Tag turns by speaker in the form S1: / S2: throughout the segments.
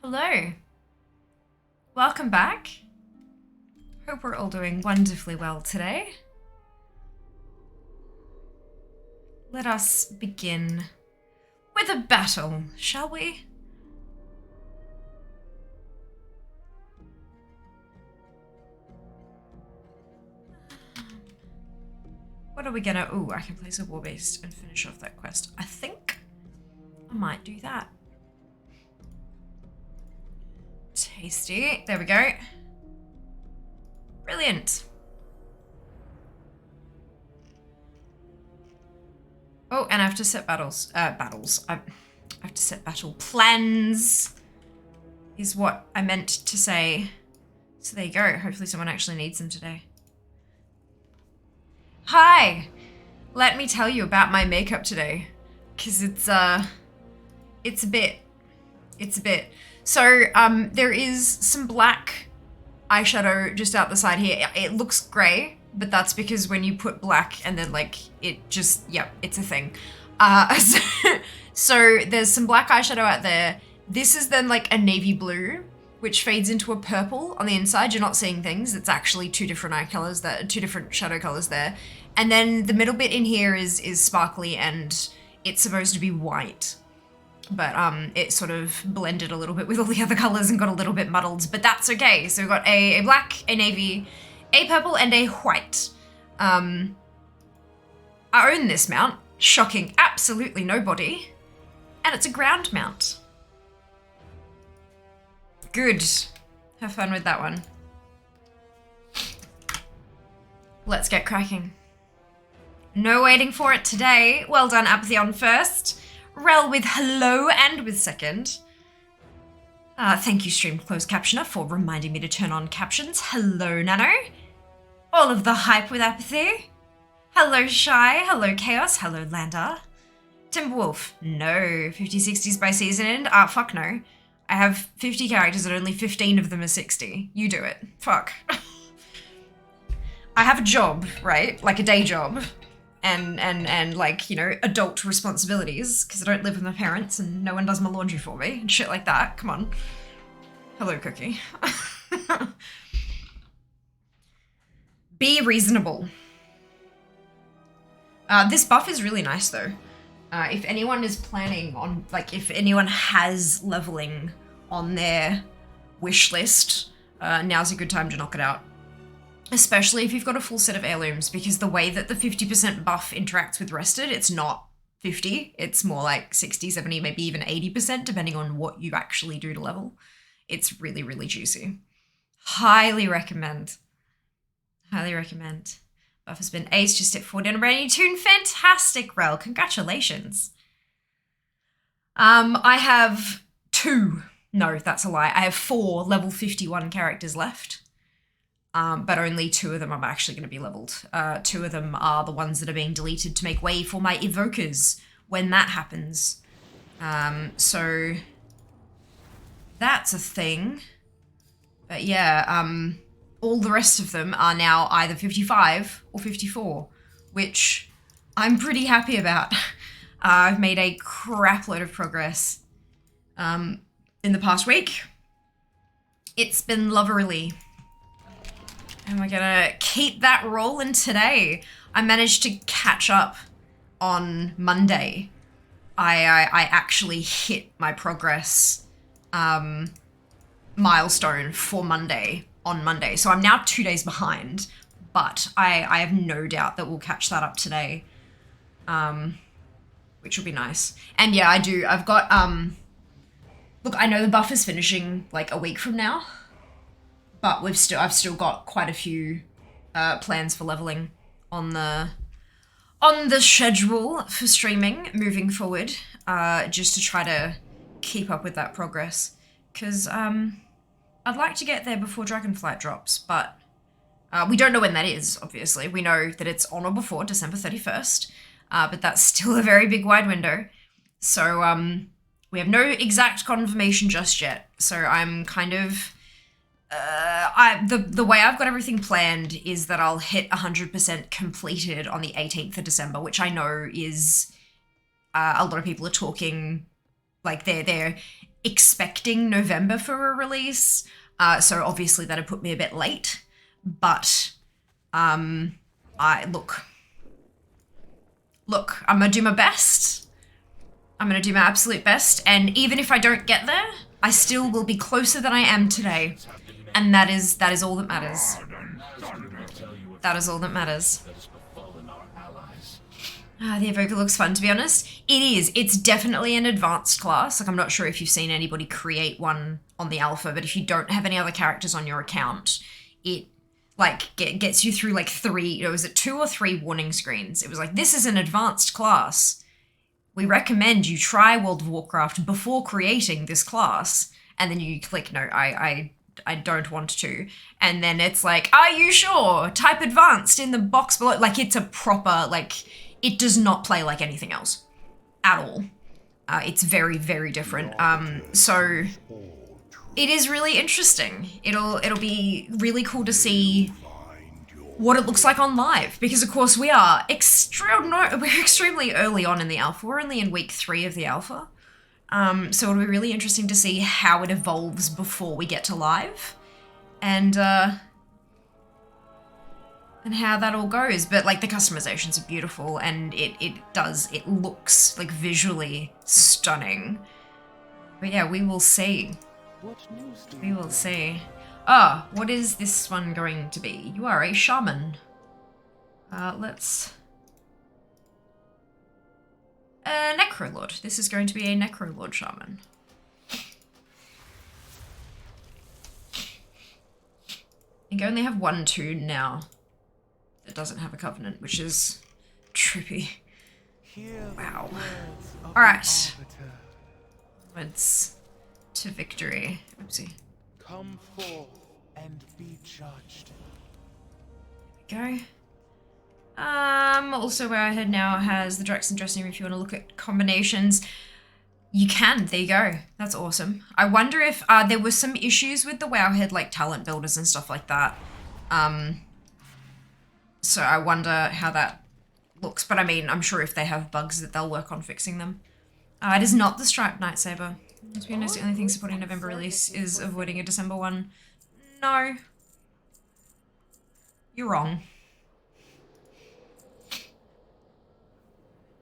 S1: Hello. Welcome back. Hope we're all doing wonderfully well today. Let us begin with a battle, shall we? What are we gonna... Ooh, I can place a war beast and finish off that quest. I think I might do that. Tasty. There we go. Brilliant. Oh, and I have to set I have to set battle plans, is what I meant to say. So there you go. Hopefully someone actually needs them today. Hi! Let me tell you about my makeup today. Because it's a bit. So, there is some black eyeshadow just out the side here. It looks grey, but that's because when you put black and then, like, it just, yep, it's a thing. So there's some black eyeshadow out there. This is then, like, a navy blue, which fades into a purple on the inside. You're not seeing things. It's actually two different shadow colors there. And then the middle bit in here is sparkly, and it's supposed to be white. But it sort of blended a little bit with all the other colors and got a little bit muddled, but that's okay. So we've got a black, a navy, a purple, and a white. I own this mount, shocking absolutely nobody, and it's a ground mount. Good. Have fun with that one. Let's get cracking. No waiting for it today. Well done, Apathy on first. Rel with hello and with second. Thank you, stream closed captioner, for reminding me to turn on captions. Hello, Nano. All of the hype with Apathy. Hello, Shy. Hello, Chaos. Hello, Lander. Timberwolf. No. 50, 60s by season end? Fuck no. I have 50 characters and only 15 of them are 60. You do it. Fuck. I have a job, right? Like a day job. And like, you know, adult responsibilities, because I don't live with my parents and no one does my laundry for me and shit like that. Come on. Hello, Cookie. Be reasonable. This buff is really nice, though. If anyone is planning on, like, if anyone has leveling on their wish list, now's a good time to knock it out. Especially if you've got a full set of heirlooms, because the way that the 50% buff interacts with rested, it's not 50, it's more like 60, 70, maybe even 80%, depending on what you actually do to level. It's really, really juicy. Highly recommend. Highly recommend. Buff has been aced, just hit 40 on a brand new tune. Fantastic, Rel. Congratulations. I have no, that's a lie. I have 4 level 51 characters left. But only 2 of them are actually going to be leveled. 2 of them are the ones that are being deleted to make way for my evokers when that happens. So that's a thing. But yeah, all the rest of them are now either 55 or 54, which I'm pretty happy about. I've made a crap load of progress in the past week. It's been lovely. And we're gonna keep that rolling today. I managed to catch up on Monday. I actually hit my progress milestone for Monday on Monday. So I'm now 2 days behind, but I have no doubt that we'll catch that up today, which will be nice. And yeah, I've got, look, I know the buff is finishing like a week from now, but I've still got quite a few plans for leveling on the schedule for streaming moving forward, just to try to keep up with that progress. Because I'd like to get there before Dragonflight drops, but we don't know when that is, obviously. We know that it's on or before December 31st, but that's still a very big wide window. So we have no exact confirmation just yet. So I'm kind of... the way I've got everything planned is that I'll hit 100% completed on the 18th of December, which I know is a lot of people are talking like they're expecting November for a release. So obviously that'd put me a bit late, but I'm gonna do my best. I'm gonna do my absolute best, and even if I don't get there, I still will be closer than I am today, and that is all that matters. That is all that matters. The Evoker looks fun, to be honest. It is. It's definitely an advanced class. Like, I'm not sure if you've seen anybody create one on the alpha, but if you don't have any other characters on your account, it, like, gets you through, like, 2 or 3 warning screens. It was like, this is an advanced class. We recommend you try World of Warcraft before creating this class. And then you click, no, I don't want to. And then it's like, are you sure? Type advanced in the box below. Like, it's a proper, like, it does not play like anything else at all. It's very, very different. So it is really interesting. It'll be really cool to see what it looks like on live, because of course we're extremely early on in the alpha. We're only in week 3 of the alpha. So it'll be really interesting to see how it evolves before we get to live, and how that all goes. But like, the customizations are beautiful, and it looks like visually stunning. But yeah, we will see. We will see. Ah, what is this one going to be? You are a shaman. Let's... A Necrolord. This is going to be a Necrolord shaman. I think I only have 1 toon now that doesn't have a covenant, which is trippy. Wow. Alright. Onwards to victory. Oopsie.
S2: Come forth and be judged.
S1: There we go. Also where I head now has the Draxon dressing room if you want to look at combinations. You can, there you go. That's awesome. I wonder if there were some issues with the Wowhead, like talent builders and stuff like that. So I wonder how that looks, but I mean, I'm sure if they have bugs that they'll work on fixing them. It is not the striped lightsaber. To be honest, the only thing supporting November release is avoiding a December one. No. You're wrong.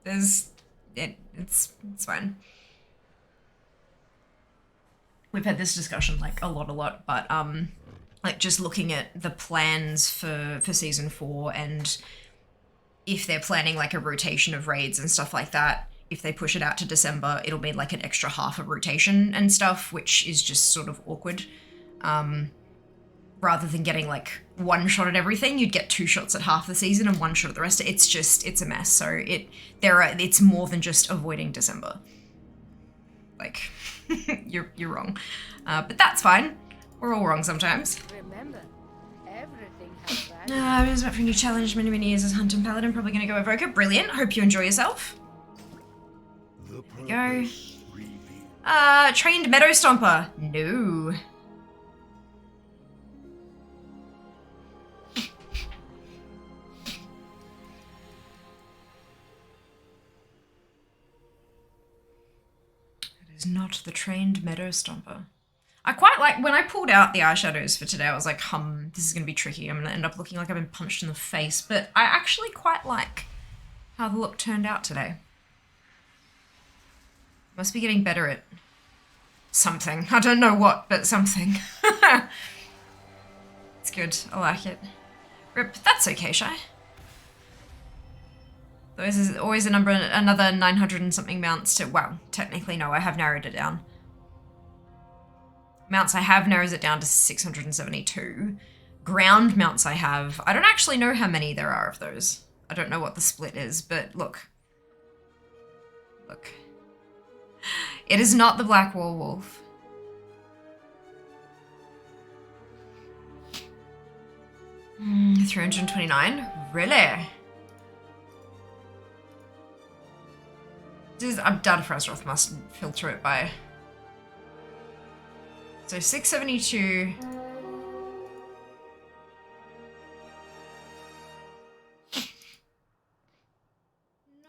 S1: It's fine. We've had this discussion like a lot, but like just looking at the plans for season 4, and if they're planning like a rotation of raids and stuff like that, if they push it out to December, it'll be like an extra half a rotation and stuff, which is just sort of awkward. Rather than getting like 1 shot at everything, you'd get 2 shots at half the season and 1 shot at the rest. It's a mess. So it's more than just avoiding December. Like, you're wrong. But that's fine. We're all wrong sometimes.
S3: Remember, everything has value.
S1: I was up for a new challenge many years as Hunter and Paladin. Probably going to go Evoker. Brilliant. Hope you enjoy yourself. There we go. Trained Meadow Stomper. No. Not the trained Meadow Stomper. I quite like, when I pulled out the eyeshadows for today, I was like, this is going to be tricky. I'm going to end up looking like I've been punched in the face. But I actually quite like how the look turned out today. Must be getting better at something. I don't know what, but something. It's good. I like it. Rip, that's okay, Shy. There's always another 900 and something mounts to, well, technically no, I have narrowed it down. Mounts I have narrows it down to 672. Ground mounts I have, I don't actually know how many there are of those. I don't know what the split is, but look. Look. It is not the Black Wall Wolf. Mm, 329? Really? Data for Azeroth must filter it by. So 672.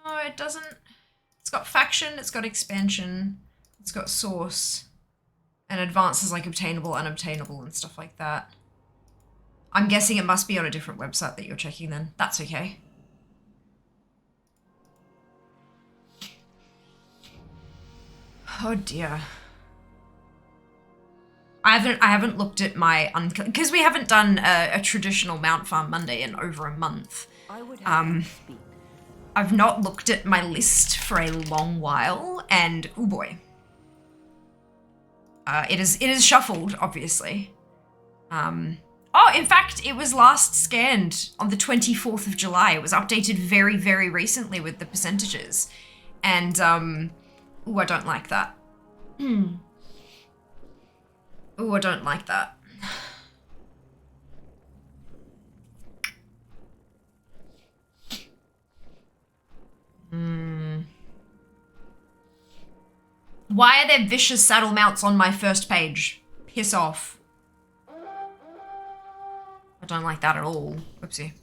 S1: No, it doesn't. It's got faction, it's got expansion, it's got source. And advanced is like obtainable, unobtainable, and stuff like that. I'm guessing it must be on a different website that you're checking then. That's okay. Oh dear. I haven't looked at my because we haven't done a traditional Mount Farm Monday in over a month. I've not looked at my list for a long while, and oh boy, it is shuffled, obviously. Oh, in fact, it was last scanned on the 24th of July. It was updated very, very recently with the percentages, and oh, I don't like that. Oh, I don't like that. Why are there vicious saddle mounts on my first page? Piss off. I don't like that at all. Oopsie.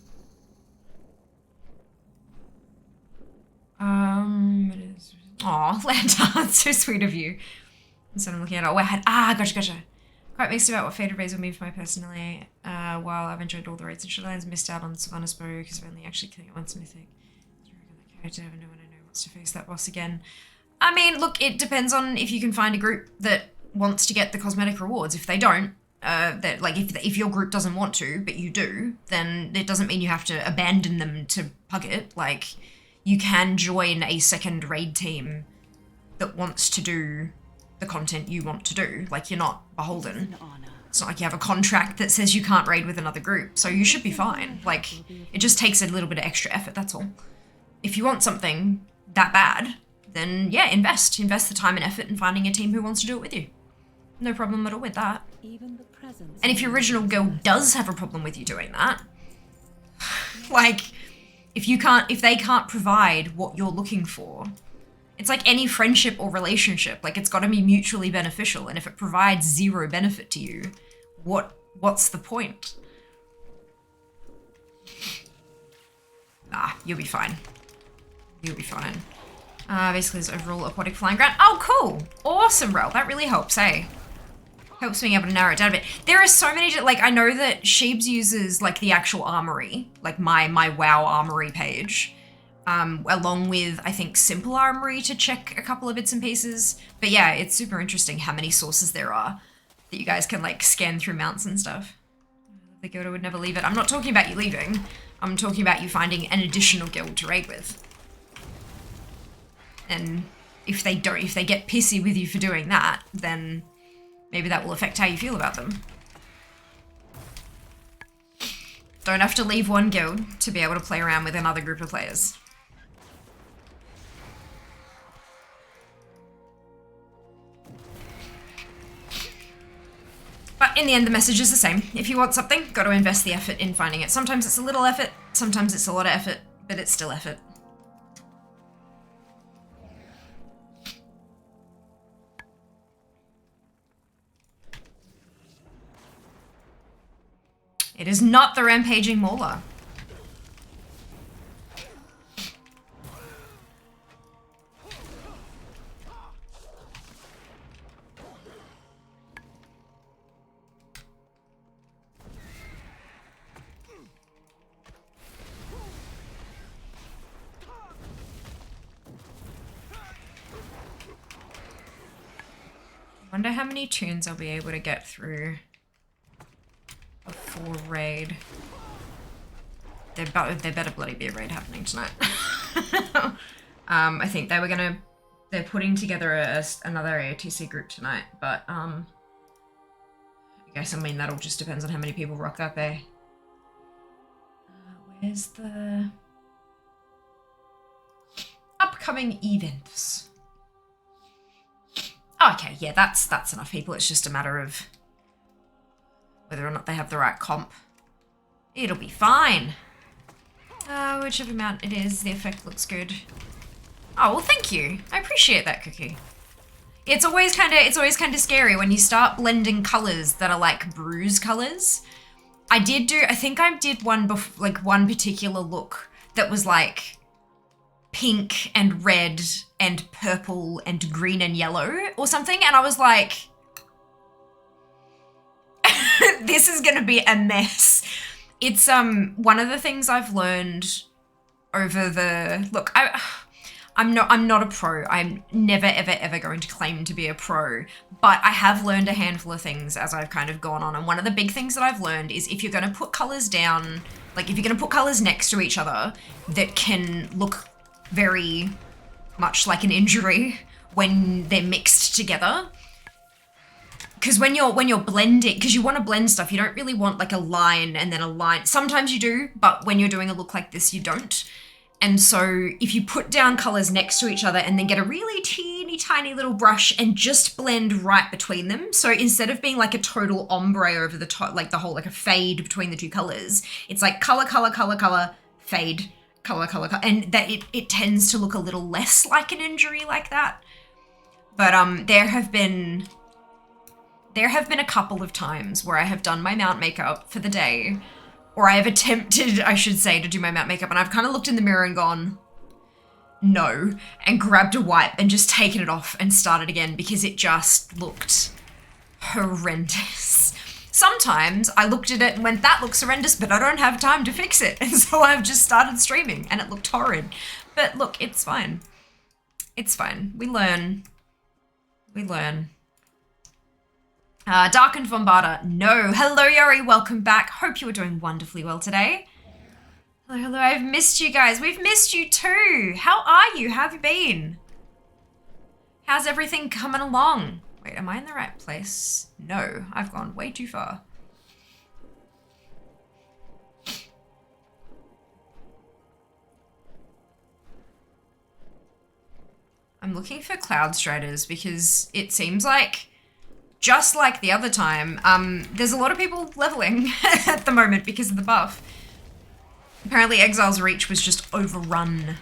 S1: It is. Aw, Lanta, it's so sweet of you. So I'm looking at it. Oh, I had. Gotcha. Quite mixed about what Faded Rays will mean for me personally. While I've enjoyed all the raids and showdowns, missed out on Savannah's Bow because I've only actually killing it once mythic. Do you reckon that character never know when I know wants to face that boss again? I mean, look, it depends on if you can find a group that wants to get the cosmetic rewards. If they don't, that like if your group doesn't want to, but you do, then it doesn't mean you have to abandon them to pug it. Like, you can join a second raid team that wants to do the content you want to do. Like, you're not beholden. It's not like you have a contract that says you can't raid with another group, so you should be fine. Like, it just takes a little bit of extra effort, that's all. If you want something that bad, then yeah, invest the time and effort in finding a team who wants to do it with you. No problem at all with that. And if your original guild does have a problem with you doing that, like, if they can't provide what you're looking for, it's like any friendship or relationship, like, it's got to be mutually beneficial, and if it provides zero benefit to you, what's the point? You'll be fine. You'll be fine. Basically, it's overall aquatic flying ground. Oh, cool! Awesome, Rel. That really helps, eh? Helps being able to narrow it down a bit. There are so many, like, I know that Sheebs uses, like, the actual armory, like my WoW armory page, along with, I think, Simple Armory to check a couple of bits and pieces. But yeah, it's super interesting how many sources there are that you guys can, like, scan through mounts and stuff. The guild would never leave it. I'm not talking about you leaving. I'm talking about you finding an additional guild to raid with. And if they get pissy with you for doing that, then maybe that will affect how you feel about them. Don't have to leave one guild to be able to play around with another group of players. But in the end, the message is the same. If you want something, got to invest the effort in finding it. Sometimes it's a little effort, sometimes it's a lot of effort, but it's still effort. It is not the rampaging Mauler. Wonder how many tunes I'll be able to get through before raid. There better bloody be a raid happening tonight. I think they're putting together another AOTC group tonight, but I guess, I mean, that all just depends on how many people rock up, eh? Where's the upcoming events? Oh, okay, yeah, that's enough people. It's just a matter of whether or not they have the right comp. It'll be fine. Whichever amount it is, the effect looks good. Oh, well, thank you. I appreciate that, Cookie. It's always kind of scary when you start blending colors that are like bruise colors. I think I did one particular look that was like pink and red and purple and green and yellow or something, and I was like, This is gonna be a mess. It's one of the things I've learned over the look. I'm not a pro. I'm never ever going to claim to be a pro, but I have learned a handful of things as I've kind of gone on. And one of the big things that I've learned is if you're going to put colors down, like if you're going to put colors next to each other that can look very much like an injury when they're mixed together. Because when you're blending, because you want to blend stuff, you don't really want like a line and then a line. Sometimes you do, but when you're doing a look like this, you don't. And so if you put down colors next to each other and then get a really teeny tiny little brush and just blend right between them. So instead of being like a total ombre over the top, like the whole, like a fade between the two colors, it's like color, color, color, color, fade, color, color, color. And that it tends to look a little less like an injury like that. But there have been a couple of times where I have done my mount makeup for the day, or I have attempted, I should say, to do my matte makeup, and I've kind of looked in the mirror and gone, no, and grabbed a wipe and just taken it off and started again because it just looked horrendous. Sometimes I looked at it and went, that looks horrendous, but I don't have time to fix it. And so I've just started streaming and it looked horrid. But look, it's fine. It's fine. We learn. We learn. Darkened Bombarda, no. Hello, Yori, welcome back. Hope you are doing wonderfully well today. Hello, hello, I've missed you guys. We've missed you too. How are you? How have you been? How's everything coming along? Wait, am I in the right place? No, I've gone way too far. I'm looking for Cloud Striders because it seems like, just like the other time, there's a lot of people leveling at the moment because of the buff. Apparently Exile's Reach was just overrun.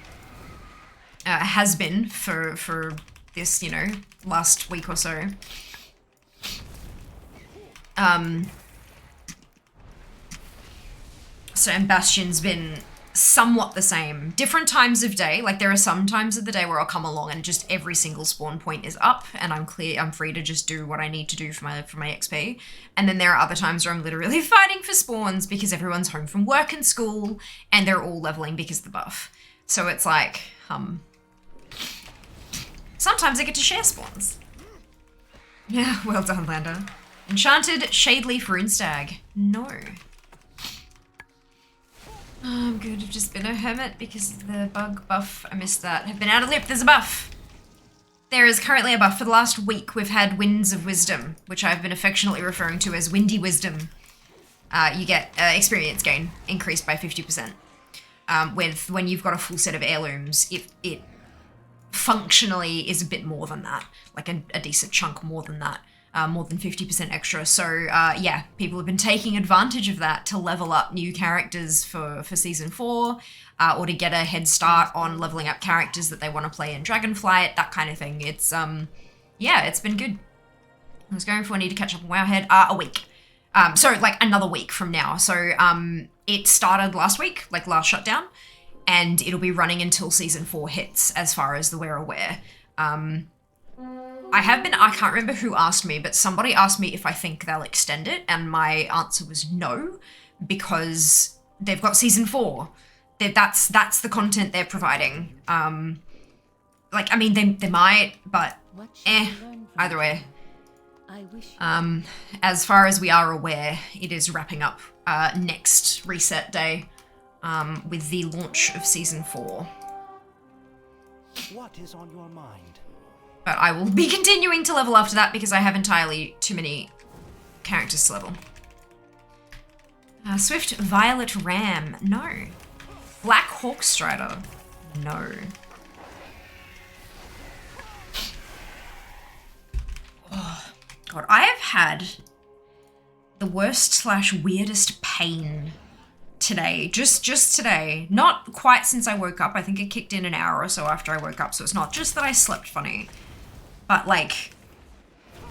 S1: Has been for this, you know, last week or so. So and Bastion's been somewhat the same. Different times of day. Like there are some times of the day where I'll come along and just every single spawn point is up and I'm free to just do what I need to do for my XP. And then there are other times where I'm literally fighting for spawns because everyone's home from work and school and they're all leveling because of the buff. So it's like, sometimes I get to share spawns. Yeah, well done, Lander. Enchanted Shadeleaf Runestag. No. Oh, I'm good. I've just been a hermit because of the bug buff. I missed that. I've been out of lip. There's a buff. There is currently a buff. For the last week, we've had Winds of Wisdom, which I've been affectionately referring to as Windy Wisdom. You get experience gain increased by 50%. When you've got a full set of heirlooms, it functionally is a bit more than that. Like a decent chunk more than that. More than 50% extra. So yeah, people have been taking advantage of that to level up new characters for Season 4, or to get a head start on leveling up characters that they want to play in Dragonflight, that kind of thing. It's, yeah, it's been good. I was going for I need to catch up on Wowhead. A week. So like another week from now. So it started last week, like last shutdown, and it'll be running until Season 4 hits, as far as the We're Aware. I can't remember who asked me, but somebody asked me if I think they'll extend it, and my answer was no, because they've got Season 4. That's the content they're providing. Like, I mean, they might, but either way. As far as we are aware, it is wrapping up next reset day with the launch of Season 4.
S2: What is on your mind?
S1: But I will be continuing to level after that because I have entirely too many characters to level. Swift Violet Ram, no. Black Hawk Strider, no. Oh, God, I have had the worst / weirdest pain today, just today. Not quite since I woke up. I think it kicked in an hour or so after I woke up, so it's not just that I slept funny. But like,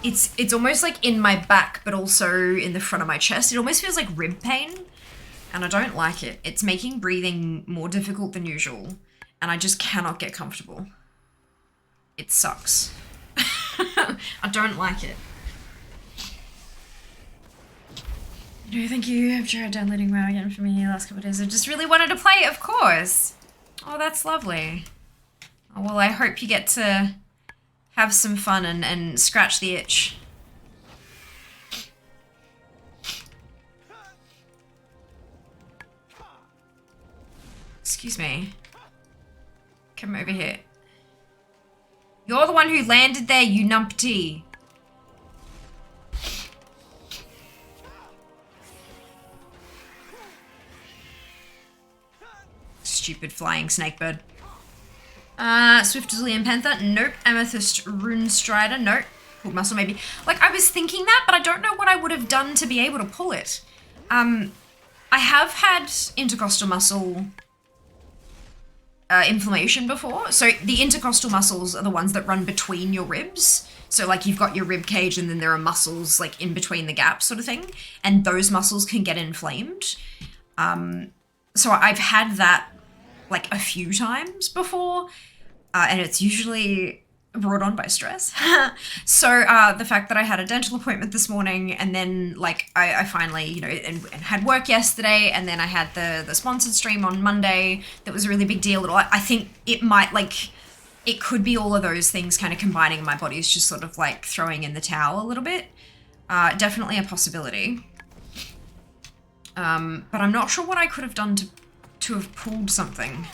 S1: it's almost like in my back, but also in the front of my chest. It almost feels like rib pain, and I don't like it. It's making breathing more difficult than usual, and I just cannot get comfortable. It sucks. I don't like it. No, thank you. I've tried downloading WoW again for me the last couple of days. I just really wanted to play it, of course. Oh, that's lovely. Oh, well, I hope you get to have some fun and scratch the itch. Excuse me. Come over here. You're the one who landed there, you numpty. Stupid flying snakebird. Swift Zillion Panther? Nope. Amethyst Rune Strider? Nope. Pulled muscle maybe. Like, I was thinking that, but I don't know what I would have done to be able to pull it. I have had intercostal muscle inflammation before. So the intercostal muscles are the ones that run between your ribs. So like you've got your rib cage and then there are muscles like in between the gaps sort of thing. And those muscles can get inflamed. So I've had that like a few times before. And it's usually brought on by stress. So the fact that I had a dental appointment this morning and then like I finally, you know, and had work yesterday and then I had the sponsored stream on Monday, that was a really big deal. I think it might like, it could be all of those things kind of combining and my body's just sort of like throwing in the towel a little bit. Definitely a possibility. But I'm not sure what I could have done to have pulled something.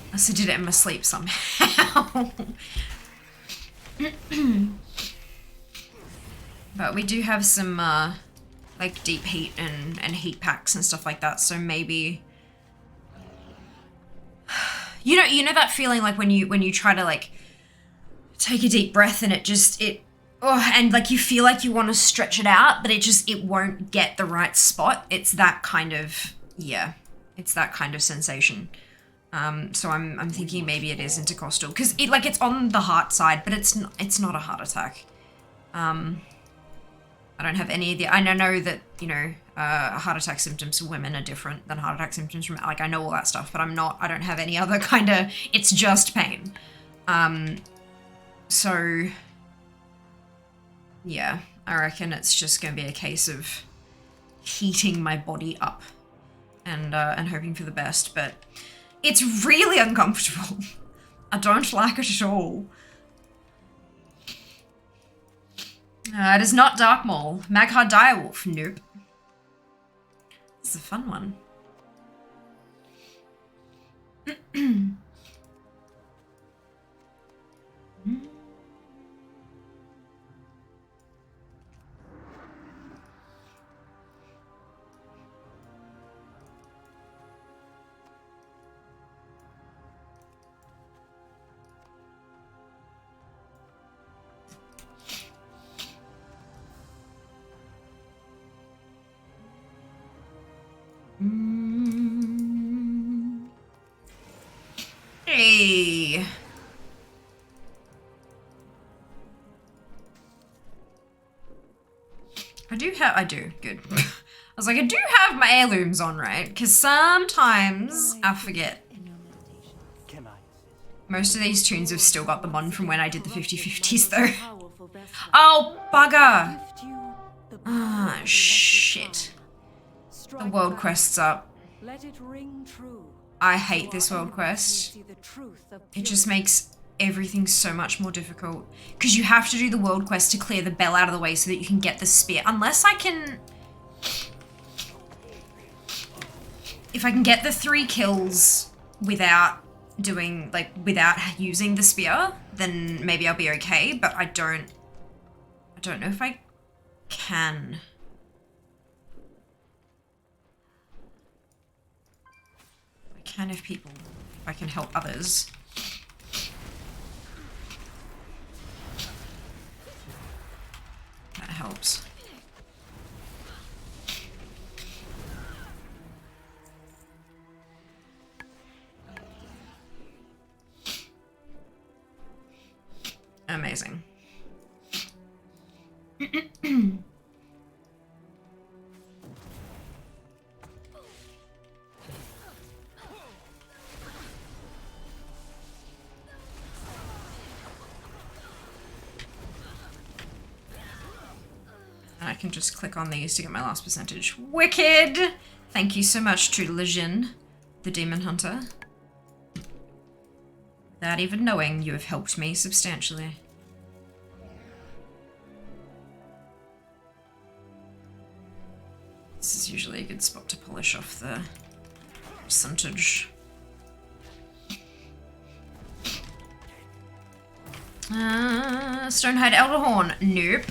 S1: Unless I did it in my sleep somehow. But we do have some like deep heat and heat packs and stuff like that, so maybe you know that feeling like when you try to like take a deep breath and and like you feel like you want to stretch it out, but it won't get the right spot. It's that kind of, yeah, it's that kind of sensation. So I'm thinking maybe it is intercostal because it's on the heart side, but it's not a heart attack. I don't have any of the, I know that, you know, heart attack symptoms for women are different than heart attack symptoms from, like, I know all that stuff, but I don't have any other kind of, it's just pain. So yeah, I reckon it's just going to be a case of heating my body up and hoping for the best, but it's really uncomfortable. I don't like it at all. It is not Dark Maul. Maghar Direwolf. Nope. This is a fun one. Hey. I do, good. I was like, I do have my heirlooms on, right? Because sometimes I forget. Most of these tunes have still got them on from when I did the 50/50s though. Oh, bugger! Ah, shit. The world quest's up. I hate this world quest. It just makes everything so much more difficult. Because you have to do the world quest to clear the bell out of the way so that you can get the spear. Unless I can... If I can get the 3 kills without doing, like, without using the spear, then maybe I'll be okay. But I don't know if I can. I can if I can help others. That helps. Amazing. I can just click on these to get my last percentage. Wicked! Thank you so much to Lejeune, the Demon Hunter. Without even knowing, you have helped me substantially. This is usually a good spot to polish off the percentage. Stonehide Elderhorn. Nope.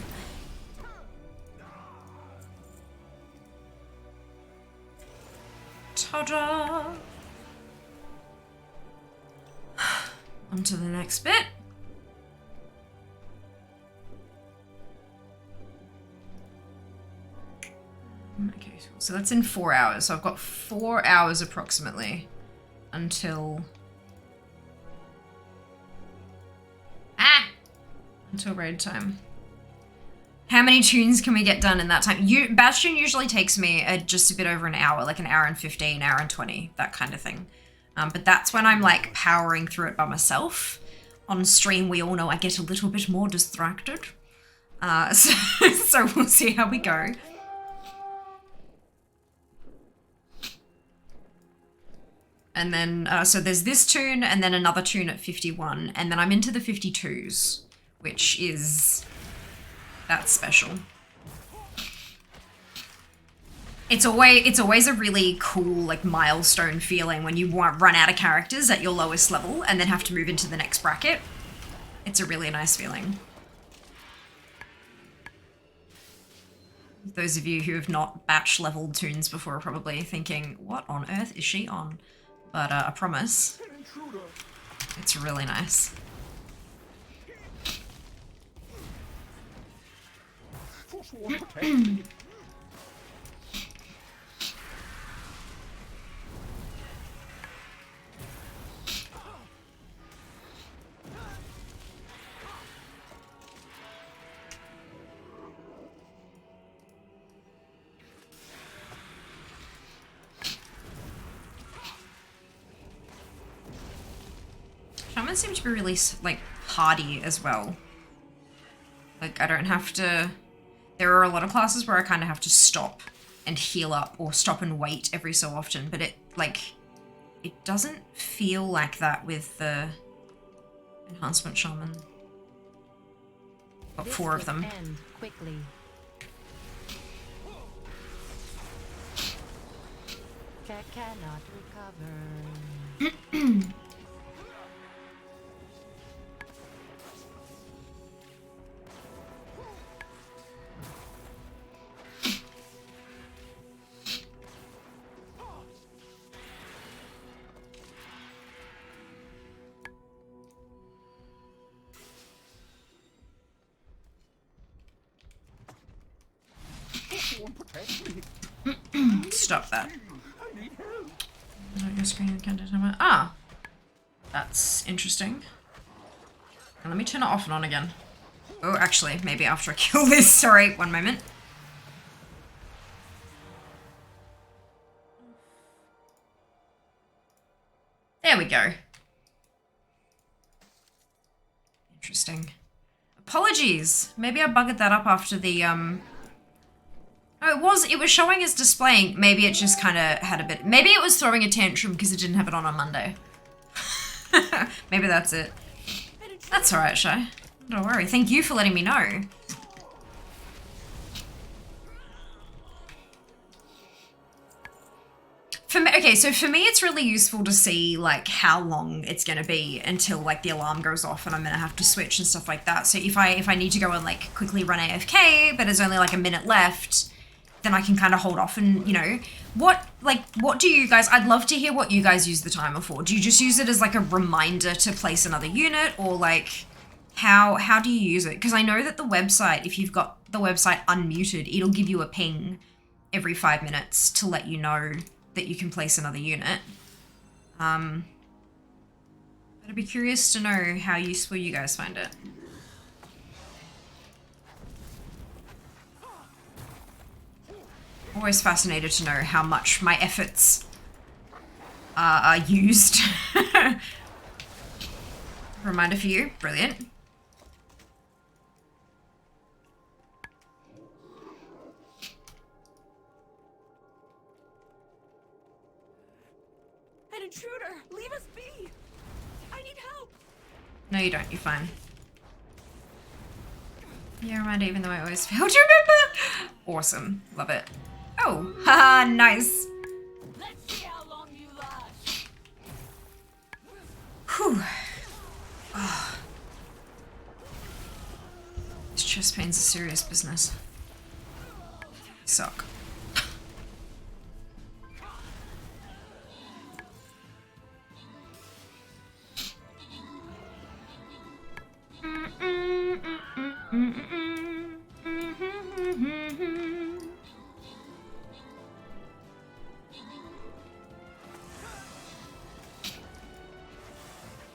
S1: Ta-da! On to the next bit. Okay, so that's in 4 hours. So I've got 4 hours approximately until... until raid time. How many tunes can we get done in that time? Bastion usually takes me just a bit over an hour, like an hour and 15, hour and 20, that kind of thing. But that's when I'm like powering through it by myself. On stream, we all know I get a little bit more distracted. So we'll see how we go. And then, so there's this tune and then another tune at 51. And then I'm into the 52s, which is, that's special. It's always a really cool, like, milestone feeling when you run out of characters at your lowest level and then have to move into the next bracket. It's a really nice feeling. Those of you who have not batch leveled tunes before are probably thinking, what on earth is she on? But I promise, it's really nice. Shamans seem to be really, like, hardy as well. Like, I don't have to... There are a lot of classes where I kind of have to stop and heal up or stop and wait every so often, but it, like, it doesn't feel like that with the Enhancement Shaman. Got 4 of them.
S3: End quickly. Cannot recover.
S1: Stop that. Ah! That's interesting. Let me turn it off and on again. Oh, actually, maybe after I kill this. Sorry, one moment. There we go. Interesting. Apologies. Maybe I buggered that up after the, Oh, it was showing as displaying. Maybe it just kind of had a bit... Maybe it was throwing a tantrum because it didn't have it on Monday. Maybe that's it. That's alright, Shy. Don't worry. Thank you for letting me know. Okay, so for me, it's really useful to see, like, how long it's going to be until, like, the alarm goes off and I'm going to have to switch and stuff like that. So if I need to go and, like, quickly run AFK, but there's only, like, a minute left... then I can kind of hold off and, you know, what do you guys, I'd love to hear what you guys use the timer for. Do you just use it as like a reminder to place another unit, or like, how do you use it? Because I know that the website, if you've got the website unmuted, it'll give you a ping every 5 minutes to let you know that you can place another unit. I'd be curious to know how useful you guys find it. Always fascinated to know how much my efforts are used. Reminder for you. Brilliant. No, you don't. You're fine. Yeah, reminder, even though I always fail to remember. Awesome. Love it. Oh, haha, nice.
S2: Let's see how long you last.
S1: Whew. Oh. This chest pain's a serious business. Suck.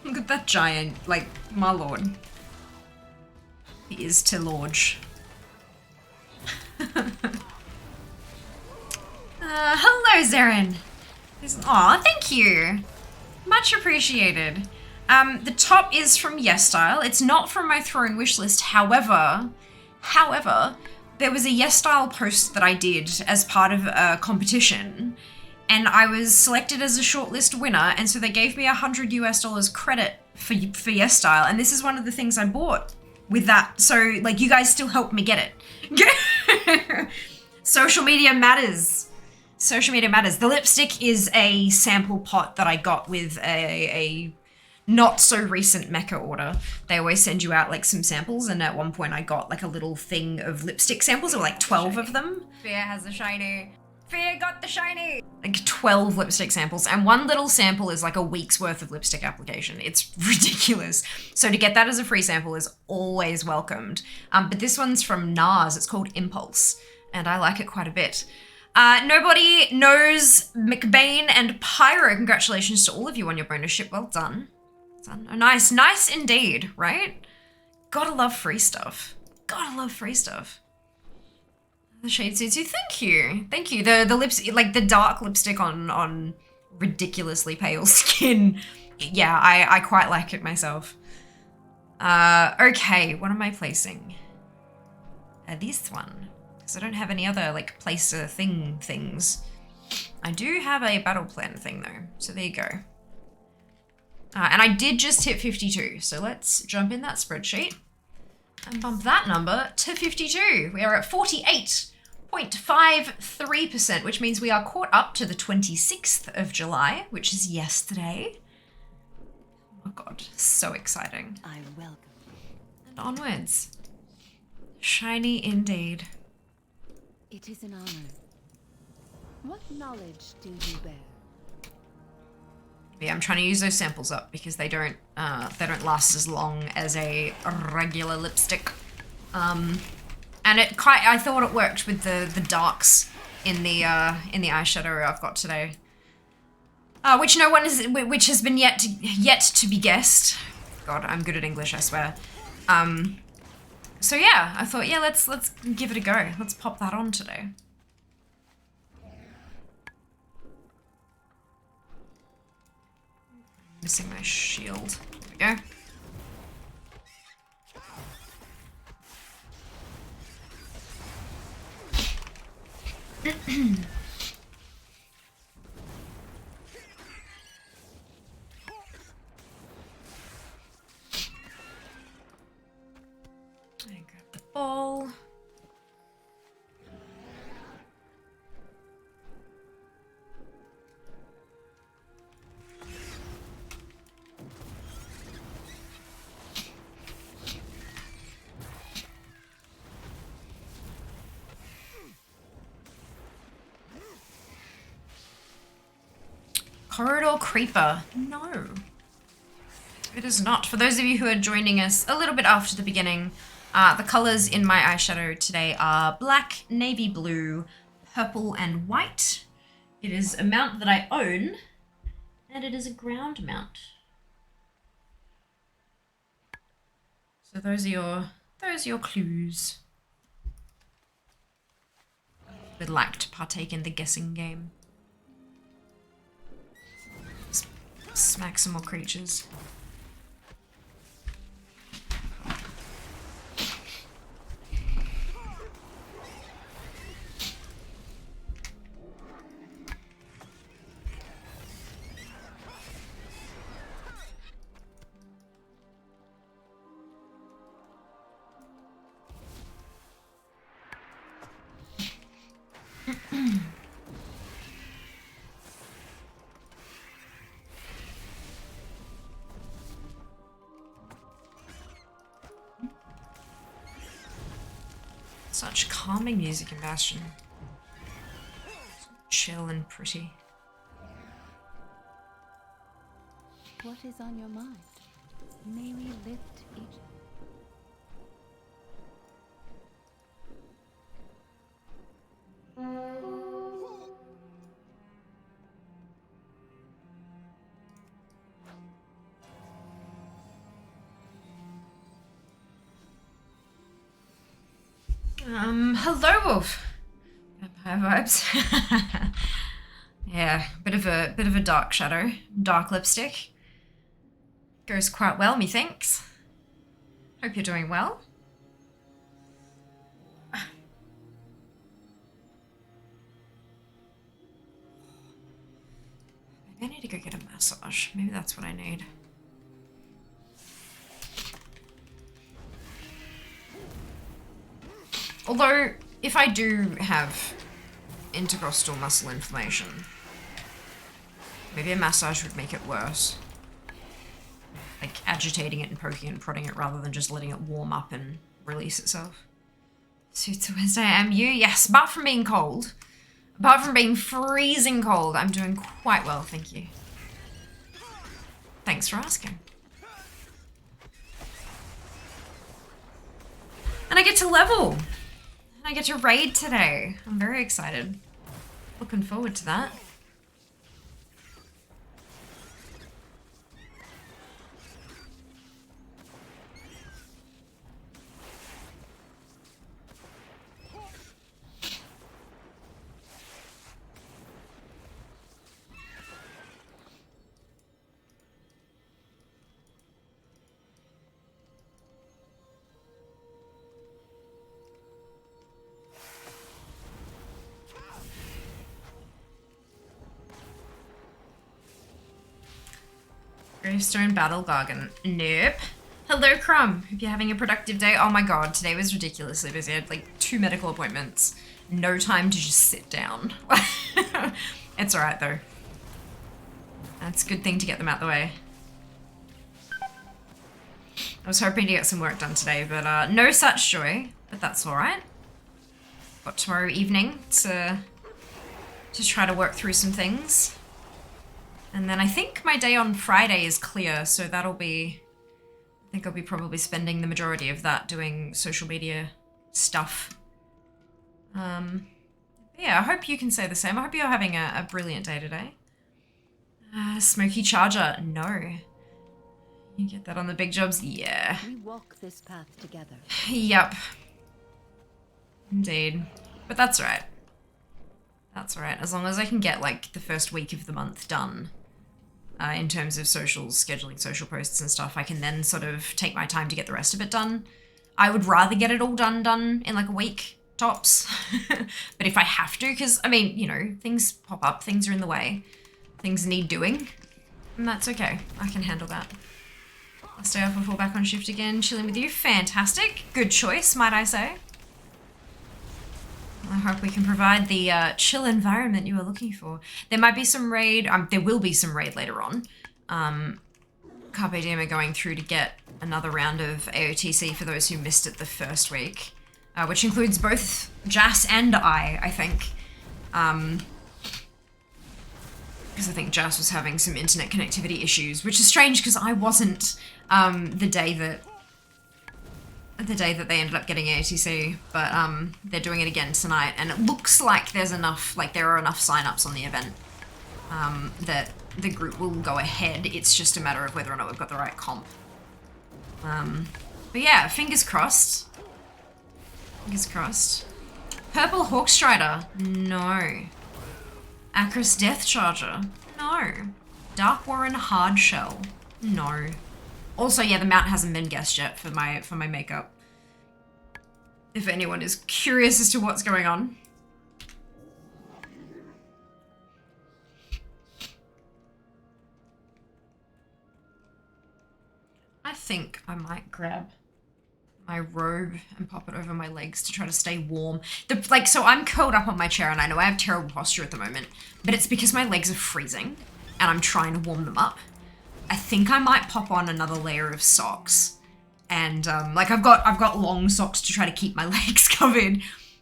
S1: Look at that giant, like, my lord. He is to Lorge. Hello, Zarin. Aw, thank you. Much appreciated. The top is from Yes Style. It's not from my Throne wishlist. However, there was a Yes Style post that I did as part of a competition, and I was selected as a shortlist winner, and so they gave me $100 credit for Yes Style, and this is one of the things I bought with that. So, like, you guys still helped me get it. Social media matters. Social media matters. The lipstick is a sample pot that I got with a not so recent Mecca order. They always send you out like some samples, and at one point I got like a little thing of lipstick samples. There were like 12 of them. Fear has the shiny. Fear got the shiny. Like 12 lipstick samples, and one little sample is like a week's worth of lipstick application. It's ridiculous. So to get that as a free sample is always welcomed. But this one's from NARS. It's called Impulse, and I like it quite a bit. Nobody knows McBain and Pyro. Congratulations to all of you on your bonus ship. Well done. Oh, nice indeed, right? Gotta love free stuff. Gotta love free stuff. The shade suits you. Thank you. The lips, like the dark lipstick on ridiculously pale skin. Yeah, I quite like it myself. Okay, what am I placing? This one, because I don't have any other like placer things. I do have a battle plan thing though, so there you go. And I did just hit 52, so let's jump in that spreadsheet and bump that number to 52. We are at 48.53%, which means we are caught up to the 26th of July, which is yesterday. Oh god, so exciting.
S3: I welcome.
S1: And onwards. Shiny indeed.
S3: It is an honor. What knowledge do you bear?
S1: Yeah, I'm trying to use those samples up because they don't last as long as a regular lipstick. And I thought it worked with the darks in the eyeshadow I've got today. Which has been yet to be guessed. God, I'm good at English, I swear. So yeah, I thought, yeah, let's give it a go. Let's pop that on today. Missing my shield. There we go. I grab the ball. Corridor Creeper. No. It is not. For those of you who are joining us a little bit after the beginning, the colors in my eyeshadow today are black, navy blue, purple, and white. It is a mount that I own, and it is a ground mount. So those are your clues. Would like to partake in the guessing game. Smack some more creatures. Such calming music in Bastion. Chill and pretty.
S3: What is on your mind? May we lift each...
S1: Hello, Wolf. Vampire vibes. Yeah, bit of a dark shadow, dark lipstick. Goes quite well, methinks. Hope you're doing well. Maybe I need to go get a massage. Maybe that's what I need. Although, if I do have intercostal muscle inflammation, maybe a massage would make it worse. Like agitating it and poking and prodding it rather than just letting it warm up and release itself. Suits a Wednesday, am you? Yes, apart from being cold. Apart from being freezing cold, I'm doing quite well, thank you. Thanks for asking. And I get to level. I get to raid today. I'm very excited. Looking forward to that. Gravestone Battle Gargan. Nope. Hello, Crumb. Hope you're having a productive day. Oh my god, today was ridiculously busy. I had like 2 medical appointments. No time to just sit down. It's alright though. That's a good thing to get them out the way. I was hoping to get some work done today, but no such joy. But that's alright. Got tomorrow evening to try to work through some things. And then I think my day on Friday is clear, so that'll be... I think I'll be probably spending the majority of that doing social media stuff. Yeah, I hope you can say the same. I hope you're having a brilliant day today. Smoky Charger, no. You get that on the big jobs? Yeah.
S3: We walk this path together.
S1: Yep. Indeed. But that's right. That's right. As long as I can get like the first week of the month done. In terms of socials, scheduling social posts and stuff, I can then sort of take my time to get the rest of it done. I would rather get it all done in like a week, tops. But if I have to, because, I mean, you know, things pop up, things are in the way, things need doing, and that's okay. I can handle that. I'll stay off and fall back on shift again, chilling with you. Fantastic. Good choice, might I say. I hope we can provide the chill environment you are looking for. There might be some raid, there will be some raid later on. Carpe Diem are going through to get another round of AOTC for those who missed it the first week, which includes both Jas and I think. Because I think Jas was having some internet connectivity issues, which is strange because I wasn't the day that they ended up getting AOTC, but they're doing it again tonight, and it looks like there's enough, like there are enough sign-ups on the event that the group will go ahead. It's just a matter of whether or not we've got the right comp. But yeah, fingers crossed. Fingers crossed. Purple Hawkstrider, no. Acris Death Charger, no. Dark Warren Hardshell, no. Also, yeah, the mount hasn't been guessed yet for my makeup. If anyone is curious as to what's going on. I think I might grab my robe and pop it over my legs to try to stay warm. So I'm curled up on my chair and I know I have terrible posture at the moment, but it's because my legs are freezing and I'm trying to warm them up. I think I might pop on another layer of socks And like I've got long socks to try to keep my legs covered.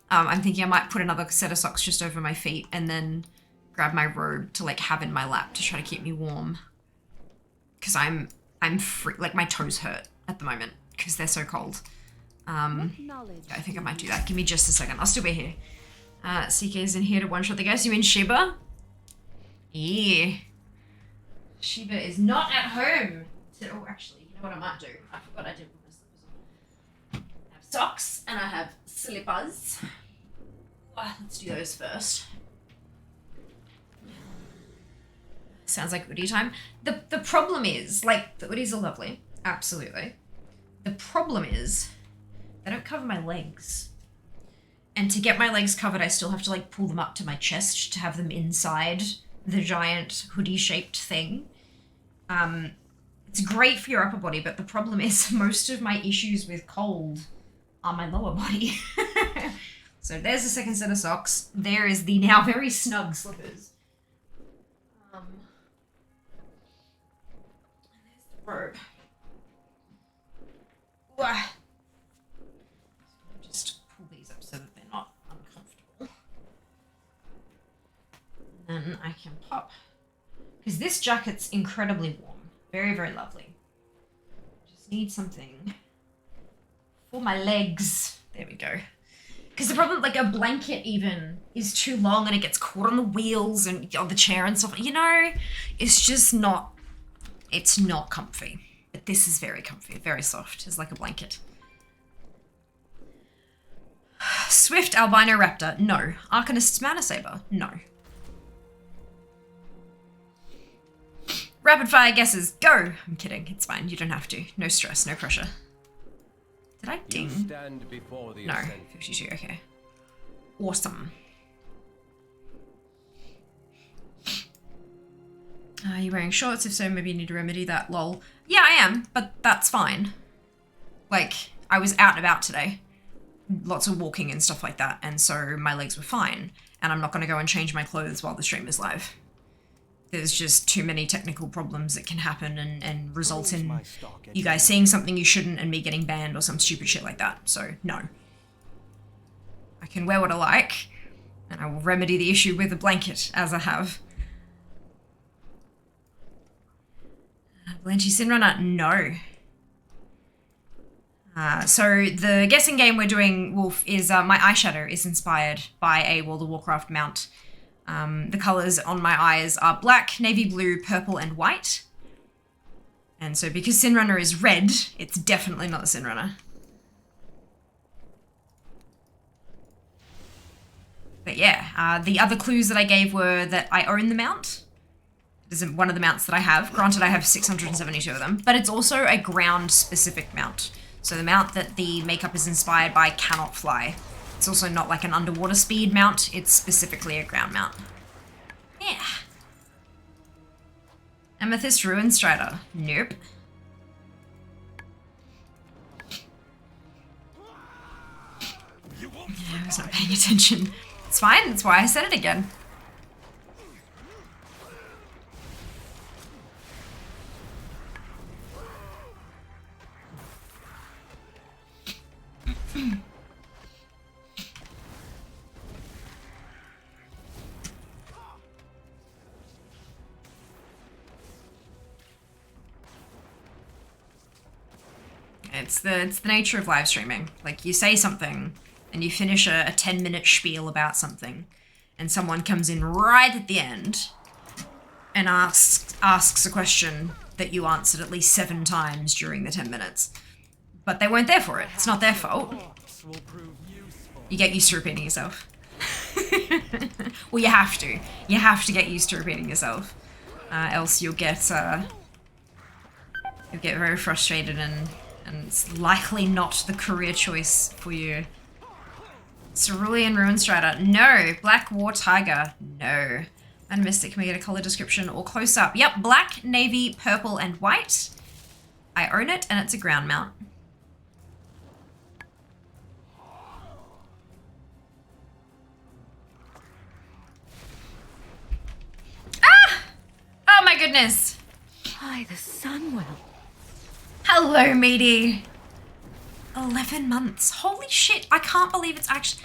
S1: I'm thinking I might put another set of socks just over my feet and then grab my robe to like have in my lap to try to keep me warm. Cause I'm free, like my toes hurt at the moment because they're so cold. I think I might do that. Give me just a second. I'll still be here. CK is in here to one-shot the guys. You mean Shiba? Yeah. Shiba is not at home. Oh, actually, you know what I might do? I forgot I did put my slippers on. I have socks and I have slippers. Let's do those first. Sounds like Woody time. The problem is, like, the Woodies are lovely. Absolutely. The problem is, they don't cover my legs. And to get my legs covered, I still have to, like, pull them up to my chest to have them inside the giant hoodie-shaped thing. It's great for your upper body, but the problem is most of my issues with cold are my lower body. So there's the second set of socks. There is the now very snug slippers. And there's the robe. Just pull these up so that they're not uncomfortable. And then I can pop. Because this jacket's incredibly warm. Very, very lovely. Just need something for my legs. There we go. Because the problem, like a blanket even, is too long and it gets caught on the wheels and on the chair and stuff. You know, it's just not, it's not comfy. But this is very comfy, very soft. It's like a blanket. Swift Albino Raptor, no. Arcanist's Mana Saber, no. Rapid fire guesses, go! I'm kidding, it's fine, you don't have to. No stress, no pressure. Did I ding? No, 52, okay. Awesome. Are you wearing shorts? If so, maybe you need to remedy that, lol. Yeah, I am, but that's fine. Like, I was out and about today. Lots of walking and stuff like that, and so my legs were fine. And I'm not gonna go and change my clothes while the stream is live. There's just too many technical problems that can happen and result in you guys seeing something you shouldn't and me getting banned or some stupid shit like that. So, no. I can wear what I like, and I will remedy the issue with a blanket, as I have. Blanchi Sinrunner? No. So the guessing game we're doing, Wolf, is my eyeshadow is inspired by a World of Warcraft mount. The colours on my eyes are black, navy blue, purple, and white. And so because Sinrunner is red, it's definitely not the Sinrunner. But yeah, the other clues that I gave were that I own the mount. It is one of the mounts that I have. Granted, I have 672 of them, but it's also a ground-specific mount. So the mount that the makeup is inspired by cannot fly. It's also not like an underwater speed mount, it's specifically a ground mount. Yeah. Amethyst Ruin Strider. Nope. Yeah, I was not paying attention. It's fine, that's why I said it again. It's the nature of live streaming. Like, you say something, and you finish a 10-minute spiel about something, and someone comes in right at the end, and asks a question that you answered at least 7 times during the 10 minutes. But they weren't there for it. It's not their fault. You get used to repeating yourself. Well, you have to. You have to get used to repeating yourself. Else you'll get very frustrated and it's likely not the career choice for you. Cerulean Ruin Strider. No. Black War Tiger. No. Animistic, can we get a color description or close up? Yep, black, navy, purple, and white. I own it, and it's a ground mount. Ah! Oh my goodness.
S3: By the Sunwell.
S1: Hello, Meaty. 11 months. Holy shit, I can't believe it's actually...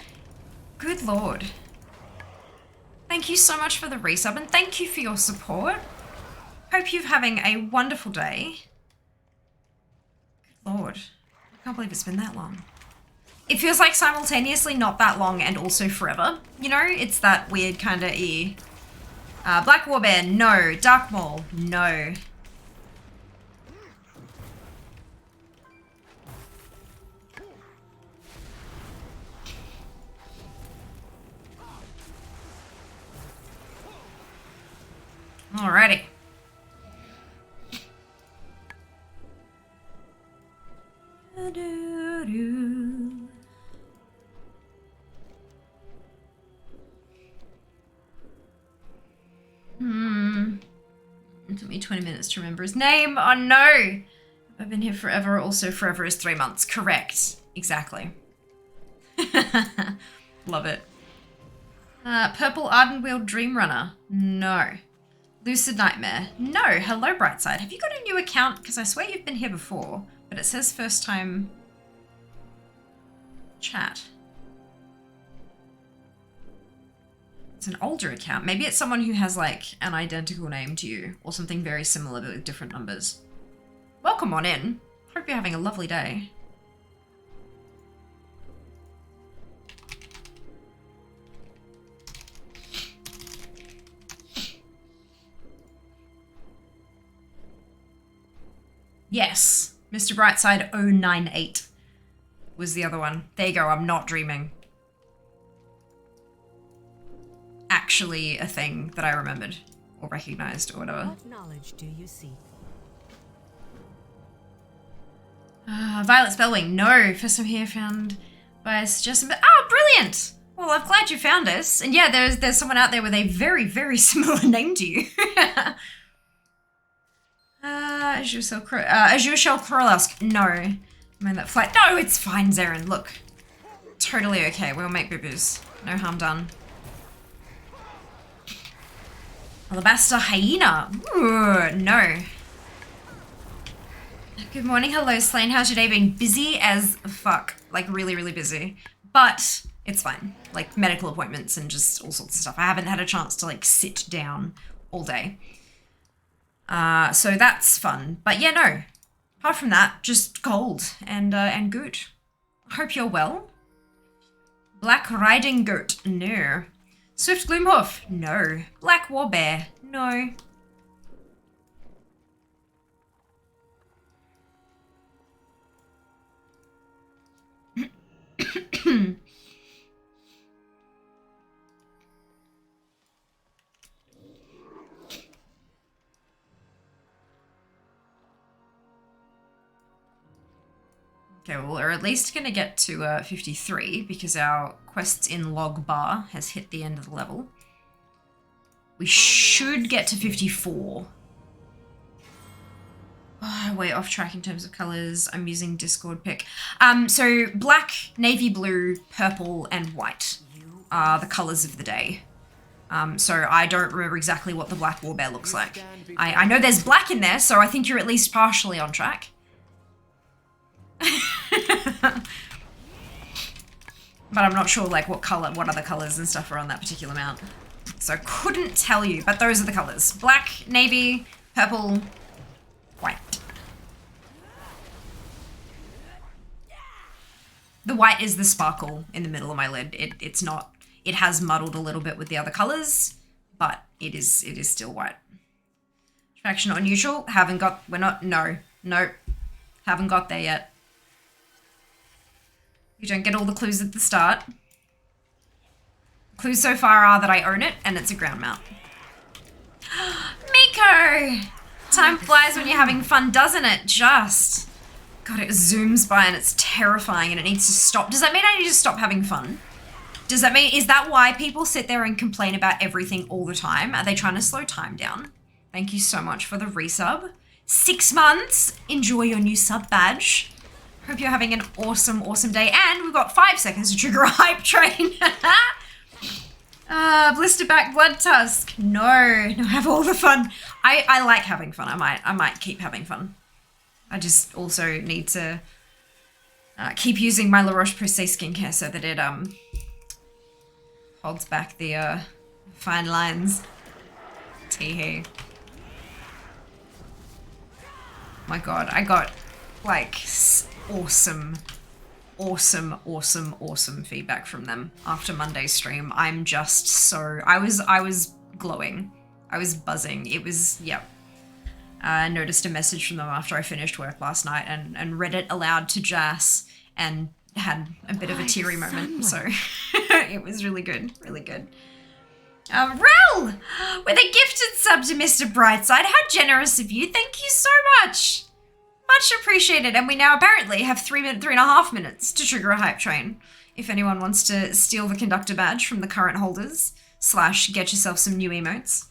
S1: Good lord. Thank you so much for the resub and thank you for your support. Hope you're having a wonderful day. Good lord. I can't believe it's been that long. It feels like simultaneously not that long and also forever. You know, it's that weird kind of Black Warbear, no. Dark Maul, no. Alrighty. It took me 20 minutes to remember his name. Oh no! I've been here forever. Also, forever is 3 months. Correct. Exactly. Love it. Purple Ardenweald Dream Runner. No. Lucid Nightmare. No. Hello, Brightside. Have you got a new account? Because I swear you've been here before, but it says first time chat. It's an older account. Maybe it's someone who has like an identical name to you or something very similar but with different numbers. Welcome on in. Hope you're having a lovely day. Yes, Mr. Brightside 098 was the other one. There you go, I'm not dreaming. Actually a thing that I remembered or recognized or whatever.
S4: What knowledge do you seek?
S1: Violet Spellwing, no. First time here found by a suggestion. Oh, brilliant! Well, I'm glad you found us. And yeah, there's someone out there with a very, very similar name to you. Azure Shell Krolask, no. I mean that flight. No, it's fine, Zarin. Look, totally okay. We'll make boo-boos. No harm done. Alabaster Hyena. Ooh, no. Good morning. Hello, Slane. How's your day been? Busy as fuck. Like, really, really busy. But it's fine. Like, medical appointments and just all sorts of stuff. I haven't had a chance to, like, sit down all day. So that's fun. But yeah, no. Apart from that, just cold and good. I hope you're well. Black Riding Goat. No. Swift Gloomhoof. No. Black Warbear. No. Okay, well, we're at least going to get to 53 because our quests in log bar has hit the end of the level. We should get to 54. Oh, way off track in terms of colors. I'm using Discord pick. So black, navy blue, purple, and white are the colors of the day. So I don't remember exactly what the black warbear looks like. I know there's black in there, so I think you're at least partially on track. But I'm not sure like what other colors and stuff are on that particular mount. So couldn't tell you, but those are the colors. Black, navy, purple, white. The white is the sparkle in the middle of my lid. It's not, it has muddled a little bit with the other colors, but it is still white. Attraction or neutral, haven't got there yet. You don't get all the clues at the start. Clues so far are that I own it and it's a ground mount. Miko! Time flies when you're having fun, doesn't it? Just. God, it zooms by and it's terrifying and it needs to stop. Does that mean I need to stop having fun? Does that mean, is that why people sit there and complain about everything all the time? Are they trying to slow time down? Thank you so much for the resub. 6 months. Enjoy your new sub badge. Hope you're having an awesome, awesome day. And we've got 5 seconds to trigger a hype train. Blisterback Blood Tusk. No, have all the fun. I like having fun. I might keep having fun. I just also need to Keep using my La Roche-Posay skincare so that it holds back the fine lines. Tee-hee. My god, I got like awesome feedback from them after Monday's stream. I'm just so I was glowing. I was buzzing. It was, yep. I noticed a message from them after I finished work last night and read it aloud to Jas and had a bit of a teary moment. So it was really good, really good. Rel, with a gifted sub to Mr. Brightside. How generous of you. Thank you so much. Much appreciated. And we now apparently have 3.5 minutes to trigger a hype train. If anyone wants to steal the conductor badge from the current holders, / get yourself some new emotes.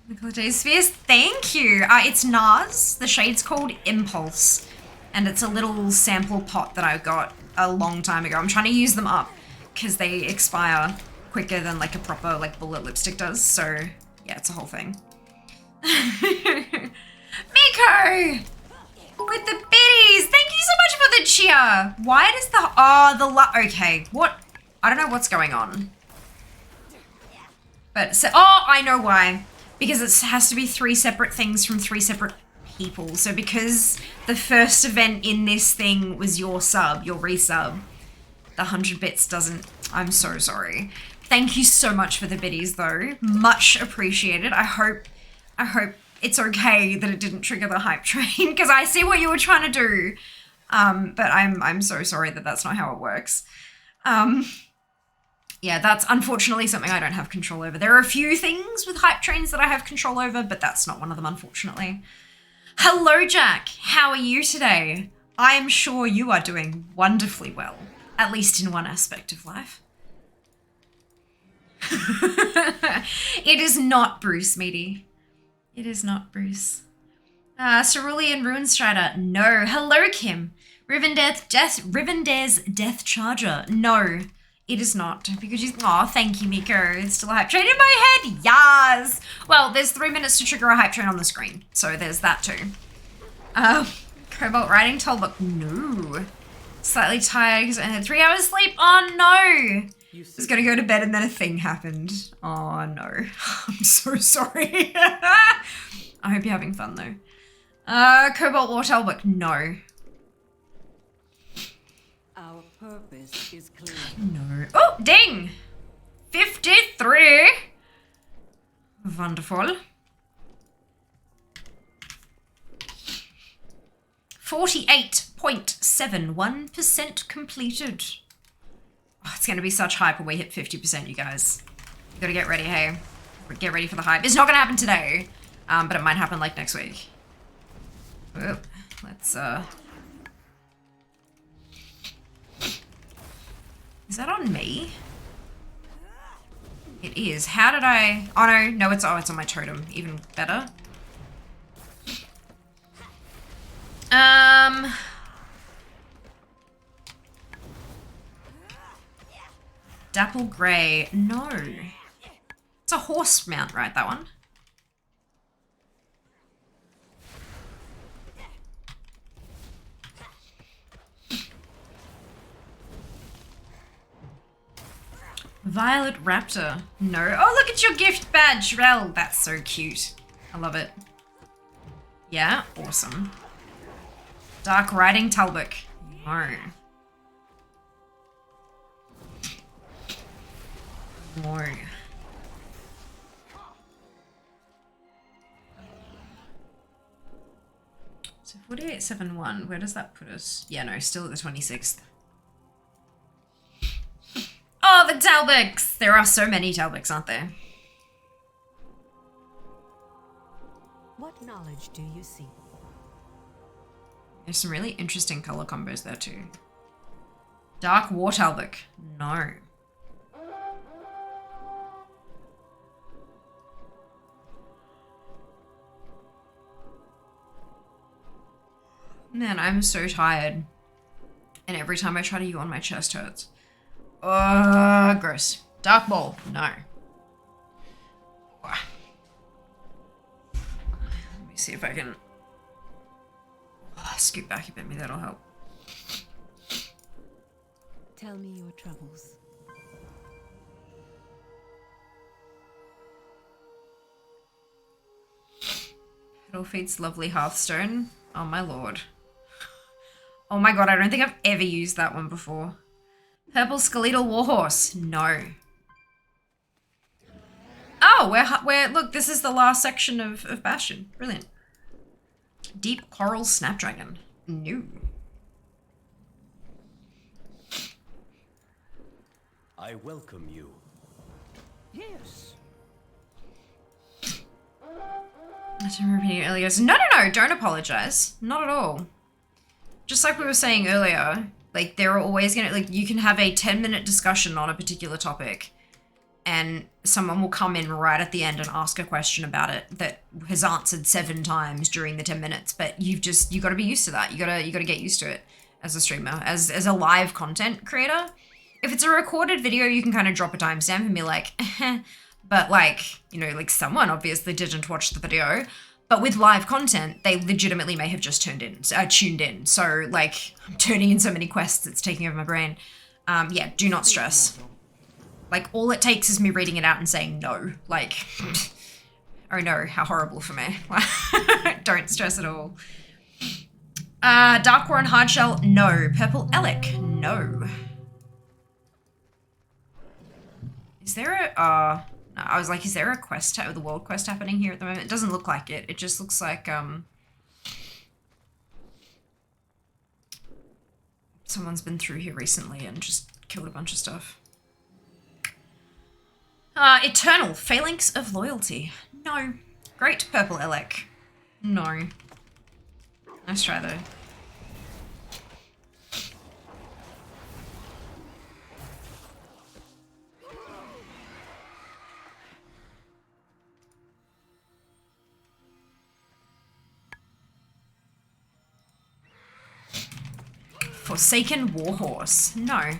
S1: Nicola Spheres, thank you. It's NARS. The shade's called Impulse. And it's a little sample pot that I got a long time ago. I'm trying to use them up because they expire quicker than like a proper like bullet lipstick does. So yeah, it's a whole thing. Miko! With the biddies! Thank you so much for the cheer! Why does the... okay, what? I don't know what's going on. But, I know why. Because it has to be 3 separate things from 3 separate people. So because the first event in this thing was your sub, your resub, the 100 bits doesn't... I'm so sorry. Thank you so much for the biddies though. Much appreciated. I hope it's okay that it didn't trigger the hype train because I see what you were trying to do. But I'm so sorry that that's not how it works. Yeah, that's unfortunately something I don't have control over. There are a few things with hype trains that I have control over, but that's not one of them, unfortunately. Hello, Jack. How are you today? I am sure you are doing wonderfully well, at least in one aspect of life. It is not Bruce, matey. It is not Bruce. Cerulean Runestrider, no. Hello, Kim. Rivendare's Death Charger, no. It is not, because she's... Aw, thank you, Miko. It's still a hype train in my head. Yas! Well, there's 3 minutes to trigger a hype train on the screen, so there's that too. Cobalt Riding Tollbook, no. Slightly tired because I had 3 hours sleep. Oh, no! I was gonna go to bed and then a thing happened. Oh, no. I'm so sorry. I hope you're having fun, though. Cobalt War Tollbook, no.
S3: Our purpose is clear.
S1: No. Oh, ding! 53! Wonderful. 48.71% completed. Oh, it's going to be such hype when we hit 50%, you guys. You gotta get ready, hey? Get ready for the hype. It's not gonna happen today, but it might happen like next week. Whoop. Let's, Is that on me? It is. How did I... Oh, no. No, it's on my totem. Even better. Dapple Grey. No. It's a horse mount, right? That one? Violet Raptor. No. Oh, look at your gift badge, Rel. That's so cute. I love it. Yeah, awesome. Dark Riding Talbot. No. No. So 4871, where does that put us? Yeah, no, still at the 26th. Oh, the Talbots! There are so many Talbots, aren't there?
S3: What knowledge do you seek?
S1: There's some really interesting color combos there too. Dark War Talbot. No. Man, I'm so tired. And every time I try to yawn, my chest hurts. Gross. Dark Ball. No. Let me see if I can scoot back a bit. Maybe that'll help.
S3: Tell me your troubles.
S1: Petalfeet's lovely Hearthstone. Oh my lord. Oh my god, I don't think I've ever used that one before. Purple Skeletal Warhorse. No. Oh, we're look, this is the last section of Bastion. Brilliant. Deep Coral Snapdragon. No.
S4: I welcome you.
S2: Yes.
S1: I'm repeating it earlier. No, don't apologize. Not at all. Just like we were saying earlier, like there are always gonna, like you can have a 10-minute discussion on a particular topic and someone will come in right at the end and ask a question about it that has answered 7 times during the 10 minutes. But you got to be used to that. You gotta get used to it as a streamer, as a live content creator. If it's a recorded video, you can kind of drop a timestamp and be like, but like, you know, like someone obviously didn't watch the video. But with live content, they legitimately may have just tuned in. So like, I'm turning in so many quests, it's taking over my brain. Yeah, do not stress. Like, all it takes is me reading it out and saying no. Like, oh no, how horrible for me. Don't stress at all. Dark War and Hardshell, no. Purple Elec, no. Is there a, I was like, is there a quest, the world quest happening here at the moment? It doesn't look like it. It just looks like, someone's been through here recently and just killed a bunch of stuff. Eternal, Phalanx of Loyalty. No. Great Purple Elec. No. Nice try though. Forsaken Warhorse. No.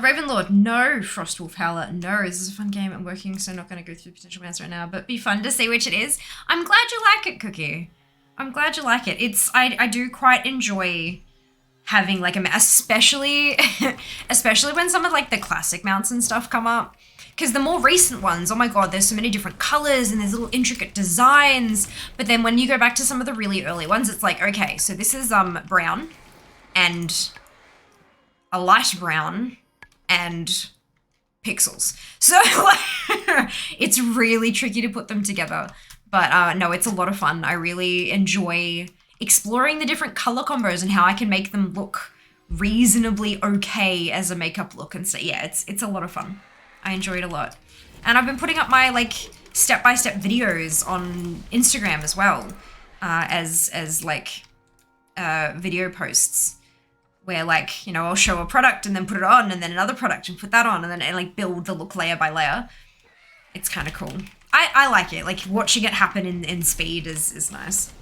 S1: Ravenlord, no. Frostwolf Howler, no. This is a fun game. I'm working, so I'm not going to go through potential bans right now, but be fun to see which it is. I'm glad you like it, Cookie. I'm glad you like it. I do quite enjoy having like especially when some of like the classic mounts and stuff come up. Because the more recent ones, oh my god, there's so many different colors and there's little intricate designs. But then when you go back to some of the really early ones, it's like, okay, so this is brown and a light brown and pixels. So like, it's really tricky to put them together. But no, it's a lot of fun. I really enjoy exploring the different color combos and how I can make them look reasonably okay as a makeup look and so yeah, it's a lot of fun. I enjoy it a lot. And I've been putting up my like step-by-step videos on Instagram as well, as like video posts where like, you know, I'll show a product and then put it on and then another product and put that on and then like build the look layer by layer. It's kind of cool. I like it. Like watching it happen in speed is nice.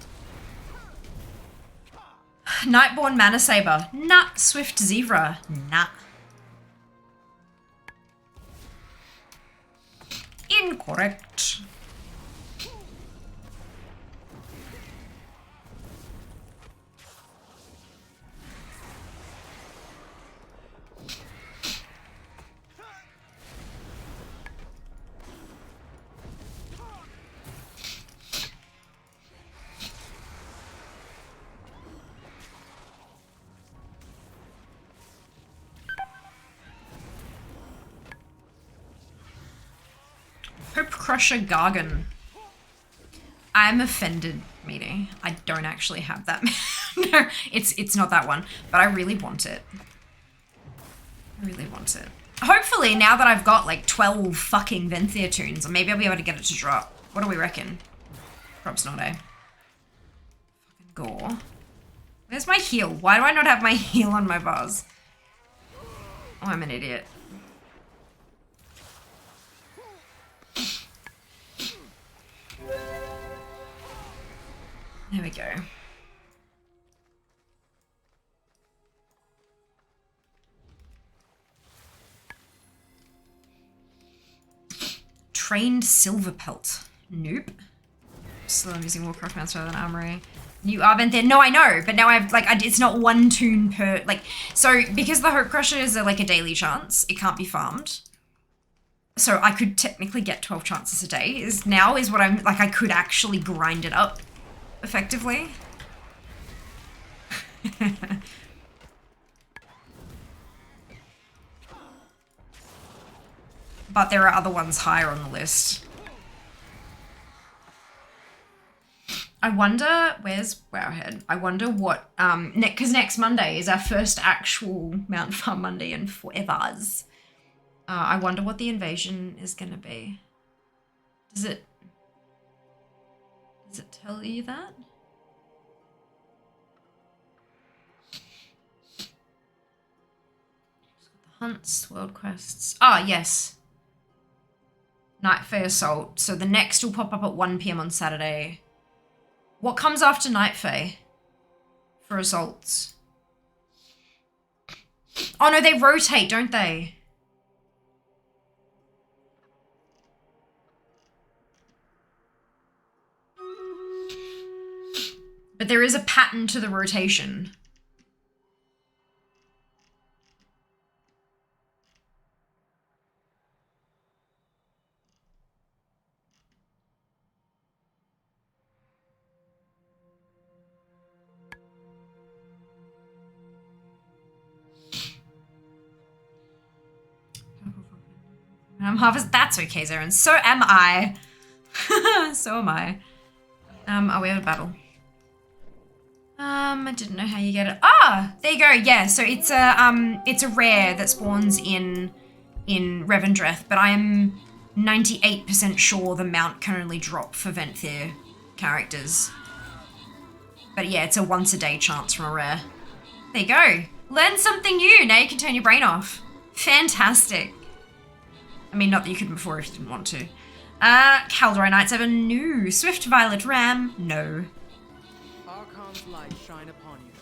S1: Nightborn Mana Saber. Nah. Swift Zebra. Nah. Incorrect. Hope Crusher Gargan. I'm offended, Meaty. I don't actually have that. No, it's not that one, but I really want it. I really want it. hopefully now that I've got like 12 fucking Venthir tunes, maybe I'll be able to get it to drop. What do we reckon? Drops not, eh? Fucking gore. Where's my heal? Why do I not have my heal on my bars? Oh, I'm an idiot. There we go. Trained silver pelt. Nope. Still I'm using Warcraft Master than Armory. You are Venthir. No, I know, but now I've like it's not one tune per like so because the Hope Crusher is like a daily chance, it can't be farmed. So I could technically get 12 chances a day. Is what I'm like I could actually grind it up effectively. But there are other ones higher on the list. I wonder, where's Wowhead? I wonder what, because next Monday is our first actual Mountain Farm Monday in forevers. I wonder what the invasion is going to be. Does it tell you that? Hunts, world quests. Ah, yes. Night Fae Assault. So the next will pop up at 1 PM on Saturday. What comes after Night Fae for assaults? Oh no, they rotate, don't they? But there is a pattern to the rotation. I'm harvest. That's okay, Zaren. So am I. So am I. Are we out of battle? I didn't know how you get it. Ah, there you go. Yeah, so it's a rare that spawns in Revendreth, but I am 98% sure the mount can only drop for Venthir characters. But yeah, it's a once a day chance from a rare. There you go. Learn something new. Now you can turn your brain off. Fantastic. I mean, not that you couldn't before if you didn't want to. Kaldorite Knights have a new Swift Violet Ram. No.
S2: Archon's light shine upon you.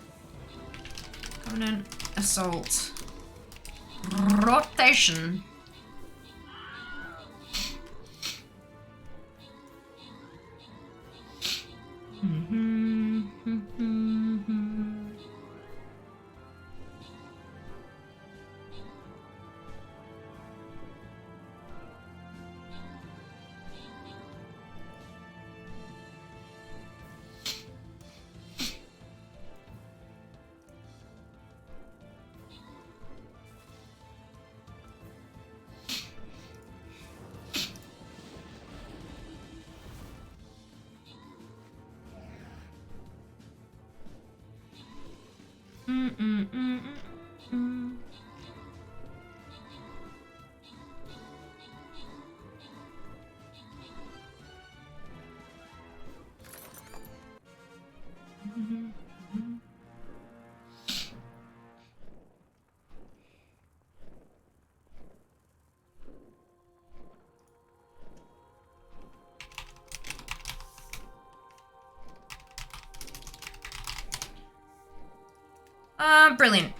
S1: Covenant Assault. Rotation. Brilliant.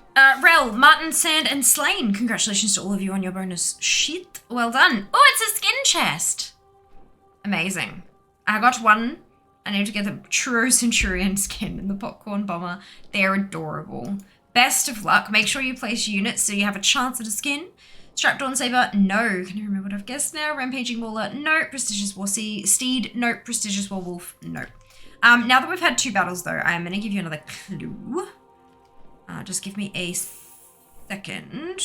S1: Rel, Martin, Sand, and Slain. Congratulations to all of you on your bonus. Shit. Well done. Oh, it's a skin chest. Amazing. I got one. I need to get the Churro Centurion skin and the Popcorn Bomber. They're adorable. Best of luck. Make sure you place units so you have a chance at a skin. Strapdawn Saber, no. Can you remember what I've guessed now? Rampaging Mauler, no. Prestigious War Steed, no. Prestigious Werewolf, no. Now that we've had 2 battles though, I am going to give you another clue. Just give me a second.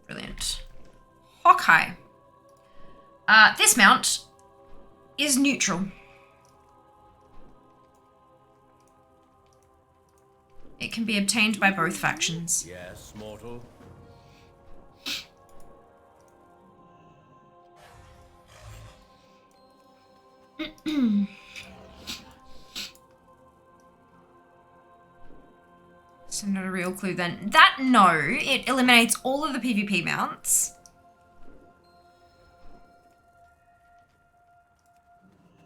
S1: Brilliant. Hawkeye. This mount is neutral. There It can be obtained by both factions.
S4: Yes, mortal.
S1: So not a real clue then. That, no, it eliminates all of the PvP mounts.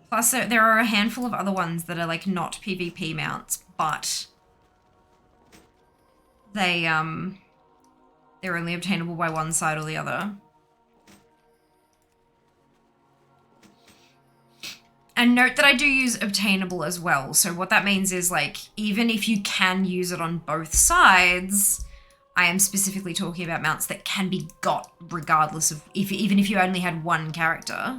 S1: Plus there are a handful of other ones that are like not PvP mounts, but they're only obtainable by one side or the other. And note that I do use obtainable as well. So what that means is, like, even if you can use it on both sides, I am specifically talking about mounts that can be got regardless of, even if you only had one character,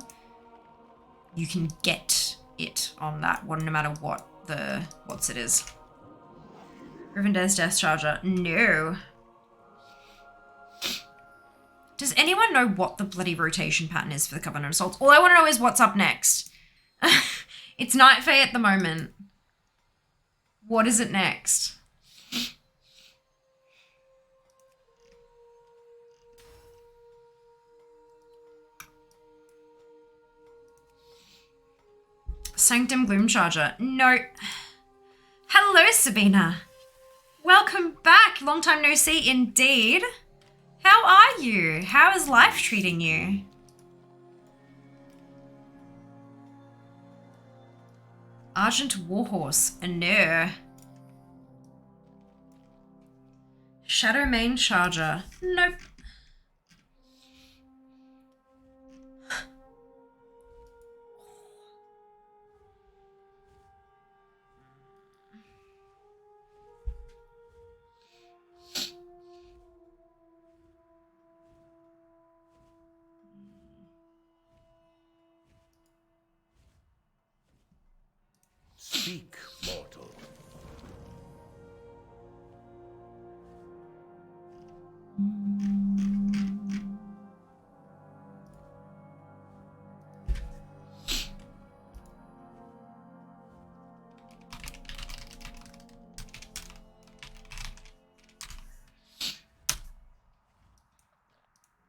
S1: you can get it on that one no matter what what's it is. Rivendare's Death Charger. No. Does anyone know what the bloody rotation pattern is for the Covenant Assaults? All I want to know is what's up next. It's Night Fae at the moment. What is it next? Sanctum Gloomcharger. No. Hello, Sabina. Welcome back. Long time no see indeed. How are you? How is life treating you? Argent Warhorse. No. Shadow Main Charger. Nope.
S4: Speak, mortal.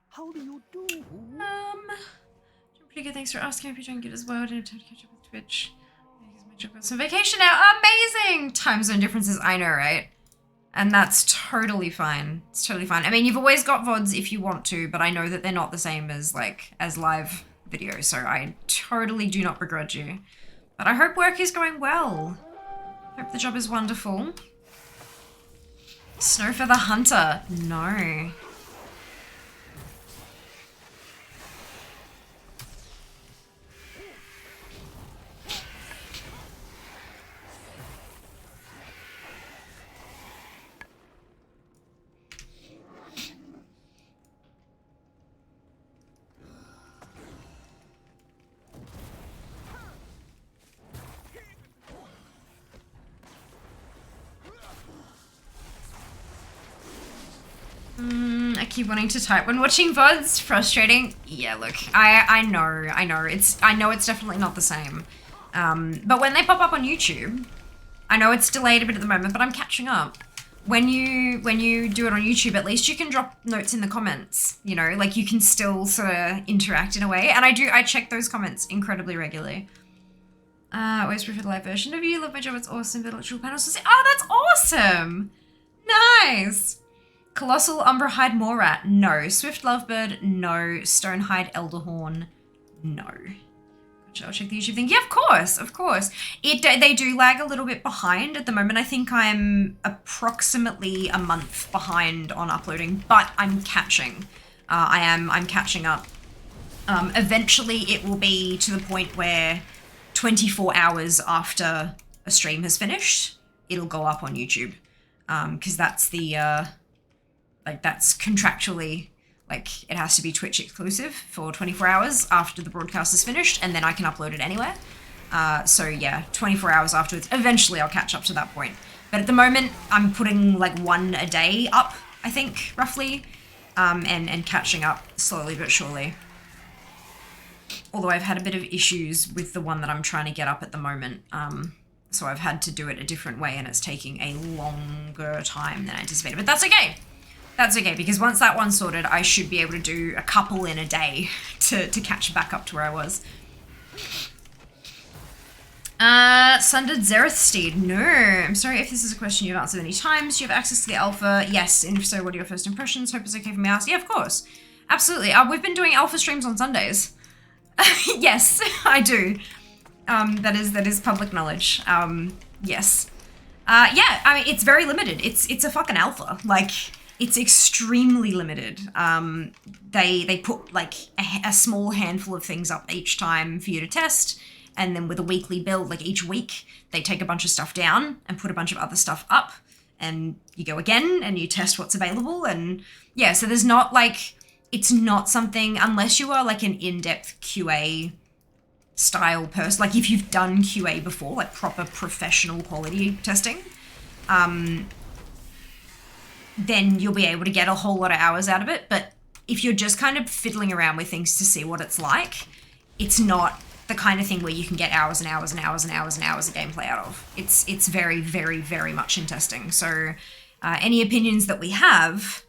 S2: How do you do?
S1: Doing pretty good. Thanks for asking. Hope you're doing good as well. I didn't have time to catch up with Twitch. Some vacation now. Amazing! Time zone differences, I know, right? And that's totally fine. It's totally fine. I mean, you've always got VODs if you want to, but I know that they're not the same as, like, as live videos, so I totally do not begrudge you. But I hope work is going well. Hope the job is wonderful. Snow for the Hunter. No. I keep wanting to type when watching VODs. Frustrating. Yeah, look, I know. I know it's definitely not the same. But when they pop up on YouTube, I know it's delayed a bit at the moment, but I'm catching up. When you do it on YouTube, at least you can drop notes in the comments, you know, like you can still sort of interact in a way. And I check those comments incredibly regularly. Always prefer the live version of you. Love my job, it's awesome. But electrical panels. Oh, that's awesome. Nice. Colossal Umbrahide Morat, no. Swift Lovebird, no. Stonehide Elderhorn, no. I'll check the YouTube thing. Yeah, of course. They do lag a little bit behind at the moment. I think I'm approximately a month behind on uploading, but I'm catching. I'm catching up. Eventually it will be to the point where 24 hours after a stream has finished, it'll go up on YouTube. Because that's the, that's contractually, like, it has to be Twitch exclusive for 24 hours after the broadcast is finished, and then I can upload it anywhere. So yeah, 24 hours afterwards, eventually I'll catch up to that point. But at the moment, I'm putting like one a day up, I think, roughly, and catching up slowly but surely. Although I've had a bit of issues with the one that I'm trying to get up at the moment. So I've had to do it a different way, and it's taking a longer time than anticipated. But that's okay. That's okay, because once that one's sorted, I should be able to do a couple in a day to catch back up to where I was. Sundered Zerethsteed. No, I'm sorry if this is a question you've answered many times. Do you have access to the alpha? Yes, and if so, what are your first impressions? Hope it's okay for me to ask. Yeah, of course. Absolutely. We've been doing alpha streams on Sundays. Yes, I do. That is public knowledge. Yes. Yeah, I mean, it's very limited. It's a fucking alpha. Like, it's extremely limited. They put, like, a small handful of things up each time for you to test, and then with a weekly build, like, each week, they take a bunch of stuff down and put a bunch of other stuff up, and you go again, and you test what's available, and, yeah, so there's not, like, it's not something, unless you are, like, an in-depth QA style person, like if you've done QA before, like proper professional quality testing, then you'll be able to get a whole lot of hours out of it. But if you're just kind of fiddling around with things to see what it's like, it's not the kind of thing where you can get hours and hours and hours and hours and hours of gameplay out of. It's very, very, very much in testing. So any opinions that we have,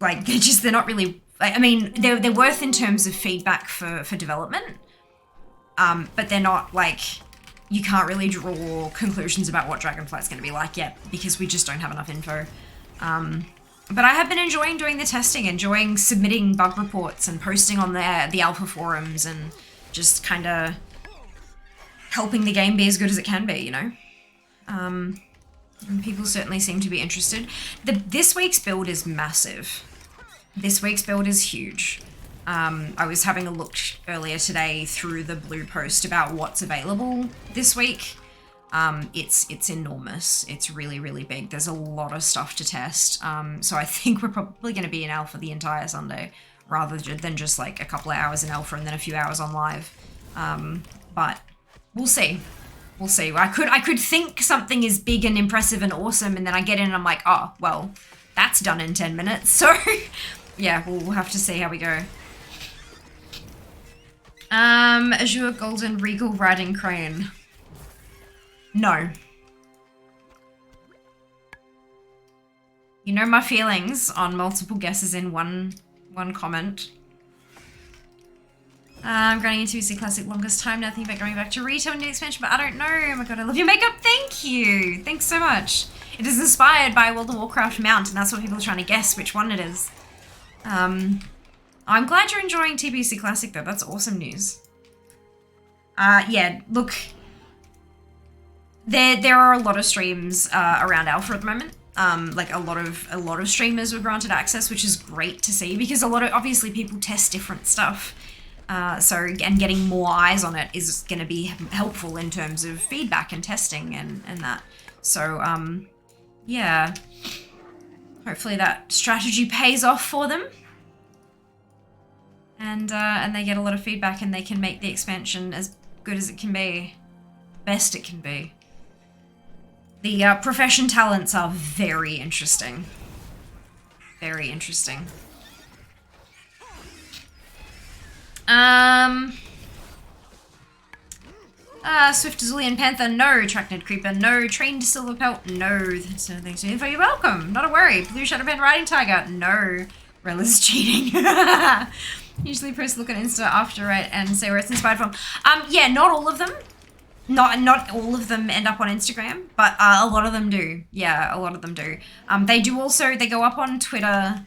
S1: like, they're not really, I mean, they're worth in terms of feedback for development, but they're not, like, you can't really draw conclusions about what Dragonflight's going to be like yet, because we just don't have enough info. But I have been enjoying doing the testing, enjoying submitting bug reports and posting on the alpha forums, and just kind of helping the game be as good as it can be, you know? And people certainly seem to be interested. This week's build is massive. This week's build is huge. I was having a look earlier today through the blue post about what's available this week. It's enormous. It's really, really big. There's a lot of stuff to test. So I think we're probably going to be in alpha the entire Sunday, rather than just like a couple of hours in alpha and then a few hours on live. But we'll see. We'll see. I could think something is big and impressive and awesome, and then I get in and I'm like, oh, well, that's done in 10 minutes. So yeah, we'll have to see how we go. Azure Golden Regal Riding Crane. No. You know my feelings on multiple guesses in one comment. I'm going into C Classic longest time now, thinking about going back to retail new expansion, but I don't know. Oh my god, I love your makeup. Thank you. Thanks so much. It is inspired by World of Warcraft mount, and that's what people are trying to guess which one it is. I'm glad you're enjoying TBC Classic though. That's awesome news. Yeah, look, there are a lot of streams around alpha at the moment. Like a lot of streamers were granted access, which is great to see, because a lot of, obviously, people test different stuff. So, and getting more eyes on it is going to be helpful in terms of feedback and testing and that. So, yeah, hopefully that strategy pays off for them. And they get a lot of feedback, and they can make the expansion as good as it can be, best it can be. The profession talents are very interesting. Very interesting. Swift Azulian Panther, no. Trackned Creeper, no. Trained Silver Pelt, no. So thanks for the info, you're welcome. Not a worry. Blue Shadowband Riding Tiger, no. Rella's cheating. Usually post look at Insta after it and say where it's inspired from. Yeah, not all of them. Not all of them end up on Instagram, but a lot of them do. Yeah, a lot of them do. They do also, they go up on Twitter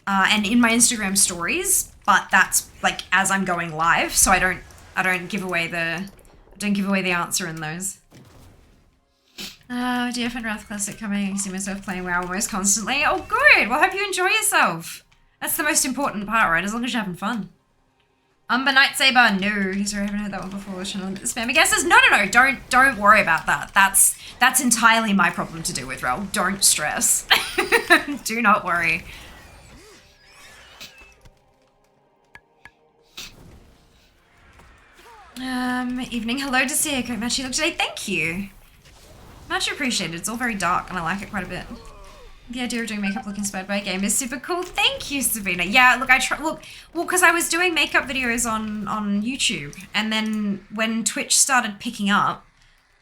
S1: and in my Instagram stories, but that's like as I'm going live, so I don't give away the answer in those. DF and Wrath Classic coming. I see myself playing WoW almost constantly. Oh, good. Well, I hope you enjoy yourself. That's the most important part, right? As long as you're having fun. Umber Nightsaber, no. Sorry, I haven't heard that one before. Spammy guesses. No. Don't worry about that. That's entirely my problem to do with, Rel. Don't stress. Do not worry. Evening. Hello to see you. Great match you look today. Thank you. Much appreciated. It's all very dark and I like it quite a bit. The idea of doing makeup look inspired by a game is super cool. Thank you, Sabina. Yeah, look, well, because I was doing makeup videos on YouTube, and then when Twitch started picking up,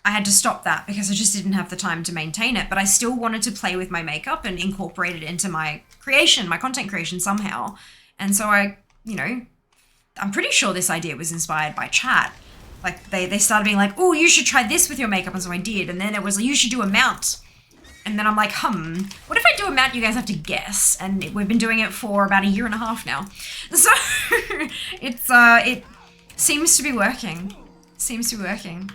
S1: I had to stop that because I just didn't have the time to maintain it, but I still wanted to play with my makeup and incorporate it into my creation, my content creation somehow. And so I, you know, I'm pretty sure this idea was inspired by chat. Like they started being like, oh, you should try this with your makeup. And so I did. And then it was like, you should do a mount. And then I'm like, what if I do a mount you guys have to guess? And we've been doing it for about a year and a half now. So it seems to be working. Seems to be working.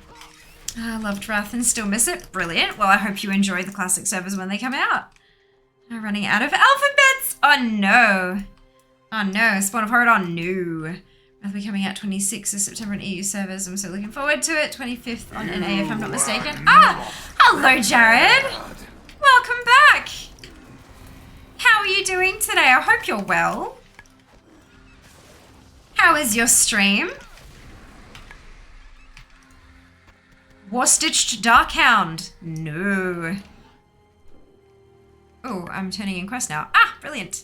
S1: I loved Wrath and still miss it. Brilliant. Well, I hope you enjoy the classic servers when they come out. I'm running out of alphabets. Oh no. Oh no. Spawn of Horror. Oh no. Wrath will be coming out 26th of September on EU servers. I'm so looking forward to it. 25th on NA if I'm not mistaken. Ah! Hello, Jared. Welcome back. How are you doing today? I hope you're well. How is your stream? War-stitched Darkhound. No. Oh, I'm turning in quest now. Ah, brilliant.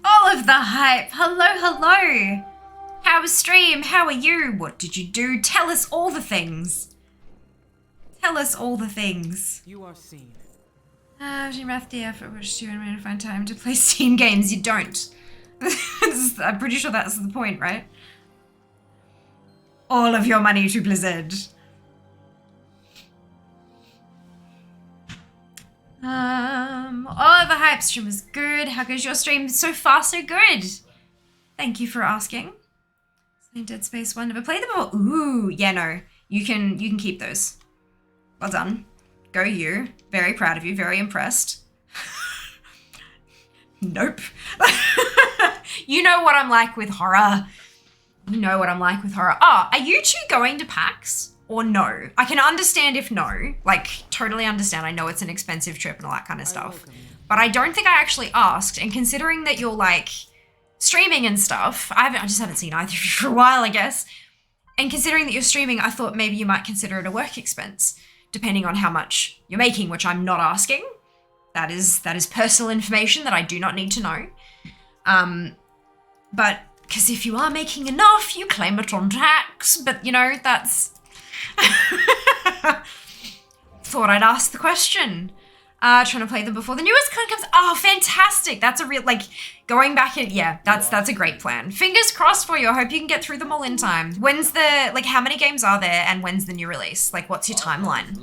S1: All of the hype. Hello, hello. How was stream? How are you? What did you do? Tell us all the things. Tell us all the things.
S2: You are seen.
S1: Wrath DF, for which you and me to find time to play Steam games. You don't. I'm pretty sure that's the point, right? All of your money to Blizzard. Oh, the hype stream was good. How goes your stream? So far, so good. Thank you for asking. Dead Space 1, never played them before. Ooh, yeah, no. You can keep those. Well done. Go you. Very proud of you. Very impressed. Nope. You know what I'm like with horror. You know what I'm like with horror. Oh, are you two going to PAX or no? I can understand if no. Like, totally understand. I know it's an expensive trip and all that kind of stuff. But I don't think I actually asked. And considering that you're like streaming and stuff, I just haven't seen either of you for a while, I guess. And considering that you're streaming, I thought maybe you might consider it a work expense, depending on how much you're making, which I'm not asking. That is personal information that I do not need to know. But because if you are making enough, you claim it on tax. But, you know, that's... Thought I'd ask the question. Trying to play them before the newest con comes. Oh, fantastic. That's a real, like, going back in. Yeah, that's a great plan. Fingers crossed for you. I hope you can get through them all in time. When's the, like, how many games are there and when's the new release? Like, what's your timeline?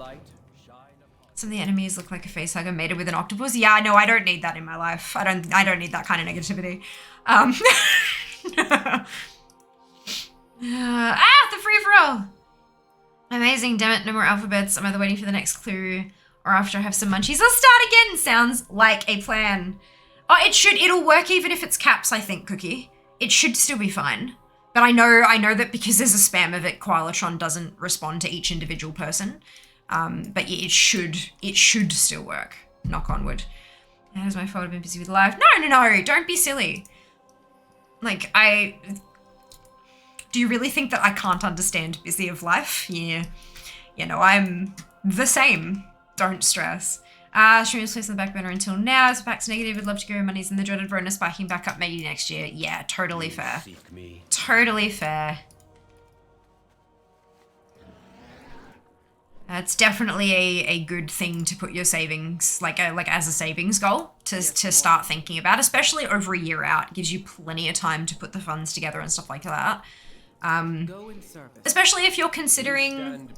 S1: Some of the enemies look like a facehugger mated with an octopus. Yeah, no, I don't need that in my life. I don't need that kind of negativity. The free-for-all. Amazing, damn it, no more alphabets. I'm either waiting for the next clue or after I have some munchies. I'll start again. Sounds like a plan. Oh, it'll work even if it's caps, I think, Cookie. It should still be fine. But I know that because there's a spam of it, Koalatron doesn't respond to each individual person. But yeah, it should still work. Knock on wood. Has my fault, I've been busy with life. No, don't be silly. Like, do you really think that I can't understand busy of life? Yeah. You know, I'm the same. Don't stress. Stream was placed on the back burner until now. As PAX negative, would love to go. Money's in the dreaded bonus spiking back up maybe next year. Yeah, totally fair. Totally fair. It's definitely a good thing to put your savings, like as a savings goal to start thinking about, especially over a year out. It gives you plenty of time to put the funds together and stuff like that. Especially if you're considering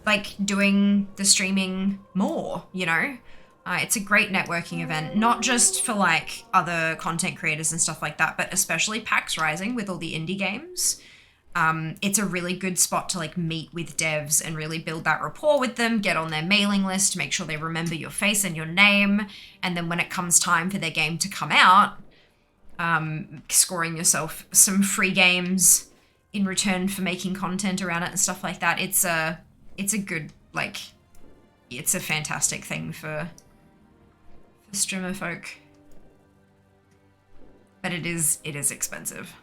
S1: like doing the streaming more, you know. It's a great networking event, not just for like other content creators and stuff like that, but especially PAX Rising with all the indie games. It's a really good spot to like meet with devs and really build that rapport with them, get on their mailing list, make sure they remember your face and your name. And then when it comes time for their game to come out, scoring yourself some free games in return for making content around it and stuff like that. It's a good, like, it's a fantastic thing for streamer folk. But it is expensive.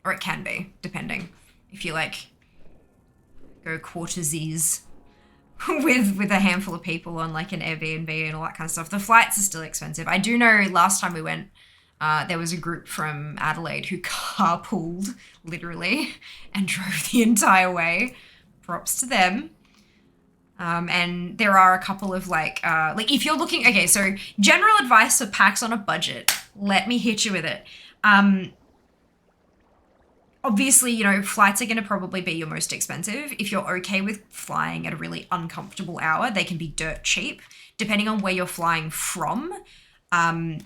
S1: Or it can be, depending. If you like go quartersies with a handful of people on like an Airbnb and all that kind of stuff. The flights are still expensive. I do know last time we went, There was a group from Adelaide who carpooled, literally, and drove the entire way. Props to them. And there are a couple of like if you're looking, okay, so general advice for packs on a budget. Let me hit you with it. Obviously, you know, flights are going to probably be your most expensive. If you're okay with flying at a really uncomfortable hour, they can be dirt cheap. Depending on where you're flying from, the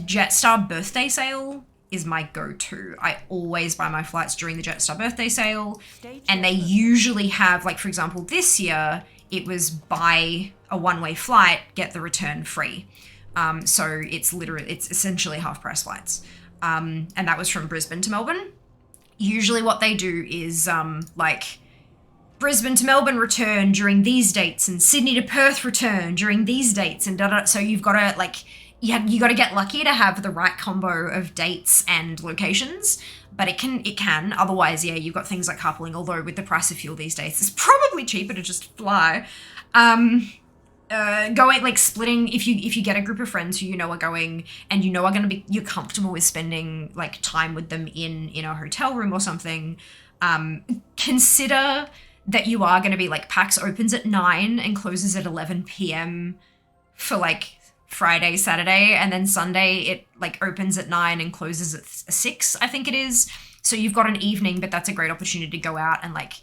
S1: Jetstar birthday sale is my go-to. I always buy my flights during the Jetstar birthday sale. And they usually have, like, for example, this year, it was buy a one-way flight, get the return free. So it's essentially half-price flights. And that was from Brisbane to Melbourne. Usually what they do is like Brisbane to Melbourne return during these dates and Sydney to Perth return during these dates and so you've got to like you got to get lucky to have the right combo of dates and locations, but it can otherwise you've got things like carpooling, although with the price of fuel these days it's probably cheaper to just fly. Going like splitting if you get a group of friends who you know are going and you know are going to be you're comfortable with spending like time with them in a hotel room or something, consider that you are going to be like PAX opens at 9 and closes at 11 p.m. for like Friday, Saturday, and then Sunday it like opens at 9 and closes at 6, I think it is. So you've got an evening, but that's a great opportunity to go out and like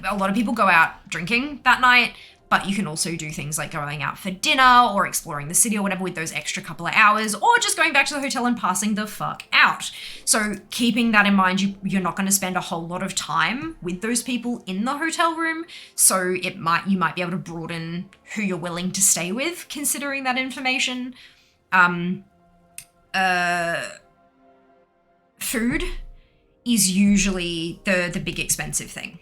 S1: a lot of people go out drinking that night. But you can also do things like going out for dinner or exploring the city or whatever with those extra couple of hours, or just going back to the hotel and passing the fuck out. So keeping that in mind, you're not going to spend a whole lot of time with those people in the hotel room. So you might be able to broaden who you're willing to stay with, considering that information. Food is usually the big expensive thing.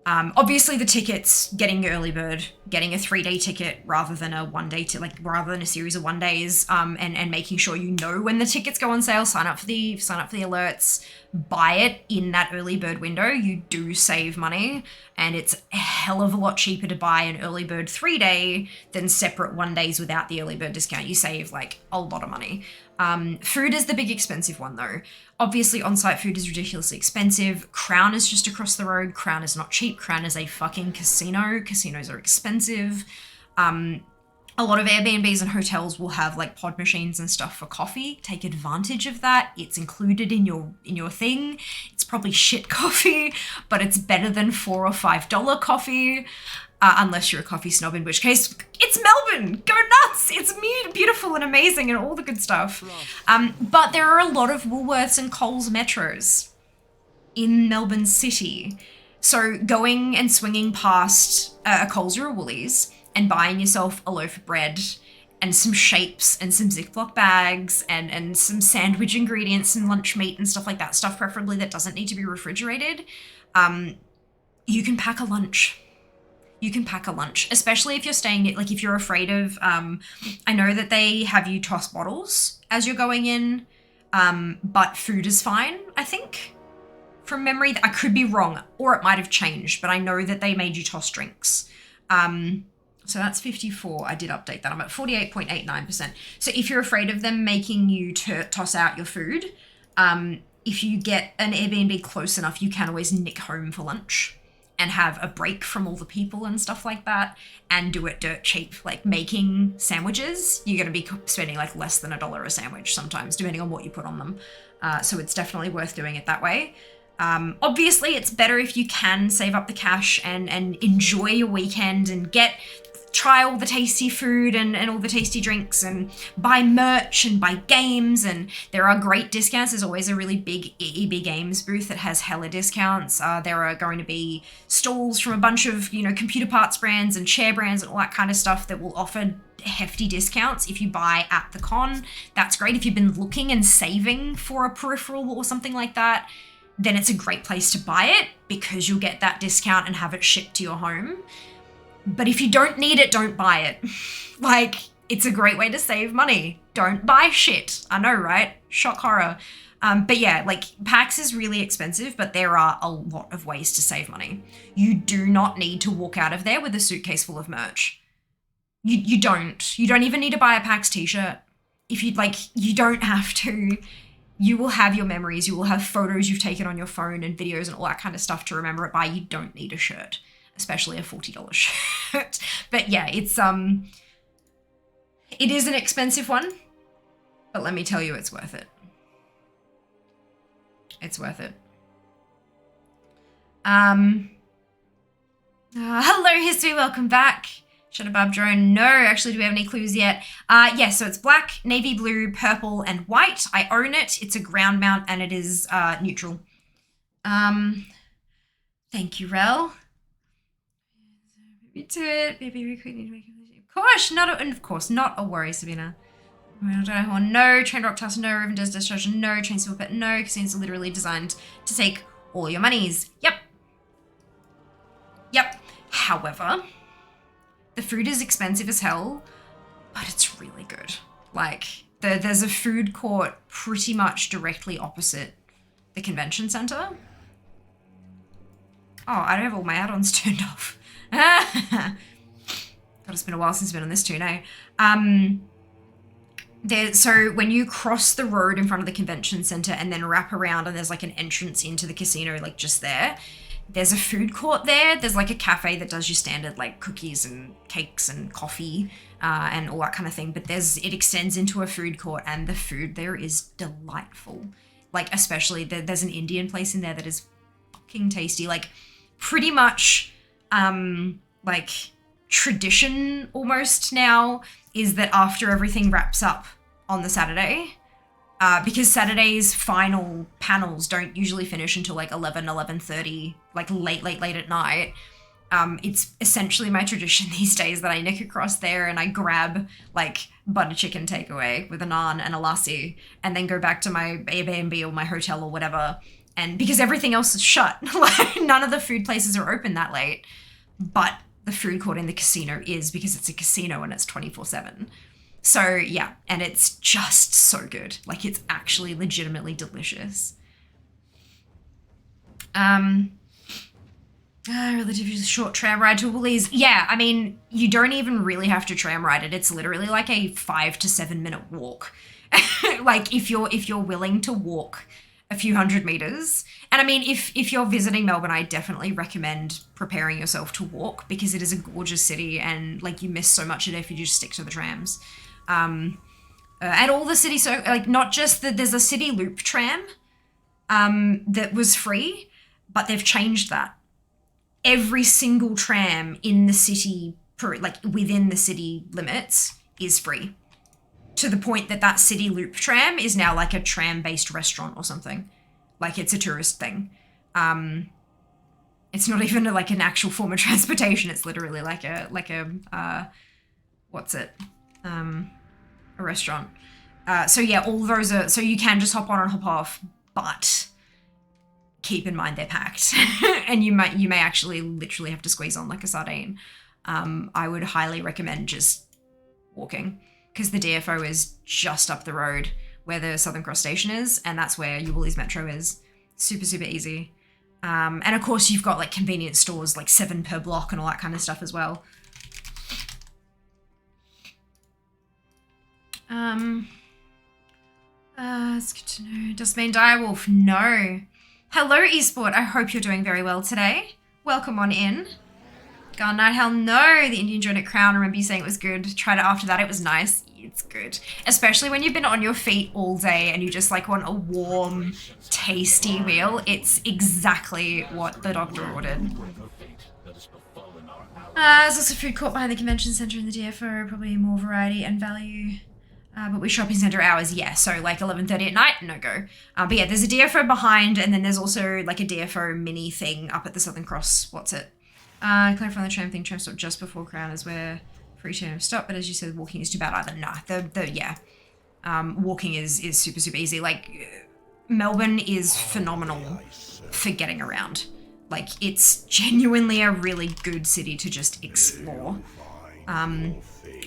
S1: Obviously the tickets, getting your early bird, getting a 3-day ticket rather than a 1-day rather than a series of 1 days, and making sure you know when the tickets go on sale, sign up for the alerts, buy it in that early bird window. You do save money, and it's a hell of a lot cheaper to buy an early bird 3-day than separate 1 days without the early bird discount. You save like a lot of money. Food is the big expensive one though. Obviously on-site food is ridiculously expensive. Crown is just across the road. Crown is not cheap. Crown is a fucking casino. Casinos are expensive. A lot of Airbnbs and hotels will have like pod machines and stuff for coffee. Take advantage of that. It's included in your thing. It's probably shit coffee, but it's better than $4 or $5 coffee. Unless you're a coffee snob, in which case, it's Melbourne! Go nuts! It's beautiful and amazing and all the good stuff. But there are a lot of Woolworths and Coles metros in Melbourne City. So going and swinging past a Coles or a Woolies and buying yourself a loaf of bread and some shapes and some Ziploc bags and some sandwich ingredients, some lunch meat and stuff like that, stuff preferably that doesn't need to be refrigerated, you can pack a lunch. You can pack a lunch, especially if you're staying, like if you're afraid of, I know that they have you toss bottles as you're going in, but food is fine, I think, from memory. I could be wrong, or it might have changed, but I know that they made you toss drinks. So that's 54. I did update that. I'm at 48.89%. So if you're afraid of them making you toss out your food, if you get an Airbnb close enough, you can always nick home for lunch and have a break from all the people and stuff like that, and do it dirt cheap. Like making sandwiches, you're gonna be spending like less than $1 a sandwich sometimes, depending on what you put on them. So it's definitely worth doing it that way. Obviously, it's better if you can save up the cash and enjoy your weekend and try all the tasty food and all the tasty drinks and buy merch and buy games, and there are great discounts. There's always a really big EB Games booth that has hella discounts. There are going to be stalls from a bunch of, computer parts brands and chair brands and all that kind of stuff that will offer hefty discounts if you buy at the con. That's great. If you've been looking and saving for a peripheral or something like that, then it's a great place to buy it because you'll get that discount and have it shipped to your home. But if you don't need it, don't buy it. Like, it's a great way to save money. Don't buy shit. I know, right? Shock horror. But yeah, like, PAX is really expensive, but there are a lot of ways to save money. You do not need to walk out of there with a suitcase full of merch. You don't. You don't even need to buy a PAX t-shirt. if you'd like, you don't have to. You will have your memories. You will have photos you've taken on your phone and videos and all that kind of stuff to remember it by. You don't need a shirt, especially a $40 shirt. But yeah, it is an expensive one, but let me tell you, it's worth it. It's worth it. Hello, History, welcome back. Shutterbub Drone, no, actually, do we have any clues yet? Yeah, so it's black, navy blue, purple, and white. I own it. It's a ground mount, and it is neutral. Thank you, Rel. Me to it. Baby, of course, not a worry, Sabina. No, Train Rock Task, no, Rivendell's Destruction, no, Train Silver Pit, no, casinos are literally designed to take all your monies. Yep. However, the food is expensive as hell, but it's really good. Like, there's a food court pretty much directly opposite the convention center. Oh, I don't have all my add-ons turned off. God, it's been a while since I've been on this too now. So when you cross the road in front of the convention center and then wrap around and there's like an entrance into the casino, like just there's a food court there. There's like a cafe that does your standard like cookies and cakes and coffee and all that kind of thing. But it extends into a food court and the food there is delightful. Like especially there's an Indian place in there that is fucking tasty. Like pretty much like tradition almost now is that after everything wraps up on the Saturday, because Saturday's final panels don't usually finish until like 11:30, like late at night. It's essentially my tradition these days that I nick across there and I grab like butter chicken takeaway with a naan and a lassi and then go back to my Airbnb or my hotel or whatever. And because everything else is shut, like none of the food places are open that late, but the food court in the casino is because it's a casino and it's 24/7. So yeah, and it's just so good. Like it's actually legitimately delicious. Relatively short tram ride to Woolies. Yeah, I mean, you don't even really have to tram ride it. It's literally like a 5 to 7 minute walk. Like if you're willing to walk a few hundred meters. And I mean, if you're visiting Melbourne, I definitely recommend preparing yourself to walk because it is a gorgeous city and like you miss so much of it if you just stick to the trams. And all the city, so like not just that there's a city loop tram that was free, but they've changed that. Every single tram in the city, like within the city limits, is free. To the point that city loop tram is now like a tram-based restaurant or something. Like it's a tourist thing. It's not even like an actual form of transportation. It's literally like a what's it? A restaurant. So yeah, all those are, so you can just hop on and hop off, but keep in mind they're packed and you may actually literally have to squeeze on like a sardine. I would highly recommend just walking because the DFO is just up the road where the Southern Cross station is, and that's where your Woolies Metro is. Super, super easy. And of course you've got like convenience stores, like 7 per block and all that kind of stuff as well. It's good to know. Does mean Direwolf? No. Hello, Esport. I hope you're doing very well today. Welcome on in. God Night Hell, no. The Indian joint at Crown, I remember you saying it was good. Tried it after that, it was nice. It's good. Especially when you've been on your feet all day and you just like want a warm, tasty meal. It's exactly what the doctor ordered. There's also food court behind the convention centre in the DFO. Probably more variety and value. But with shopping centre hours, yeah. So like 11:30 at night, no go. But yeah, there's a DFO behind and then there's also like a DFO mini thing up at the Southern Cross. What's it? Clarifying the tram thing, tram stop just before Crown is where free tram stop, but as you said, walking is too bad either. Nah, walking is super, super easy. Like, Melbourne is phenomenal for getting around. Like, it's genuinely a really good city to just explore.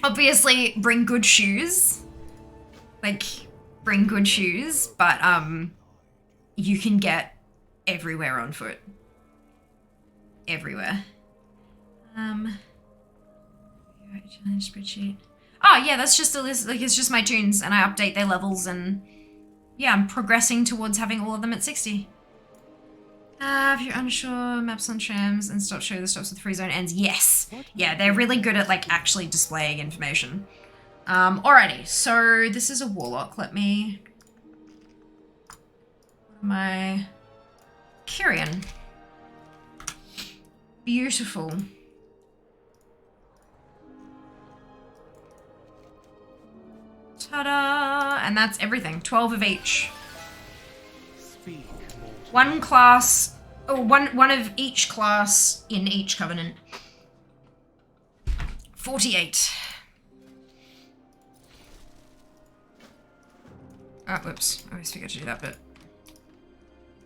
S1: Obviously, bring good shoes. Like, bring good shoes, but you can get everywhere on foot. Everywhere. Challenge spreadsheet. Oh, Oh, yeah, that's just a list. Like, it's just my tunes, and I update their levels, and yeah, I'm progressing towards having all of them at 60. If you're unsure, maps on trams and stop show the stops with free zone ends. Yes. Yeah, they're really good at, like, actually displaying information. Alrighty, so this is a warlock. Let me... What am I... Kyrian. Beautiful. Ta-da! And that's everything. 12 of each.
S2: Speak, mortal.
S1: One class, or one of each class in each covenant. 48. Oh, whoops. I always forget to do that bit.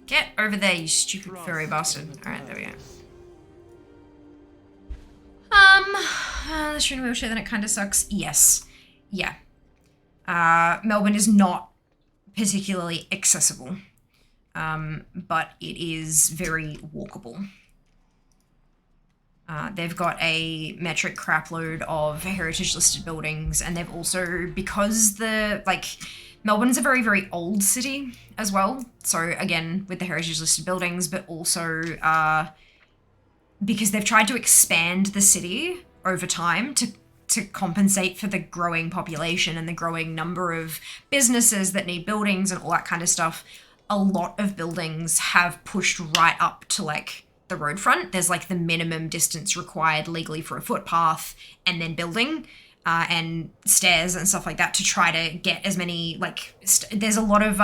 S1: Get over there, you stupid furry bastard. Alright, there we go. Unless you're in a wheelchair, then it kind of sucks. Yes. Yeah. Melbourne is not particularly accessible. But it is very walkable. They've got a metric crapload of heritage listed buildings, and they've also, because Melbourne's a very, very old city as well. So again, with the heritage listed buildings, but also because they've tried to expand the city over time to compensate for the growing population and the growing number of businesses that need buildings and all that kind of stuff. A lot of buildings have pushed right up to like the road front. There's like the minimum distance required legally for a footpath, and then building and stairs and stuff like that to try to get as many like there's a lot of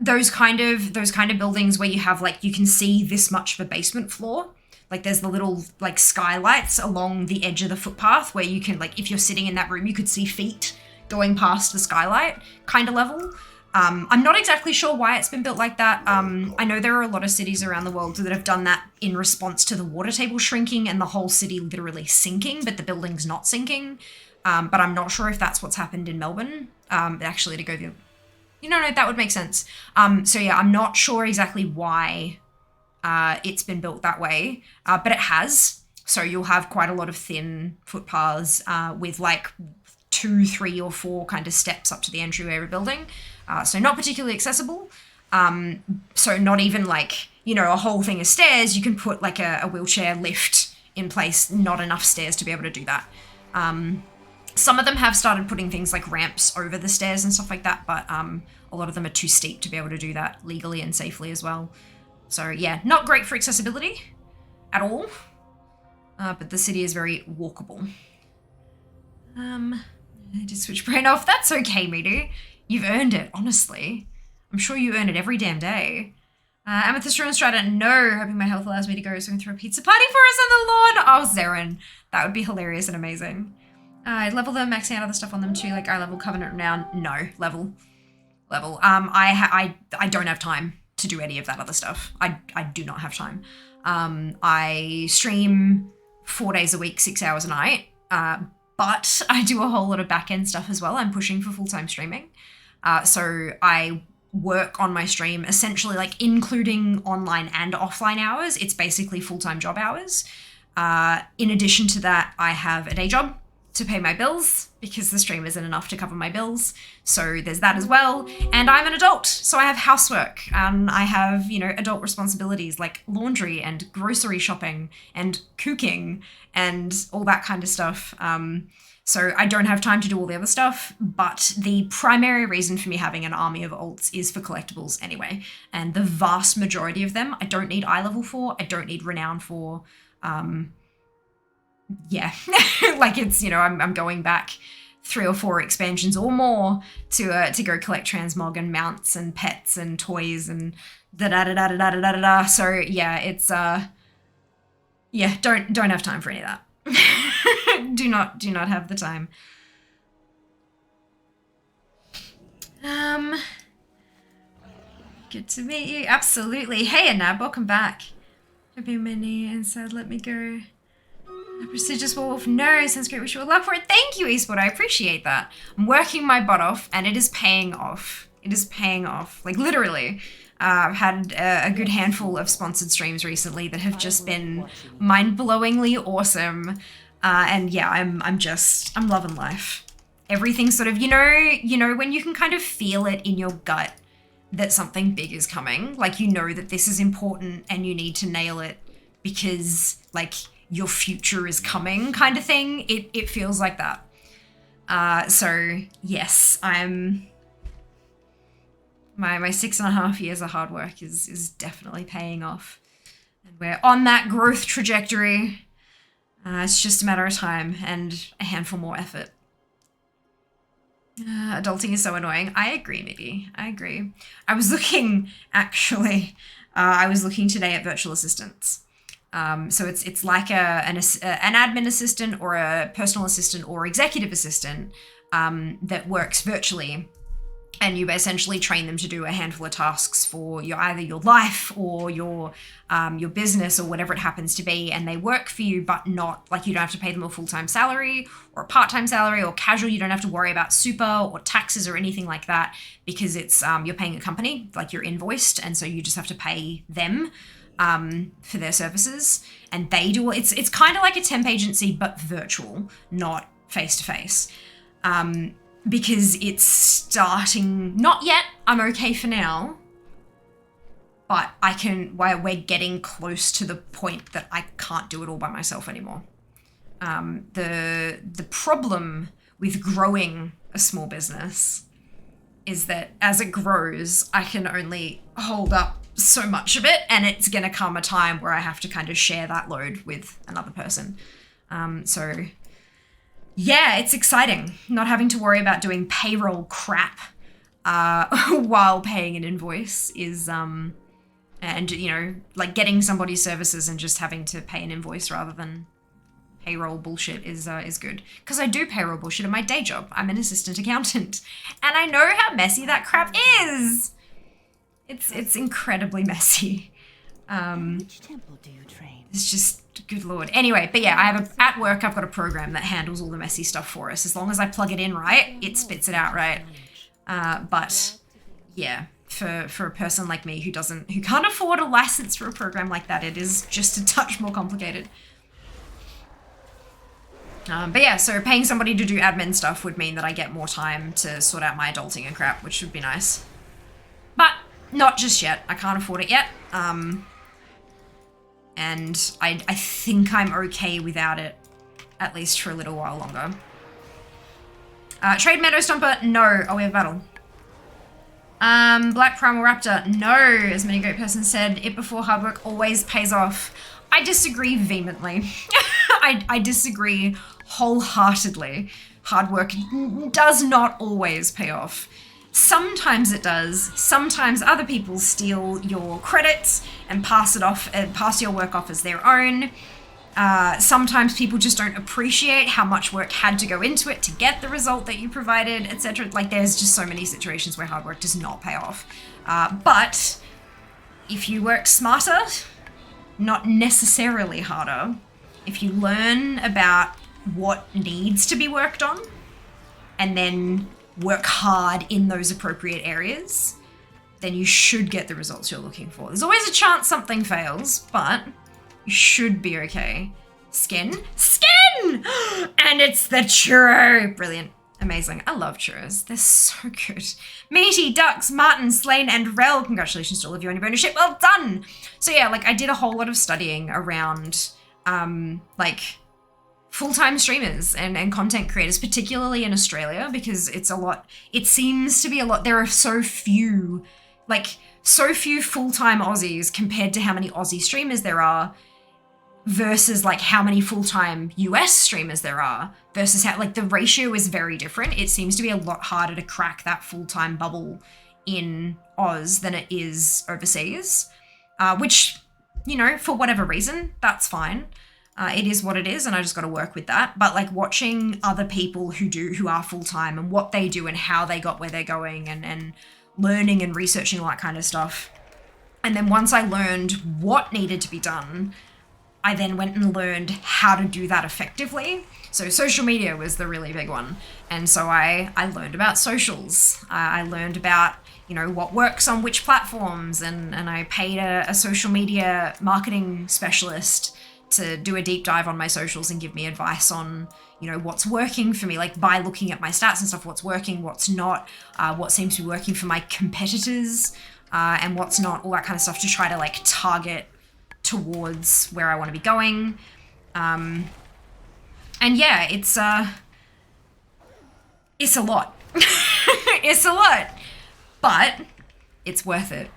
S1: those kind of buildings where you have like you can see this much of a basement floor. Like there's the little like skylights along the edge of the footpath where you can like if you're sitting in that room you could see feet going past the skylight kind of level. I'm not exactly sure why it's been built like that. I know there are a lot of cities around the world that have done that in response to the water table shrinking and the whole city literally sinking, but the building's not sinking. But I'm not sure if that's what's happened in Melbourne. Actually, to go the... No, that would make sense. So yeah, I'm not sure exactly why it's been built that way, but it has. So you'll have quite a lot of thin footpaths with like 2, 3, or 4 kind of steps up to the entryway of a building. So not particularly accessible. So not even like, a whole thing of stairs. You can put like a wheelchair lift in place, not enough stairs to be able to do that. Some of them have started putting things like ramps over the stairs and stuff like that, but a lot of them are too steep to be able to do that legally and safely as well. So yeah, not great for accessibility at all. But the city is very walkable. I just switch brain off. That's okay, Meaty. You've earned it, honestly. I'm sure you earn it every damn day. Amethyst Ruin Strider, no. Hoping my health allows me to go so we can throw a pizza party for us on the lawn. Oh, Zarin. That would be hilarious and amazing. I level them, maxing out other stuff on them too, like I level Covenant Renown. No, level. I don't have time to do any of that other stuff. I do not have time. I stream 4 days a week, 6 hours a night. But I do a whole lot of back-end stuff as well. I'm pushing for full-time streaming. So I work on my stream essentially like including online and offline hours. It's basically full-time job hours. In addition to that, I have a day job to pay my bills because the stream isn't enough to cover my bills. So there's that as well. And I'm an adult, so I have housework. I have, adult responsibilities like laundry and grocery shopping and cooking and all that kind of stuff. So I don't have time to do all the other stuff, but the primary reason for me having an army of alts is for collectibles anyway. And the vast majority of them, I don't need eye level for, I don't need renown for. Yeah, like it's, I'm going back 3 or 4 expansions or more to go collect transmog and mounts and pets and toys and da-da-da-da-da-da-da-da. So yeah, it's, yeah, don't have time for any of that. do not have the time. Good to meet you. Absolutely. Hey, Anab, welcome back. Hope you many and said, let me go. A prestigious wolf. No, sounds great. Wish you all luck for it. Thank you, eSport. I appreciate that. I'm working my butt off and it is paying off. It is paying off. Like literally. I've had a good handful of sponsored streams recently that have just been mind-blowingly awesome. And yeah, I'm loving life. Everything sort of, you know, when you can kind of feel it in your gut that something big is coming, like you know that this is important and you need to nail it because like your future is coming kind of thing. It feels like that. So yes, my 6.5 years of hard work is definitely paying off. And we're on that growth trajectory. It's just a matter of time and a handful more effort. Adulting is so annoying. I agree, Midi. I agree. I was looking, actually, today at virtual assistants. So it's like an admin assistant or a personal assistant or executive assistant that works virtually. And you essentially train them to do a handful of tasks for either your life or your business or whatever it happens to be, and they work for you, but not like you don't have to pay them a full-time salary or a part-time salary or casual. You don't have to worry about super or taxes or anything like that because it's you're paying a company, like you're invoiced, and so you just have to pay them for their services, and they do. It's kind of like a temp agency but virtual, not face-to-face. Because it's starting, not yet, I'm okay for now, but we're getting close to the point that I can't do it all by myself anymore. The problem with growing a small business is that as it grows, I can only hold up so much of it, and it's gonna come a time where I have to kind of share that load with another person. So yeah, it's exciting not having to worry about doing payroll crap while paying an invoice is, and you know, like getting somebody's services and just having to pay an invoice rather than payroll bullshit is good. Because I do payroll bullshit in my day job. I'm an assistant accountant, and I know how messy that crap is. It's incredibly messy.
S3: Which temple do you train?
S1: It's just, good lord. Anyway, but yeah, at work I've got a program that handles all the messy stuff for us. As long as I plug it in right, it spits it out right. But yeah, for a person like me who can't afford a license for a program like that, it is just a touch more complicated. But yeah, so paying somebody to do admin stuff would mean that I get more time to sort out my adulting and crap, which would be nice. But not just yet. I can't afford it yet. And I think I'm okay without it, at least for a little while longer. Trade Meadow Stomper, no. Oh, we have battle. Black Primal Raptor, no. As many great persons said, it before hard work always pays off. I disagree vehemently. I disagree wholeheartedly. Hard work does not always pay off. Sometimes it does. Sometimes other people steal your credits and pass your work off as their own. Sometimes people just don't appreciate how much work had to go into it to get the result that you provided, etc. Like, there's just so many situations where hard work does not pay off. But if you work smarter, not necessarily harder, if you learn about what needs to be worked on and then work hard in those appropriate areas, then you should get the results you're looking for. There's always a chance something fails, but you should be okay. Skin! And it's the churro! Brilliant. Amazing. I love churros. They're so good. Meaty, Ducks, Martin, Slane, and Rel. Congratulations to all of you on your ownership. Well done! So yeah, like I did a whole lot of studying around, like, full-time streamers and content creators, particularly in Australia, because it seems to be a lot. There are so few full-time Aussies compared to how many Aussie streamers there are versus like how many full-time US streamers there are versus how, like, the ratio is very different. It seems to be a lot harder to crack that full-time bubble in Oz than it is overseas, which, you know, for whatever reason, that's fine. It is what it is, and I just got to work with that. But like watching other people who are full-time and what they do and how they got where they're going and learning and researching all that kind of stuff. And then once I learned what needed to be done, I then went and learned how to do that effectively. So social media was the really big one. And so I learned about socials. I learned about what works on which platforms, and I paid a social media marketing specialist to do a deep dive on my socials and give me advice on, what's working for me, like by looking at my stats and stuff, what's working, what's not, what seems to be working for my competitors, and what's not, all that kind of stuff to try to like target towards where I want to be going. And yeah, it's a lot. It's a lot, but it's worth it.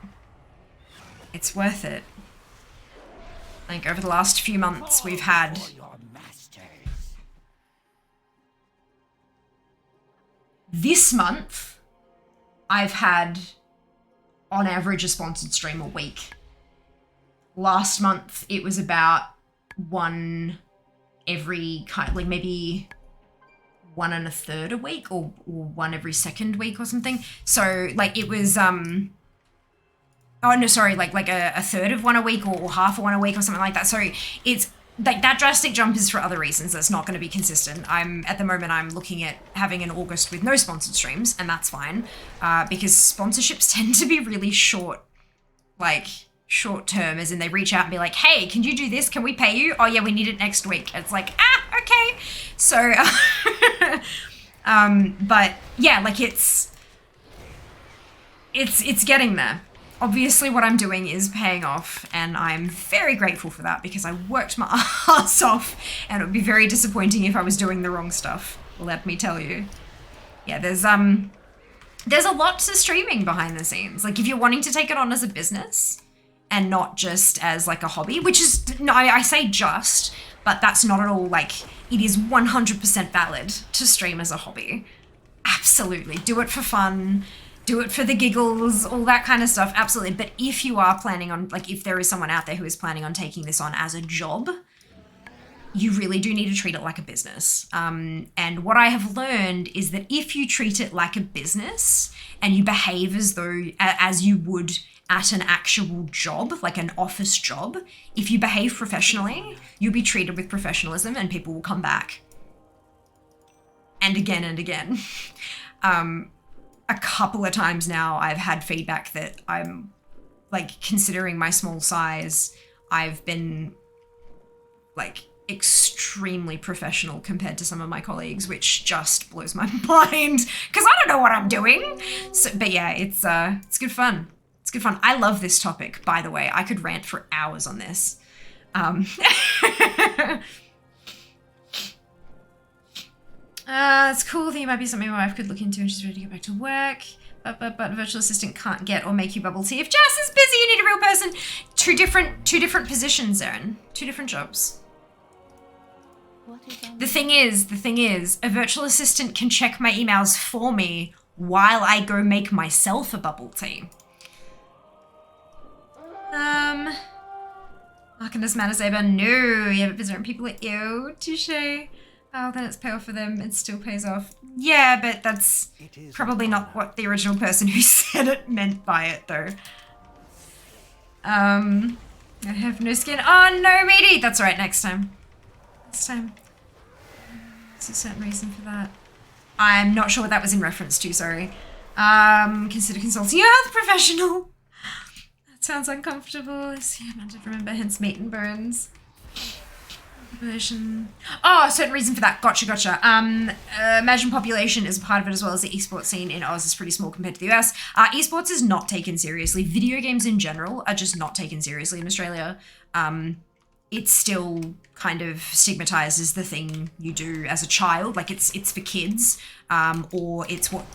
S1: It's worth it. Like over the last few months, we've had this month, I've had on average a sponsored stream a week. Last month, it was about one every like maybe 1 1/3 a week, or one every second week or something. So like it was like a third of one a week, or half of one a week or something like that. So it's like that drastic jump is for other reasons. That's not going to be consistent. At the moment I'm looking at having an August with no sponsored streams, and that's fine, because sponsorships tend to be really short term, as in they reach out and be like, hey, can you do this? Can we pay you? Oh yeah, we need it next week. It's like, okay. So, but yeah, like it's getting there. Obviously what I'm doing is paying off, and I'm very grateful for that because I worked my ass off, and it would be very disappointing if I was doing the wrong stuff, let me tell you. Yeah, there's a lot to streaming behind the scenes. Like if you're wanting to take it on as a business and not just as like a hobby, which is, no, I say just, but that's not at all, like it is 100% valid to stream as a hobby. Absolutely. Do it for fun. Do it for the giggles, all that kind of stuff, absolutely. But if you are planning on, like if there is someone out there who is planning on taking this on as a job, you really do need to treat it like a business. And what I have learned is that if you treat it like a business and you behave as you would at an actual job, like an office job, if you behave professionally, you'll be treated with professionalism and people will come back. And again and again. A couple of times now I've had feedback that I'm, like, considering my small size, I've been like extrememely professional compared to some of my colleagues, which just blows my mind because I don't know what I'm doing. So, but yeah, it's good fun. It's good fun. I love this topic, by the way. I could rant for hours on this. It's cool. I think it might be something my wife could look into when she's ready to get back to work. But virtual assistant can't get or make you bubble tea. If Jess is busy, you need a real person. Two different positions, Erin. 2 different jobs. The thing is, a virtual assistant can check my emails for me while I go make myself a bubble tea. Arcanist Manasaber, no. Yeah, but certain people are ew. Touche. Oh, then it's pay off for them. It still pays off. Yeah, but that's probably not what the original person who said it meant by it, though. I have no skin. Oh, no, meaty. That's all right. Next time. Next time. There's a certain reason for that. I'm not sure what that was in reference to. Sorry. Consider consulting a health professional. That sounds uncomfortable. See, I meant to remember. Hence, meat and bones. Version. Oh, a certain reason for that. Gotcha. Imagine population is a part of it, as well as the esports scene in Oz is pretty small compared to the US. Esports is not taken seriously. Video games in general are just not taken seriously in Australia. It's still kind of stigmatized as the thing you do as a child. Like it's for kids, or it's what,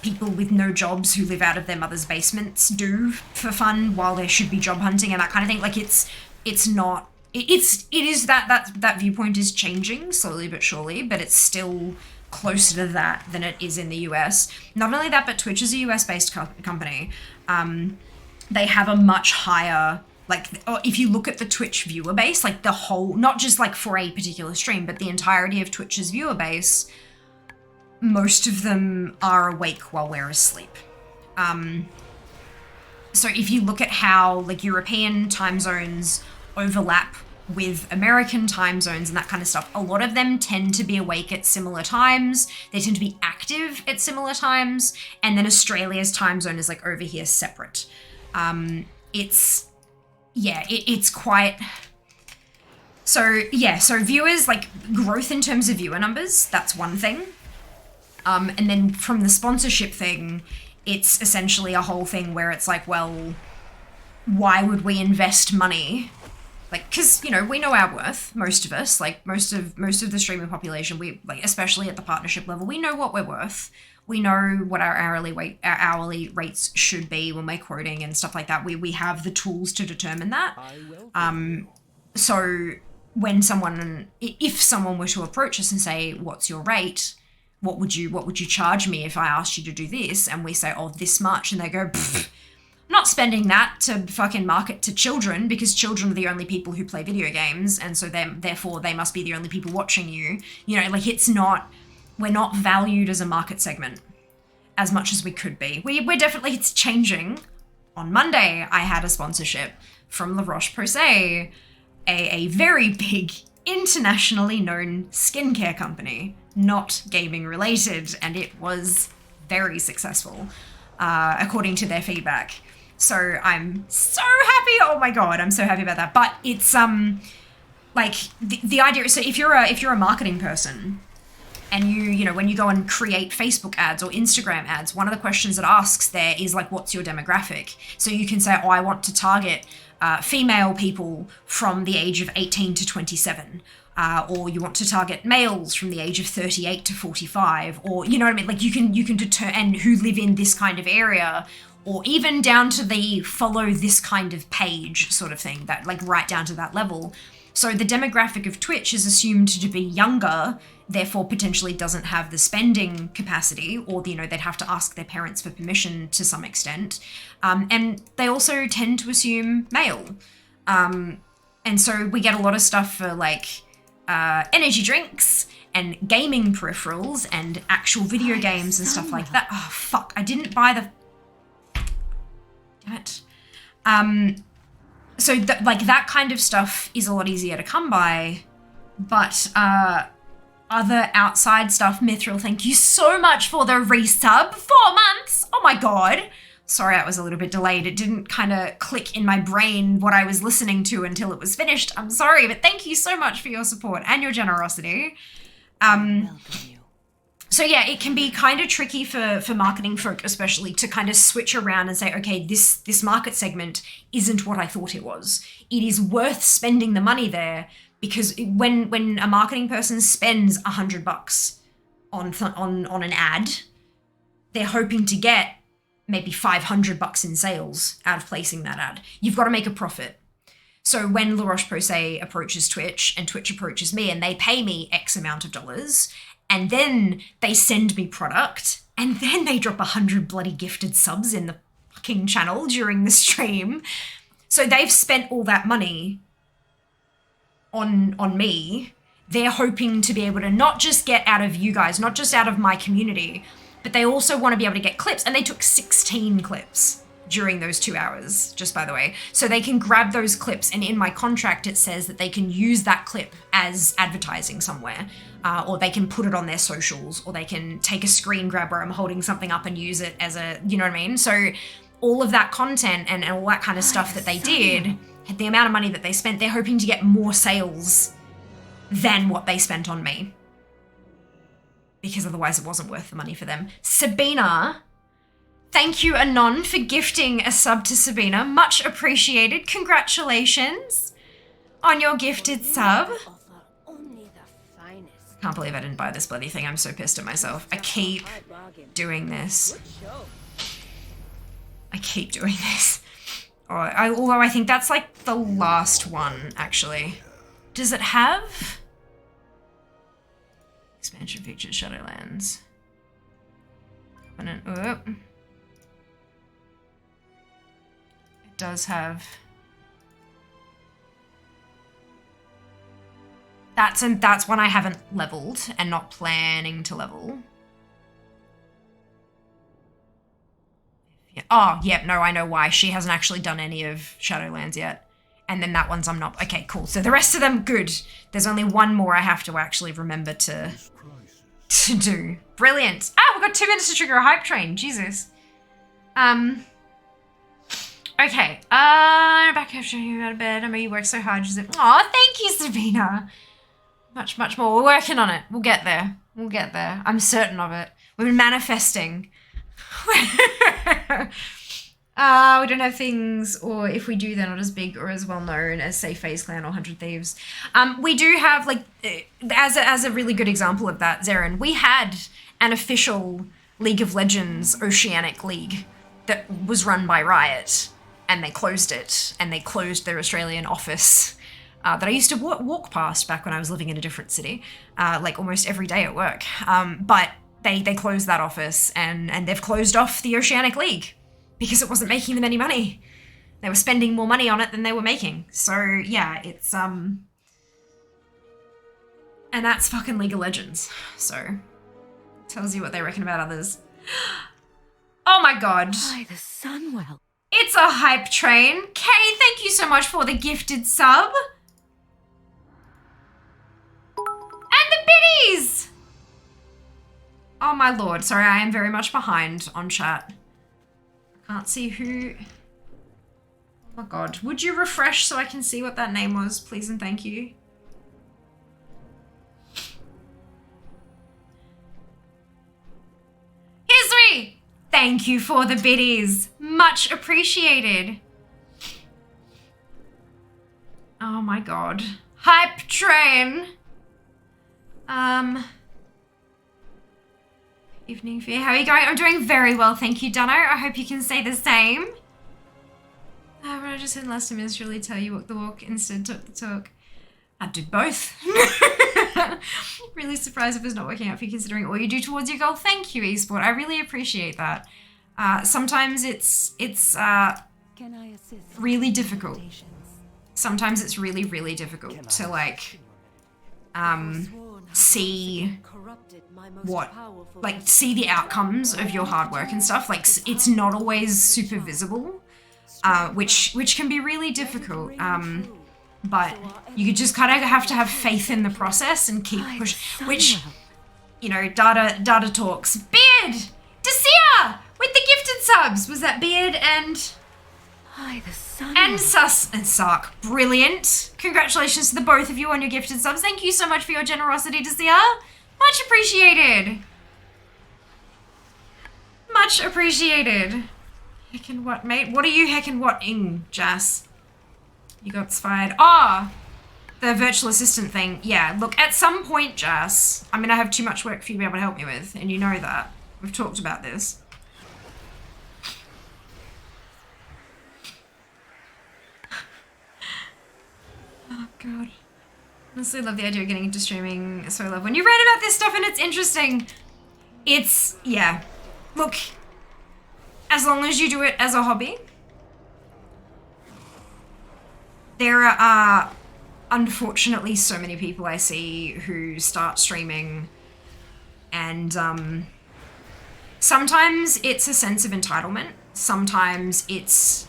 S1: people with no jobs who live out of their mother's basements do for fun while they should be job hunting and that kind of thing. Like it's not. It is that viewpoint is changing slowly but surely, but it's still closer to that than it is in the US. Not only that, but Twitch is a US-based company. They have a much higher, if you look at the Twitch viewer base, like the whole, not just like for a particular stream, but the entirety of Twitch's viewer base, most of them are awake while we're asleep. So if you look at how like European time zones overlap with American time zones and that kind of stuff, a lot of them tend to be awake at similar times. They tend to be active at similar times. And then Australia's time zone is like over here separate. It's quite... So viewers, like growth in terms of viewer numbers, that's one thing. And then from the sponsorship thing, it's essentially a whole thing where it's like, well, why would we invest money? Like, because, you know, we know our worth, most of us, like most of the streaming population, we, like, especially at the partnership level, we know what we're worth. We know what our hourly rates should be when we're quoting and stuff like that. We have the tools to determine that. So when if someone were to approach us and say, what's your rate? What would you charge me if I asked you to do this? And we say, oh, this much. And they go, I'm not spending that to fucking market to children, because children are the only people who play video games. And so therefore they must be the only people watching you. You know, like we're not valued as a market segment as much as we could be. We're definitely, it's changing. On Monday, I had a sponsorship from La Roche-Posay, a very big, internationally known skincare company, not gaming related, and it was very successful, according to their feedback. So I'm so happy. Oh my God, I'm so happy about that. But it's like the idea. So if you're a marketing person, and you know, when you go and create Facebook ads or Instagram ads, one of the questions it asks there is like, what's your demographic? So you can say, oh, I want to target female people from the age of 18 to 27. Or you want to target males from the age of 38 to 45, or, you know what I mean? Like you can determine, and who live in this kind of area, or even down to the follow this kind of page sort of thing, that like right down to that level. So the demographic of Twitch is assumed to be younger, therefore potentially doesn't have the spending capacity, or, you know, they'd have to ask their parents for permission to some extent. And they also tend to assume male. And so we get a lot of stuff for like energy drinks and gaming peripherals and actual video games and stuff like that. Oh, fuck. I didn't buy the... Damn it. So like that kind of stuff is a lot easier to come by, but other outside stuff, Mithril, thank you so much for the resub. 4 months. Oh my God. Sorry, I was a little bit delayed. It didn't kind of click in my brain what I was listening to until it was finished. I'm sorry, but thank you so much for your support and your generosity. So yeah, it can be kind of tricky for marketing folk, especially, to kind of switch around and say, okay, this market segment isn't what I thought it was. It is worth spending the money there, because when a marketing person spends $100 on an ad, they're hoping to get maybe $500 in sales out of placing that ad. You've got to make a profit. So when La Roche-Posay approaches Twitch and Twitch approaches me and they pay me X amount of dollars, and then they send me product, and then they drop 100 bloody gifted subs in the fucking channel during the stream. So they've spent all that money on me. They're hoping to be able to not just get out of you guys, not just out of my community, but they also want to be able to get clips. And they took 16 clips during those 2 hours, just by the way. So they can grab those clips, and in my contract it says that they can use that clip as advertising somewhere, or they can put it on their socials, or they can take a screen grab where I'm holding something up and use it as a, you know what I mean? So all of that content and all that kind of stuff that they did, the amount of money that they spent, they're hoping to get more sales than what they spent on me, because otherwise it wasn't worth the money for them. Sabina, thank you, Anon, for gifting a sub to Sabina. Much appreciated. Congratulations on your gifted sub. Can't believe I didn't buy this bloody thing. I'm so pissed at myself. I keep doing this. Although I think that's like the last one, actually. Does it have expansion features, Shadowlands? Oh. It does have. That's one I haven't leveled and not planning to level. Yeah. Oh, yep, no, I know why. She hasn't actually done any of Shadowlands yet. And then that one's I'm not. Okay, cool. So the rest of them, good. There's only one more I have to actually remember to do. Brilliant. Ah, we've got 2 minutes to trigger a hype train. Jesus. Okay. Back after you out of bed. I know you work so hard. Aw, thank you, Sabina. Much, much more. We're working on it. We'll get there. We'll get there. I'm certain of it. We've been manifesting. We don't have things, or if we do, they're not as big or as well known as, say, FaZe Clan or 100 Thieves. We do have, like, as a really good example of that, Zeren, we had an official League of Legends Oceanic League that was run by Riot, and they closed it, and they closed their Australian office that I used to walk past back when I was living in a different city, like almost every day at work. But they closed that office, and they've closed off the Oceanic League because it wasn't making them any money. They were spending more money on it than they were making. So yeah, it's and that's fucking League of Legends. So tells you what they reckon about others. Oh my god.
S3: By the Sunwell.
S1: It's a hype train. Kay, thank you so much for the gifted sub. And the biddies! Oh my lord, sorry, I am very much behind on chat. I can't see who... Oh my god, would you refresh so I can see what that name was, please and thank you? Hisri! Thank you for the biddies. Much appreciated. Oh my god. Hype train. Evening Fear, how are you going? I'm doing very well, thank you, Dunno. I hope you can say the same. What I just said last time is really tell you walk the walk instead talk the talk. I'd do both. Really surprised if it's not working out for you considering all you do towards your goal. Thank you, eSport. I really appreciate that. Sometimes it's
S3: Can I assist?
S1: really difficult. Sometimes it's really, really difficult to like see what, like see the outcomes of your hard work and stuff. Like it's not always super visible, which can be really difficult. But you just kind of have to have faith in the process and keep pushing, which, you know, data talks. Beard! Dacia! With the gifted subs! Was that Beard and... And Sus and Sark. Brilliant. Congratulations to the both of you on your gifted subs. Thank you so much for your generosity, Dacia. Much appreciated. Much appreciated. Heckin' what, mate? What are you heckin' what-ing, Jas? You got spied. Ah! The virtual assistant thing. Yeah, look, at some point, Jas, I mean, I have too much work for you to be able to help me with, and you know that. We've talked about this. Oh, God. Honestly, love the idea of getting into streaming. So I love when you read about this stuff and it's interesting. It's, yeah. Look, as long as you do it as a hobby, there are unfortunately so many people I see who start streaming and sometimes it's a sense of entitlement. Sometimes it's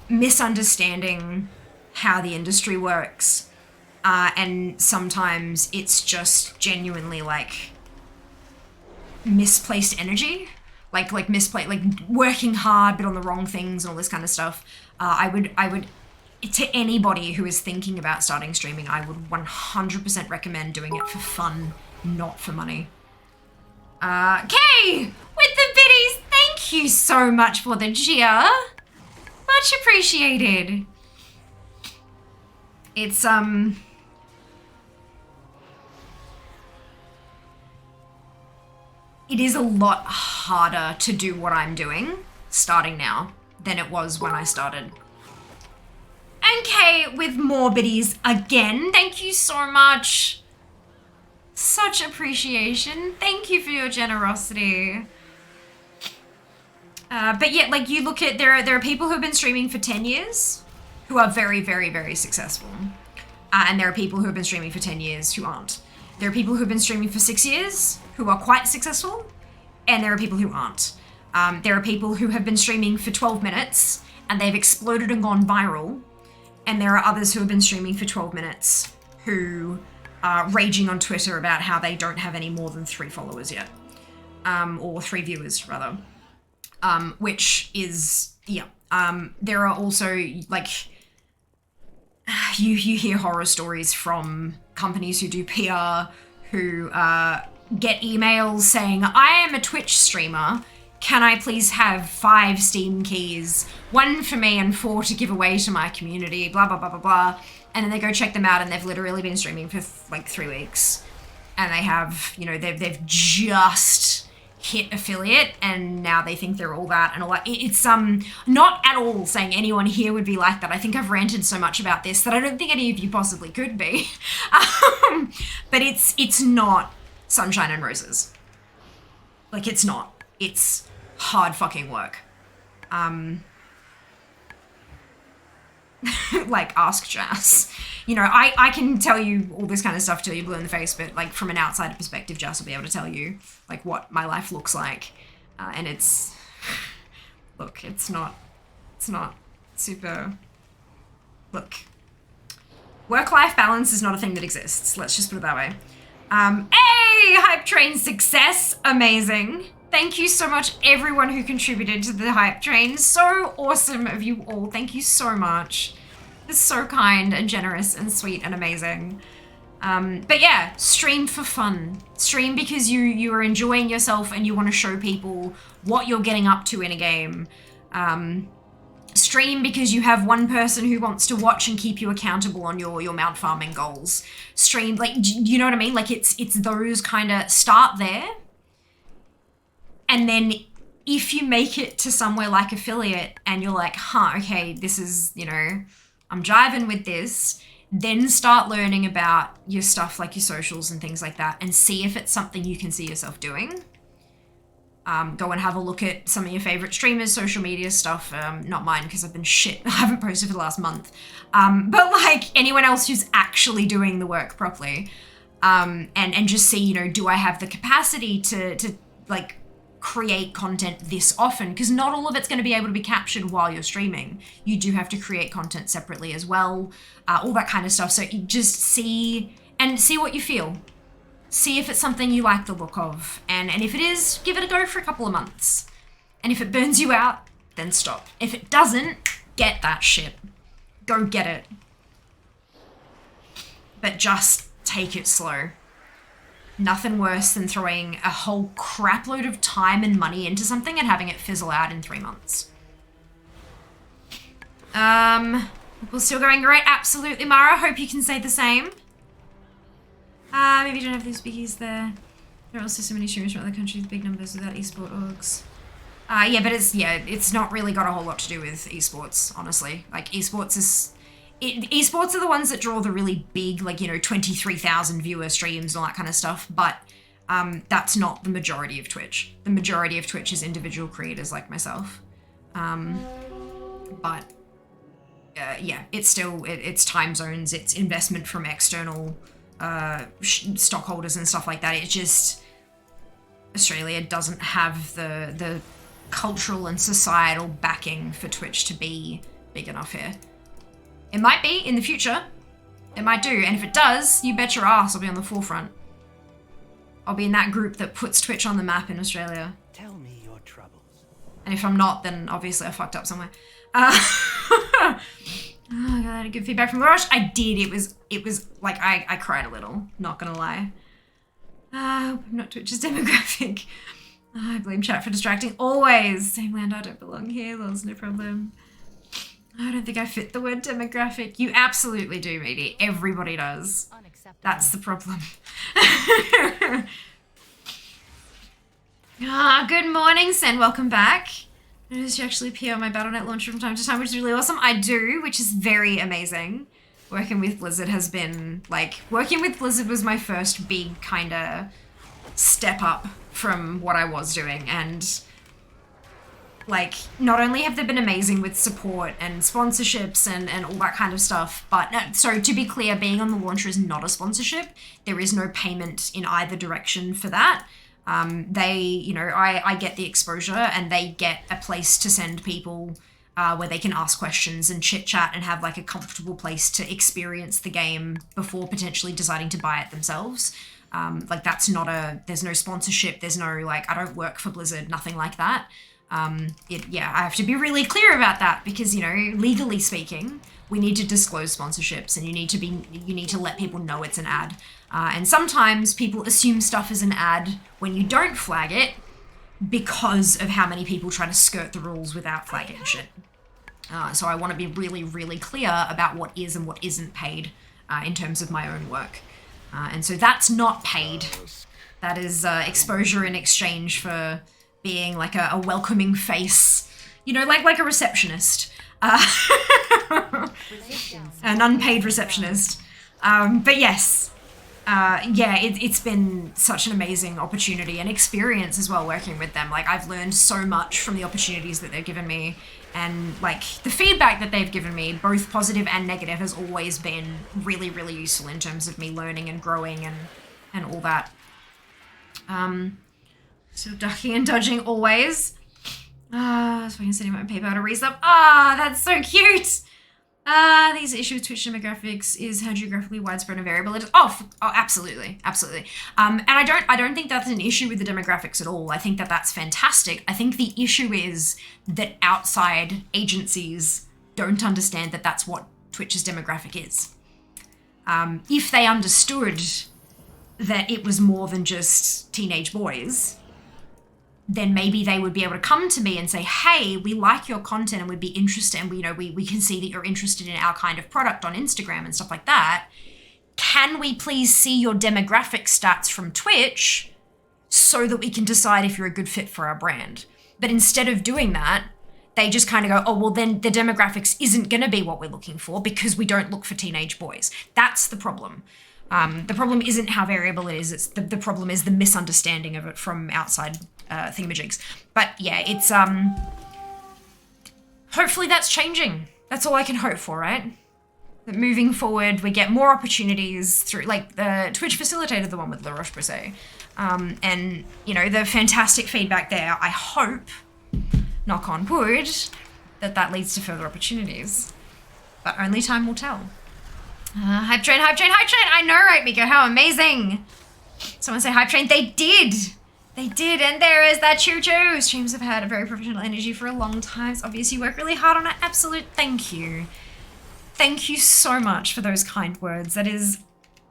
S1: misunderstanding how the industry works. And sometimes it's just genuinely like misplaced energy, like misplaced, like working hard but on the wrong things and all this kind of stuff. I would, to anybody who is thinking about starting streaming, I would 100% recommend doing it for fun, not for money. Kay, with the biddies, thank you so much for the cheer. Much appreciated. It's, it is a lot harder to do what I'm doing starting now than it was when I started. And Kay with more biddies again. Thank you so much. Such appreciation. Thank you for your generosity. But yeah, like you look at, there are people who have been streaming for 10 years who are very, very, very successful. And there are people who have been streaming for 10 years who aren't. There are people who have been streaming for 6 years who are quite successful, and there are people who aren't. There are people who have been streaming for 12 minutes and they've exploded and gone viral, And there are others who have been streaming for 12 minutes who are raging on Twitter about how they don't have any more than 3 followers yet. Or 3 viewers, rather. Which is, yeah. There are also, like, you hear horror stories from companies who do PR who get emails saying, I am a Twitch streamer. Can I please have 5 Steam keys, 1 for me and 4 to give away to my community, blah, blah, blah, blah, blah. And then they go check them out and they've literally been streaming for like 3 weeks. And they have, you know, they've just hit affiliate and now they think they're all that and all that. It's not at all saying anyone here would be like that. I think I've ranted so much about this that I don't think any of you possibly could be. But it's not sunshine and roses. Like, it's not. It's hard fucking work. Like, ask Jas. You know, I can tell you all this kind of stuff till you're blue in the face, but like from an outsider perspective, Jas will be able to tell you like what my life looks like. And it's, look, it's not super, look, work-life balance is not a thing that exists. Let's just put it that way. Hey, Hype Train success, amazing. Thank you so much, everyone who contributed to the Hype Train. So awesome of you all. Thank you so much. It's so kind and generous and sweet and amazing. But yeah, stream for fun. Stream because you are enjoying yourself and you want to show people what you're getting up to in a game. Stream because you have one person who wants to watch and keep you accountable on your mount farming goals. Stream, like, you know what I mean? Like, it's those kind of, start there. And then if you make it to somewhere like affiliate and you're like, huh, okay, this is, you know, I'm jiving with this, then start learning about your stuff like your socials and things like that and see if it's something you can see yourself doing. Go and have a look at some of your favorite streamers' social media stuff. Not mine, because I've been shit. I haven't posted for the last month. But like anyone else who's actually doing the work properly. And just see, you know, do I have the capacity to like create content this often? Because not all of it's going to be able to be captured while you're streaming. You do have to create content separately as well. All that kind of stuff. So you just see what you feel. See if it's something you like the look of. And if it is, give it a go for a couple of months. And if it burns you out, then stop. If it doesn't, get that shit. Go get it. But just take it slow. Nothing worse than throwing a whole crap load of time and money into something and having it fizzle out in 3 months. We're still going great. Absolutely, Mara. Hope you can say the same. Maybe you don't have these biggies there. There are also so many streamers from other countries with big numbers without esport orgs. Yeah, but it's not really got a whole lot to do with esports, honestly. Like, esports are the ones that draw the really big, like, you know, 23,000 viewer streams and all that kind of stuff, but that's not the majority of Twitch. The majority of Twitch is individual creators like myself. But yeah, it's still, it's time zones, it's investment from external stockholders and stuff like that. It just, Australia doesn't have the cultural and societal backing for Twitch to be big enough here. It might be in the future. It might do. And if it does, you bet your ass I'll be on the forefront. I'll be in that group that puts Twitch on the map in Australia.
S2: Tell me your troubles.
S1: And if I'm not, then obviously I fucked up somewhere. Oh, I got good feedback from Laroche. I did. It was like, I cried a little. Not gonna lie. I hope I'm not Twitch's demographic. I blame chat for distracting. Always. Same land, I don't belong here. There's no problem. I don't think I fit the word demographic. You absolutely do, Meaty. Everybody does. That's the problem. Good morning, Sen. Welcome back. I noticed you actually appear on my Battle.net launcher from time to time, which is really awesome. I do, which is very amazing. Working with Blizzard has been, like, working with Blizzard was my first big kind of step up from what I was doing, and like, not only have they been amazing with support and sponsorships and all that kind of stuff, but, so to be clear, being on the launcher is not a sponsorship. There is no payment in either direction for that. They, you know, I get the exposure and they get a place to send people where they can ask questions and chit chat and have like a comfortable place to experience the game before potentially deciding to buy it themselves. Like that's not there's no sponsorship, there's no like, I don't work for Blizzard, nothing like that. I have to be really clear about that because, you know, legally speaking, we need to disclose sponsorships and you need to let people know it's an ad. And sometimes people assume stuff is an ad when you don't flag it because of how many people try to skirt the rules without flagging shit. So I want to be really, really clear about what is and what isn't paid in terms of my own work. And so that's not paid. That is exposure in exchange for being like a welcoming face, you know, like a receptionist. An unpaid receptionist. But yes, it's been such an amazing opportunity and experience as well working with them. Like I've learned so much from the opportunities that they've given me, and like the feedback that they've given me, both positive and negative, has always been really, really useful in terms of me learning and growing and all that. So ducking and dodging always. So I can send him my PayPal to resub. That's so cute. These issue with Twitch demographics is how geographically widespread and variable it is. Oh, absolutely, absolutely. And I don't think that's an issue with the demographics at all. I think that that's fantastic. I think the issue is that outside agencies don't understand that that's what Twitch's demographic is. If they understood that it was more than just teenage boys, then maybe they would be able to come to me and say, hey, we like your content and we'd be interested, and we can see that you're interested in our kind of product on Instagram and stuff like that. Can we please see your demographic stats from Twitch so that we can decide if you're a good fit for our brand? But instead of doing that, they just kind of go, oh, well, then the demographics isn't going to be what we're looking for because we don't look for teenage boys. That's the problem. The problem isn't how variable it is. It's the problem is the misunderstanding of it from outside thingamajigs. But yeah, it's hopefully that's changing. That's all I can hope for, right? That moving forward, we get more opportunities through, like the Twitch facilitated the one with La Roche-Posay. And, you know, the fantastic feedback there. I hope, knock on wood, that leads to further opportunities. But only time will tell. Hype train, hype train, hype train! I know, right, Miko? How amazing! Someone say hype train. They did! They did, and there is that choo-choo! Streams have had a very professional energy for a long time. It's obvious you work really hard on it. Absolute thank you. Thank you so much for those kind words. That is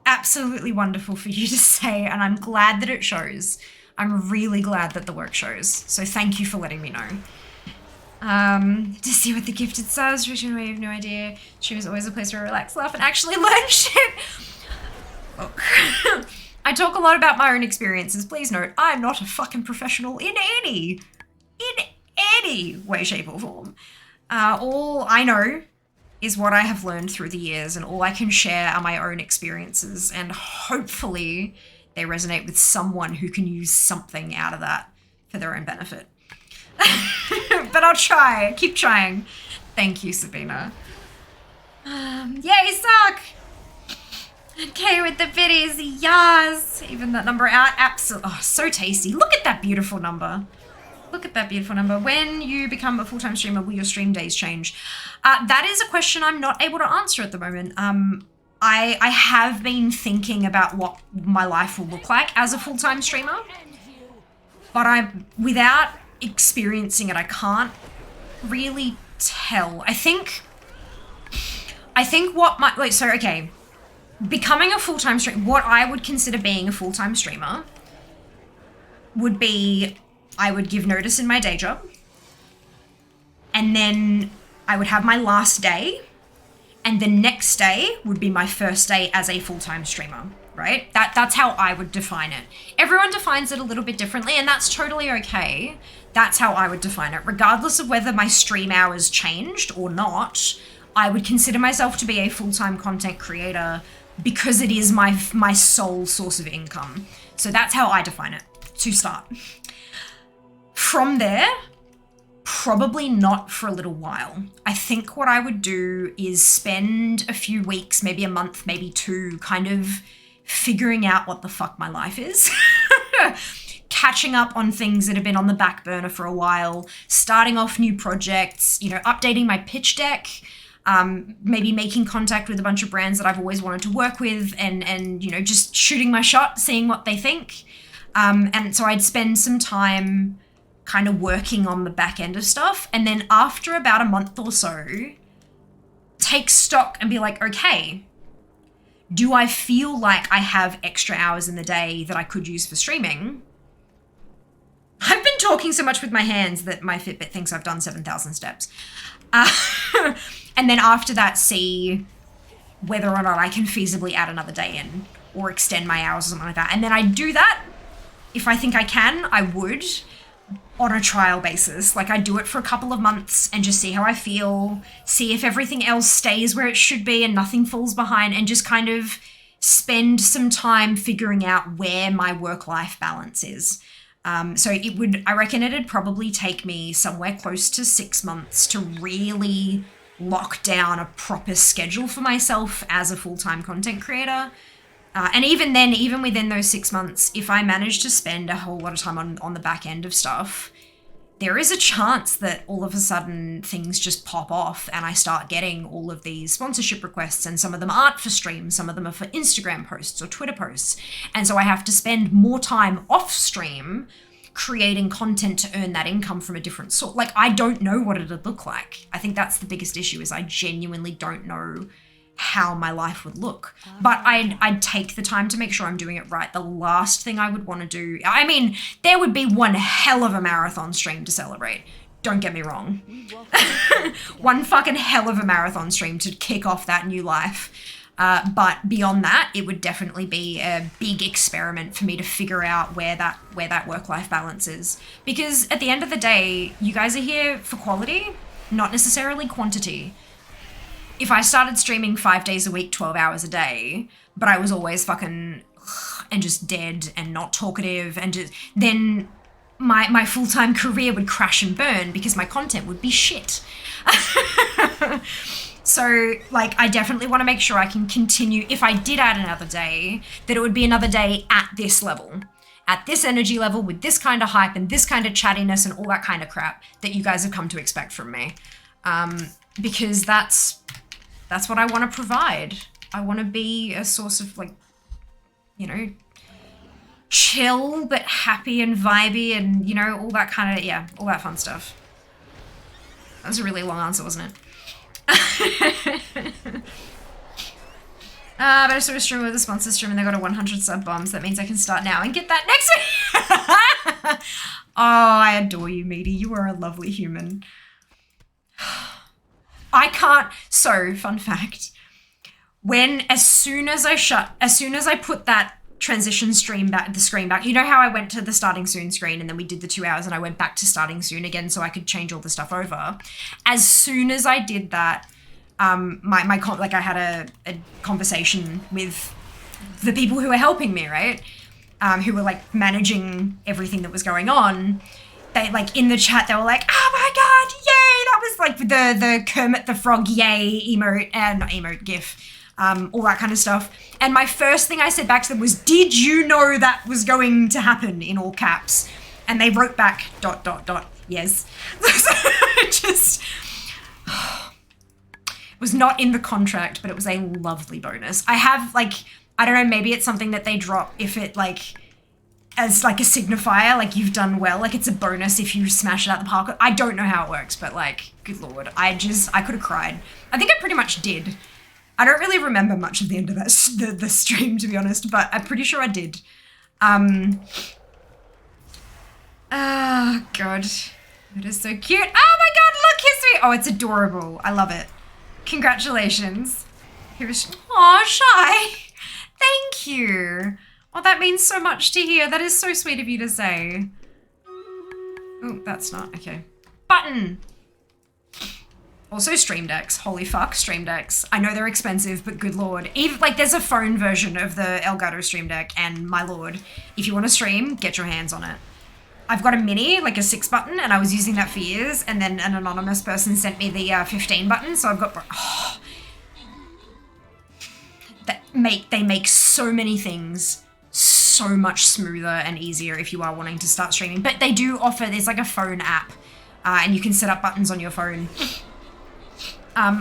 S1: absolutely wonderful for you to say, and I'm glad that it shows. I'm really glad that the work shows. So thank you for letting me know. To see what the gifted says, which I have no idea. Stream is always a place to relax, laugh, and actually learn shit. Look, I talk a lot about my own experiences. Please note, I'm not a fucking professional in any way, shape, or form. All I know is what I have learned through the years, and all I can share are my own experiences, and hopefully they resonate with someone who can use something out of that for their own benefit. But I'll try. Keep trying. Thank you, Sabina. Yay, suck! Okay, with the biddies, yes! Even that number out, absolutely. Oh, so tasty. Look at that beautiful number. Look at that beautiful number. When you become a full-time streamer, will your stream days change? That is a question I'm not able to answer at the moment. I have been thinking about what my life will look like as a full-time streamer, but without experiencing it, I can't really tell. I think what okay, becoming a full-time streamer, what I would consider being a full-time streamer would be, I would give notice in my day job, and then I would have my last day, and the next day would be my first day as a full-time streamer, right? That's how I would define it. Everyone defines it a little bit differently, and that's totally okay. That's how I would define it. Regardless of whether my stream hours changed or not, I would consider myself to be a full-time content creator because it is my sole source of income. So that's how I define it, to start. From there, probably not for a little while. I think what I would do is spend a few weeks, maybe a month, maybe two, kind of figuring out what the fuck my life is. catching up on things that have been on the back burner for a while, starting off new projects, you know, updating my pitch deck, maybe making contact with a bunch of brands that I've always wanted to work with, and you know, just shooting my shot, seeing what they think. And so I'd spend some time kind of working on the back end of stuff. And then after about a month or so, take stock and be like, okay, do I feel like I have extra hours in the day that I could use for streaming? I've been talking so much with my hands that my Fitbit thinks I've done 7,000 steps. And then after that, see whether or not I can feasibly add another day in or extend my hours or something like that. And then I do that. If I think I can, I would, on a trial basis. Like, I do it for a couple of months and just see how I feel, see if everything else stays where it should be and nothing falls behind, and just kind of spend some time figuring out where my work-life balance is. So it would, I reckon it'd probably take me somewhere close to 6 months to really lock down a proper schedule for myself as a full-time content creator. And even then, even within those 6 months, if I manage to spend a whole lot of time on the back end of stuff, there is a chance that all of a sudden things just pop off and I start getting all of these sponsorship requests, and some of them aren't for streams, some of them are for Instagram posts or Twitter posts. And so I have to spend more time off stream creating content to earn that income from a different source. Like, I don't know what it'd look like. I think that's the biggest issue, is I genuinely don't know how my life would look. But I'd take the time to make sure I'm doing it right. The last thing I would want to do, I mean, there would be one hell of a marathon stream to celebrate. Don't get me wrong. One fucking hell of a marathon stream to kick off that new life. But beyond that, it would definitely be a big experiment for me to figure out where that work-life balance is. Because at the end of the day, you guys are here for quality, not necessarily quantity. If I started streaming 5 days a week, 12 hours a day, but I was always fucking and just dead and not talkative, and just, then my full-time career would crash and burn because my content would be shit. So, like, I definitely want to make sure I can continue, if I did add another day, that it would be another day at this level, at this energy level, with this kind of hype and this kind of chattiness and all that kind of crap that you guys have come to expect from me. Because that's what I want to provide. I want to be a source of, like, you know, chill but happy and vibey and, you know, all that kind of, yeah, all that fun stuff. That was a really long answer, wasn't it? But I saw a streamer with a sponsor stream and they got a 100 sub bombs. That means I can start now and get that next week. Oh, I adore you, Meaty. You are a lovely human. I can't. So, fun fact. As soon as I put that transition screen back, you know how I went to the starting soon screen and then we did the 2 hours and I went back to starting soon again so I could change all the stuff over. As soon as I did that, I had a conversation with the people who were helping me, right? Who were like managing everything that was going on. They, like, in the chat, they were like, oh my god, yay! That was like the Kermit the Frog yay emote, not emote, gif, all that kind of stuff. And my first thing I said back to them was, did you know that was going to happen, in all caps? And they wrote back, ... yes. Just, it was not in the contract, but it was a lovely bonus. I have, like, I don't know, maybe it's something that they drop if it, like, as like a signifier, like you've done well, like it's a bonus if you smash it out the park. I don't know how it works, but like, good lord, I could have cried. I think I pretty much did. I don't really remember much of the end of that the stream, to be honest, but I'm pretty sure I did. Oh god, it is so cute. Oh my god, look, history. Oh, it's adorable. I love it. Congratulations. Aw, Shy. Thank you. Oh, that means so much to hear. That is so sweet of you to say. Oh, that's not, okay. Button! Also Stream Decks. Holy fuck, Stream Decks. I know they're expensive, but good lord. Even, like, there's a phone version of the Elgato Stream Deck, and my lord, if you want to stream, get your hands on it. I've got a mini, like a 6 button, and I was using that for years, and then an anonymous person sent me the 15 button, so I've got... Oh, they make so many things so much smoother and easier if you are wanting to start streaming. But they do offer, there's like a phone app, and you can set up buttons on your phone.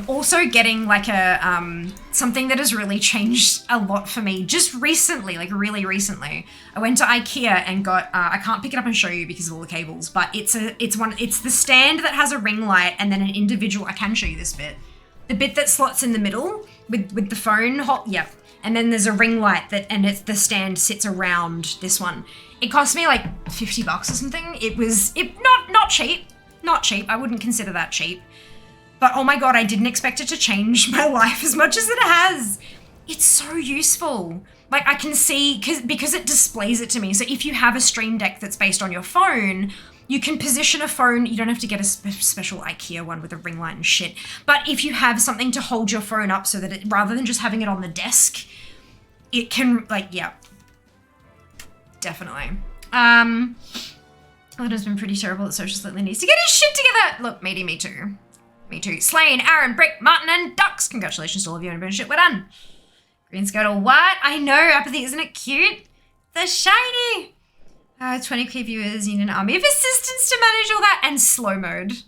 S1: Also getting like a, something that has really changed a lot for me just recently, like really recently. I went to IKEA and got, I can't pick it up and show you because of all the cables, but it's the stand that has a ring light and then an individual, I can show you this bit. The bit that slots in the middle with the phone, yeah. And then there's a ring light and the stand sits around this one. It cost me like $50 or something. It was, not cheap, not cheap. I wouldn't consider that cheap. But oh my God, I didn't expect it to change my life as much as it has. It's so useful. Like I can see, because it displays it to me. So if you have a stream deck that's based on your phone, you can position a phone. You don't have to get a special IKEA one with a ring light and shit. But if you have something to hold your phone up so that it, rather than just having it on the desk, it can like, yeah, definitely. That has been pretty terrible that Social Slightly needs to get his shit together. Look, matey, me too. Me too. Slain, Aaron, Brick, Martin, and Ducks. Congratulations to all of you on shit. We're done. Green Skirtle, what? I know, apathy, isn't it cute? The shiny. 20k viewers, you need an army of assistants to manage all that. And slow mode.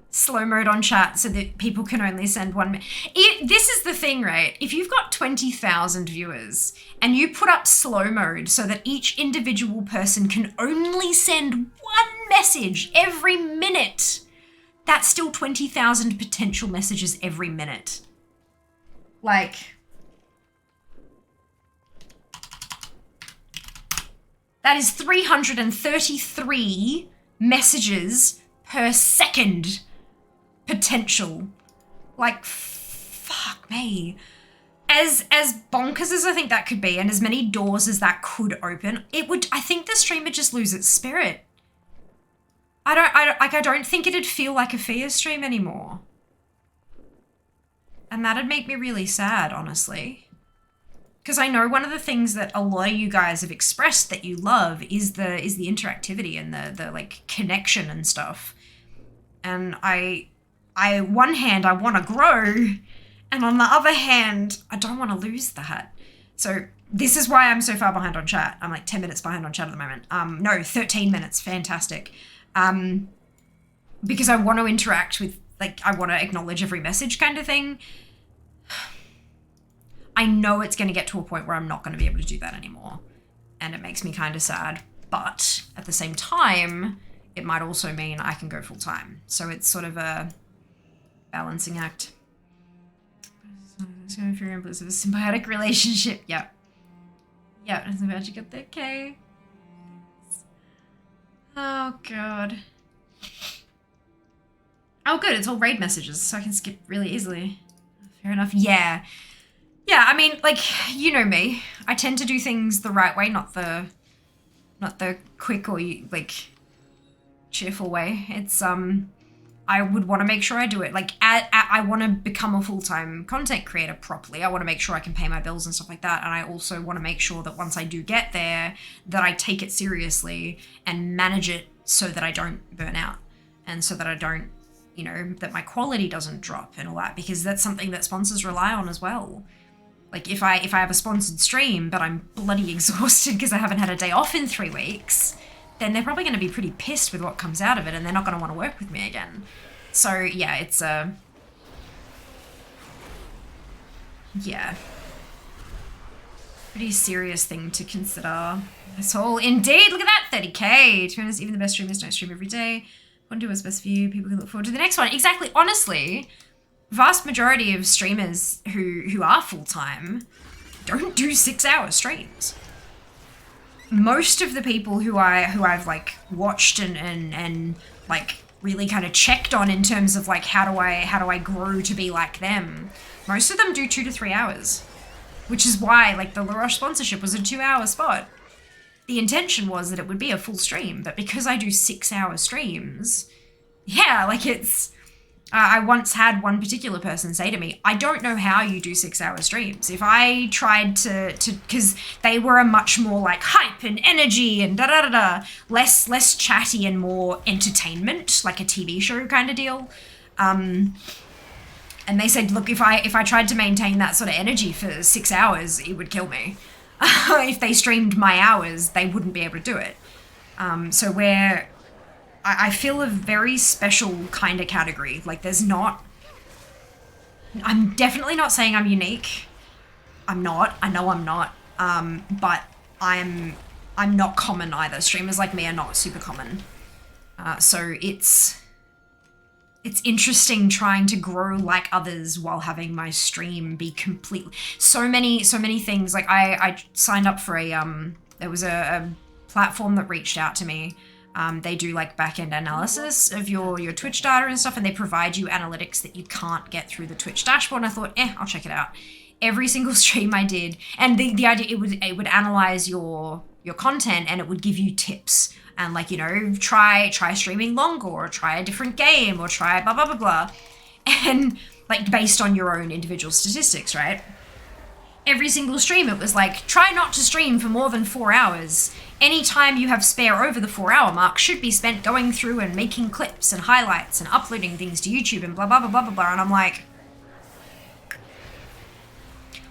S1: Slow mode on chat so that people can only send one. This is the thing, right? If you've got 20,000 viewers and you put up slow mode so that each individual person can only send one message every minute, that's still 20,000 potential messages every minute. Like, that is 333 messages per second potential. Like, fuck me. As bonkers as I think that could be, and as many doors as that could open, I think the stream would just lose its spirit. I don't think it'd feel like a Fia stream anymore. And that'd make me really sad, honestly. Because I know one of the things that a lot of you guys have expressed that you love is the interactivity and the like connection and stuff. And one hand, I want to grow, and on the other hand, I don't want to lose that. So this is why I'm so far behind on chat. I'm like 10 minutes behind on chat at the moment. No, 13 minutes, fantastic. Because I want to interact with, like, I want to acknowledge every message kind of thing. I know it's going to get to a point where I'm not going to be able to do that anymore. And it makes me kind of sad. But at the same time, it might also mean I can go full time. So it's sort of a balancing act. It's going through a symbiotic relationship. Yep. Yep, it's about to get there. Okay. Oh, God. Oh, good. It's all raid messages, so I can skip really easily. Fair enough. Yeah. Yeah, I mean, like, you know me. I tend to do things the right way, not the quick or, like, cheerful way. It's, I would want to make sure I do it. Like, I want to become a full-time content creator properly. I want to make sure I can pay my bills and stuff like that. And I also want to make sure that once I do get there, that I take it seriously and manage it so that I don't burn out. And so that I don't, you know, that my quality doesn't drop and all that. Because that's something that sponsors rely on as well. Like, if I have a sponsored stream, but I'm bloody exhausted because I haven't had a day off in 3 weeks, then they're probably going to be pretty pissed with what comes out of it, and they're not going to want to work with me again. So, yeah, it's a... yeah. Pretty serious thing to consider. That's all. Indeed, look at that, 30k. To be honest, even the best streamers don't stream every day. Want to do what's best for you. People can look forward to the next one. Exactly. Honestly, vast majority of streamers who are full-time don't do 6-hour streams. Most of the people who I've like watched and like really kind of checked on in terms of like how do I grow to be like them, most of them do 2 to 3 hours, which is why like the LaRoche sponsorship was a 2-hour spot. The intention was that it would be a full stream, but because I do 6-hour streams, yeah, like it's... I once had one particular person say to me, I don't know how you do 6-hour streams. If I tried to, because they were a much more like hype and energy and da-da-da-da, less chatty and more entertainment, like a TV show kind of deal. And they said, look, if I tried to maintain that sort of energy for 6 hours, it would kill me. If they streamed my hours, they wouldn't be able to do it. So I feel a very special kind of category. Like there's not, I'm definitely not saying I'm unique. I'm not, I know I'm not. But I'm not common either. Streamers like me are not super common. So it's interesting trying to grow like others while having my stream be completely, so many things. Like I signed up for there was a platform that reached out to me. They do like back-end analysis of your Twitch data and stuff, and they provide you analytics that you can't get through the Twitch dashboard. And I thought, I'll check it out. Every single stream I did, and the idea, it would analyze your content, and it would give you tips. And like, you know, try streaming longer, or try a different game, or try blah, blah, blah, blah. And like based on your own individual statistics, right? Every single stream, it was like, try not to stream for more than 4 hours. Any time you have spare over the 4-hour mark should be spent going through and making clips and highlights and uploading things to YouTube and blah, blah, blah, blah, blah, blah. And I'm like,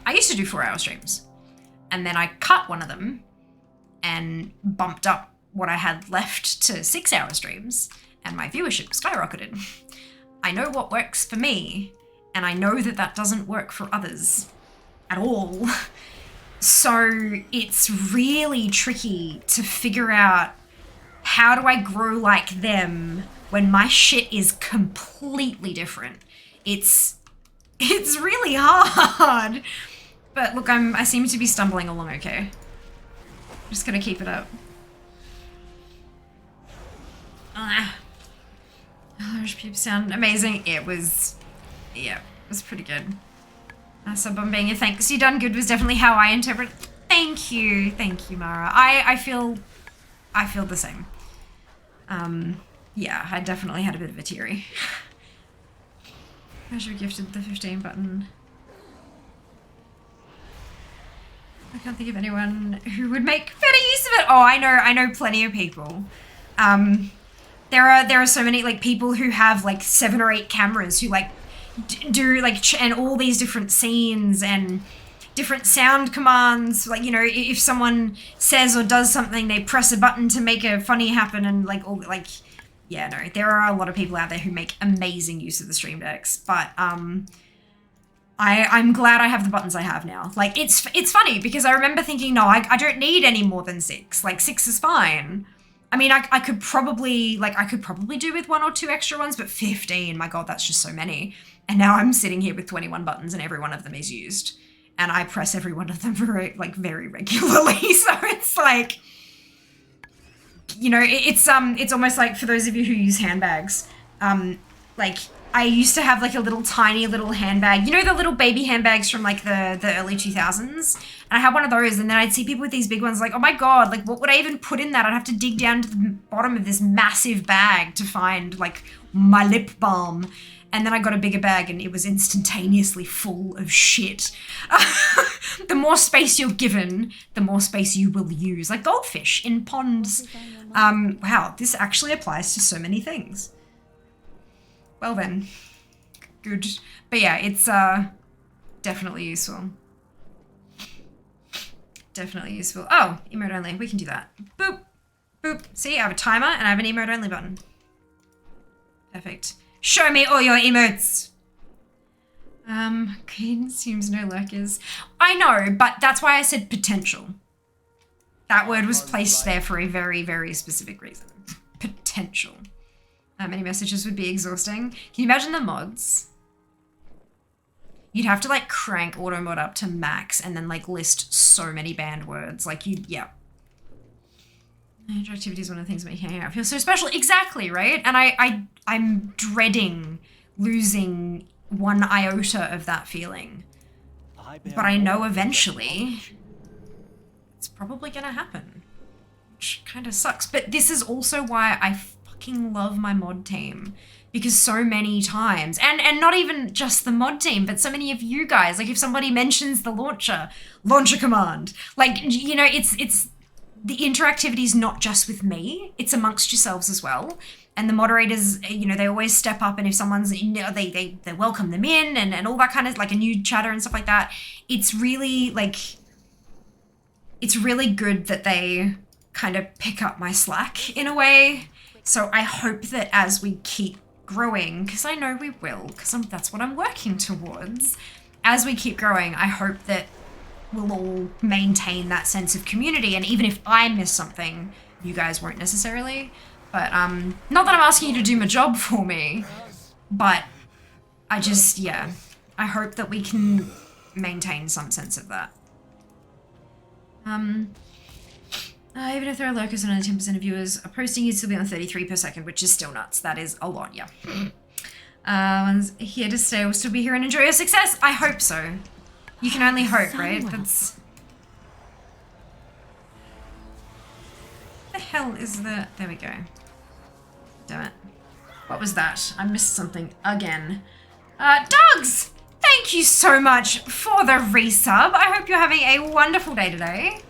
S1: I used to do 4-hour streams. And then I cut one of them and bumped up what I had left to 6-hour streams, and my viewership skyrocketed. I know what works for me, and I know that that doesn't work for others at all. So it's really tricky to figure out, how do I grow like them when my shit is completely different? It's really hard. But look, I seem to be stumbling along okay. Just gonna keep it up. Those peeps sound amazing. It was pretty good. Sub on being a thanks you done good was definitely how I interpret. Thank you, Mara. I feel the same. Yeah, I definitely had a bit of a teary. I should have gifted the 15 button. I can't think of anyone who would make better use of it. Oh, I know plenty of people. There are so many like people who have like 7 or 8 cameras who like do like and all these different scenes and different sound commands. Like, you know, if someone says or does something, they press a button to make a funny happen, and like all like, yeah, no, there are a lot of people out there who make amazing use of the Stream Decks. But I'm glad I have the buttons I have now. Like it's funny because I remember thinking, no, I don't need any more than 6. Like 6 is fine. I mean, I could probably do with 1 or 2 extra ones, but 15, my God, that's just so many. And now I'm sitting here with 21 buttons and every one of them is used. And I press every one of them very regularly. So it's like, you know, it's almost like, for those of you who use handbags, like I used to have like a tiny little handbag, you know, the little baby handbags from like the early 2000s. And I had one of those, and then I'd see people with these big ones like, oh my God, like what would I even put in that? I'd have to dig down to the bottom of this massive bag to find like my lip balm. And then I got a bigger bag and it was instantaneously full of shit. The more space you're given, the more space you will use. Like goldfish in ponds. Wow, this actually applies to so many things. Well then, good. But yeah, it's definitely useful. Definitely useful. Oh, emote only, we can do that. Boop, boop. See, I have a timer and I have an emote only button. Perfect. Show me all your emotes. Green seems no lurkers. I know, but that's why I said potential. That word was placed there for a very, very specific reason. Potential. Many messages would be exhausting. Can you imagine the mods? You'd have to like crank auto mod up to max and then like list so many banned words. Like yeah. Interactivity is one of the things that make hanging out feel so special. Exactly, right? And I'm dreading losing 1 iota of that feeling. But I know eventually it's probably gonna happen. Which kind of sucks. But this is also why I fucking love my mod team. Because so many times, and not even just the mod team, but so many of you guys, like if somebody mentions the launcher command, like, you know, it's the interactivity is not just with me, it's amongst yourselves as well. And the moderators, you know, they always step up, and if someone's, you know, they welcome them in and all that kind of, like a new chatter and stuff like that. It's really like, it's really good that they kind of pick up my slack in a way. So I hope that as we keep growing, because I know we will, because that's what I'm working towards. As we keep growing, I hope that we'll all maintain that sense of community. And even if I miss something, you guys won't necessarily. But not that I'm asking you to do my job for me, but I just, yeah, I hope that we can maintain some sense of that. Even if there are lurkers and only 10% of viewers are posting, you'd still be on 33 per second, which is still nuts. That is a lot, yeah. One's here to stay, will still be here and enjoy your success. I hope so. You can only hope, right? That's... What the hell is the... There we go. Damn it. What was that? I missed something again. Dogs! Thank you so much for the resub. I hope you're having a wonderful day today.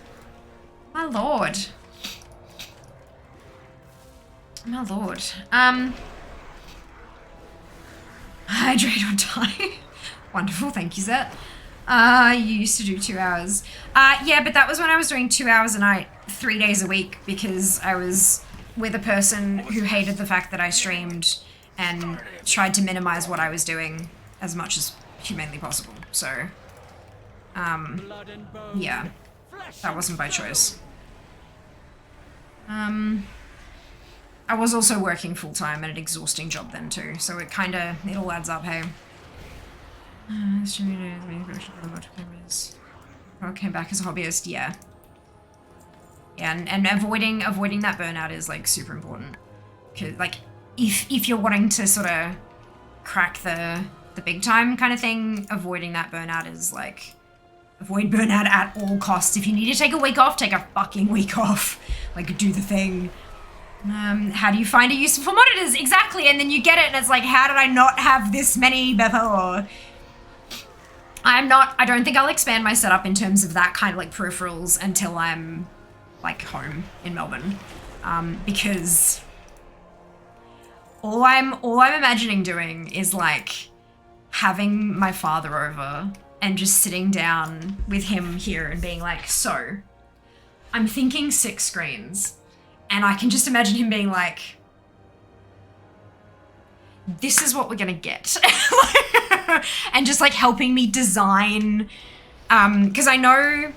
S1: My lord. My lord. Hydrate or die. Wonderful, thank you, Zet. You used to do 2 hours. Yeah, but that was when I was doing 2 hours a night, 3 days a week, because I was with a person who hated the fact that I streamed and tried to minimize what I was doing as much as humanly possible. So, yeah, that wasn't by choice. I was also working full-time at an exhausting job then too, so it all adds up, hey. I came back as a hobbyist, yeah. Yeah, and avoiding that burnout is like super important. 'Cause, like, if you're wanting to sort of crack the big time kind of thing, avoiding that burnout is like, avoid burnout at all costs. If you need to take a week off, take a fucking week off. Like, do the thing. How do you find a use for monitors? Exactly, and then you get it and it's like, how did I not have this many before? I don't think I'll expand my setup in terms of that kind of like peripherals until I'm like home in Melbourne. Because all I'm imagining doing is like having my father over and just sitting down with him here and being like, so, I'm thinking 6 screens. And I can just imagine him being like, this is what we're gonna get. And just like helping me design, because I know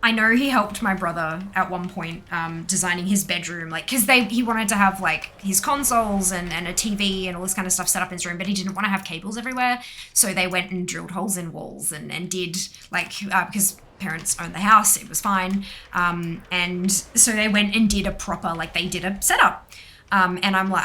S1: he helped my brother at one point designing his bedroom, like, because he wanted to have like his consoles and a TV and all this kind of stuff set up in his room, but he didn't want to have cables everywhere, so they went and drilled holes in walls and did like, because parents owned the house, it was fine, and so they went and did a proper, like, they did a setup, and I'm like,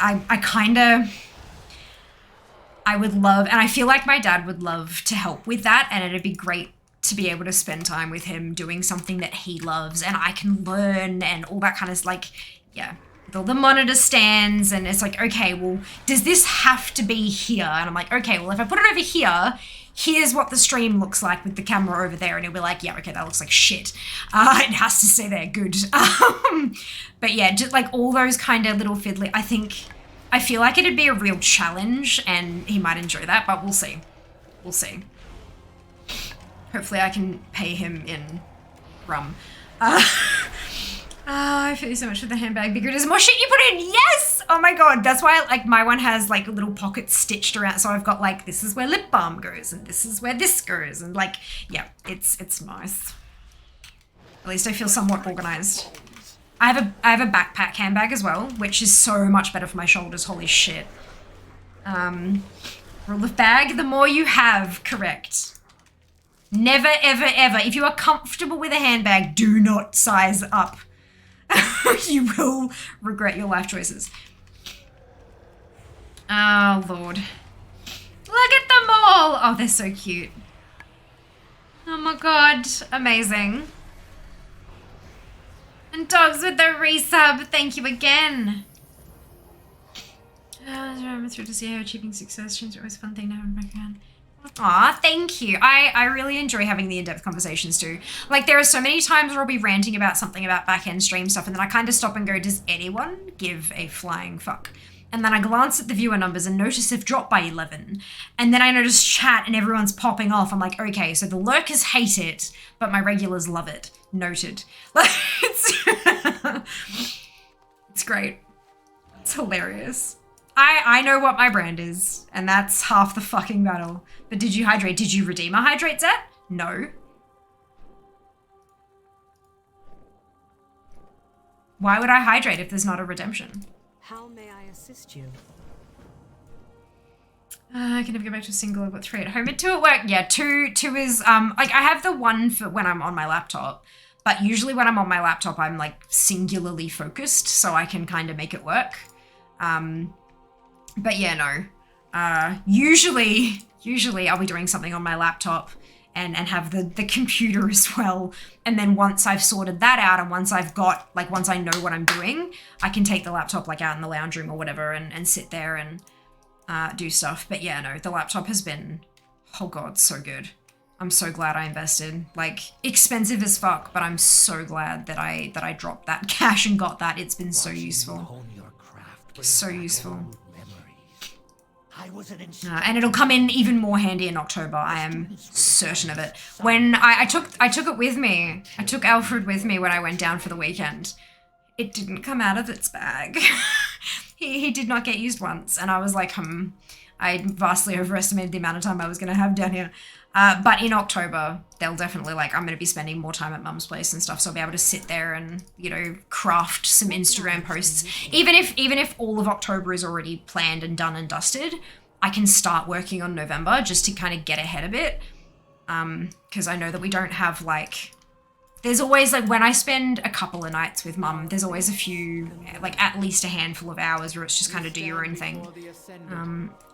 S1: I would love, and I feel like my dad would love to help with that, and it'd be great to be able to spend time with him doing something that he loves and I can learn and all that kind of, like, yeah, with all the monitor stands, and it's like, okay, well, does this have to be here? And I'm like, okay, well, if I put it over here, here's what the stream looks like with the camera over there, and it'll be like, yeah, okay, that looks like shit. It has to stay there, good. But yeah, just like all those kind of little fiddly, I feel like it'd be a real challenge and he might enjoy that, but we'll see. We'll see. Hopefully I can pay him in rum. I feel you so much for the handbag. Bigger it is, more shit you put in. Yes! Oh my god, that's why like my one has like little pockets stitched around. So I've got like, this is where lip balm goes and this is where this goes. And like, yeah, it's nice. At least I feel somewhat organized. I have a backpack handbag as well, which is so much better for my shoulders. Holy shit. Rule of bag, the more you have, correct. Never, ever, ever. If you are comfortable with a handbag, do not size up. You will regret your life choices. Oh, Lord. Look at them all. Oh, they're so cute. Oh my god. Amazing. And dogs with the resub. Thank you again. I'm thrilled to see how achieving success seems always a fun thing to have in the background. Aw, thank you. I really enjoy having the in-depth conversations too. Like, there are so many times where I'll be ranting about something about back-end stream stuff, and then I kind of stop and go, does anyone give a flying fuck? And then I glance at the viewer numbers and notice they've dropped by 11. And then I notice chat and everyone's popping off. I'm like, okay, so the lurkers hate it, but my regulars love it. Noted. Like, it's great. It's hilarious. I know what my brand is, and that's half the fucking battle. But did you hydrate? Did you redeem a hydrate set? No. Why would I hydrate if there's not a redemption?
S5: How may I assist you?
S1: I can never go back to a single. I've got 3 at home and 2 at work. Yeah, two is, like I have the one for when I'm on my laptop, but usually when I'm on my laptop, I'm like singularly focused, so I can kind of make it work. But yeah, no. Usually I'll be doing something on my laptop and have the computer as well. And then once I've sorted that out and once I've got, like, once I know what I'm doing, I can take the laptop like out in the lounge room or whatever and sit there and do stuff. But yeah, no, the laptop has been, oh God, so good. I'm so glad I invested. Like, expensive as fuck, but I'm so glad that I dropped that cash and got that. It's been so useful. So useful. And it'll come in even more handy in October. I am certain of it. When I took it with me, I took Alfred with me when I went down for the weekend. It didn't come out of its bag. he did not get used once, and I was like, I vastly overestimated the amount of time I was going to have down here. But in October, they'll definitely, like, I'm going to be spending more time at Mum's place and stuff, so I'll be able to sit there and, you know, craft some Instagram posts. Even if all of October is already planned and done and dusted, I can start working on November just to kind of get ahead a bit. Because I know that we don't have, like, there's always, like, when I spend a couple of nights with Mum, there's always a few, like, at least a handful of hours where it's just kind of do your own thing.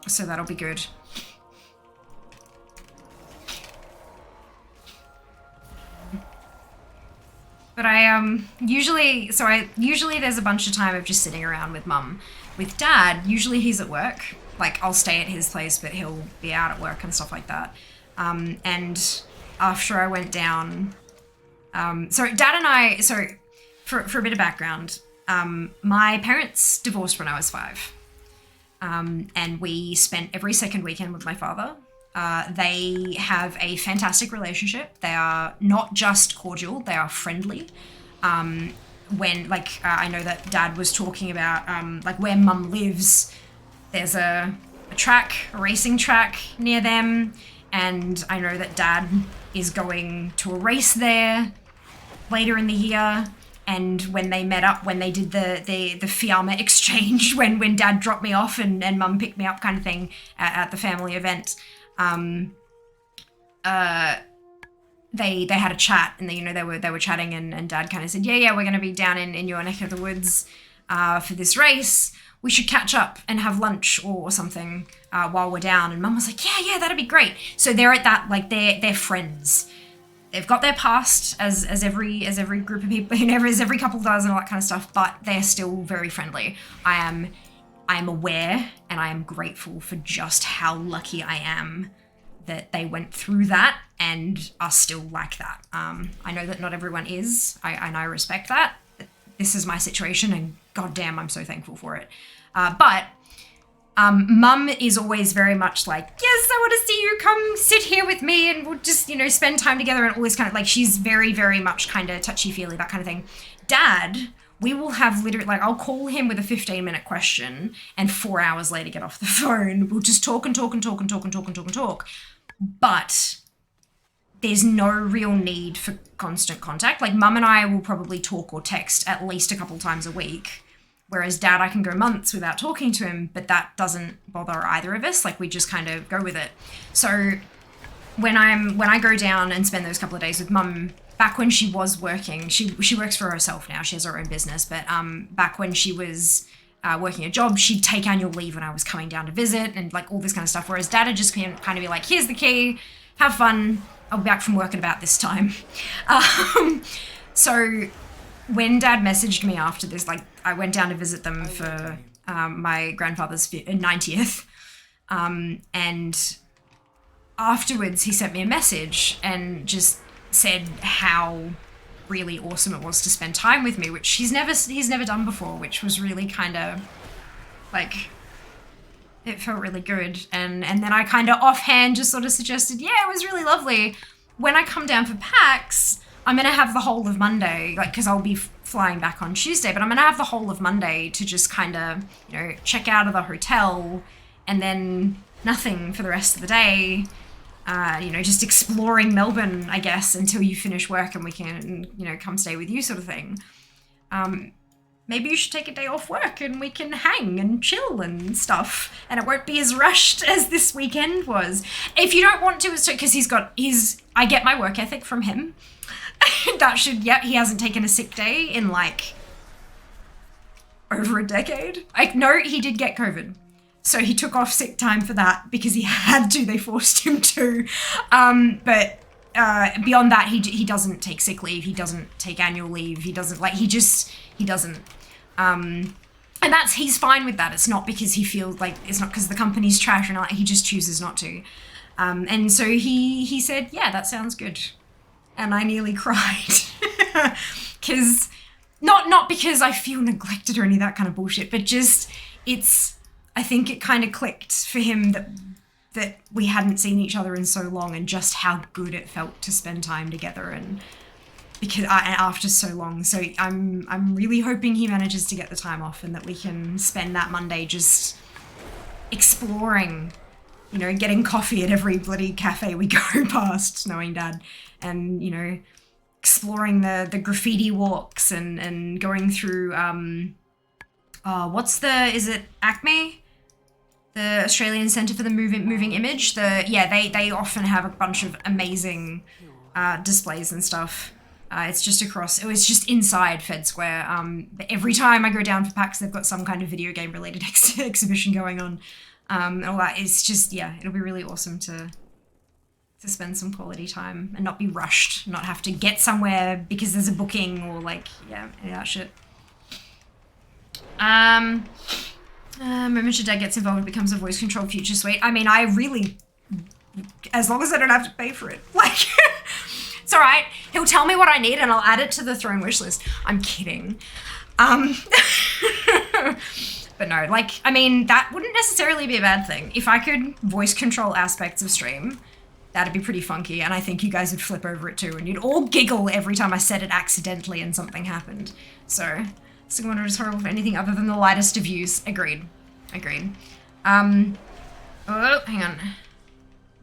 S1: So that'll be good. But usually there's a bunch of time of just sitting around with Mum. With Dad, usually he's at work. Like, I'll stay at his place, but he'll be out at work and stuff like that. And after I went down, so Dad and I, so for a bit of background, my parents divorced when I was 5. And we spent every second weekend with my father. They have a fantastic relationship. They are not just cordial, they are friendly. When, like, I know that Dad was talking about, like, where Mum lives, there's a racing track near them, and I know that Dad is going to a race there later in the year. And when they met up, when they did the Fiamma exchange, when Dad dropped me off and Mum picked me up, kind of thing, at the family event, they had a chat, and they were chatting, and Dad kind of said, yeah, we're going to be down in your neck of the woods for this race. We should catch up and have lunch or something while we're down. And Mum was like, yeah, that'd be great. So they're at that, like, they're friends. They've got their past as every group of people, as every couple does, and all that kind of stuff, but they're still very friendly. I am aware and I am grateful for just how lucky I am that they went through that and are still like that. I know that not everyone is, and I respect that. This is my situation, and goddamn, I'm so thankful for it. But Mum is always very much like, yes, I want to see you come sit here with me and we'll just, spend time together, and all this kind of, like, she's very, very much kind of touchy-feely, that kind of thing. Dad, we will have literally, like, I'll call him with a 15-minute question and 4 hours later get off the phone. We'll just talk and talk and talk and talk and talk and talk and talk. But there's no real need for constant contact. Like, Mum and I will probably talk or text at least a couple times a week. Whereas Dad, I can go months without talking to him, but that doesn't bother either of us. Like, we just kind of go with it. So when I go down and spend those couple of days with Mum, back when she was working, she works for herself now, she has her own business, but back when she was working a job, she'd take annual leave when I was coming down to visit and, like, all this kind of stuff. Whereas Dad would just kind of be like, here's the key, have fun, I'll be back from work at about this time. So when Dad messaged me after this, like, I went down to visit them for my grandfather's 90th, and afterwards he sent me a message and just said how really awesome it was to spend time with me, which he's never done before, which was really kind of Like, it felt really good. And then I kind of offhand just sort of suggested, yeah, it was really lovely. When I come down for PAX, I'm going to have the whole of Monday, like, because I'll be flying back on Tuesday, but I'm going to have the whole of Monday to just kind of, you know, check out of the hotel and then nothing for the rest of the day. You know, just exploring Melbourne, I guess, until you finish work and we can, you know, come stay with you sort of thing. Maybe you should take a day off work and we can hang and chill and stuff. And it won't be as rushed as this weekend was. If you don't want to, it's because I get my work ethic from him. He hasn't taken a sick day in like over a decade. No, he did get COVID. So he took off sick time for that because he had to, they forced him to. But beyond that, he doesn't take sick leave. He doesn't take annual leave. He doesn't he doesn't. And he's fine with that. It's not because he feels like, it's not because the company's trash or not, he just chooses not to. And so he said, yeah, that sounds good. And I nearly cried. Because, not because I feel neglected or any of that kind of bullshit, but just, I think it kind of clicked for him that we hadn't seen each other in so long and just how good it felt to spend time together and because after so long. So I'm really hoping he manages to get the time off and that we can spend that Monday just exploring, you know, getting coffee at every bloody cafe we go past, knowing Dad, and, you know, exploring the graffiti walks and going through, is it ACME? The Australian Centre for the Moving Image. They often have a bunch of amazing displays and stuff. It's just inside Fed Square. Every time I go down for PAX, they've got some kind of video game related exhibition going on. And all that is just, yeah, it'll be really awesome to spend some quality time and not be rushed, not have to get somewhere because there's a booking or like, yeah, any of that shit. Moment your dad gets involved, it becomes a voice control future suite. I mean, I really, as long as I don't have to pay for it, like, it's all right. He'll tell me what I need and I'll add it to the throne wish list. I'm kidding. But no, like, I mean, that wouldn't necessarily be a bad thing. If I could voice control aspects of stream, that'd be pretty funky, and I think you guys would flip over it too, and you'd all giggle every time I said it accidentally and something happened. So, Single Wonder is horrible for anything other than the lightest of views. Agreed. Oh, hang on. I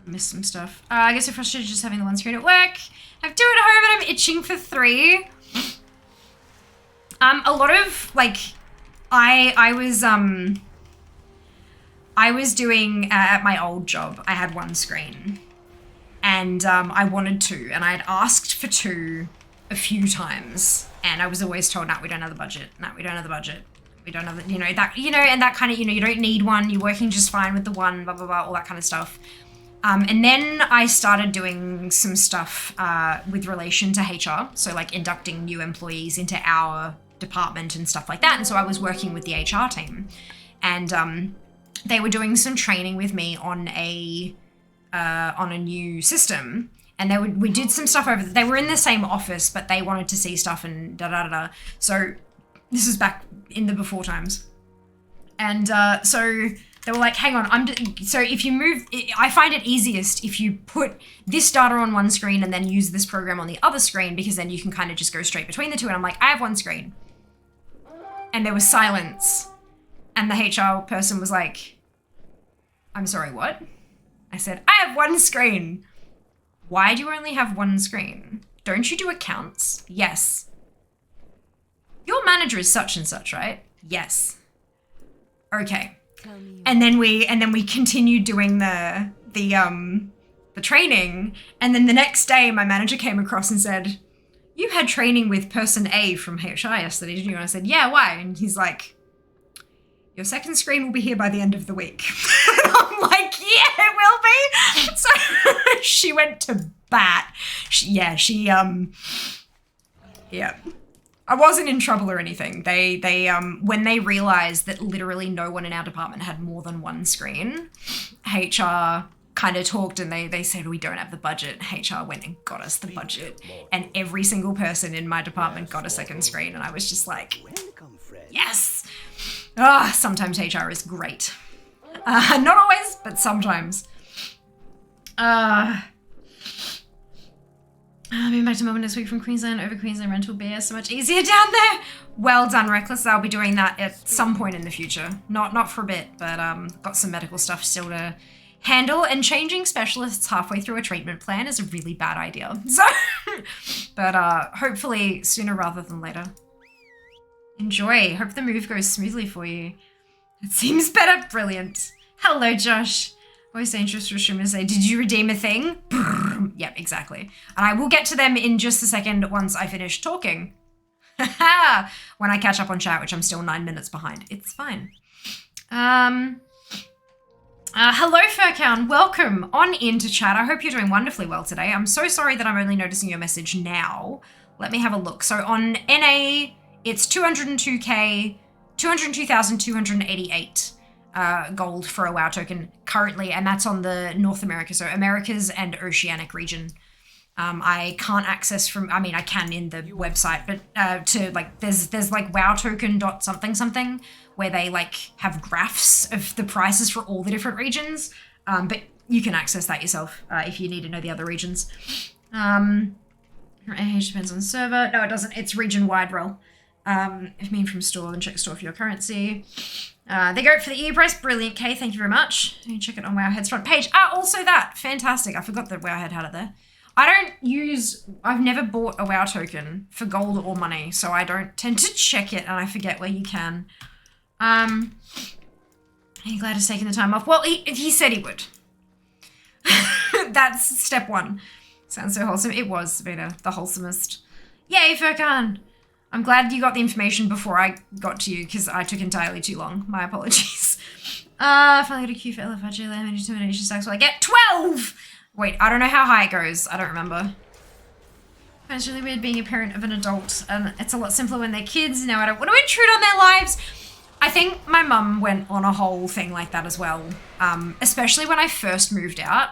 S1: missed some stuff. I guess you're frustrated just having the one screen at work. I have two at home and I'm itching for 3. A lot of, like, I was doing, at my old job, I had one screen. And I wanted 2, and I had asked for 2 a few times. And I was always told, no, we don't have the budget. No, we don't have the budget. We don't have the, and that kind of, you don't need one. You're working just fine with the one, blah, blah, blah, all that kind of stuff. And then I started doing some stuff with relation to HR. So like inducting new employees into our department and stuff like that. And so I was working with the HR team. And they were doing some training with me on a new system. And we did some stuff they were in the same office, but they wanted to see stuff and da-da-da-da. So this was back in the before times. And so they were like, hang on, so if you move, I find it easiest if you put this data on one screen and then use this program on the other screen, because then you can kind of just go straight between the two. And I'm like, I have one screen. And there was silence. And the HR person was like, I'm sorry, what? I said, I have one screen. Why do you only have one screen? Don't you do accounts? Yes. Your manager is such and such, right? Yes. Okay. And then we continued doing the training, and then the next day my manager came across and said, you had training with person A from HR yesterday, didn't you? And I said, yeah, why? And he's like, your second screen will be here by the end of the week. And I'm like, yeah, it will be. So she went to bat. Yeah. I wasn't in trouble or anything. They when they realized that literally no one in our department had more than one screen, HR kind of talked and they said, we don't have the budget. HR went and got us the budget. And every single person in my department got a second screen. And I was just like, yes. Sometimes HR is great. Not always, but sometimes. Moving back to Melbourne this week from Queensland over Queensland rental beer. So much easier down there. Well done, Reckless. I'll be doing that at some point in the future. Not for a bit, but got some medical stuff still to handle. And changing specialists halfway through a treatment plan is a really bad idea. So, but hopefully sooner rather than later. Enjoy. Hope the move goes smoothly for you. It seems better. Brilliant. Hello, Josh. Always dangerous for a streamer to say, did you redeem a thing? Yep, exactly. And I will get to them in just a second once I finish talking. When I catch up on chat, which I'm still 9 minutes behind. It's fine. Hello, Furcown. Welcome on into chat. I hope you're doing wonderfully well today. I'm so sorry that I'm only noticing your message now. Let me have a look. So on NA, it's 202k, 202,288 gold for a WoW token currently, and that's on the North America, so Americas and Oceanic region. I can't access from, I mean, I can in the website, but to like, there's like WoW token dot something something where they like have graphs of the prices for all the different regions, but you can access that yourself if you need to know the other regions. Age depends on server. No, it doesn't. It's region-wide role. If mean from store, then check store for your currency. They go for the EU price. Brilliant, Kay. Thank you very much. You check it on Wowhead's front page. Also that. Fantastic. I forgot that Wowhead had it there. I've never bought a WoW token for gold or money, so I don't tend to check it, and I forget where you can. Are you glad he's taking the time off? Well, he said he would. That's step one. Sounds so wholesome. It was, Sabina, the wholesomest. Yay, Furkan! I'm glad you got the information before I got to you, because I took entirely too long. My apologies. Finally got a queue for LFRG, how many determination stacks will I get? 12! Wait, I don't know how high it goes. I don't remember. It's really weird being a parent of an adult, and it's a lot simpler when they're kids. Now I don't want to intrude on their lives. I think my mum went on a whole thing like that as well. Especially when I first moved out.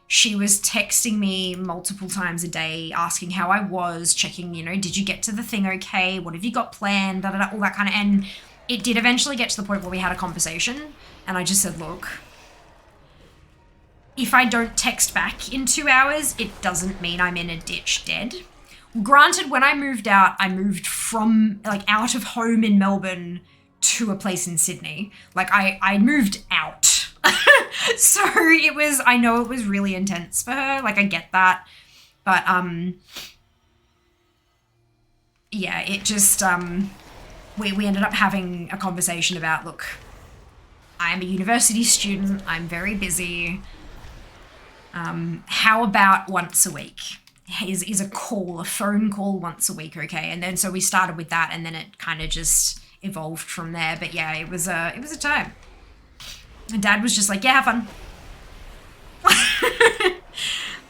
S1: She was texting me multiple times a day, asking how I was, checking, you know, did you get to the thing okay? What have you got planned? Da, da, da, all that kind of, and it did eventually get to the point where we had a conversation, and I just said, look, if I don't text back in 2 hours, it doesn't mean I'm in a ditch dead. Granted, when I moved out, I moved from, like, out of home in Melbourne to a place in Sydney. Like, I moved out. So it was, I know it was really intense for her, like I get that, but yeah, it just, we ended up having a conversation about, look, I'm a university student, I'm very busy, how about once a week? Is a call, a phone call once a week, okay? And then so we started with that, and then it kind of just evolved from there, but yeah, it was a time. And Dad was just like, yeah, have fun.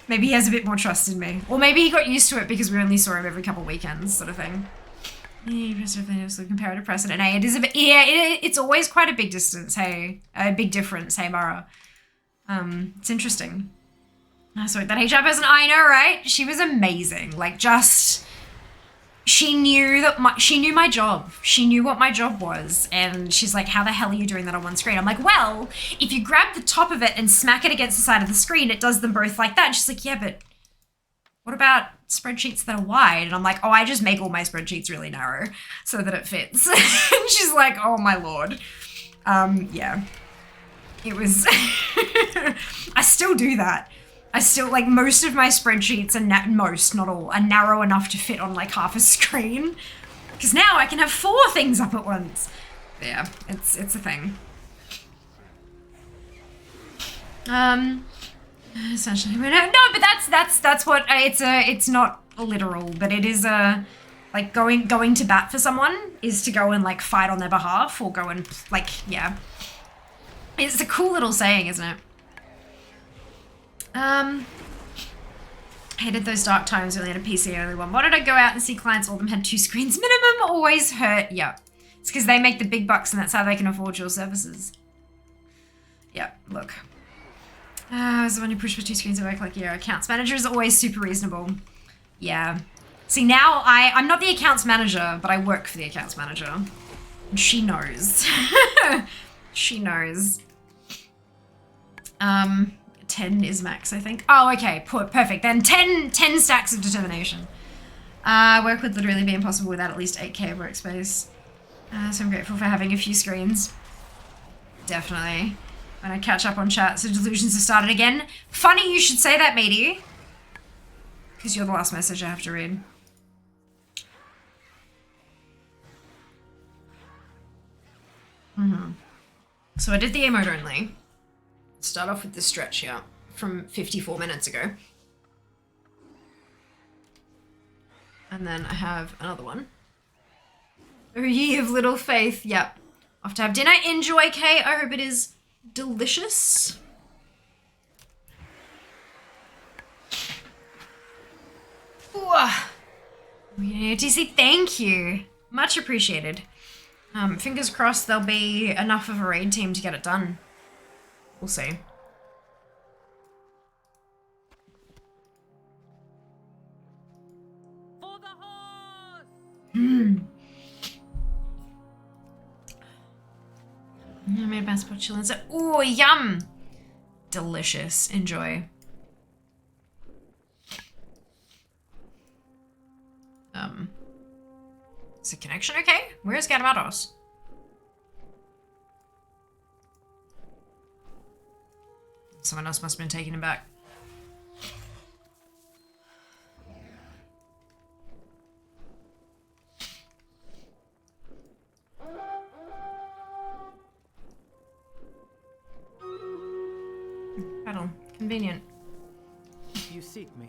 S1: Maybe he has a bit more trust in me. Or maybe he got used to it because we only saw him every couple of weekends, sort of thing. Comparative precedent. Hey, it is a bit, yeah, it's always quite a big distance, hey. A big difference, hey, Mara. It's interesting. So that HR person, I know, right? She was amazing. Like, just... She knew my job. She knew what my job was. And she's like, how the hell are you doing that on one screen? I'm like, well, if you grab the top of it and smack it against the side of the screen, it does them both like that. And she's like, yeah, but what about spreadsheets that are wide? And I'm like, oh, I just make all my spreadsheets really narrow so that it fits. And she's like, oh my Lord. Yeah. It was, I still do that. I still, like, most of my spreadsheets are, most, not all, are narrow enough to fit on, like, half a screen. Because now I can have 4 things up at once. Yeah, it's a thing. Essentially, no, but that's what, it's not literal, but it is, like, going to bat for someone is to go and, like, fight on their behalf, or go and, like, yeah. It's a cool little saying, isn't it? Hated those dark times when I had a PC only one. Why did I go out and see clients, all of them had 2 screens minimum? Always hurt. Yeah. It's because they make the big bucks and that's how they can afford your services. Yeah, look. I was the one who pushed for 2 screens at work, like, yeah, accounts manager is always super reasonable. Yeah. See, now I'm not the accounts manager, but I work for the accounts manager. She knows. She knows. 10 is max, I think. Oh, okay, perfect. Then 10 stacks of determination. Work would literally be impossible without at least 8k of workspace. So I'm grateful for having a few screens. Definitely. When I catch up on chat, so delusions have started again. Funny you should say that, matey. Because you're the last message I have to read. So I did the emote only. Start off with this stretch here from 54 minutes ago. And then I have another one. Oh, ye of little faith. Yep. Off to have dinner. Enjoy, Kay. I hope it is delicious. Ooh. TC, thank you. Much appreciated. Fingers crossed there'll be enough of a raid team to get it done. We'll see.
S2: For the horse!
S1: I made passport chillins. Ooh, yum! Delicious. Enjoy. Is the connection okay? Where's Ganamados? Someone else must have been taking him back. Battle. Convenient.
S2: You seek me.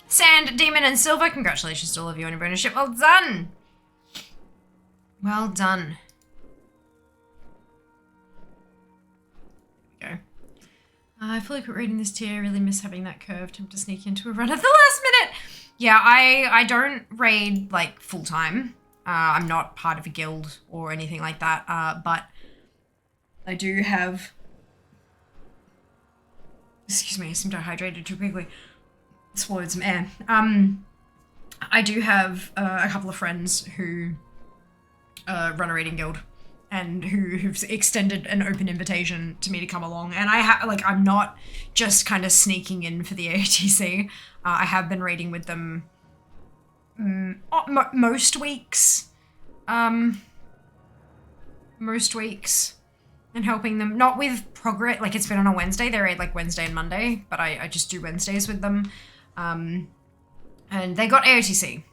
S1: Sand, Demon, and Silver, congratulations to all of you on your bonus ship. Well done! Well done. There we go. I feel like we're reading this tier. I really miss having that curve. Time to sneak into a run at the last minute. Yeah, I don't raid like full time. I'm not part of a guild or anything like that. But I do have. Excuse me, I seem dehydrated too quickly. Swallowed some air. I do have a couple of friends who run a raiding guild and who've extended an open invitation to me to come along. And I'm not just kind of sneaking in for the AOTC. I have been raiding with them most weeks. Most weeks. And helping them, not with progress, like it's been on a Wednesday, they raid like Wednesday and Monday, but I just do Wednesdays with them. And they got AOTC,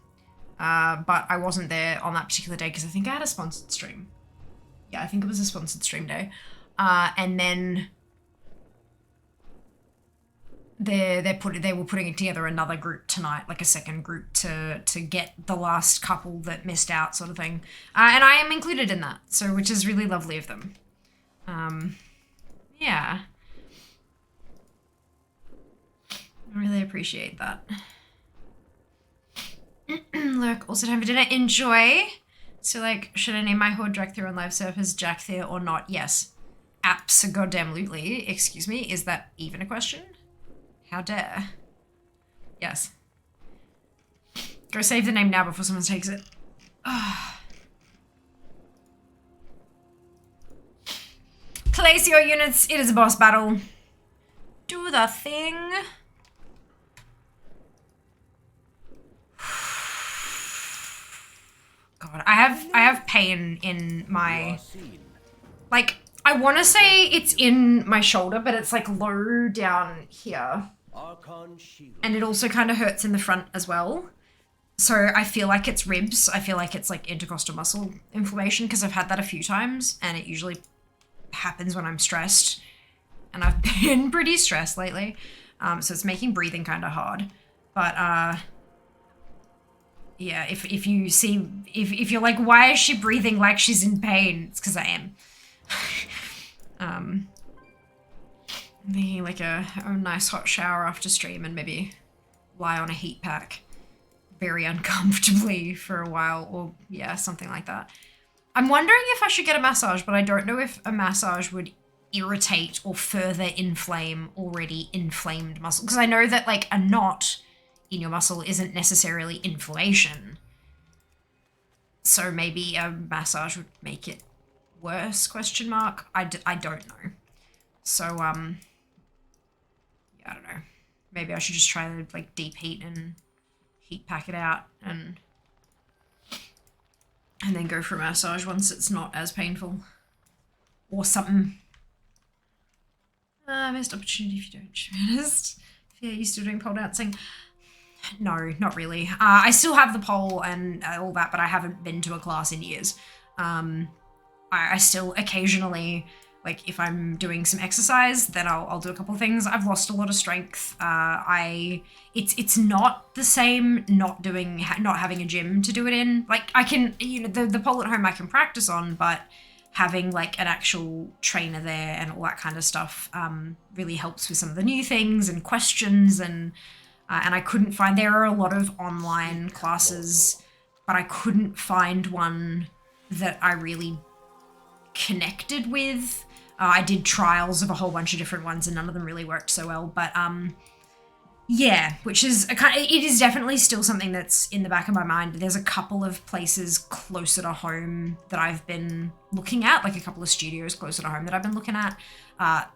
S1: but I wasn't there on that particular day because I think I had a sponsored stream. Yeah, I think it was a sponsored stream day. And then they were putting together another group tonight, like a second group to get the last couple that missed out, sort of thing. And I am included in that, so which is really lovely of them. Yeah. I really appreciate that. Look, also time for dinner. Enjoy. So, like, should I name my horde Drakthir on live surfers Jackthir or not? Yes. Abso-goddamn-lutely. Excuse me, is that even a question? How dare. Yes. Go save the name now before someone takes it. Place your units. It is a boss battle. Do the thing. God, I have pain in my, like, I want to say it's in my shoulder, but it's like low down here.
S4: Archon shield.
S1: And it also kind of hurts in the front as well. So I feel like it's ribs. I feel like it's like intercostal muscle inflammation because I've had that a few times and it usually happens when I'm stressed. And I've been pretty stressed lately. So it's making breathing kind of hard. But yeah, if you see, if you're like, why is she breathing like she's in pain? It's because I am. Thinking like a nice hot shower after stream and maybe lie on a heat pack very uncomfortably for a while, or yeah, something like that. I'm wondering if I should get a massage, but I don't know if a massage would irritate or further inflame already inflamed muscle, because I know that like a knot in your muscle isn't necessarily inflammation, so maybe a massage would make it worse, question mark. I don't know. So yeah, I don't know, maybe I should just try to like deep heat and heat pack it out and then go for a massage once it's not as painful or something. Missed opportunity if you don't, to be honest. Yeah, you still doing pole dancing? No, not really. I still have the pole and all that, but I haven't been to a class in years. I still occasionally, like if I'm doing some exercise, then I'll do a couple of things. I've lost a lot of strength. It's not the same not having a gym to do it in. Like I can, the pole at home I can practice on, but having like an actual trainer there and all that kind of stuff really helps with some of the new things and questions, and I couldn't find, there are a lot of online classes, but I couldn't find one that I really connected with. I did trials of a whole bunch of different ones and none of them really worked so well, but yeah, which is it is definitely still something that's in the back of my mind. There's a couple of places closer to home that I've been looking at, like a couple of studios closer to home that I've been looking at.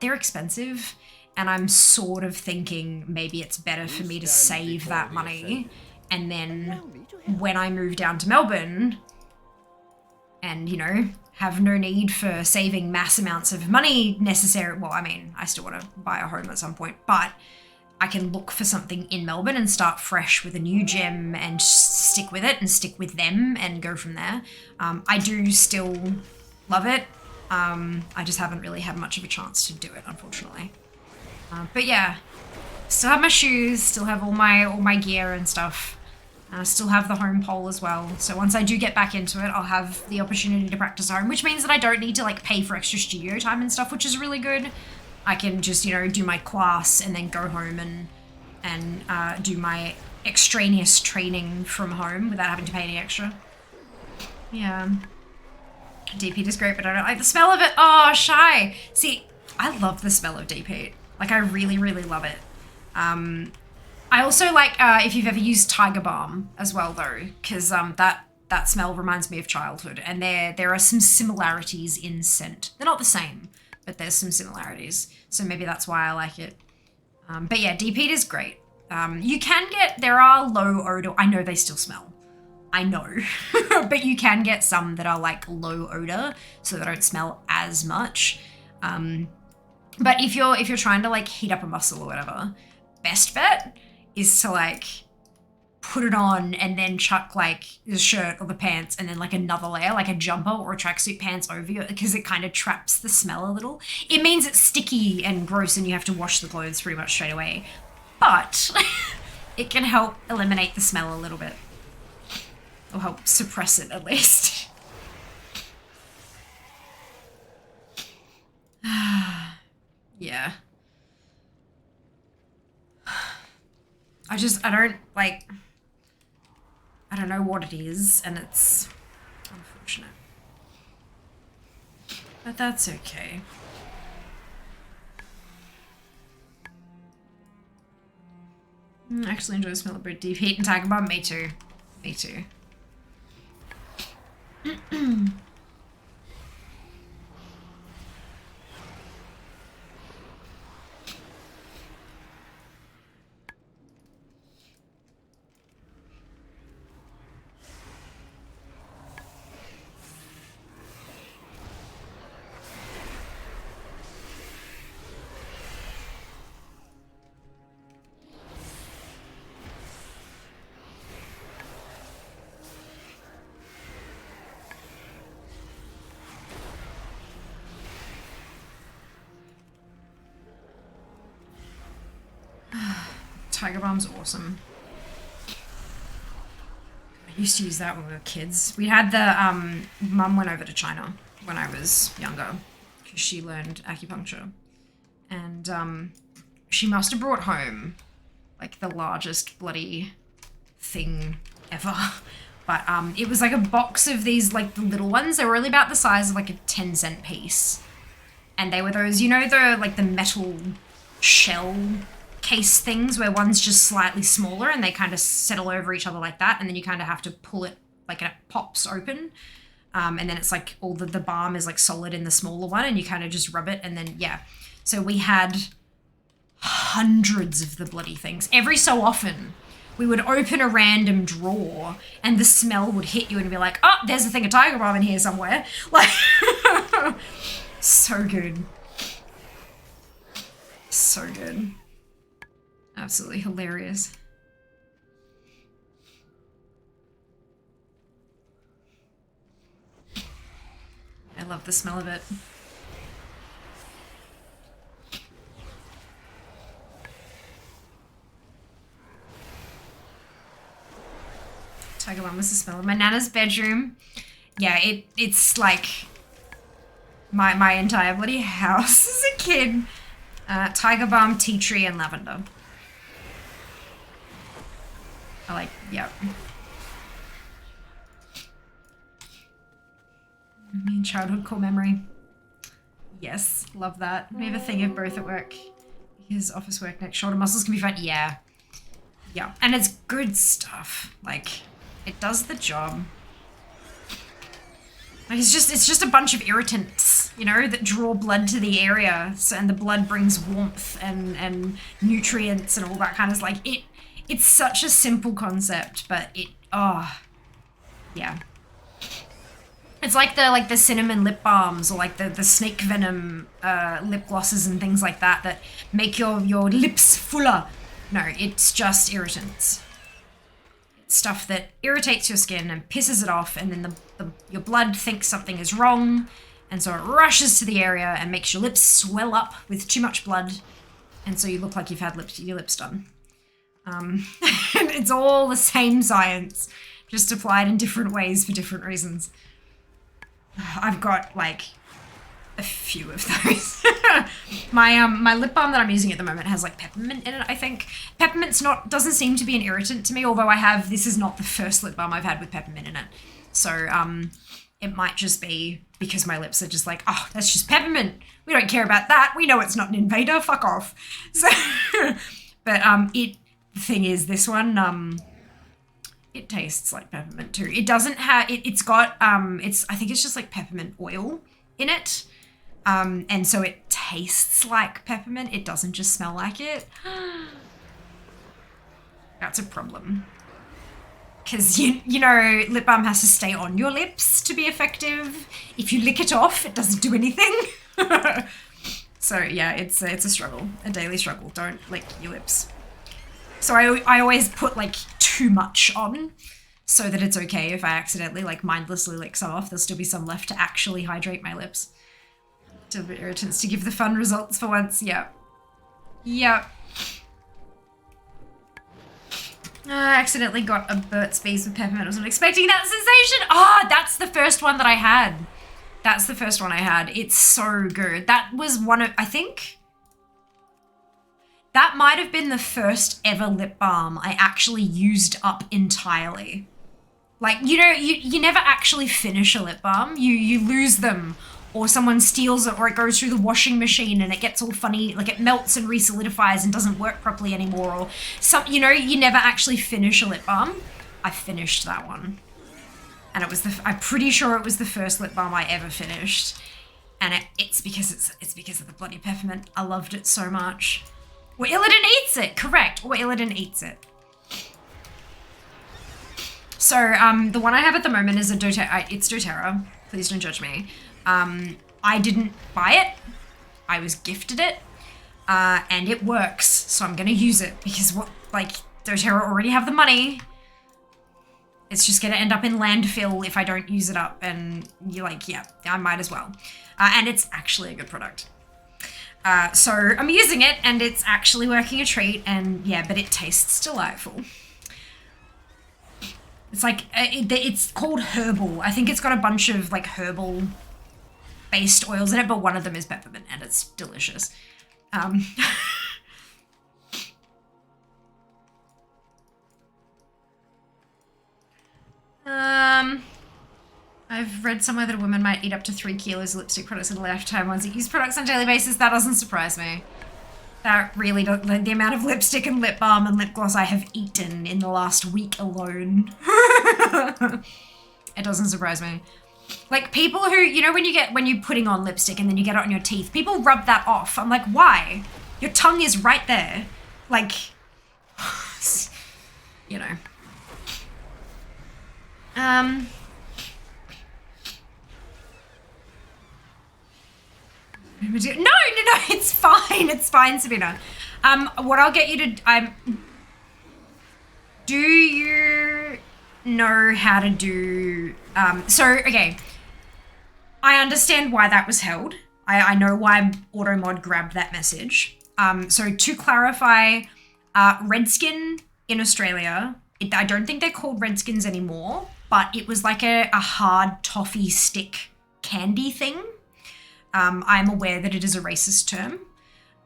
S1: They're expensive, and I'm sort of thinking maybe it's better for me to save that money, and then when I move down to Melbourne and, have no need for saving mass amounts of money necessary. Well, I mean, I still want to buy a home at some point, but I can look for something in Melbourne and start fresh with a new gym and stick with it and stick with them and go from there. I do still love it. I just haven't really had much of a chance to do it, unfortunately. But yeah, still have my shoes, still have all my gear and stuff. Still have the home pole as well. So once I do get back into it, I'll have the opportunity to practice at home, which means that I don't need to like pay for extra studio time and stuff, which is really good. I can just, do my class and then go home and do my extraneous training from home without having to pay any extra. Yeah. Deep heat is great, but I don't like the smell of it. Oh, shy. See, I love the smell of deep heat. Like, I really, really love it. I also like, if you've ever used Tiger Balm as well, though, because that smell reminds me of childhood, and there are some similarities in scent. They're not the same, but there's some similarities, so maybe that's why I like it. But yeah, deep heat is great. There are low odor, I know they still smell. I know, but you can get some that are like low odor, so they don't smell as much. But if you're trying to like heat up a muscle or whatever, best bet is to like put it on and then chuck like the shirt or the pants and then like another layer, like a jumper or a tracksuit pants over you, because it kind of traps the smell a little. It means it's sticky and gross and you have to wash the clothes pretty much straight away, but it can help eliminate the smell a little bit, or help suppress it at least. Yeah. I don't know what it is, and it's unfortunate. But that's okay. I actually enjoy the smell of bread, deep heat, and Tiger Balm. Me too. Me too. Tiger Balm's awesome. I used to use that when we were kids. We had the, mum went over to China when I was younger because she learned acupuncture. And she must have brought home like the largest bloody thing ever. But it was like a box of these, like the little ones. They were only about the size of like a 10-cent piece. And they were those, you know, the metal shell case things where one's just slightly smaller and they kind of settle over each other like that. And then you kind of have to pull it, like it pops open. And then it's like all the balm is like solid in the smaller one and you kind of just rub it and then, yeah. So we had hundreds of the bloody things. Every so often, we would open a random drawer and the smell would hit you and be like, oh, there's a thing of Tiger Balm in here somewhere. Like, so good. So good. Absolutely hilarious. I love the smell of it. Tiger Balm was the smell of my Nana's bedroom. Yeah, it's like my entire bloody house as a kid. Tiger Balm, tea tree, and lavender. I like, yep. Childhood core memory. Yes, love that. We have a thing of both at work. His office work next. Shoulder muscles can be fun. Yeah. Yeah. And it's good stuff. Like, it does the job. Like it's just a bunch of irritants, you know, that draw blood to the area. So, and the blood brings warmth and nutrients and all that kind of like it's such a simple concept, but yeah. It's like the cinnamon lip balms or like the snake venom lip glosses and things like that make your lips fuller. No, it's just irritants. It's stuff that irritates your skin and pisses it off, and then your blood thinks something is wrong, and so it rushes to the area and makes your lips swell up with too much blood, and so you look like you've had your lips done. It's all the same science, just applied in different ways for different reasons. I've got like a few of those. My lip balm that I'm using at the moment has like peppermint in it, I think. Peppermint's doesn't seem to be an irritant to me, although this is not the first lip balm I've had with peppermint in it. So it might just be because my lips are just like, oh, that's just peppermint. We don't care about that. We know it's not an invader. Fuck off. So, but the thing is, this one, it tastes like peppermint too. It doesn't have, it's got, I think it's just like peppermint oil in it. And so it tastes like peppermint. It doesn't just smell like it. That's a problem. Because, you know, lip balm has to stay on your lips to be effective. If you lick it off, it doesn't do anything. So, yeah, it's a struggle, a daily struggle. Don't lick your lips. So I always put, like, too much on so that it's okay if I accidentally, like, mindlessly lick some off. There'll still be some left to actually hydrate my lips. To the irritants to give the fun results for once. Yeah. Yep. I accidentally got a Burt's Bees with peppermint. I wasn't expecting that sensation. That's the first one that I had. That's the first one I had. It's so good. That was one of, I think, that might have been the first ever lip balm I actually used up entirely. Like, you know, you never actually finish a lip balm. You lose them, or someone steals it, or it goes through the washing machine and it gets all funny, like it melts and re-solidifies and doesn't work properly anymore, or some, you know, you never actually finish a lip balm. I finished that one. And it was I'm pretty sure it was the first lip balm I ever finished. And it's because of the bloody peppermint. I loved it so much. Or Illidan eats it, correct. Or Illidan eats it. So, the one I have at the moment is it's doTERRA. Please don't judge me. I didn't buy it. I was gifted it. And it works. So I'm gonna use it because doTERRA already have the money. It's just gonna end up in landfill if I don't use it up. And you're like, yeah, I might as well. And it's actually a good product. So I'm using it and it's actually working a treat, and yeah, but it tastes delightful. It's like, it's called herbal. I think it's got a bunch of like herbal based oils in it, but one of them is peppermint and it's delicious. I've read somewhere that a woman might eat up to 3 kilos of lipstick products in a lifetime once it use products on a daily basis. That doesn't surprise me. That really does. The amount of lipstick and lip balm and lip gloss I have eaten in the last week alone. It doesn't surprise me. Like people who, you know, when you're putting on lipstick and then you get it on your teeth, people rub that off. I'm like, why? Your tongue is right there. Like, you know. No, it's fine, Sabina. What I'll get you to, do you know how to do, okay. I understand why that was held. I know why AutoMod grabbed that message. So to clarify, Redskin in Australia, I don't think they're called Redskins anymore, but it was like a hard toffee stick candy thing. I'm aware that it is a racist term.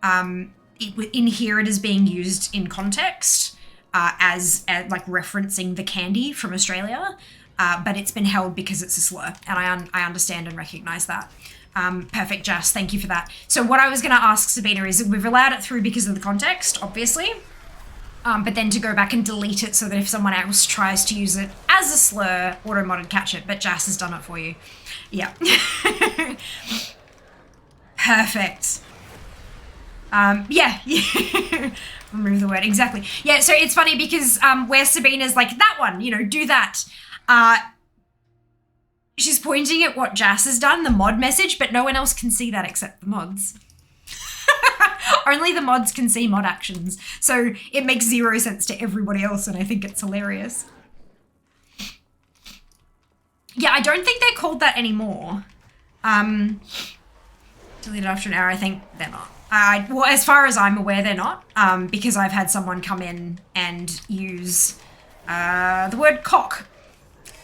S1: In here it is being used in context as like referencing the candy from Australia, but it's been held because it's a slur, and I understand and recognise that. Perfect, Jas, thank you for that. So what I was going to ask Sabina is, we've allowed it through because of the context, obviously, but then to go back and delete it so that if someone else tries to use it as a slur, AutoMod would catch it, but Jas has done it for you. Yeah. Perfect. Yeah. Remove the word, exactly. Yeah, so it's funny because where Sabina's like, that one, you know, do that. She's pointing at what Jas has done, the mod message, but no one else can see that except the mods. Only the mods can see mod actions. So it makes zero sense to everybody else, and I think it's hilarious. Yeah, I don't think they're called that anymore. Deleted after an hour, I think they're not. Well, as far as I'm aware, they're not, because I've had someone come in and use the word cock,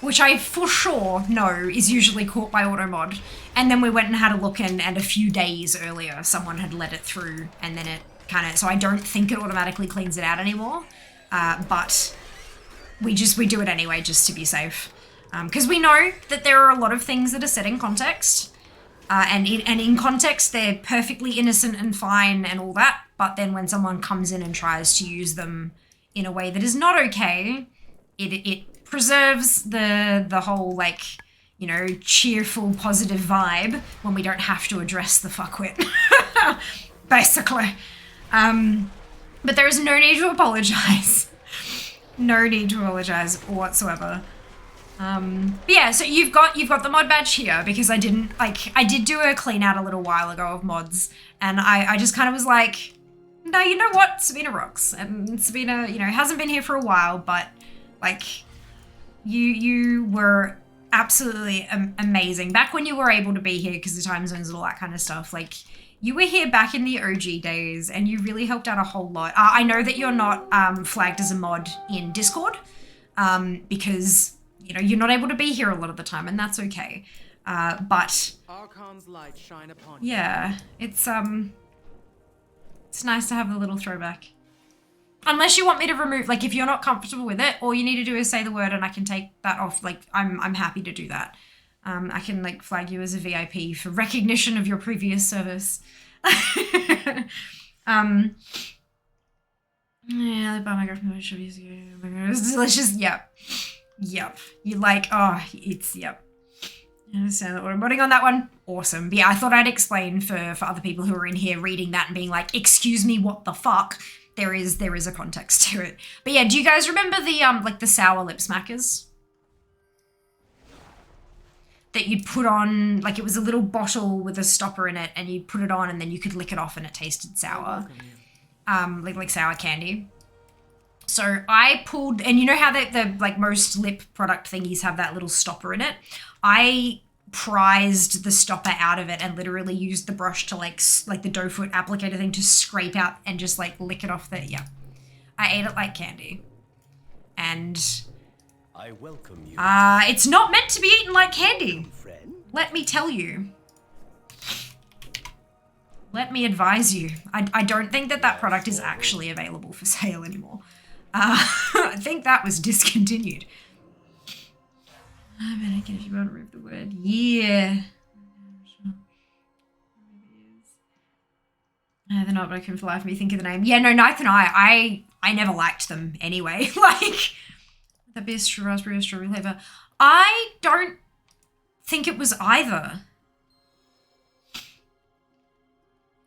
S1: which I for sure know is usually caught by AutoMod. And then we went and had a look, and a few days earlier, someone had let it through, and then it kind of, so I don't think it automatically cleans it out anymore, but we do it anyway just to be safe. Because we know that there are a lot of things that are set in context, and in context, they're perfectly innocent and fine and all that. But then when someone comes in and tries to use them in a way that is not okay, it preserves the whole, like, you know, cheerful, positive vibe when we don't have to address the fuckwit, basically. But there is no need to apologize. No need to apologize whatsoever. But yeah, so you've got the mod badge here because I did do a clean out a little while ago of mods, and I just kind of was like, no, you know what, Sabina rocks, and Sabina, you know, hasn't been here for a while, but like, you were absolutely amazing back when you were able to be here because the time zones and all that kind of stuff. Like, you were here back in the OG days, and you really helped out a whole lot. I know that you're not flagged as a mod in Discord because, you know, you're not able to be here a lot of the time, and that's okay. But
S2: Archon's light shine upon
S1: yeah, it's nice to have a little throwback. Unless you want me to remove, like, if you're not comfortable with it, all you need to do is say the word and I can take that off. Like, I'm happy to do that. I can, like, flag you as a VIP for recognition of your previous service. Yeah, I bought my girlfriend. Oh my god, it's delicious. Yep. You like, oh, it's, yep. I understand that automodding on that one. Awesome. But yeah, I thought I'd explain for other people who are in here reading that and being like, excuse me, what the fuck? There is a context to it. But yeah, do you guys remember the like the sour lip smackers? That you'd put on, like, it was a little bottle with a stopper in it, and you'd put it on and then you could lick it off and it tasted sour. Like sour candy. So I pulled, and you know how the like most lip product thingies have that little stopper in it? I prized the stopper out of it and literally used the brush to like the doe foot applicator thing to scrape out and just like lick it off the, yeah. I ate it like candy. And
S4: I welcome you.
S1: it's not meant to be eaten like candy.
S4: Friend?
S1: Let me tell you. Let me advise you. I don't think that product is actually available for sale anymore. I think that was discontinued. I'm gonna get if you want to remove the word. Yeah. They're not broken for life. Me think of the name. Yeah, no, neither and I never liked them anyway. Like the best raspberry or strawberry flavor. I don't think it was either.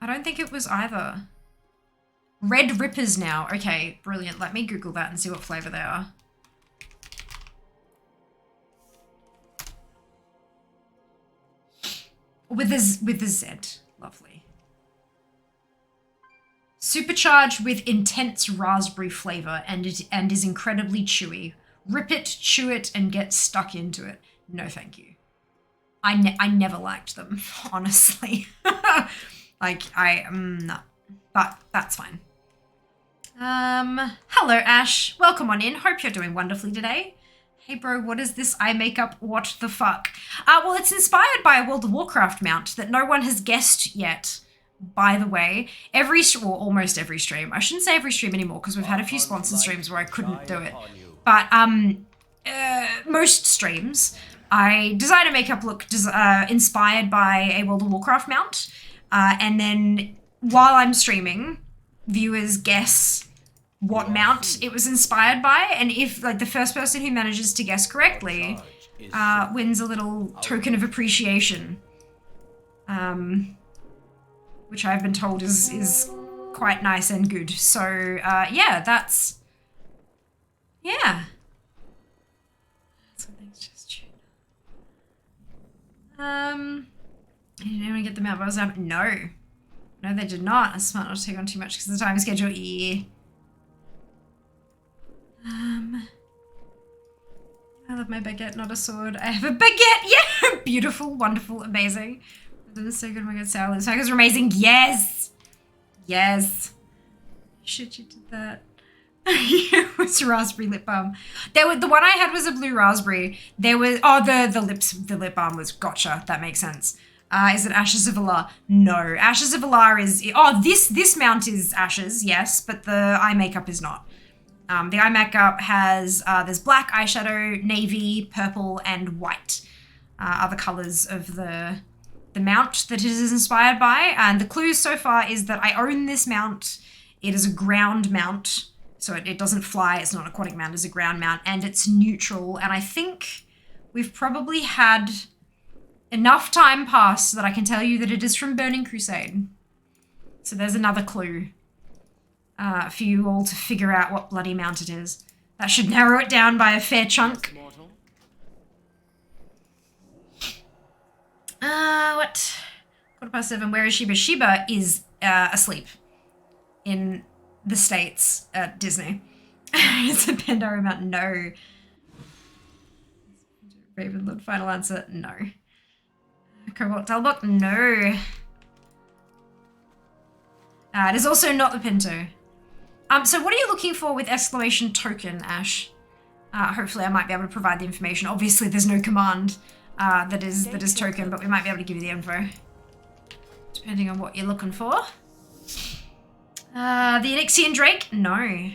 S1: I don't think it was either. Red Rippers now. Okay, brilliant. Let me Google that and see what flavor they are. With a Z. Lovely. Supercharged with intense raspberry flavor and is incredibly chewy. Rip it, chew it, and get stuck into it. No, thank you. I never liked them, honestly. Like, no. But that's fine. Hello, Ash. Welcome on in. Hope you're doing wonderfully today. Hey, bro, what is this eye makeup? What the fuck? Well, it's inspired by a World of Warcraft mount that no one has guessed yet, by the way. Almost every stream. I shouldn't say every stream anymore because we've had a few sponsored streams where I couldn't do it. But, most streams, I design a makeup look inspired by a World of Warcraft mount. And then while I'm streaming, viewers guess what mount it was inspired by. And if like the first person who manages to guess correctly wins a little token of appreciation. Which I've been told is quite nice and good. So yeah, that's, yeah. Something's just tuned. Did anyone get the mount bars up? No. No, they did not. It's smart not to take on too much because of the time schedule. Yeah. I love my baguette, not a sword. I have a baguette. Yeah, beautiful, wonderful, amazing. This is so good. Oh my god, salad. Tigers are amazing. Yes, yes. Shit, you did that. It was raspberry lip balm. The one I had was a blue raspberry. There was the lip balm was gotcha. That makes sense. Is it Ashes of Alar? No, Ashes of Alar is this mount is Ashes, yes, but the eye makeup is not. The eye makeup has there's black eyeshadow, navy, purple, and white are the colors of the mount that it is inspired by. And the clue so far is that I own this mount. It is a ground mount, so it doesn't fly. It's not an aquatic mount. It's a ground mount, and it's neutral. And I think we've probably had enough time pass that I can tell you that it is from Burning Crusade. So there's another clue for you all to figure out what bloody mount it is. That should narrow it down by a fair chunk. What? 7:15. Where is Sheba? Sheba is asleep in the States at Disney. It's a Pandora mount. No. Ravenlord, final answer. No. Cobalt Talbot? No. It is also not the Pinto. So what are you looking for with exclamation token, Ash? Hopefully I might be able to provide the information. Obviously there's no command that is token, but we might be able to give you the info. Depending on what you're looking for. The Onyxian Drake? No.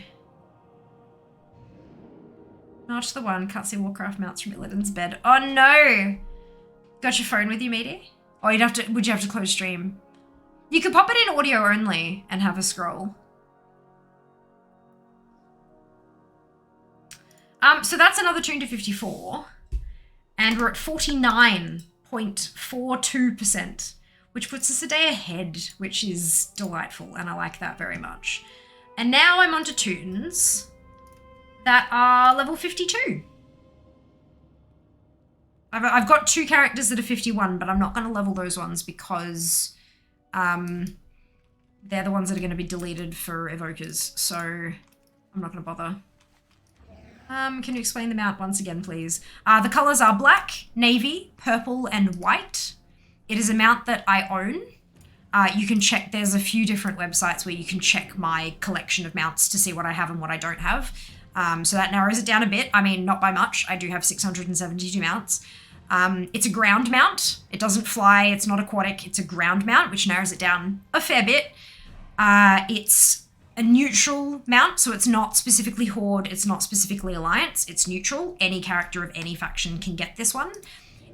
S1: Not the one. Can't see Warcraft mounts from Illidan's bed. Oh no! Got your phone with you, matey? Or would you have to close stream? You could pop it in audio only and have a scroll. So that's another tune to 54. And we're at 49.42%, which puts us a day ahead, which is delightful, and I like that very much. And now I'm onto tunes that are level 52. I've got 2 characters that are 51, but I'm not going to level those ones because they're the ones that are going to be deleted for evokers, so I'm not going to bother. Can you explain the mount once again, please? The colors are black, navy, purple, and white. It is a mount that I own. You can check, there's a few different websites where you can check my collection of mounts to see what I have and what I don't have. So that narrows it down a bit. I mean, not by much. I do have 672 mounts. It's a ground mount. It doesn't fly. It's not aquatic. It's a ground mount, which narrows it down a fair bit. It's a neutral mount, so it's not specifically Horde. It's not specifically Alliance. It's neutral. Any character of any faction can get this one.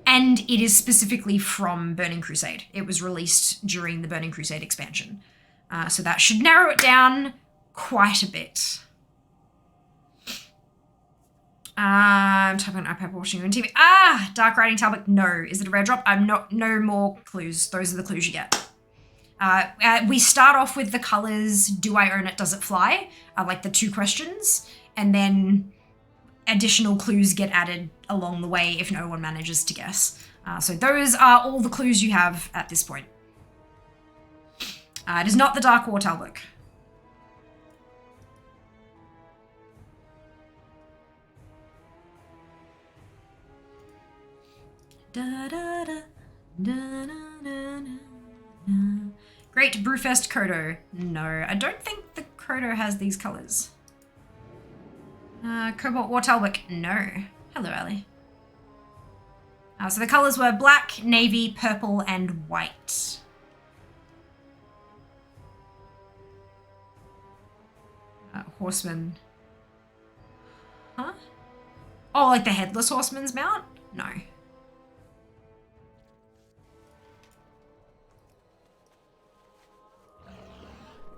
S1: And it is specifically from Burning Crusade. It was released during the Burning Crusade expansion. So that should narrow it down quite a bit. I'm typing on iPad, watching on TV. Dark Riding Talbot, no. Is it a rare drop? No more clues. Those are the clues you get. We start off with the colors, do I own it, does it fly? Like the 2 questions. And then additional clues get added along the way if no one manages to guess. So those are all the clues you have at this point. It is not the Dark War Talbot. Da, da, da, da, da, da, da. Great Brewfest Kodo. No, I don't think the Kodo has these colors. Cobalt War Talbot. No. Hello, Ali. So the colors were black, navy, purple, and white. Horseman. Huh? Oh, like the Headless Horseman's mount? No.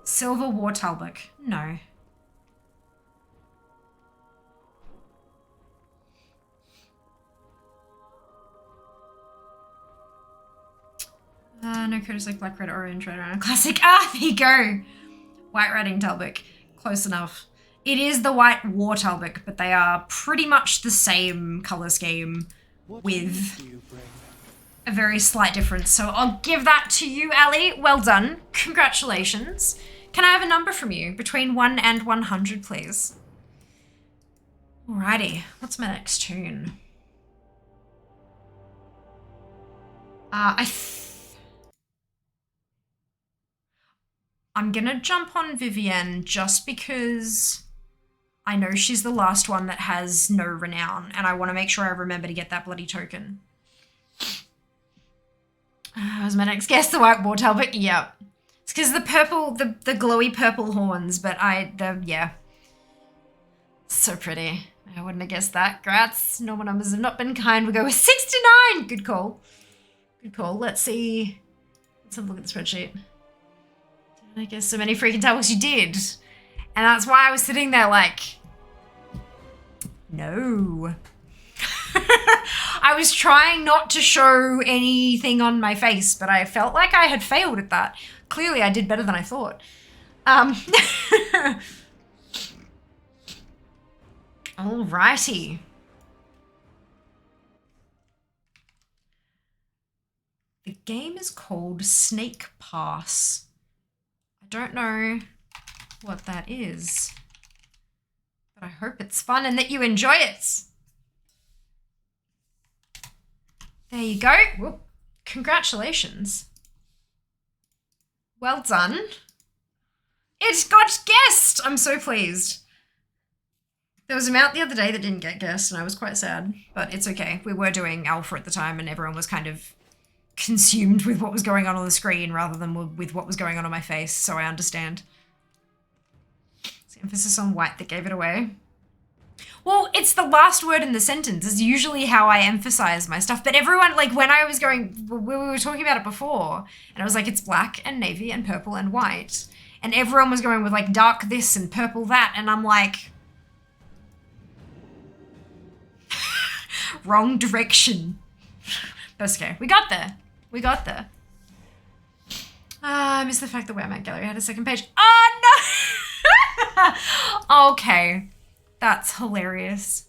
S1: Silver War Talbot. No. No coders like black, red, orange, red, orange, classic. There you go. White Riding Talbot. Close enough. It is the White War Talbot, but they are pretty much the same color scheme with a very slight difference. So I'll give that to you, Ali. Well done. Congratulations. Can I have a number from you? Between 1 and 100, please. Alrighty. What's my next tune? I'm gonna jump on Vivienne just because I know she's the last one that has no renown, and I want to make sure I remember to get that bloody token. Was my next guess the White War Talbot? Yep. It's because the purple, the glowy purple horns, but yeah. So pretty. I wouldn't have guessed that. Grats. Normal numbers have not been kind. We'll go with 69. Good call. Good call. Let's see. Let's have a look at the spreadsheet. I guess so many freaking Talbots you did. And that's why I was sitting there like, no. I was trying not to show anything on my face, but I felt like I had failed at that. Clearly I did better than I thought. Alrighty. The game is called Snake Pass. I don't know what that is, but I hope it's fun and that you enjoy it. There you go. Whoop. Congratulations. Well done. It got guessed. I'm so pleased. There was a mount the other day that didn't get guessed and I was quite sad, but it's okay. We were doing alpha at the time and everyone was kind of consumed with what was going on the screen rather than with what was going on my face, so I understand. It's the emphasis on white that gave it away. Well, it's the last word in the sentence is usually how I emphasize my stuff, but everyone, like when I was going, we were talking about it before, and I was like, it's black and navy and purple and white, and everyone was going with like dark this and purple that, and I'm like, wrong direction. That's okay. We got there. We got there. I miss the fact that Waymat Gallery had a second page. Oh, no! Okay. That's hilarious.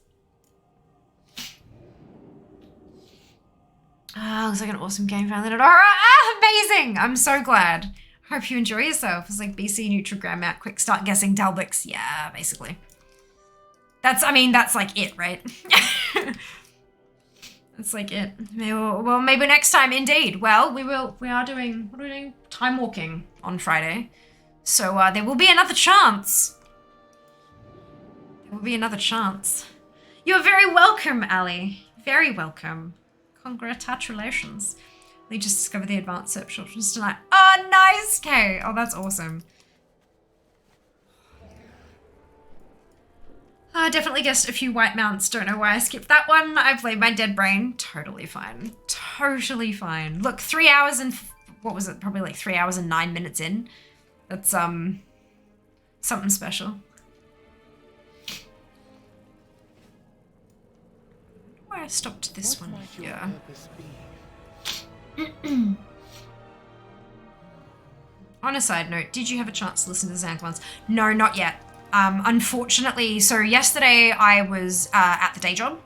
S1: Looks like an awesome game finally. Amazing! I'm so glad. Hope you enjoy yourself. It's like BC neutral grand map, quick start guessing Talbots. Yeah, basically. I mean, that's like it, right? That's like it. Well, maybe next time, indeed. Well, we are doing, what are we doing? Time walking on Friday. So there will be another chance. There will be another chance. You're very welcome, Ali. Very welcome. Congratulations. We just discovered the advanced search options tonight. Oh, nice, Kay. Oh, that's awesome. I definitely guessed a few white mounts. Don't know why I skipped that one. I played my dead brain. Totally fine. Totally fine. Look, 3 hours and... what was it? Probably like 3 hours and 9 minutes in. That's, something special. Where I stopped this one here. On a side note, did you have a chance to listen to the Xanth ones? No, not yet. Unfortunately, so yesterday I was at the day job,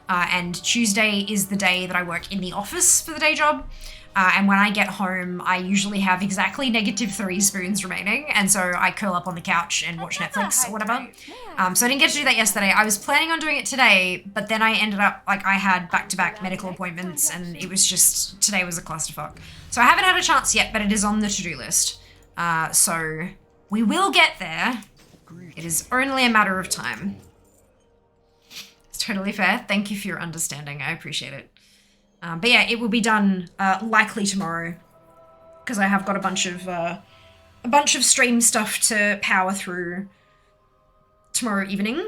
S1: and Tuesday is the day that I work in the office for the day job. And when I get home, I usually have exactly -3 spoons remaining, and so I curl up on the couch and watch Netflix or whatever. So I didn't get to do that yesterday. I was planning on doing it today, but then I ended up, like, I had back-to-back medical appointments, and it was just, today was a clusterfuck. So I haven't had a chance yet, but it is on the to-do list. So we will get there. It is only a matter of time. It's totally fair. Thank you for your understanding. I appreciate it. But yeah, it will be done likely tomorrow, because I have got a bunch of stream stuff to power through tomorrow evening,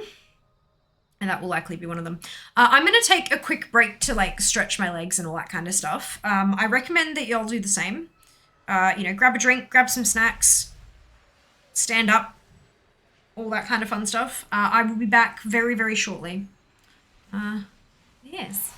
S1: and that will likely be one of them. I'm gonna take a quick break to like stretch my legs and all that kind of stuff. I recommend that y'all do the same. You know, grab a drink, grab some snacks, stand up, all that kind of fun stuff. I will be back very, very shortly. Yes.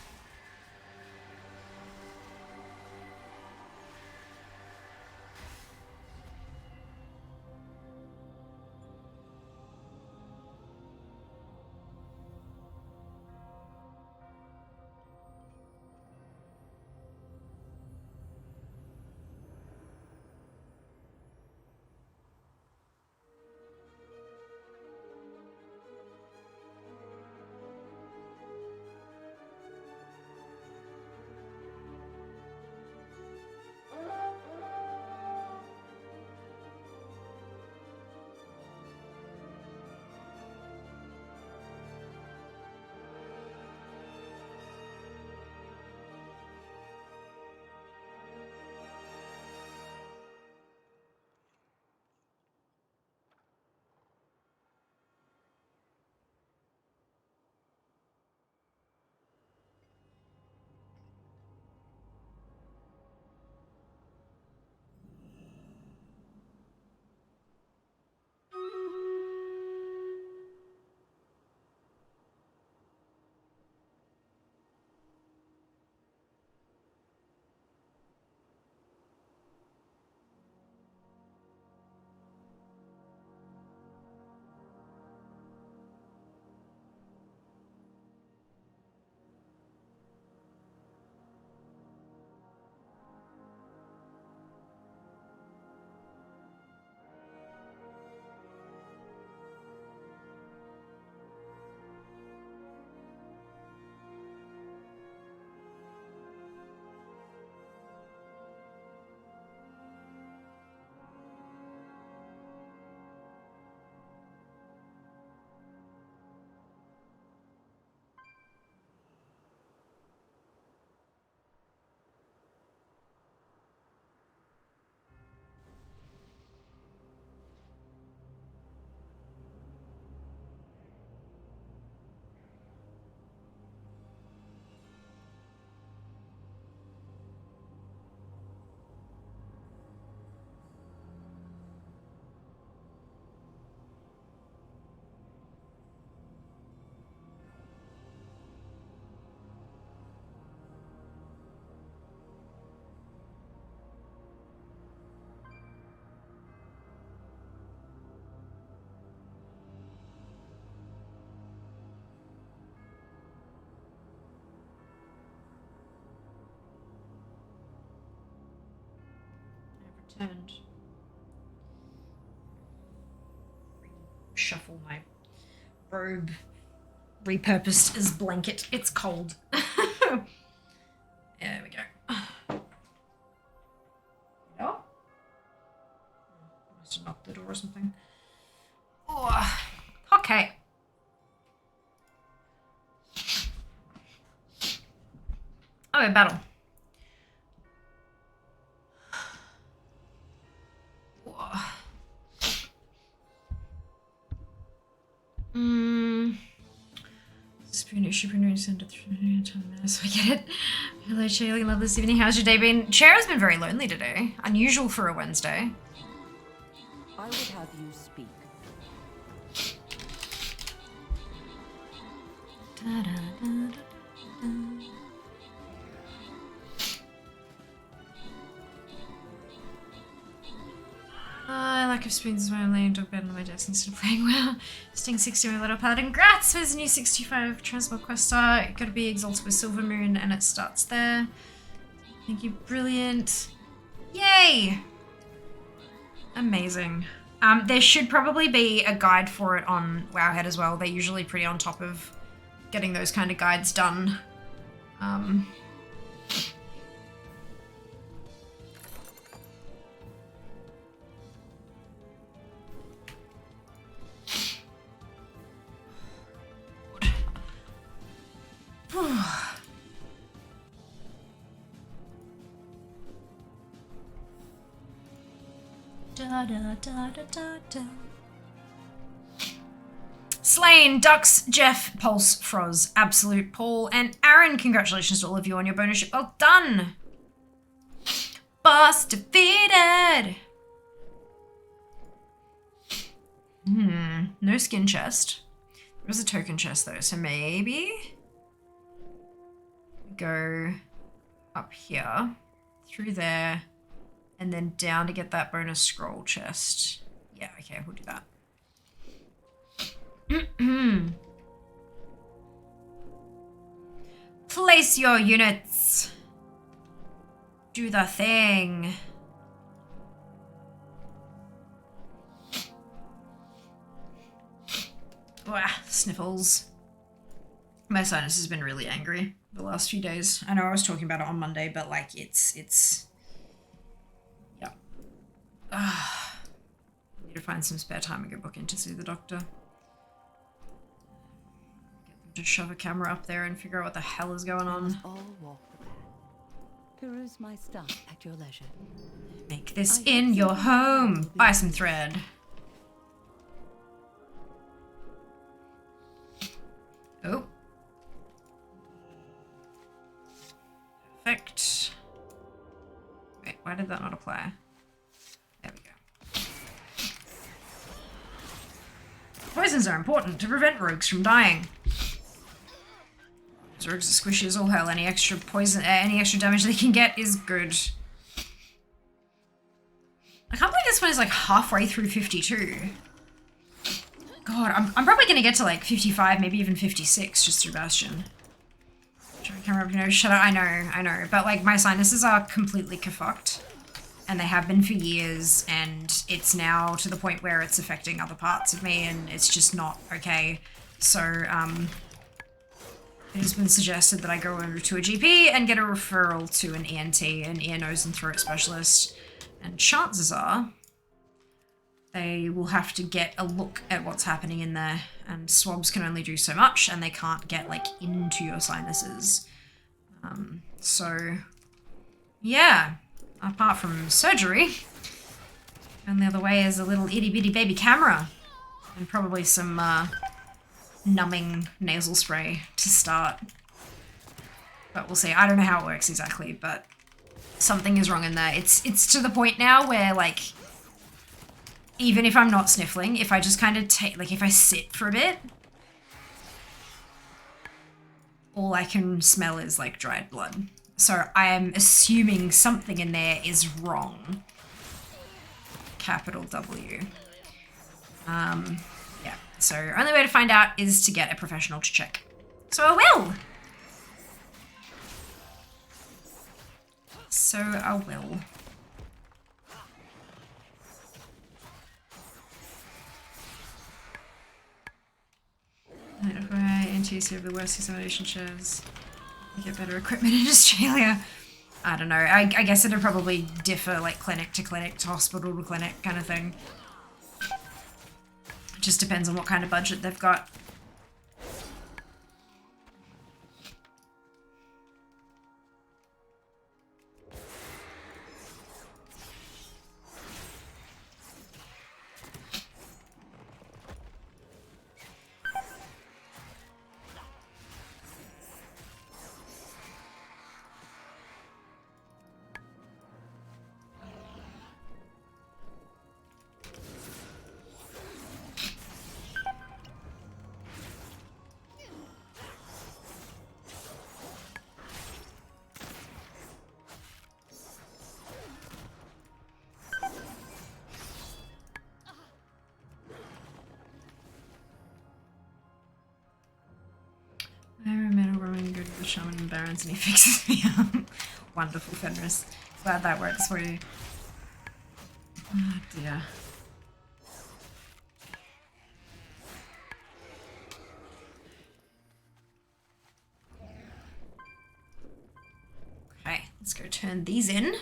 S1: Returned. Shuffle my robe repurposed as blanket. It's cold. There we go. Oh. Must have knocked the door or something. Oh, okay. Oh, battle. Spoon issue, send it through so I get it. Hello, Shaylee. Love this evening. How's your day been? Cheryl's been very lonely today. Unusual for a Wednesday.
S3: I would have you speak.
S1: Da, da, da, da, da. Lack of spoons is why I'm laying dog bed on my desk instead of playing well. Sting 60 my little paladin. Grats! There's a new 65 Transmog quest star. It gotta be Exalted with Silver Moon and it starts there. Thank you, brilliant. Yay! Amazing. There should probably be a guide for it on Wowhead as well. They're usually pretty on top of getting those kind of guides done. Da, da, da, da, da, da. Slain, Dux, Jeff, Pulse, Froz, Absolute, Paul, and Aaron. Congratulations to all of you on your bonus ship. Well done. Boss defeated. No skin chest. There was a token chest though, so maybe go up here, through there, and then down to get that bonus scroll chest. Yeah, okay, we'll do that. Place your units. Do the thing. Sniffles. My sinus has been really angry the last few days. I know I was talking about it on Monday, but like it's yeah. I need to find some spare time and go book in to see the doctor. Get them to shove a camera up there and figure out what the hell is going on.
S3: All walk the path. Peruse my stuff at your leisure.
S1: Make this in your home. Buy some thread. Oh. Perfect. Wait, why did that not apply? There we go. Poisons are important to prevent rogues from dying. Those rogues are squishy as all hell. Any extra poison, any extra damage they can get is good. I can't believe this one is like halfway through 52. God, I'm probably gonna get to like 55, maybe even 56 just through Bastion. Camera, you know, shut up. I know. But like my sinuses are completely fucked. And they have been for years, and it's now to the point where it's affecting other parts of me, and it's just not okay. So, it has been suggested that I go over to a GP and get a referral to an ENT, an ear, nose, and throat specialist. And chances are they will have to get a look at what's happening in there, and swabs can only do so much, and they can't get like into your sinuses. So yeah, apart from surgery, only other way is a little itty bitty baby camera and probably some numbing nasal spray to start. But we'll see. I don't know how it works exactly, but something is wrong in there. It's to the point now where like, even if I'm not sniffling, if I just kind of take, like if I sit for a bit, all I can smell is like dried blood. So I am assuming something in there is wrong. Capital W. Yeah, so only way to find out is to get a professional to check. So I will. So I will. Notify TC over the worst examination chairs. You get better equipment in Australia. I don't know. I guess it'd probably differ like clinic to clinic to hospital to clinic kind of thing. It just depends on what kind of budget they've got. Shaman and Barons and he fixes me up. Wonderful, Fenris. Glad that works for you. Oh dear. Okay, let's go turn these in.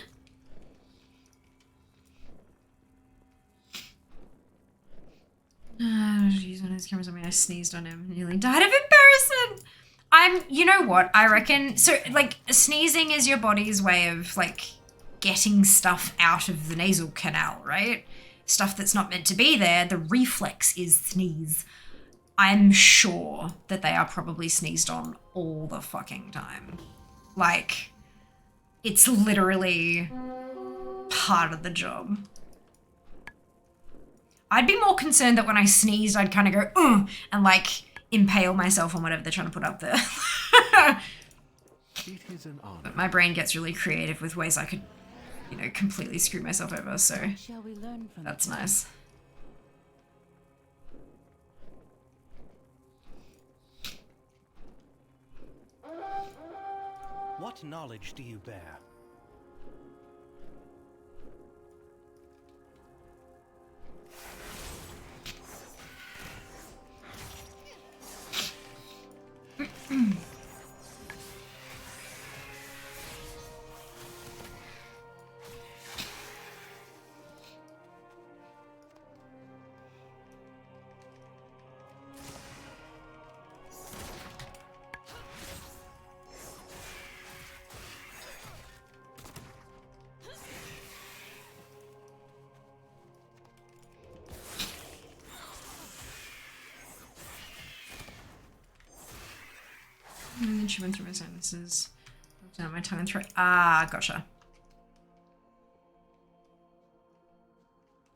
S1: Jeez, one of his cameras on me. I sneezed on him and nearly died of embarrassment. You know what, I reckon, so, like, sneezing is your body's way of, like, getting stuff out of the nasal canal, right? Stuff that's not meant to be there, the reflex is sneeze. I'm sure that they are probably sneezed on all the fucking time. Like, it's literally part of the job. I'd be more concerned that when I sneezed, I'd kind of go, ugh, and, like, impale myself on whatever they're trying to put up there. But my brain gets really creative with ways I could, you know, completely screw myself over, so that's nice.
S4: What knowledge do you bear?
S1: And then she went through my sentences. Looked down my tongue and throat. Ah, gotcha.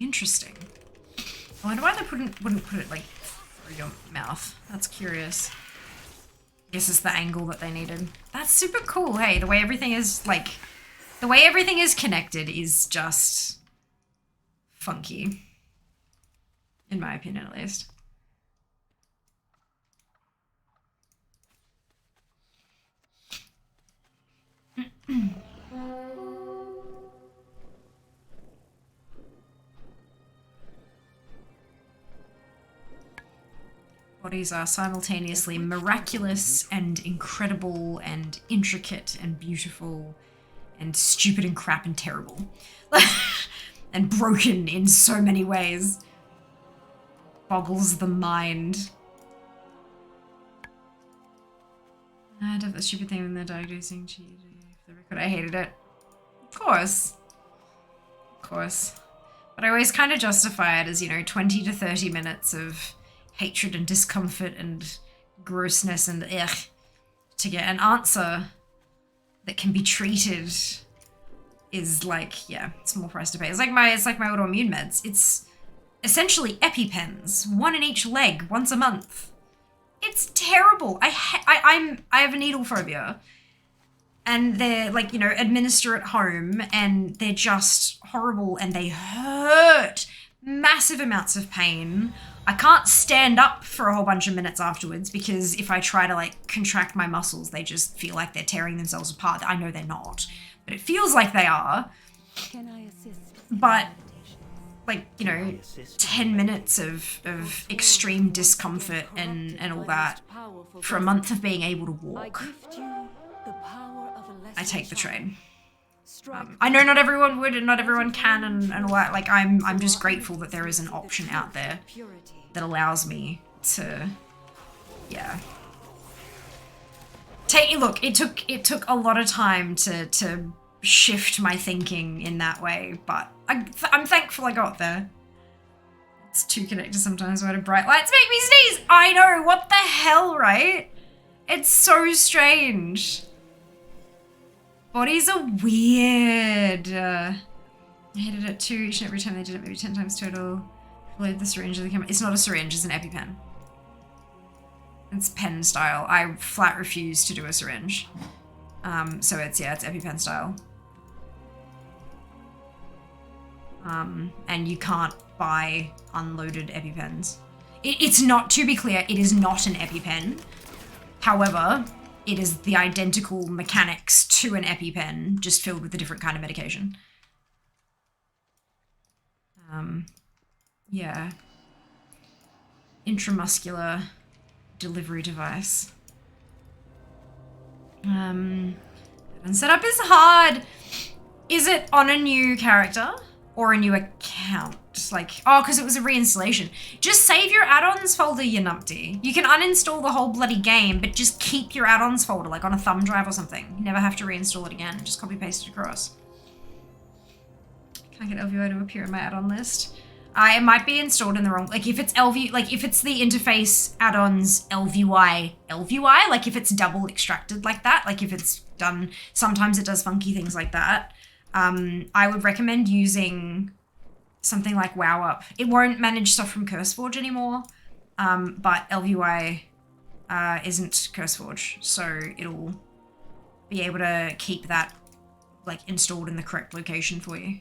S1: Interesting. I wonder why they wouldn't put it, like, through your mouth. That's curious. I guess it's the angle that they needed. That's super cool. Hey, the way everything is, like, the way everything is connected is just funky. In my opinion, at least. Bodies are simultaneously miraculous and incredible and intricate and beautiful and stupid and crap and terrible. And broken in so many ways. Boggles the mind. I'd have that stupid thing when they're diagnosing the record. I hated it. Of course. Of course. But I always kind of justify it as, you know, 20 to 30 minutes of hatred and discomfort and grossness and ugh to get an answer that can be treated is like, yeah, it's more price to pay. It's like my autoimmune meds. It's essentially EpiPens, one in each leg, once a month. It's terrible. I have a needle phobia. And they're like, you know, administer at home and they're just horrible and they hurt. Massive amounts of pain. I can't stand up for a whole bunch of minutes afterwards because if I try to like contract my muscles, they just feel like they're tearing themselves apart. I know they're not, but it feels like they are.
S3: Can I assist?
S1: But like, you know, 10 minutes of extreme discomfort and all that for a month of being able to walk. I take the train. I know not everyone would and not everyone can and all that. Like, I'm just grateful that there is an option out there that allows me to, yeah. Look, it took a lot of time to shift my thinking in that way, but I'm thankful I got there. It's too connected sometimes. Why do bright lights make me sneeze? I know, what the hell, right? It's so strange. Bodies are weird. I hated it too. Each and every time they did it, maybe 10 times total. Load the syringe of the camera. It's not a syringe, it's an EpiPen. It's pen style. I flat refuse to do a syringe. So it's EpiPen style. And you can't buy unloaded EpiPens. It's not, to be clear, it is not an EpiPen. However, it is the identical mechanics to an EpiPen, just filled with a different kind of medication. Yeah. Intramuscular delivery device. And setup is hard. Is it on a new character or a new account? Like, oh, because it was a reinstallation. Just save your add-ons folder, you numpty. You can uninstall the whole bloody game, but just keep your add-ons folder, like on a thumb drive or something. You never have to reinstall it again. Just copy paste it across. Can I get LVI to appear in my add-on list? It might be installed in the wrong, like if it's if it's the interface add-ons LVI, like if it's double extracted like that, like if it's done, sometimes it does funky things like that. I would recommend using something like WowUp. It won't manage stuff from CurseForge anymore, but LVI isn't CurseForge, so it'll be able to keep that like installed in the correct location for you.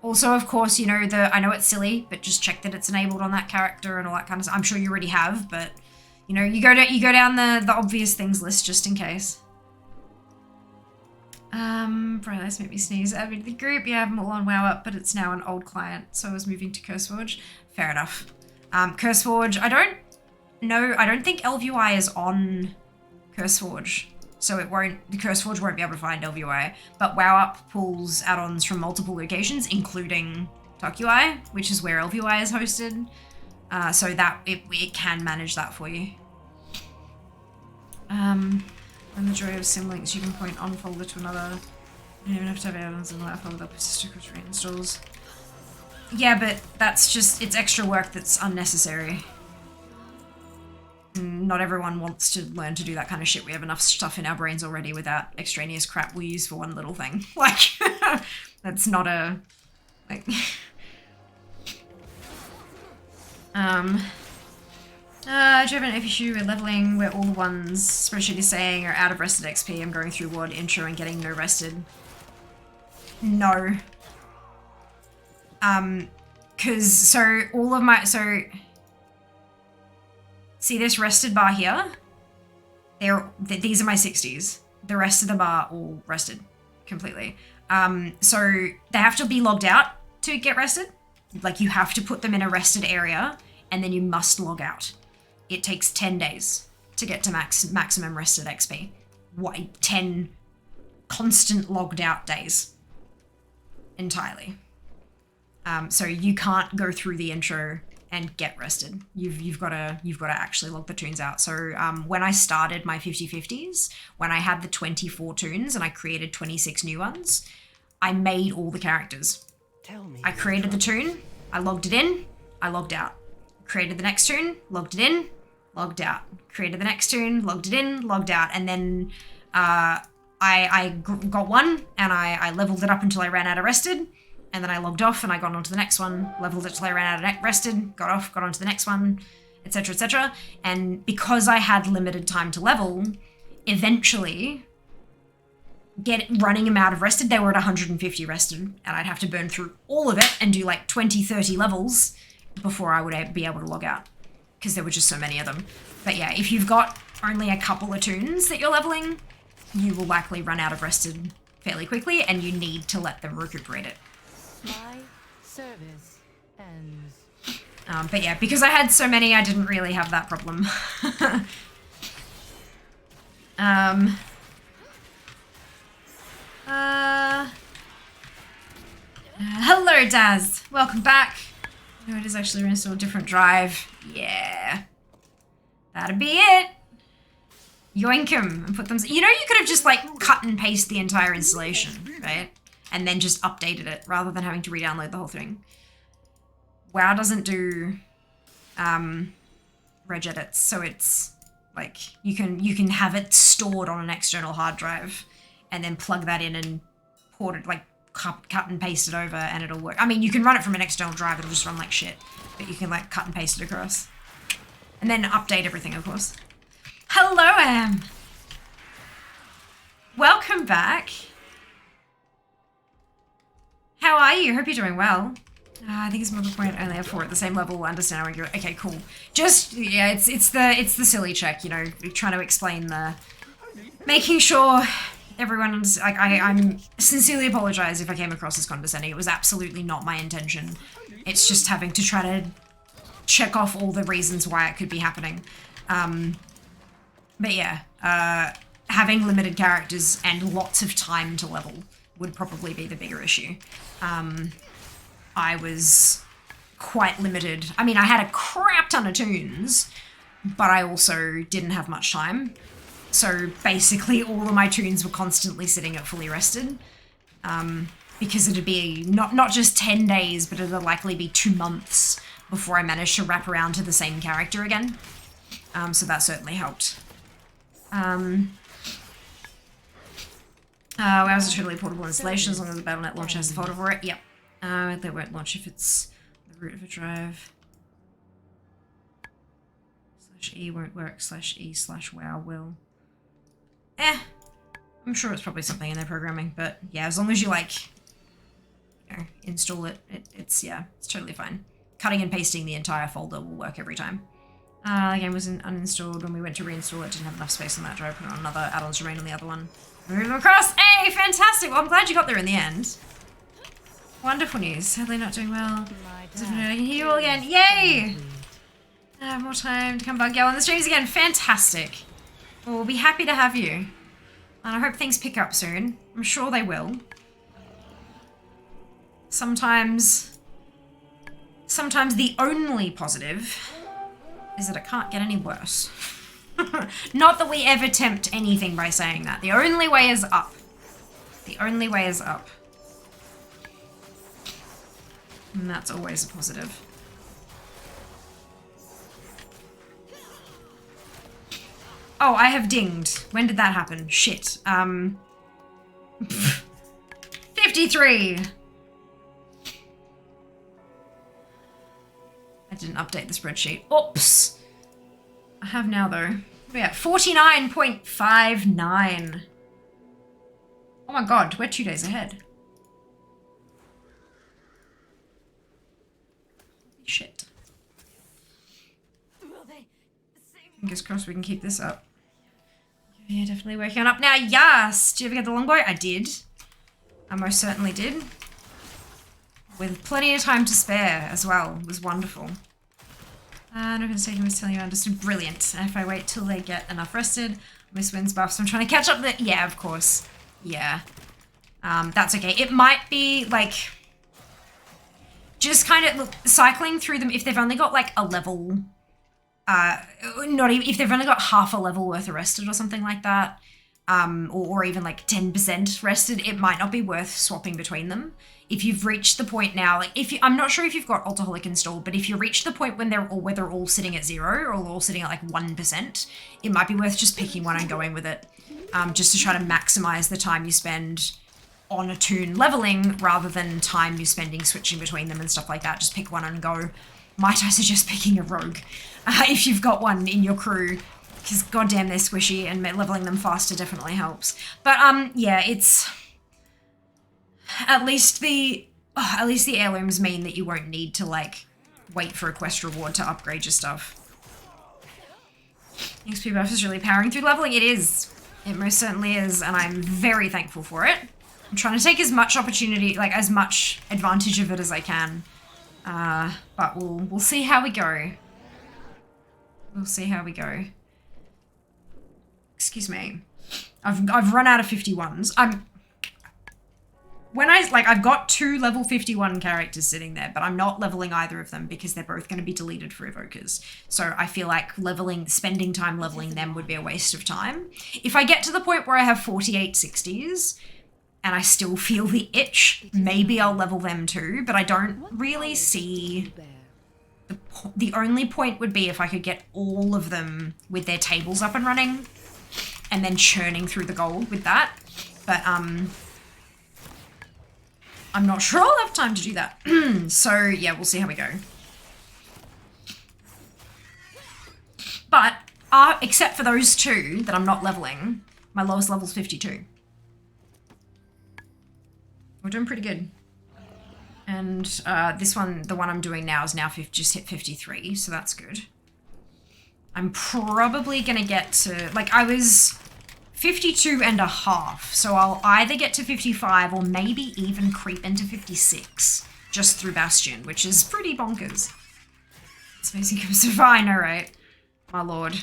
S1: Also, of course, you know, I know it's silly, but just check that it's enabled on that character and all that kind of stuff. I'm sure you already have, but you know, you go down the obvious things list just in case. Bro, this made me sneeze. Add me to the group. Yeah, I have them all on WowUp, but it's now an old client, so I was moving to CurseForge. Fair enough. CurseForge, I don't think LVI is on CurseForge. So the CurseForge won't be able to find LVI, but WowUp pulls add-ons from multiple locations, including TalkUI, which is where LVI is hosted. So that it can manage that for you. And the joy of symlinks, you can point on folder to another. You don't even have to have add-ons in that folder that persist across reinstalls. Yeah, but that's just, it's extra work that's unnecessary. Not everyone wants to learn to do that kind of shit. We have enough stuff in our brains already without extraneous crap we use for one little thing. Like, that's not a, like... do you have an issue with leveling where all the ones spreadsheet is saying are out of rested XP? I'm going through WOD intro and getting no rested. No. So all of my, see this rested bar here? These are my 60s. The rest of them are all rested completely. So they have to be logged out to get rested. Like you have to put them in a rested area and then you must log out. It takes 10 days to get to maximum rested XP. 10 constant logged out days entirely. So you can't go through the intro and get rested. You've got to actually log the toons out. So when I started my 50/50s, when I had the 24 toons and I created 26 new ones, I made all the characters. I created the toon, I logged it in, I logged out. Created the next toon, logged it in, logged out. Created the next toon, logged it in, logged out. And then I got one and I leveled it up until I ran out of rested. And then I logged off and I got onto the next one, leveled it till I ran out of rested, got off, got onto the next one, etc., etc. And because I had limited time to level, eventually running them out of rested, they were at 150 rested, and I'd have to burn through all of it and do like 20, 30 levels before I would be able to log out, because there were just so many of them. But yeah, if you've got only a couple of toons that you're leveling, you will likely run out of rested fairly quickly, and you need to let them recuperate it.
S3: My service ends.
S1: But yeah, because I had so many, I didn't really have that problem. Hello, Daz. Welcome back. No, it is actually reinstalled a different drive. Yeah. That'd be it. Yoink 'em and put them... You know, you could have just, like, cut and paste the entire installation, right? And then just updated it rather than having to re-download the whole thing. WoW doesn't do regedits, so it's like you can have it stored on an external hard drive and then plug that in and port it, like cut and paste it over, and it'll work. I mean, you can run it from an external drive, it'll just run like shit, but you can like cut and paste it across and then update everything, of course. Hello, Am. Welcome back. How are you? Hope you're doing well. I think it's more the point. Only have 4 at the same level. Understand how you're... Okay, cool. Just, yeah, it's the silly check, you know, trying to explain making sure everyone... I'm sincerely apologize if I came across as condescending. It was absolutely not my intention. It's just having to try to check off all the reasons why it could be happening. But yeah, having limited characters and lots of time to level would probably be the bigger issue. I was quite limited. I mean, I had a crap ton of tunes, but I also didn't have much time. So basically all of my tunes were constantly sitting at fully rested. Because it'd be not just 10 days, but it'd likely be 2 months before I managed to wrap around to the same character again. So that certainly helped. WoW is a totally portable installation as long as the BattleNet launcher has the folder for it. Yep. They won't launch if it's the root of a drive. /E won't work, /E/WoW will. I'm sure it's probably something in their programming, but yeah, as long as you like, you know, install it, it's totally fine. Cutting and pasting the entire folder will work every time. The game was uninstalled when we went to reinstall it, didn't have enough space on that drive, put it on another, add-ons remain on the other one. Move them across! Hey, fantastic! Well, I'm glad you got there in the end. Wonderful news. Are they not doing well? I can hear you all again. Yay! I have more time to come bug you on the streams again. Fantastic. Well, we'll be happy to have you. And I hope things pick up soon. I'm sure they will. Sometimes the only positive is that it can't get any worse. Not that we ever tempt anything by saying that. The only way is up. The only way is up. And that's always a positive. Oh, I have dinged. When did that happen? Shit. 53! I didn't update the spreadsheet. Oops! I have now, though. What are we at? 49.59. Oh my god, we're 2 days ahead. Shit. Fingers crossed we can keep this up. Yeah, definitely working on up now. Yes! Did you ever get the longbow? I did. I most certainly did. With plenty of time to spare as well. It was wonderful. No mistake, I was telling you, I understood. Brilliant. And if I wait till they get enough rested, miss wins buffs. I'm trying to catch up the... Yeah, of course. Yeah. That's okay. It might be, like... Just kind of, look, cycling through them, if they've only got, like, a level... not even... If they've only got half a level worth of rested or something like that, or even, like, 10% rested, it might not be worth swapping between them. If you've reached the point now, like, I'm not sure if you've got Altaholic installed, but if you reach the point when they're all sitting at 0 or all sitting at, like, 1%, it might be worth just picking one and going with it, just to try to maximize the time you spend on a toon leveling rather than time you're spending switching between them and stuff like that. Just pick one and go. Might I suggest picking a rogue if you've got one in your crew, because goddamn they're squishy and leveling them faster definitely helps. But yeah, it's... At least the heirlooms mean that you won't need to, like, wait for a quest reward to upgrade your stuff. XP buff is really powering through leveling. It is. It most certainly is, and I'm very thankful for it. I'm trying to take as much opportunity, like as much advantage of it as I can. But we'll see how we go. We'll see how we go. Excuse me. I've run out of 51s. I've got 2 level 51 characters sitting there, but I'm not leveling either of them because they're both going to be deleted for evokers. So I feel like spending time leveling them would be a waste of time. If I get to the point where I have 48 60s and I still feel the itch, maybe I'll level them too, but I don't really see... The only point would be if I could get all of them with their tables up and running and then churning through the gold with that. But, I'm not sure I'll have time to do that. So, yeah, we'll see how we go. But, except for those 2 that I'm not leveling, my lowest level's 52. We're doing pretty good. And this one, the one I'm doing now is now just hit 53, so that's good. I'm probably going to get to, like, I was 52 and a half, so I'll either get to 55 or maybe even creep into 56 just through Bastion, which is pretty bonkers. It's amazing comes so far, I know, right? My lord.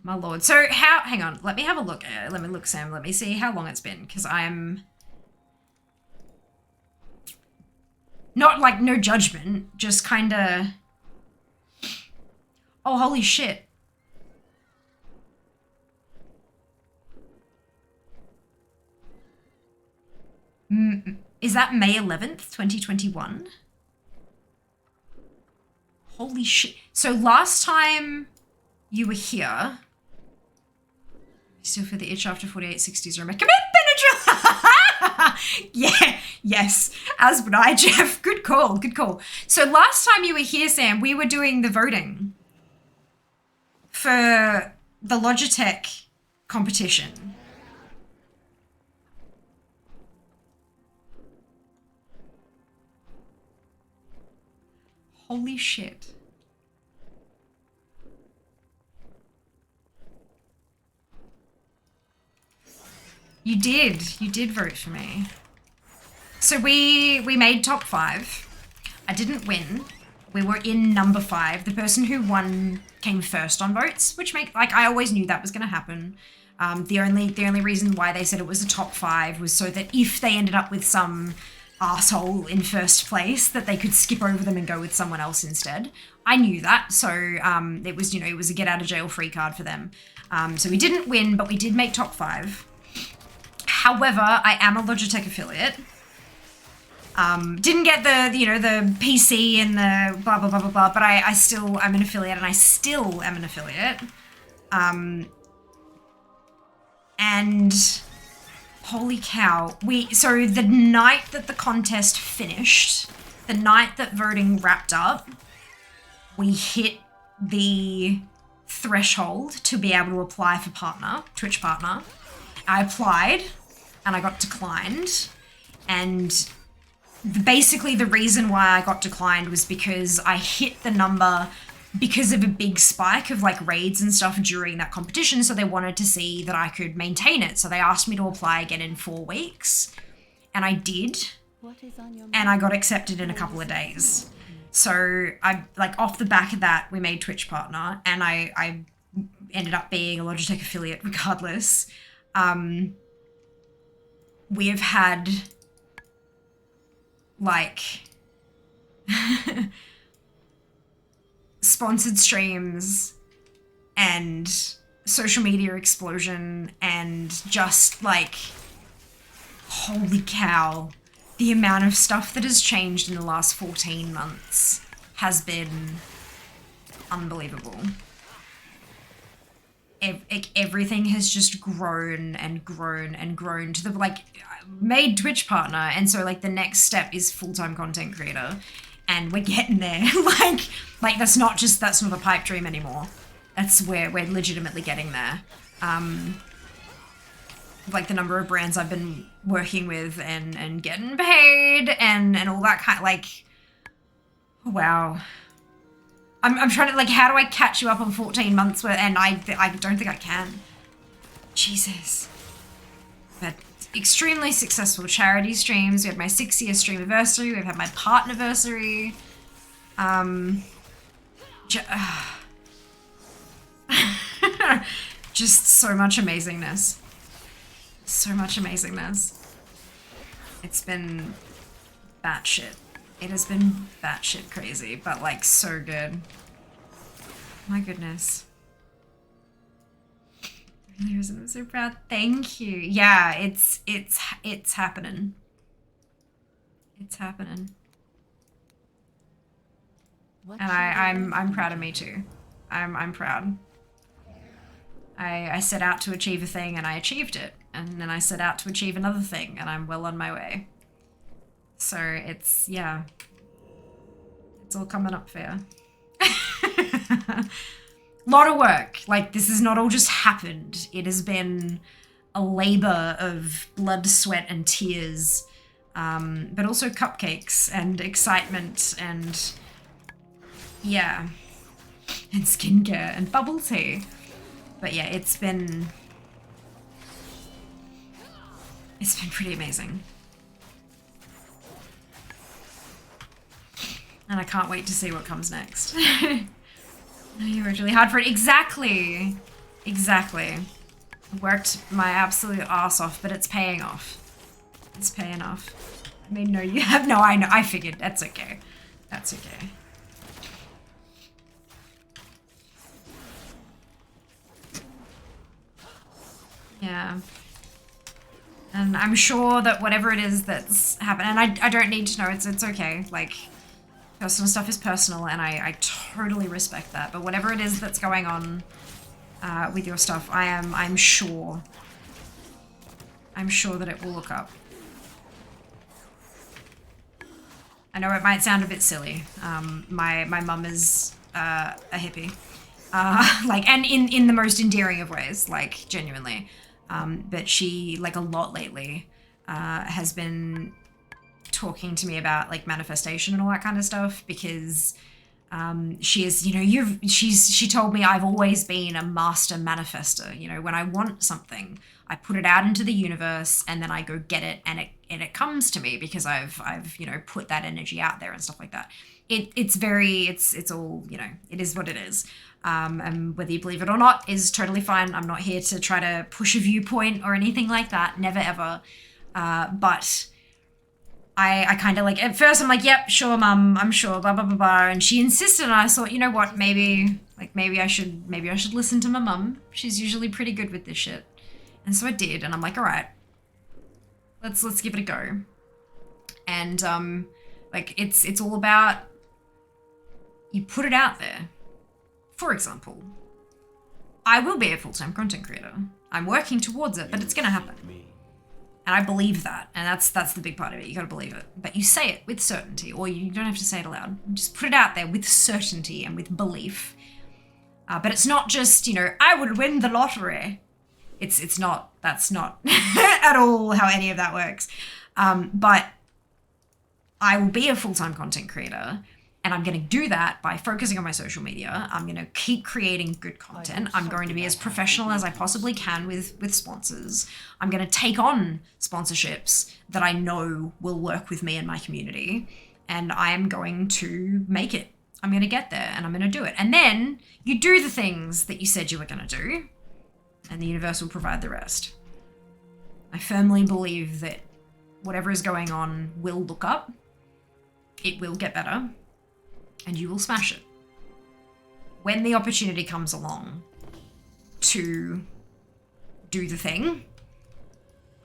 S1: My lord. So hang on, let me have a look. Let me look, Sam. Let me see how long it's been, because I'm... Not like no judgment, just kind of... Oh, holy shit. Is that May 11th, 2021? Holy shit. So last time you were here... Still feel the itch after 48 60s room. Commit, Benadryl! Yeah, yes, as would I, Jeff. Good call, good call. So last time you were here, Sam, we were doing the voting for the Logitech competition. Holy shit. You did vote for me. So we made top 5. I didn't win. We were in number 5. The person who won came first on votes, which I always knew that was going to happen. The only reason why they said it was a top 5 was so that if they ended up with some arsehole in first place, that they could skip over them and go with someone else instead. I knew that, so it was, it was a get out of jail free card for them. So we didn't win, but we did make top 5. However, I am a Logitech affiliate. Didn't get the PC and the blah, blah, blah, blah, blah, but I still am an affiliate, and I still am an affiliate. And holy cow, so the night that the contest finished, the night that voting wrapped up, we hit the threshold to be able to apply for Twitch partner. I applied and I got declined, and basically the reason why I got declined was because I hit the number because of a big spike of like raids and stuff during that competition, so they wanted to see that I could maintain it. So they asked me to apply again in 4 weeks, and I did, and I got accepted in a couple of days. So I, like, off the back of that, we made Twitch partner, and I ended up being a Logitech affiliate regardless. We have had like sponsored streams and social media explosion, and just like, holy cow, the amount of stuff that has changed in the last 14 months has been unbelievable. Everything has just grown and grown and grown to the, like, made Twitch partner, and so like the next step is full-time content creator, and we're getting there. like that's not a pipe dream anymore. That's where we're legitimately getting there. Like the number of brands I've been working with and getting paid and all that kind, like, wow. I'm trying to, like, how do I catch you up on 14 months and I don't think I can. Jesus. But extremely successful charity streams. We had my 60th stream anniversary. We've had my partnerversary. Just so much amazingness. So much amazingness. It's been batshit. It has been batshit crazy, but like so good. My goodness. I'm so proud. Thank you. Yeah, it's happening. It's happening.
S3: What
S1: And I'm proud of me too. I'm proud. I set out to achieve a thing and I achieved it. And then I set out to achieve another thing and I'm well on my way. So it's, yeah. It's all coming up fair. Lot of work. Like, this has not all just happened. It has been a labor of blood, sweat, and tears. But also cupcakes and excitement and, yeah. And skincare and bubble tea. But yeah, it's been pretty amazing. And I can't wait to see what comes next. You worked really hard for it. Exactly. Exactly. Worked my absolute ass off, but it's paying off. It's paying off. I mean, no, you have no, I know. I figured. That's okay. That's okay. Yeah. And I'm sure that whatever it is that's happened, and I don't need to know, it's okay. Like, personal stuff is personal, and I totally respect that. But whatever it is that's going on with your stuff, I'm sure that it will look up. I know it might sound a bit silly. My mum is a hippie, like, and in the most endearing of ways, like genuinely. But she, like, a lot lately, has been talking to me about like manifestation and all that kind of stuff because she is, you know, she told me I've always been a master manifester. You know, when I want something, I put it out into the universe and then I go get it and it comes to me because I've you know, put that energy out there and stuff like that. It's all, you know, it is what it is. And whether you believe it or not is totally fine. I'm not here to try to push a viewpoint or anything like that. Never ever. But I kind of like, at first I'm like, yep, sure, mum, I'm sure, blah, blah, blah, blah. And she insisted, and I thought, you know what, maybe I should listen to my mum. She's usually pretty good with this shit. And so I did, and I'm like, all right, let's give it a go. And, like, it's all about, you put it out there. For example, I will be a full-time content creator. I'm working towards it, but it's gonna happen. And I believe that, and that's the big part of it. You gotta believe it. But you say it with certainty, or you don't have to say it aloud. You just put it out there with certainty and with belief. But it's not just, you know, I would win the lottery. It's not, that's not at all how any of that works. But I will be a full-time content creator, and I'm going to do that by focusing on my social media. I'm going to keep creating good content. I'm going to be as professional as I possibly can with sponsors. I'm going to take on sponsorships that I know will work with me and my community. And I am going to make it. I'm going to get there and I'm going to do it. And then you do the things that you said you were going to do, and the universe will provide the rest. I firmly believe that whatever is going on will look up. It will get better. And you will smash it. When the opportunity comes along to do the thing,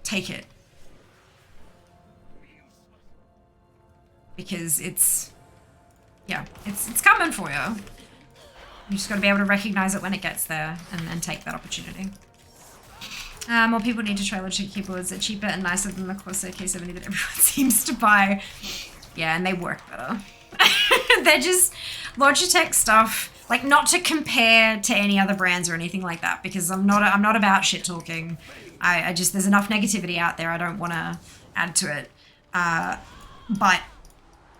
S1: take it. Because it's coming for you. You just got to be able to recognize it when it gets there and take that opportunity. More people need to try Logitech keyboards. They're cheaper and nicer than the Corsair K70 that everyone seems to buy. Yeah, and they work better. They're just Logitech stuff, like, not to compare to any other brands or anything like that, because I'm not about shit talking. I just, there's enough negativity out there. I don't want to add to it. But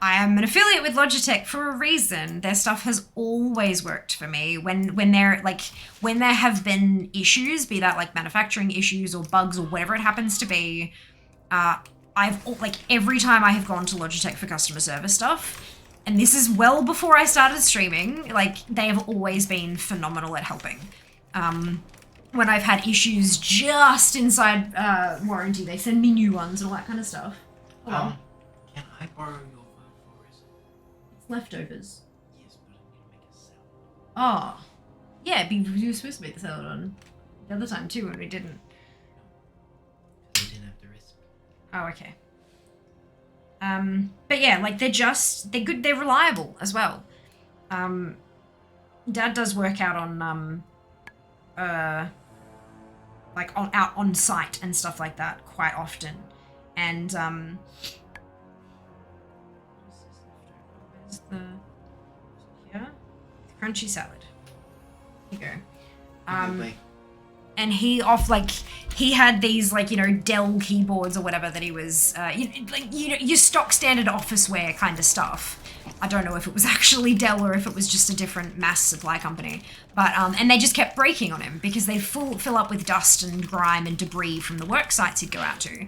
S1: I am an affiliate with Logitech for a reason. Their stuff has always worked for me. When there have been issues, be that like manufacturing issues or bugs or whatever it happens to be, every time I have gone to Logitech for customer service stuff, and this is well before I started streaming, like they have always been phenomenal at helping. When I've had issues just inside warranty, they send me new ones and all that kind of stuff.
S6: Can I borrow your phone for us?
S1: It's leftovers.
S6: Yes, but I'm gonna make a salad.
S1: Oh. Yeah, you were supposed to make the salad on the other time too, and we didn't.
S6: Because I didn't have the recipe.
S1: Oh, okay. But yeah, like they're good, they're reliable as well. Dad does work out on, out on site and stuff like that quite often. And, where's the, here? Crunchy salad. Here you go. And he had these Dell keyboards or whatever that he was your stock standard office wear kind of stuff. I don't know if it was actually Dell or if it was just a different mass supply company, but and they just kept breaking on him because they fill up with dust and grime and debris from the work sites he'd go out to.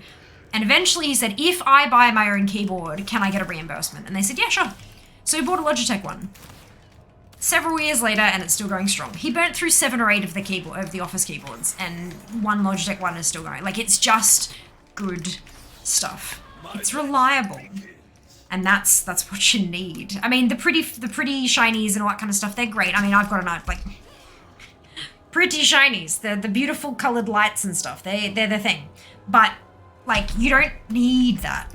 S1: And eventually he said, if I buy my own keyboard, can I get a reimbursement? And they said, yeah, sure. So he bought a Logitech one. Several years later, and it's still going strong. He burnt through 7 or 8 of the office keyboards, and one Logitech one is still going. Like, it's just good stuff. It's reliable, and that's what you need. I mean, the pretty shinies and all that kind of stuff, they're great. I mean, I've got pretty shinies. The beautiful colored lights and stuff. They're the thing. But like, you don't need that.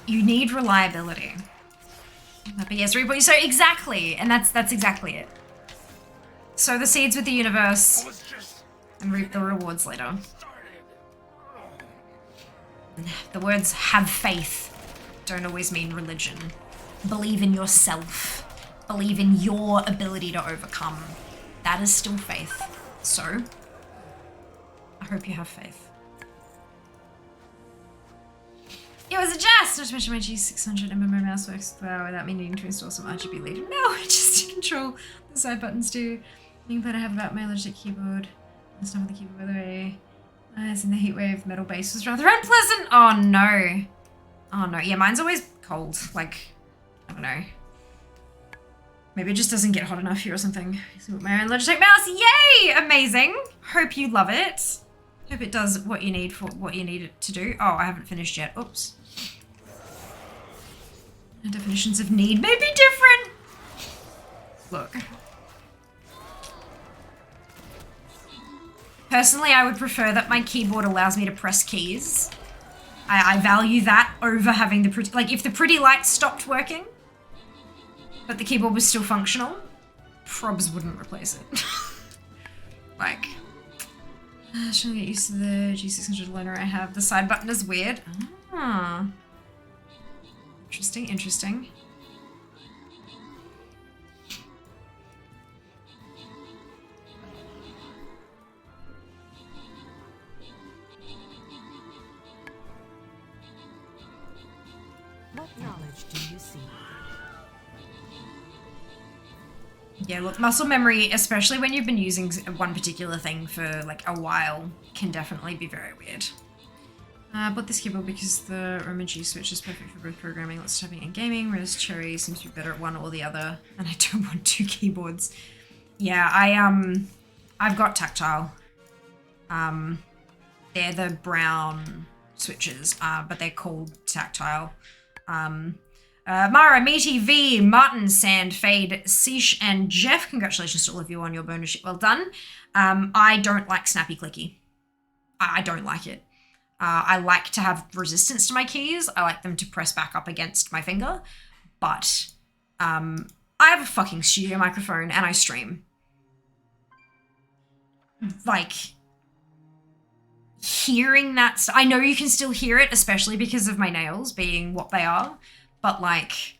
S1: You need reliability. But yes, so exactly, and that's exactly it. Sow the seeds with the universe and reap the rewards later. The words "have faith" don't always mean religion. Believe in yourself. Believe in your ability to overcome. That is still faith. So, I hope you have faith. It was a jest! Not to mention my G600 MMO mouse works without me needing to install some RGB later. No, just to control the side buttons too. The complaint I have about my Logitech keyboard. That's not with the keyboard, by the way. It's in the heatwave. Metal base was rather unpleasant. Oh no. Oh no. Yeah, mine's always cold. Like, I don't know. Maybe it just doesn't get hot enough here or something. So my own Logitech mouse. Yay! Amazing. Hope you love it. Hope it does what you need it to do. Oh, I haven't finished yet. Oops. The definitions of need may be different. Look. Personally, I would prefer that my keyboard allows me to press keys. I value that over having the pretty... Like, if the pretty lights stopped working, but the keyboard was still functional, probs wouldn't replace it. Like... should I get used to the G600 loaner I have? The side button is weird. Ah. Interesting, interesting.
S5: What knowledge do you see?
S1: Yeah, look, muscle memory, especially when you've been using one particular thing for like a while, can definitely be very weird. I bought this keyboard because the Roman G switch is perfect for both programming, lots of typing and gaming, whereas Cherry seems to be better at one or the other, and I don't want 2 keyboards. Yeah, I've got tactile. They're the brown switches, but they're called tactile. Mara, Meaty, V, Martin, Sand, Fade, Sish, and Jeff, congratulations to all of you on your bonus ship. Well done. I don't like snappy clicky. I don't like it. I like to have resistance to my keys. I like them to press back up against my finger. But I have a fucking studio microphone and I stream. Like, hearing that... I know you can still hear it, especially because of my nails being what they are. But, like,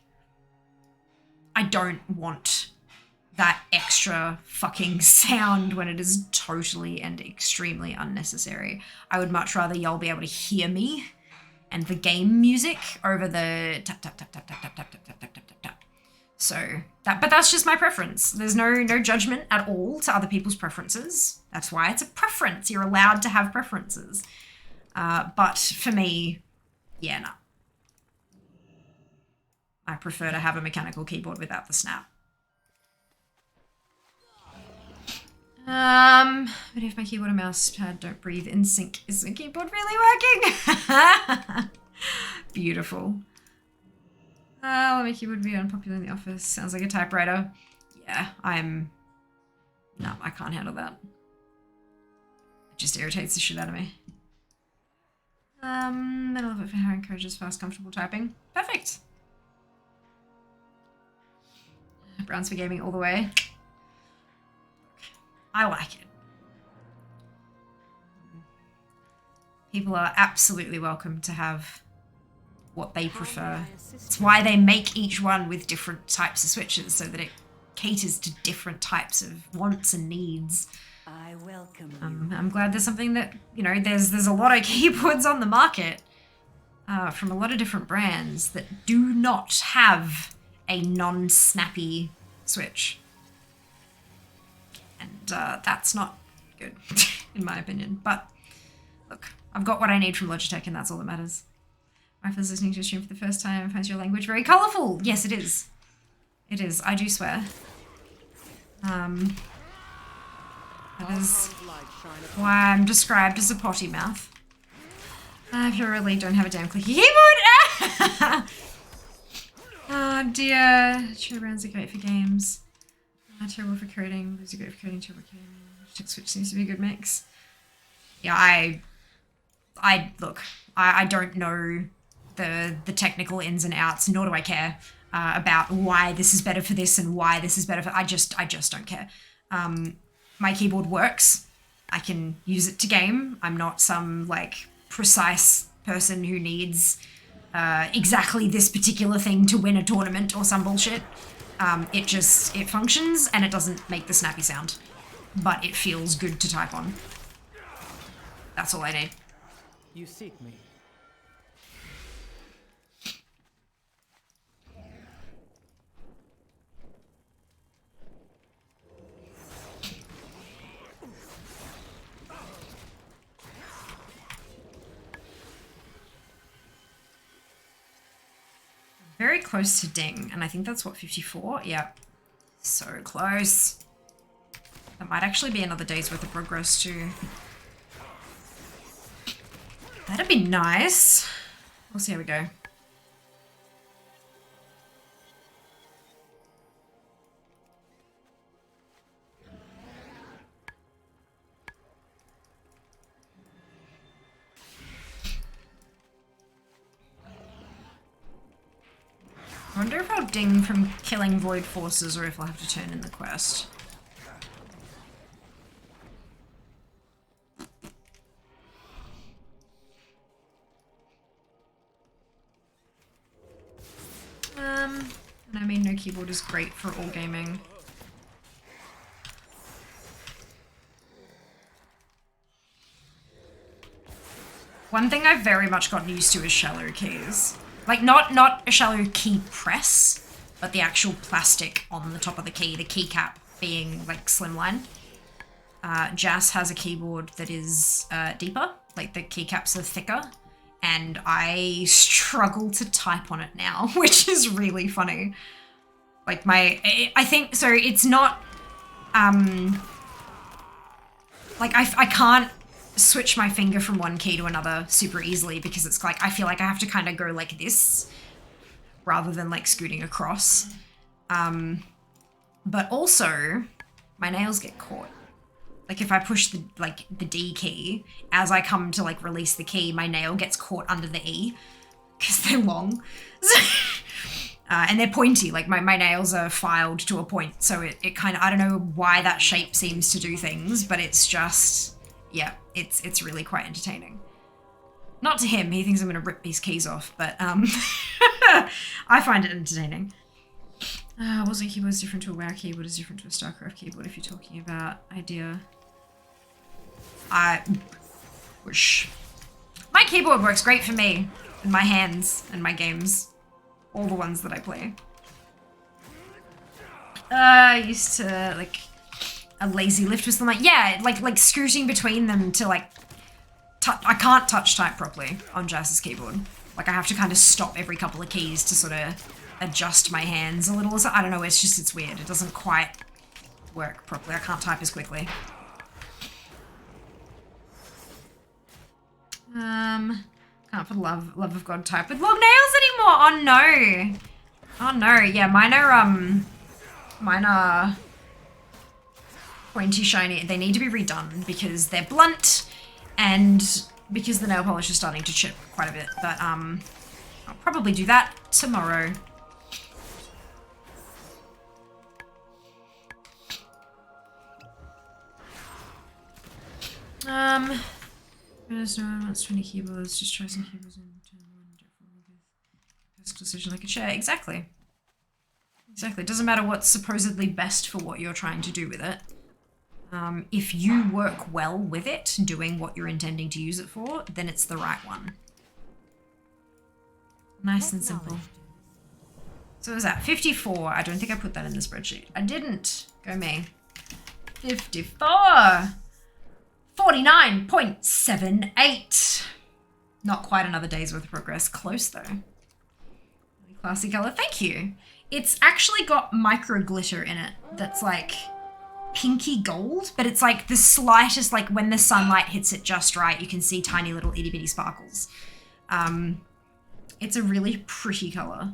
S1: I don't want that extra fucking sound when it is totally and extremely unnecessary. I would much rather y'all be able to hear me and the game music over the tap tap tap tap tap tap tap tap tap tap tap tap. So but that's just my preference. There's no judgment at all to other people's preferences. That's why it's a preference. You're allowed to have preferences. But for me, yeah, no. I prefer to have a mechanical keyboard without the snap. But if my keyboard and mouse pad don't breathe in sync, is the keyboard really working? Beautiful. Let my keyboard be unpopular in the office. Sounds like a typewriter. Yeah, no, I can't handle that. It just irritates the shit out of me. I love it for how it encourages fast, comfortable typing. Perfect. Browns for gaming all the way. I like it. People are absolutely welcome to have what they prefer. It's why they make each one with different types of switches, so that it caters to different types of wants and needs.
S5: I welcome you.
S1: I'm glad there's something that, you know, there's a lot of keyboards on the market from a lot of different brands that do not have a non-snappy switch. And that's not good, in my opinion. But look, I've got what I need from Logitech, and that's all that matters. My friend's listening to a stream for the first time and finds your language very colourful. Yes, it is. It is. I do swear. That is why I'm described as a potty mouth. If you really don't have a damn clicky keyboard. Oh dear. Cherry brands are great for games. Terrible for coding. Blues are great for coding. Terrible for coding. Logitech Switch seems to be a good mix. Yeah, I look. I don't know the technical ins and outs, nor do I care about why this is better for this and why this is better for. I just don't care. My keyboard works. I can use it to game. I'm not some like precise person who needs exactly this particular thing to win a tournament or some bullshit. It functions and it doesn't make the snappy sound, but it feels good to type on. That's all I need.
S2: You seek me.
S1: Very close to ding, and I think that's what, 54? Yeah. So close. That might actually be another day's worth of progress too. That'd be nice. We'll see how we go. I wonder if I'll ding from killing void forces or if I'll have to turn in the quest. And I mean, no keyboard is great for all gaming. One thing I've very much gotten used to is shallow keys. Like, not a shallow key press, but the actual plastic on the top of the keycap being, like, slimline. Jas has a keyboard that is deeper, like the keycaps are thicker, and I struggle to type on it now, which is really funny. Like, I think, so it's not, like, I can't switch my finger from one key to another super easily because it's like, I feel like I have to kind of go like this rather than like scooting across. But also my nails get caught. Like if I push the D key, as I come to like release the key, my nail gets caught under the E because they're long. And they're pointy, like my nails are filed to a point. So it kind of, I don't know why that shape seems to do things, but it's just, yeah, it's really quite entertaining. Not to him, he thinks I'm gonna rip these keys off, but I find it entertaining. Wasn't keyboard is different to a WoW keyboard is different to a StarCraft keyboard if you're talking about idea. Whoosh. My keyboard works great for me. in my hands and my games. All the ones that I play. I used to, like, a lazy lift with them. Like, yeah, like scooting between them to, like, I can't touch type properly on Jazz's keyboard. Like, I have to kind of stop every couple of keys to sort of adjust my hands a little. So I don't know, it's weird. It doesn't quite work properly. I can't type as quickly. Can't for the love of God type with long nails anymore. Oh no. Oh no. Yeah, mine are pointy, shiny. They need to be redone because they're blunt and because the nail polish is starting to chip quite a bit. But I'll probably do that tomorrow. There's no one wants 20 keyboards, just try some keyboards and turn one different with personal decision like a chair. Exactly. Exactly. It doesn't matter what's supposedly best for what you're trying to do with it. If you work well with it, doing what you're intending to use it for, then it's the right one. Nice and simple. So what was that? 54. I don't think I put that in the spreadsheet. I didn't. Go me. 54. 49.78. Not quite another day's worth of progress. Close though. Really classy color. Thank you. It's actually got micro glitter in it that's like pinky gold, but it's like the slightest, like when the sunlight hits it just right, you can see tiny little itty bitty sparkles. It's a really pretty color.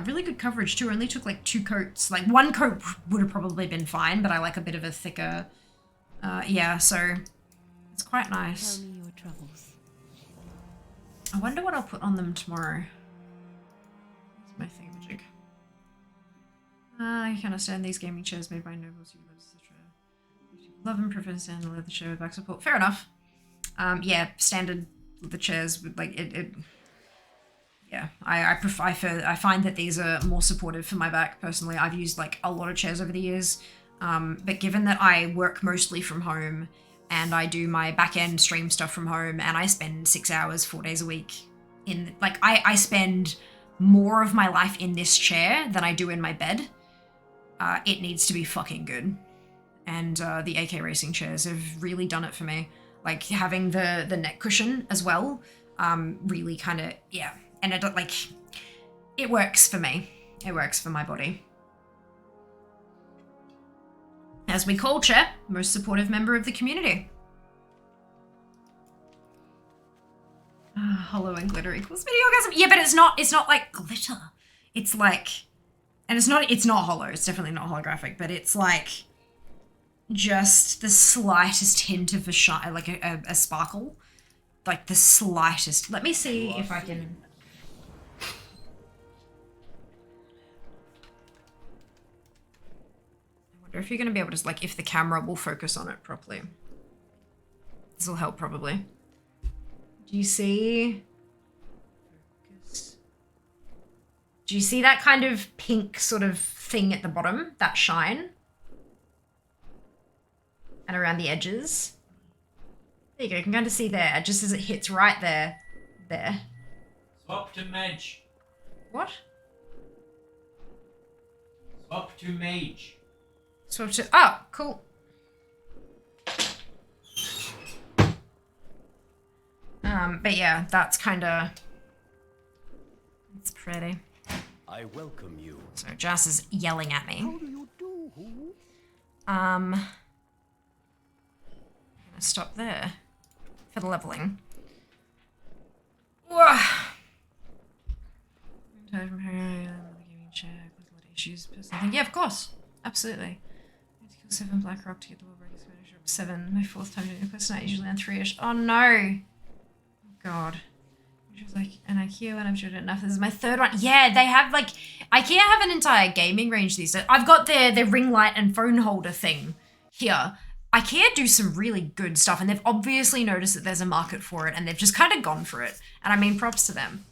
S1: Really good coverage too. Only took like 2 coats. Like 1 coat would have probably been fine, but I like a bit of a thicker. Yeah, so it's quite nice.
S3: Tell me your troubles.
S1: I wonder what I'll put on them tomorrow. That's my thingamajig. I cannot stand these gaming chairs made by nobles who live the chair. Love and prefer to stand in the leather chair with back support. Fair enough. Yeah, standard leather chairs with like it yeah, I find that these are more supportive for my back personally. I've used like a lot of chairs over the years. But given that I work mostly from home and I do my back-end stream stuff from home and I spend 6 hours, 4 days a week in, like, I spend more of my life in this chair than I do in my bed. It needs to be fucking good. And the AK Racing chairs have really done it for me. Like, having the neck cushion as well, really kind of, yeah. And it, like, it works for me. It works for my body. As we call Chet, most supportive member of the community. Hollow and glitter equals video orgasm. Yeah, but it's not like glitter. It's like, and it's not hollow. It's definitely not holographic, but it's like just the slightest hint of a shine, like a sparkle. Like the slightest. Let me see if I can. Or if you're going to be able to, like, if the camera will focus on it properly. This will help, probably. Do you see? Focus. Do you see that kind of pink sort of thing at the bottom? That shine? And around the edges? There you go, you can kind of see there, just as it hits right there. There.
S6: Swap to mage.
S1: What?
S6: Swap to mage.
S1: Swap to, oh, cool. But yeah, that's kind of, it's pretty.
S4: I welcome you.
S1: So Jas is yelling at me.
S2: How do you do?
S1: I'm gonna stop there for the leveling. Whoa. Tired from her, gaming chair, with a lot of issues. Yeah, of course, absolutely. 7 black rock to get the wall breakers finish up 7. My 4th time doing a quest night, usually on 3ish. Oh no! Oh god. Which was like an IKEA when I've showed it enough. This is my 3rd one. Yeah, they have like IKEA have an entire gaming range these days. I've got their ring light and phone holder thing here. IKEA do some really good stuff and they've obviously noticed that there's a market for it and they've just kind of gone for it. And I mean props to them.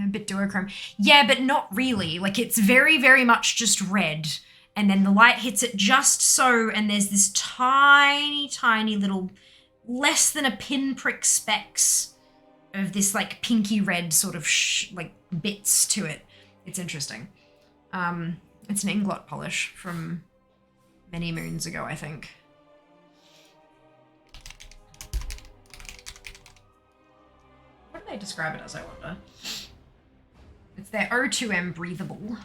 S1: A bit duochrome. Yeah, but not really. Like it's very, very much just red. And then the light hits it just so, and there's this tiny, tiny little, less than a pinprick specks of this like pinky red sort of like bits to it. It's interesting. It's an ingot polish from many moons ago, I think. What do they describe it as, I wonder? It's their O2M breathable.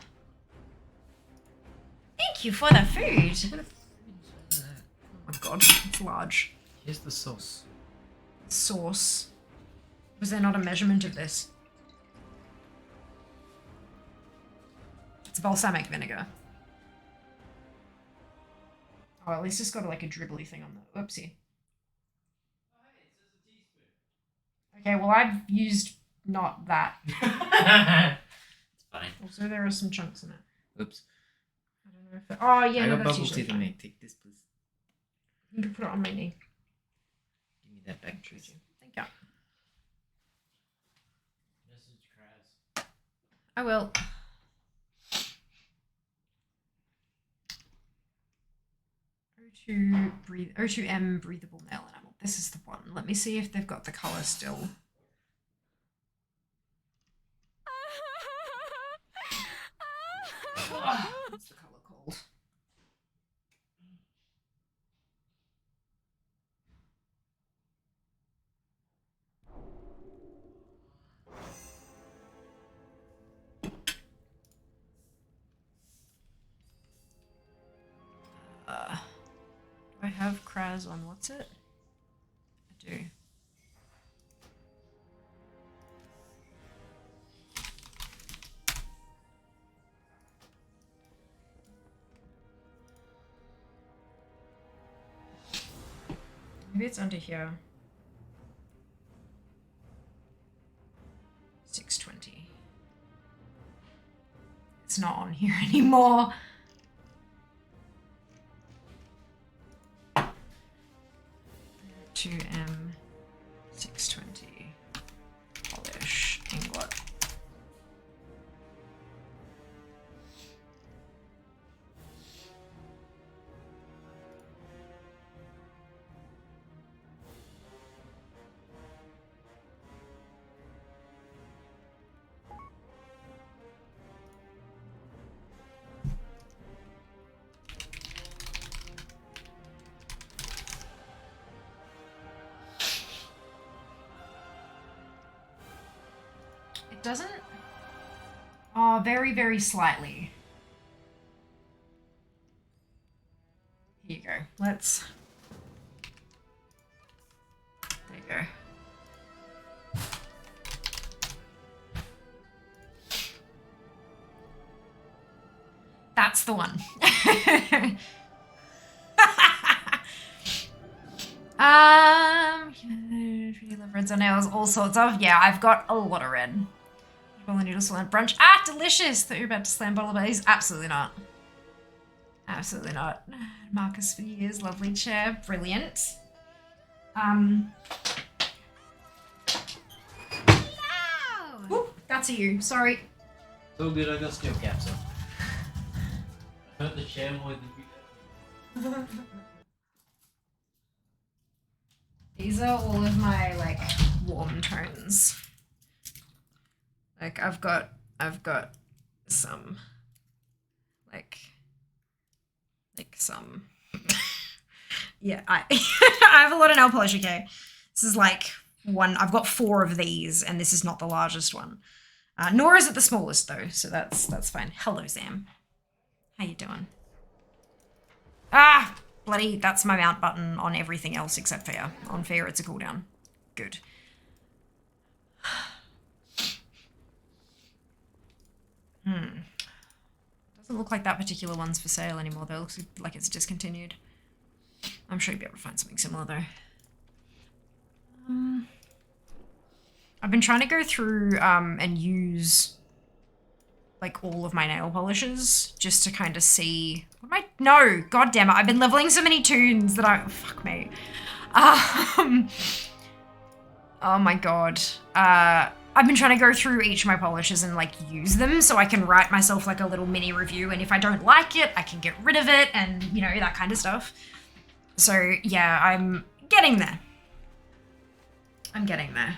S1: Thank you for the food. Oh my god, it's large.
S6: Here's the sauce.
S1: Sauce. Was there not a measurement of this? It's balsamic vinegar. Oh, at least it's got like a dribbly thing on the... Whoopsie. Okay, well I've used not that.
S6: It's fine.
S1: Also, there are some chunks in it.
S6: Oops.
S1: I don't know if it... Oh, yeah,
S6: I
S1: no,
S6: got
S1: that's
S6: bubble
S1: usually
S6: teeth in
S1: fine.
S6: me. Take this, please.
S1: You can put it on my knee.
S6: Give me that back, Tracy.
S1: Thank you.
S6: Message Kraz.
S1: I will. O2M breathable nail enamel. This is the one. Let me see if they've got the color still. What's the color called? Do I have Kraz on what's it? I do. Maybe it's under here. 620. It's not on here anymore. M 620 polish ingot. Doesn't? Oh, very, very slightly. Here you go. Let's... There you go. That's the one. Reds on nails, all sorts of. Yeah, I've got a lot of red. Well, noodle slam brunch. Ah, delicious! Thought you were about to slam bottle of baileys. Absolutely not. Absolutely not. Marcus for years, lovely chair, brilliant. No! Whoop, that's a you. Sorry.
S6: So good, I got steel caps on. I hurt the chair more than
S1: These are all of my like warm tones. Like I've got some like some yeah, I I have a lot of nail polish, okay. This is like one, I've got 4 of these and this is not the largest one. Nor is it the smallest though, so that's fine. Hello, Sam. How you doing? Ah, bloody, that's my mount button on everything else except fair. On fair, it's a cooldown. Good. Doesn't look like that particular one's for sale anymore though. Looks like it's discontinued. I'm sure you'll be able to find something similar though. I've been trying to go through and use like all of my nail polishes just to kind of see what am I, no, god damn it, I've been leveling so many tunes that I, fuck me. Oh my god. I've been trying to go through each of my polishes and like use them so I can write myself like a little mini review, and if I don't like it, I can get rid of it and you know, that kind of stuff. So yeah, I'm getting there. I'm getting there.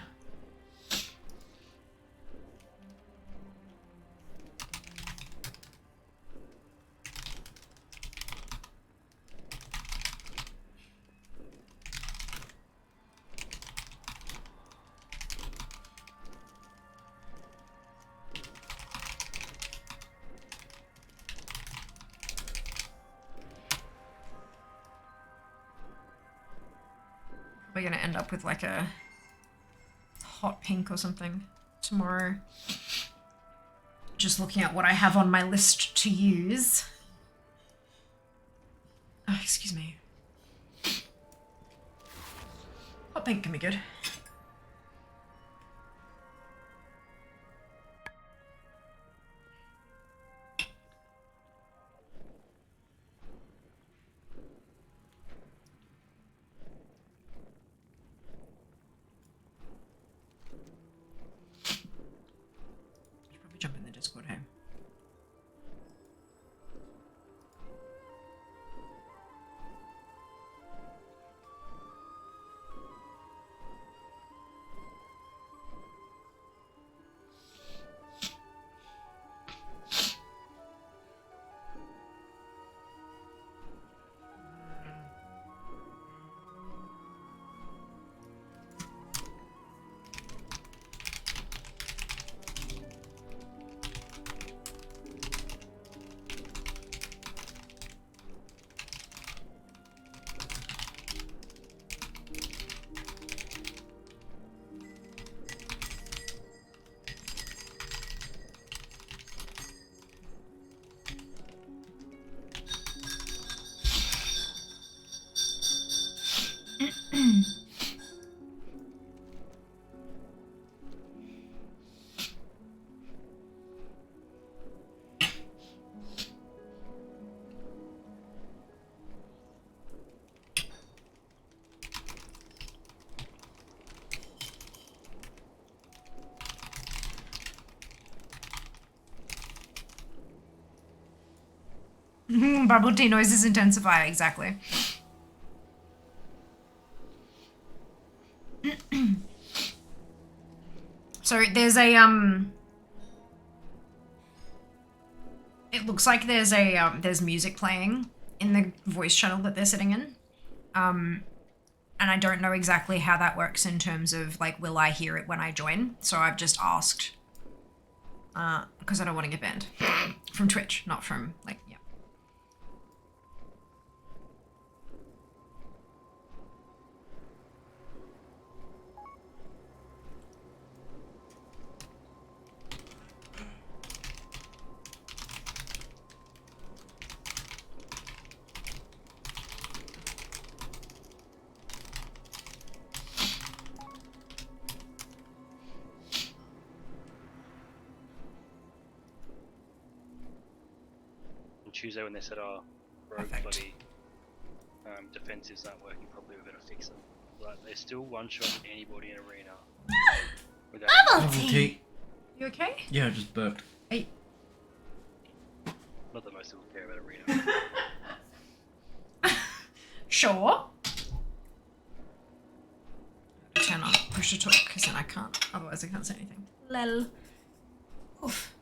S1: Probably gonna end up with like a hot pink or something tomorrow. Just looking at what I have on my list to use. Oh, excuse me. Hot pink can be good. Jump in the Discord, hey? Bubble tea noises intensify, exactly. So there's a it looks like there's a there's music playing in the voice channel that they're sitting in. And I don't know exactly how that works in terms of like, will I hear it when I join? So I've just asked, because I don't want to get banned from Twitch, not from like, yeah.
S7: Tuesday when they said, "Oh, rogue
S1: Perfect.
S7: bloody defensives aren't working properly, we're gonna fix them." Like they still one-shot anybody in arena. without
S1: Bubble tea! You okay?
S6: Yeah, I just burped.
S1: Hey.
S7: Not that most people care about arena.
S1: Sure. Turn on push to talk because then I can't. Otherwise, I can't say anything. Lel. Oof.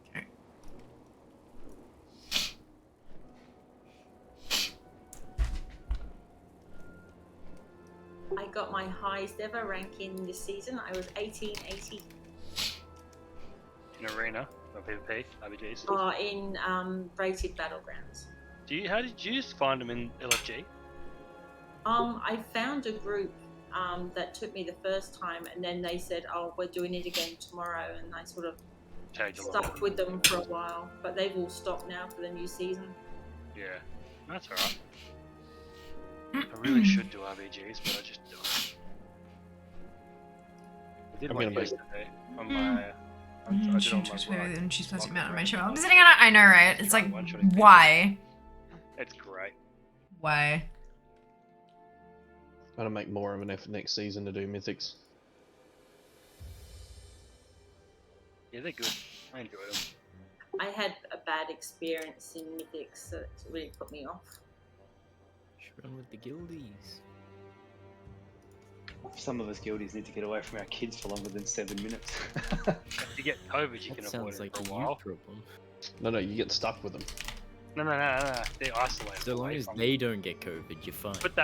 S1: Okay.
S8: I got my highest ever ranking this season. I was 1880
S7: In arena, or PvP, RPGs.
S8: in rated battlegrounds.
S7: How did you just find them in LFG?
S8: I found a group that took me the first time, and then they said, "Oh, we're doing it again tomorrow," and I sort of
S7: Tagged along.
S8: stuck with them for a while. But they've all stopped now for the new season.
S7: Yeah, that's alright. I really should do RPGs, but I just don't. I did one yesterday on my. I did on my
S1: And she's supposed to be mounted on my show. I'm sitting on it. I know, right? It's like,
S7: one-shotting people.
S1: why?
S7: It's great.
S1: Why?
S9: Gotta make more of an effort next season to do mythics.
S7: Yeah, they're good. I enjoy them.
S8: I had a bad experience in Mythics, so it really put me off.
S10: Should run with the guildies.
S11: Some of us guildies need to get away from our kids for longer than 7 minutes.
S7: If you get COVID, you
S10: That
S7: can avoid
S10: sounds
S7: it
S10: like
S7: for
S10: a
S7: a while.
S10: you problem.
S9: No, you get stuck with them.
S7: No. They're isolated.
S10: So long
S7: away
S10: as
S7: from
S10: they don't get COVID, you're fine.
S7: Put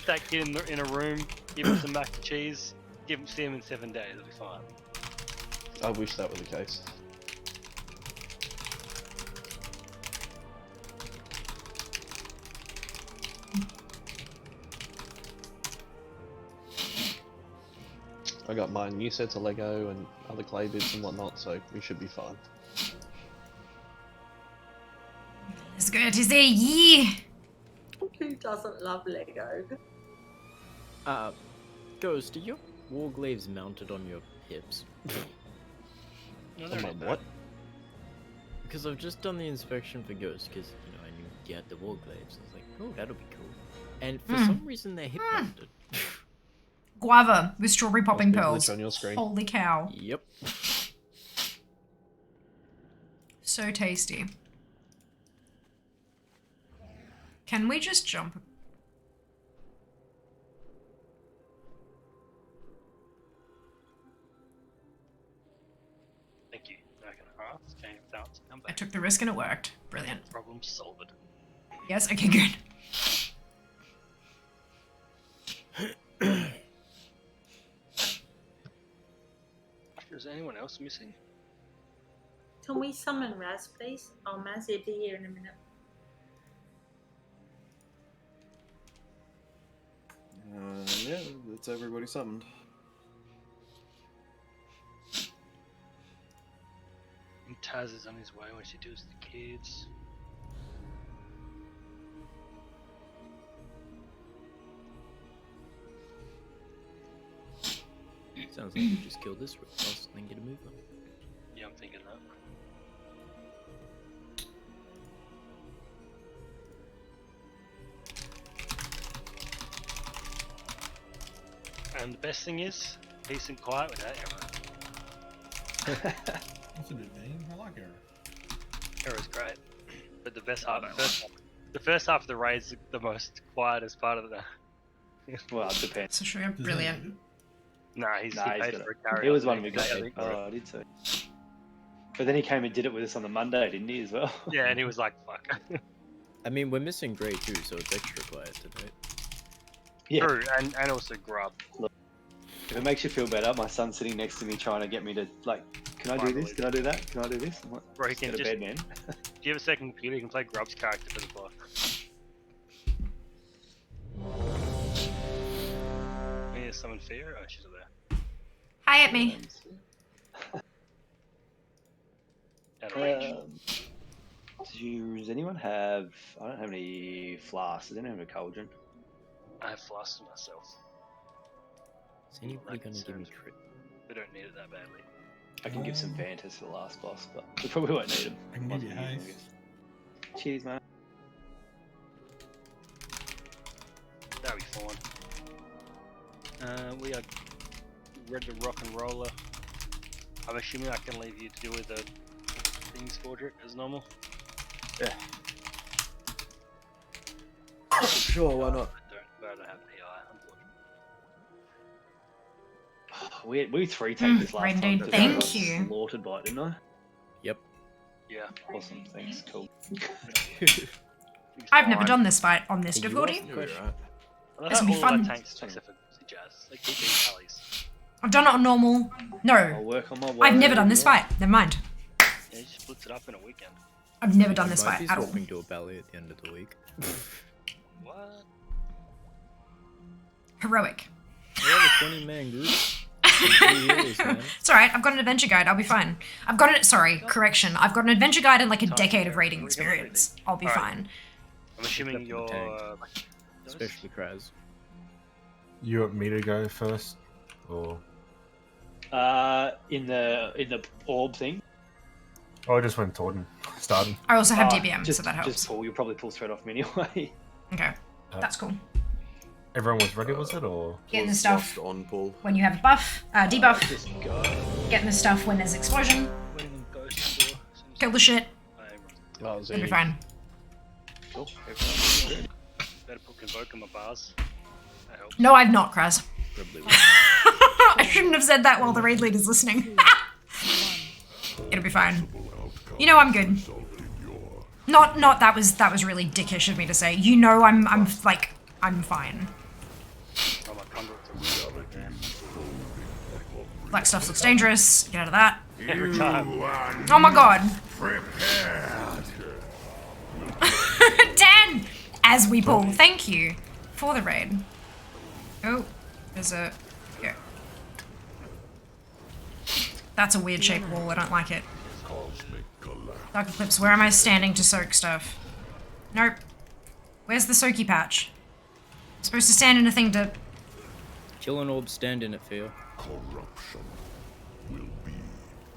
S7: that kid in a room, give him some mac and cheese, see him in 7 days, it'll be fine.
S9: I wish that were the case. I got my new sets of Lego and other clay bits and whatnot, so we should be fine.
S1: It's good to see ye.
S8: Who doesn't love Lego?
S10: Ghost, are your warglaives mounted on your hips?
S7: No,
S9: On
S7: they're
S9: my
S7: not
S9: what?
S10: Because I've just done the inspection for Ghost, because, you know, I knew you had the warglaives. I was like, oh, that'll be cool. And for some reason, they're hip mounted.
S1: Guava with strawberry popping
S9: Must be a glitch
S1: pearls.
S9: on your screen.
S1: Holy cow.
S10: Yep.
S1: So tasty. Can we just jump?
S7: Thank you. I can ask. Change without come
S1: I
S7: back.
S1: took the risk and it worked. Brilliant.
S7: Problem solved.
S1: Yes, okay, good.
S7: Is anyone else missing?
S8: Can we summon Raz, please? Oh, Maz will be here in a minute.
S12: Yeah, that's everybody summoned.
S7: And Taz is on his way when she deals with the kids.
S10: Sounds like we just kill this real fast and then get a move on.
S7: Yeah, I'm thinking that. And the best thing is, peace and quiet without error.
S2: That's a good name. I like her.
S7: Error's great. But the best half, the first half of the raid's the most quietest part of the.
S11: Well, it depends.
S1: So sure, brilliant.
S7: Nah, he's
S11: Nah, he's
S7: paid
S11: got
S7: for
S11: it.
S7: a carry.
S11: He was one we got.
S7: I think.
S11: Oh, I did so. But then he came and did it with us on the Monday, didn't he, as well?
S7: Yeah, and he was like, fuck.
S10: I mean, we're missing Grey too, so it's extra quiet tonight.
S11: Yeah.
S7: True, and also grub.
S11: Look, if it makes you feel better, my son's sitting next to me trying to get me to, like, can I do this? Can I do that? Can I do this? I'm like,
S7: Bro, he can
S11: go to
S7: just,
S11: bed, man.
S7: if you have a second computer, you can play Grub's character for the boss. Here's someone fear. Oh, she's there.
S1: Hi at me.
S7: Out of range.
S11: Does anyone have? I don't have any flasks. Does anyone have a cauldron?
S7: I have flasks myself.
S10: Is anybody gonna give me crit?
S7: We don't need it that badly.
S11: I can give some Vantas for the last boss, but we probably won't need them.
S2: I can give you haste.
S11: Cheers, man.
S7: That'll be fine. We are ready to rock and roller. I'm assuming I can leave you to deal with the things for as normal.
S11: Yeah.
S12: Sure, why not?
S7: I don't have PI, unfortunately.
S11: We 3-tanked this last time.
S1: Brendan,
S11: but
S1: thank
S11: I got
S1: you.
S11: Slaughtered by it, didn't I?
S10: Yep.
S7: Yeah.
S11: Awesome, thanks, cool.
S1: I've never done this fight on this
S10: Hey, you
S1: difficulty.
S10: asked the
S12: You're
S10: question.
S12: right.
S1: This will be fun.
S7: Tanks except for Jazz. They keep these tallies.
S1: I've done it on normal.
S11: I'll
S1: No,
S11: work on my
S1: I've never done
S11: warrior.
S1: this fight. Never mind.
S7: Yeah, he just splits it up in a weekend.
S1: I've never done this
S10: Might
S1: fight
S10: be
S1: at all.
S10: swapping to a ballet at the end of the week.
S7: What?
S1: Heroic.
S10: We have a 20-man group. 3 healers, man.
S1: It's alright, I've got an adventure guide, I'll be fine. I've got it, sorry, correction. I've got an adventure guide and like a decade of raiding experience. I'll be fine.
S7: I'm assuming
S10: Except for
S7: you're.
S10: the
S7: Like,
S10: Especially Kraz.
S2: You want me to go first, or
S11: In the orb thing.
S2: oh, I just went Torden started.
S1: I also have
S11: Oh,
S1: DBM,
S11: just,
S1: so that helps.
S11: Just pull. You'll probably pull straight off me anyway.
S1: Okay, that's cool.
S2: Everyone was ready, was it, or
S1: Getting the
S12: Was
S1: stuff
S12: lost on Paul.
S1: when you have a buff, debuff.
S11: Just go.
S1: Getting the stuff when there's explosion.
S7: when Ghost
S1: Kill the shit.
S9: Oh, was
S1: It'll be
S9: easy.
S1: fine.
S11: Cool. Everyone's good.
S7: Better put Convoke in my bars. That helps.
S1: No, I've not, Kraz.
S10: Probably will.
S1: I shouldn't have said that while the raid leader's listening. It'll be fine. You know I'm good. Not that was really dickish of me to say. You know I'm fine.
S7: Oh, my Convoke's a real man.
S1: Black stuff looks dangerous. Get out of that.
S7: Every time.
S1: Oh my god. 10 as we pull. Thank you for the raid. Oh, there's a. Yeah. That's a weird shaped wall. I don't like it. Dark Eclipse, where am I standing to soak stuff? Nope. Where's the soaky patch? I'm supposed to stand in a thing to...
S10: Kill an orb, stand in it for you.
S13: Corruption will be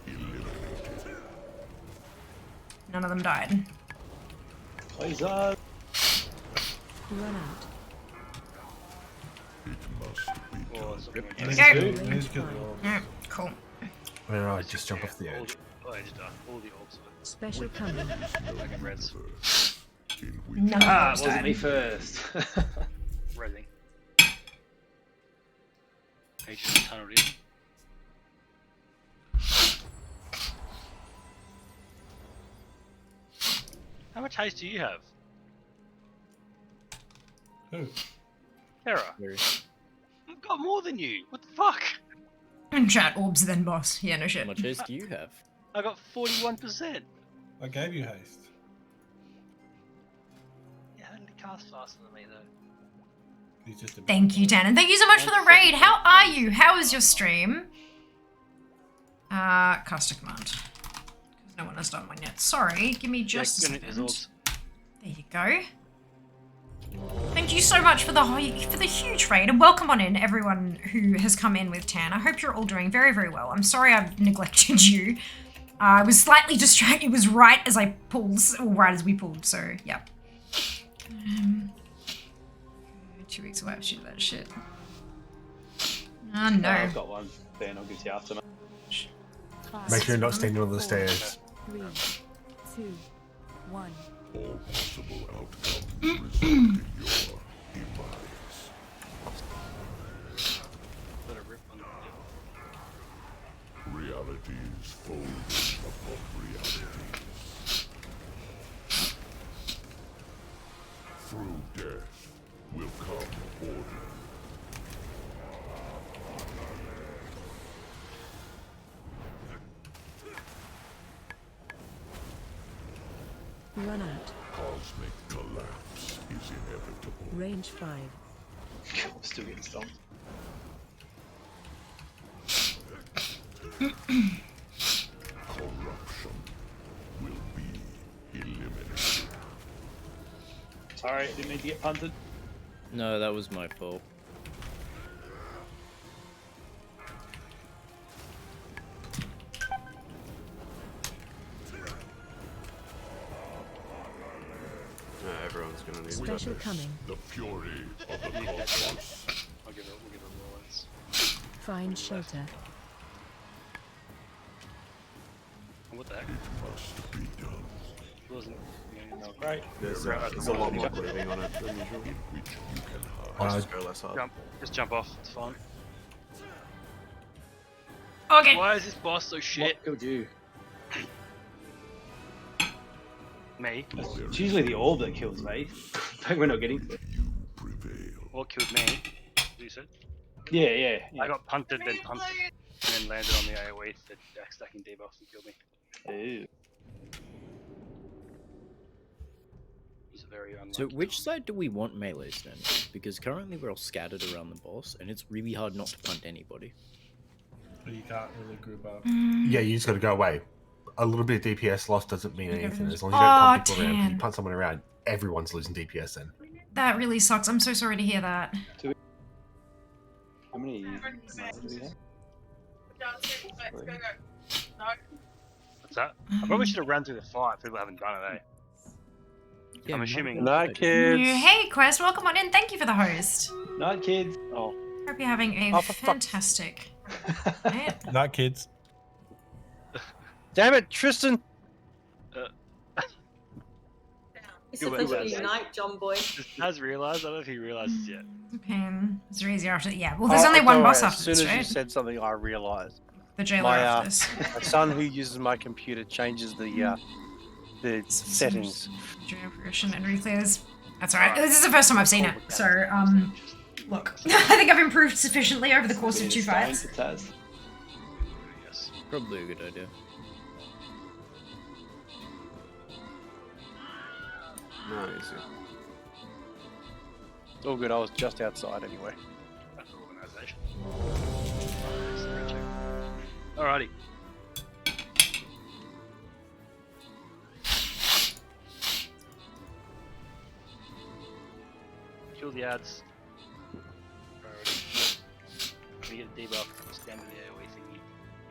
S13: eliminated.
S1: None of them died.
S11: Poison.
S3: Run out.
S13: It must be
S1: There we go. Cool.
S14: Alright, just jump off the edge.
S7: Oh, I just all the orbs were
S3: Special coming.
S7: like in reds.
S1: None of
S11: Ah, it
S1: them
S11: wasn't me
S1: died.
S11: first.
S7: Redding. He just tunneled in. How much haste do you have?
S14: Who?
S7: Terra. I've got more than you. What the fuck?
S1: And chat, orbs then boss. Yeah, no
S10: How
S1: shit.
S10: much haste do you have?
S7: I got 41%.
S14: I gave you haste.
S7: Yeah, I only cast faster than me though.
S14: He's just a
S1: Thank you, Dan, and thank you so much for the raid. How are you? How was your stream? Cast a command. Because no one has done one yet. Sorry, give me just a second. There you go. Thank you so much for the huge raid, and welcome on in, everyone who has come in with Tan. I hope you're all doing very, very well. I'm sorry I've neglected you. I was slightly distracted. It was right as I pulled, or right as we pulled, so, yeah. 2 weeks away, I have to do that shit. Oh, no.
S11: I've got one. Ben, I'll give to you after.
S14: Make sure you're not standing on the stairs.
S3: 3, 2, 1.
S13: all possible outcomes result in your demise.
S7: Let it rip on the
S13: Realities fold upon realities. Through death will come order.
S3: Run out.
S13: Cosmic collapse is inevitable.
S3: Range 5.
S11: I'm still getting stomped.
S13: Corruption will be eliminated.
S11: Sorry, didn't mean to get punted.
S10: No, that was my fault.
S12: Everyone's gonna need
S3: Special coming.
S13: The fury of the cosmos.
S7: we'll give it Rollins.
S3: Find shelter.
S7: What the heck?
S13: Must be done.
S7: Wasn't no, great.
S12: There's a lot more moving on it than usual.
S13: In which you can hide.
S12: I'll just go less hard.
S7: Just jump off, it's fine.
S1: Okay.
S7: Why is this boss so shit?
S11: What killed you?
S7: Me?
S11: It's usually the orb that kills me. We're not getting to it.
S13: You prevail.
S7: What killed me? You said?
S11: Yeah.
S7: I got punted, then punted, and then landed on the AoE that stacking debuffs and killed me.
S11: Ew.
S7: It was a very unlucky
S10: So which side do we want melees then? Because currently we're all scattered around the boss, and it's really hard not to punt anybody.
S14: You can't really group up.
S15: Yeah, you just got to go away. A little bit of DPS loss doesn't mean anything. As long as you don't punt people around, if you punt someone around, everyone's losing DPS then.
S1: That really sucks. I'm so sorry to hear that.
S11: How many do we have?
S7: What's that? I probably should have ran through the fight. People haven't done it,
S10: Yeah,
S7: I'm assuming.
S12: Night, kids.
S1: Hey, Quest, welcome on in. Thank you for the host.
S11: Night, kids. Oh.
S1: Hope you're having a fantastic night.
S14: Not kids.
S12: Damn it, Tristan!
S8: It's officially night, John Boy.
S7: Has realised. I don't know if he realises yet.
S1: Pain. Is there easier after? Yeah. Well, there's only one boss after
S12: As
S1: this,
S12: soon as
S1: right?
S12: you said something, I realised.
S1: The jailer
S12: My
S1: after this.
S12: my son who uses my computer changes the settings.
S1: During operation and reclears. That's alright. This is the first time I've seen it. So, look. I think I've improved sufficiently over the course of 2 fights.
S7: Yes.
S10: Probably a good idea.
S12: No, easy. It's all good, I was just outside anyway.
S7: That's organisation. Alrighty. yards. Priority. When you get a debuff, stand in the AoE thingy,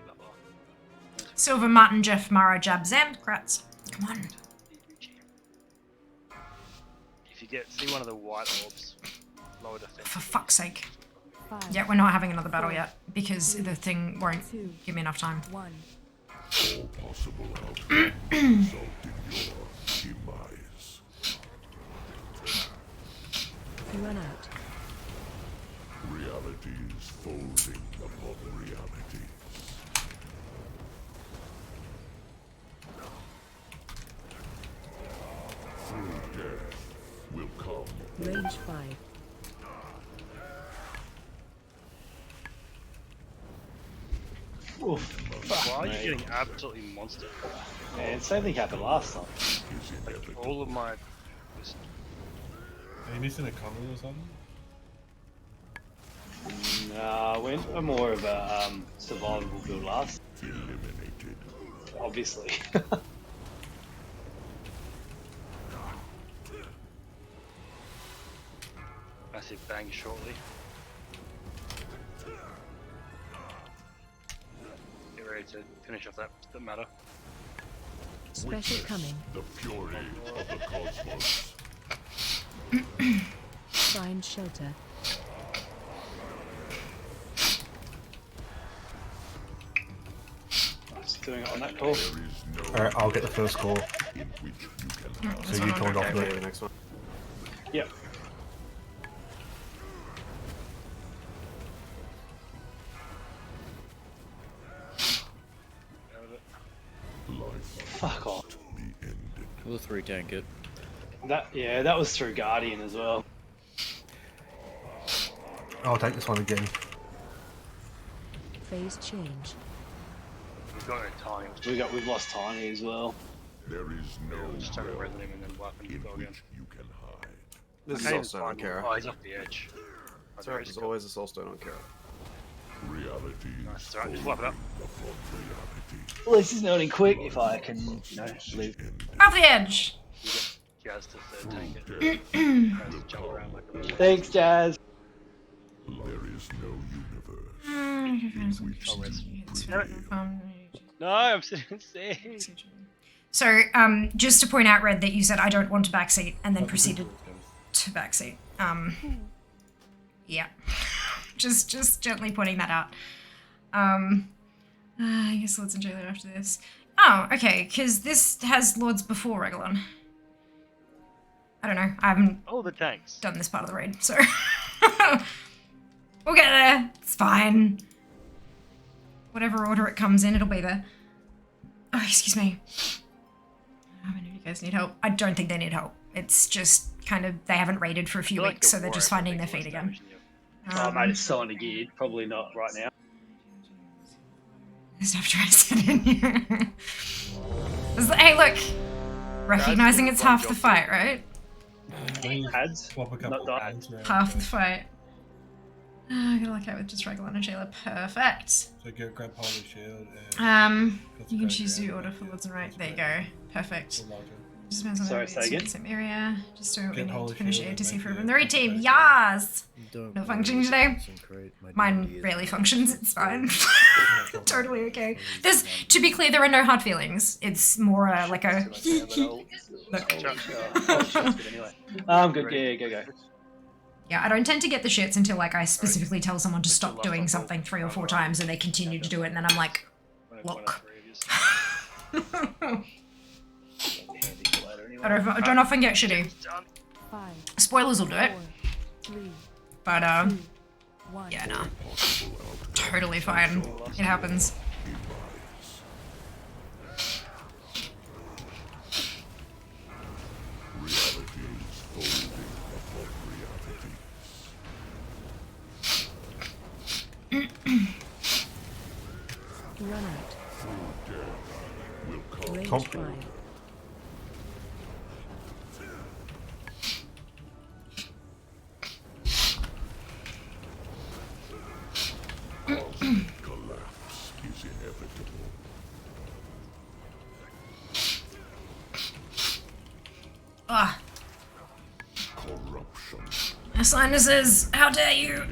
S7: debuff off.
S1: Silver, Martin, Jeff, Mara, Jab, Zam, Kratz. Come on.
S7: If you see one of the white orbs, lower defense.
S1: For fuck's sake. Yeah, we're not having another battle yet because the thing won't give me enough time.
S13: All possible outcomes result in your demise.
S3: Run out.
S13: Realities folding upon reality. Through death will come.
S3: Range 5.
S11: Oof.
S7: Why are you getting absolutely monstered?
S11: Man, same thing happened last time.
S7: Like, all of my...
S14: Are you missing a comment or something?
S11: Nah, we're more of a survivable build last.
S13: Eliminated.
S11: Obviously.
S7: Massive bang shortly. Get ready to finish off that matter.
S3: Special coming.
S13: The fury of the cosmos.
S3: Find shelter.
S11: Just doing it on that call.
S15: Alright, I'll get the first call. So you told off the
S9: next one.
S11: Yep. Fuck off.
S10: We'll 3 tank it.
S11: That was through Guardian as well.
S15: I'll take this one again.
S3: Phase change.
S7: We've got no time.
S11: We've lost Tiny as well.
S13: There is no
S7: just trying to resin him and then wipe him and go again.
S13: you can hide.
S12: This is
S7: Okay,
S12: Soulstone on Kara.
S7: Oh, he's off the edge.
S12: That's right, there's always a Soulstone on Kara.
S13: Reality.
S7: Nice, alright, just wipe it up.
S11: At least he's not in quick if I can, leave.
S1: Off the edge!
S7: You get Jazz to third tank it. Jazz to jump around like a...
S11: Thanks, Jazz.
S13: There is no universe.
S7: No, I'm sitting saying.
S1: So, just to point out, Red, that you said I don't want a backseat and then proceeded to backseat. Yeah. just gently pointing that out. I guess Lords and Jailer after this. Oh, okay, because this has Lords before Regolon. I don't know, I haven't
S7: the tanks
S1: done this part of the raid, so... We'll get there, it's fine. Whatever order it comes in, it'll be there. Oh, excuse me. How many of you guys need help? I don't think they need help. It's just kind of, they haven't raided for a few weeks, so they're just finding their feet again.
S11: Oh, mate, it's so under-geared. Probably not right now.
S1: There's enough trying to sit in here. Hey, look! Recognizing it's half the fight, right?
S11: Ads? Not died.
S1: Half the fight. I gotta look out with just Regolon and Shayla. Perfect.
S14: So grab Holy Shield and...
S1: you can choose the order for Lords and Right. There you go. Perfect. Just depends on
S11: Sorry, say again?
S1: the same area. Just so we need to
S14: Holy
S1: finish
S14: Shield
S1: it to
S14: and
S1: see
S14: make
S1: for
S14: it
S1: everyone. The raid team, yas! No functioning today. Mine rarely functions, it's fine. Totally okay. There's, to be clear, there are no hard feelings. It's more like a
S11: I'm good, yeah, go.
S1: Yeah, I don't tend to get the shits until like I specifically tell someone to stop doing something 3 or 4 times and they continue to do it and then I'm like, look. I don't often get shitty. Spoilers will do it. But, yeah, nah. Totally fine. It happens.
S3: Run out. Range
S15: Comp.
S3: 5.
S13: Collapse is inevitable.
S1: Ah.
S13: Corruption.
S1: Sinuses, how dare you?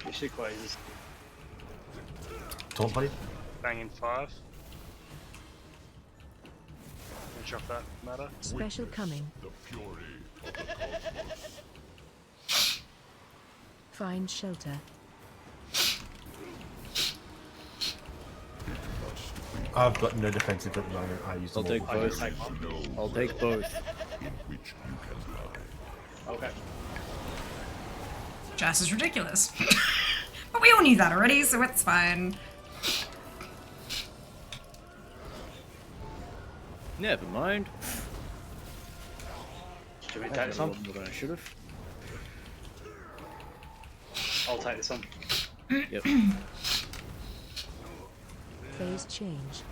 S11: This shit quasars.
S15: Taunt buddy.
S7: Banging 5. Finish off that matter.
S3: Special coming.
S13: The fury of the cosmos.
S3: Find shelter.
S15: I've got no defensive at the moment. I use them
S10: I'll take
S15: all.
S10: both. I'll take both.
S13: In which you can lie.
S11: Okay.
S1: Jazz is ridiculous. But we all knew that already, so it's fine.
S10: Never mind.
S11: Should we take this one?
S10: More than I should have.
S11: I'll take this one.
S10: Yep.
S3: Phase change.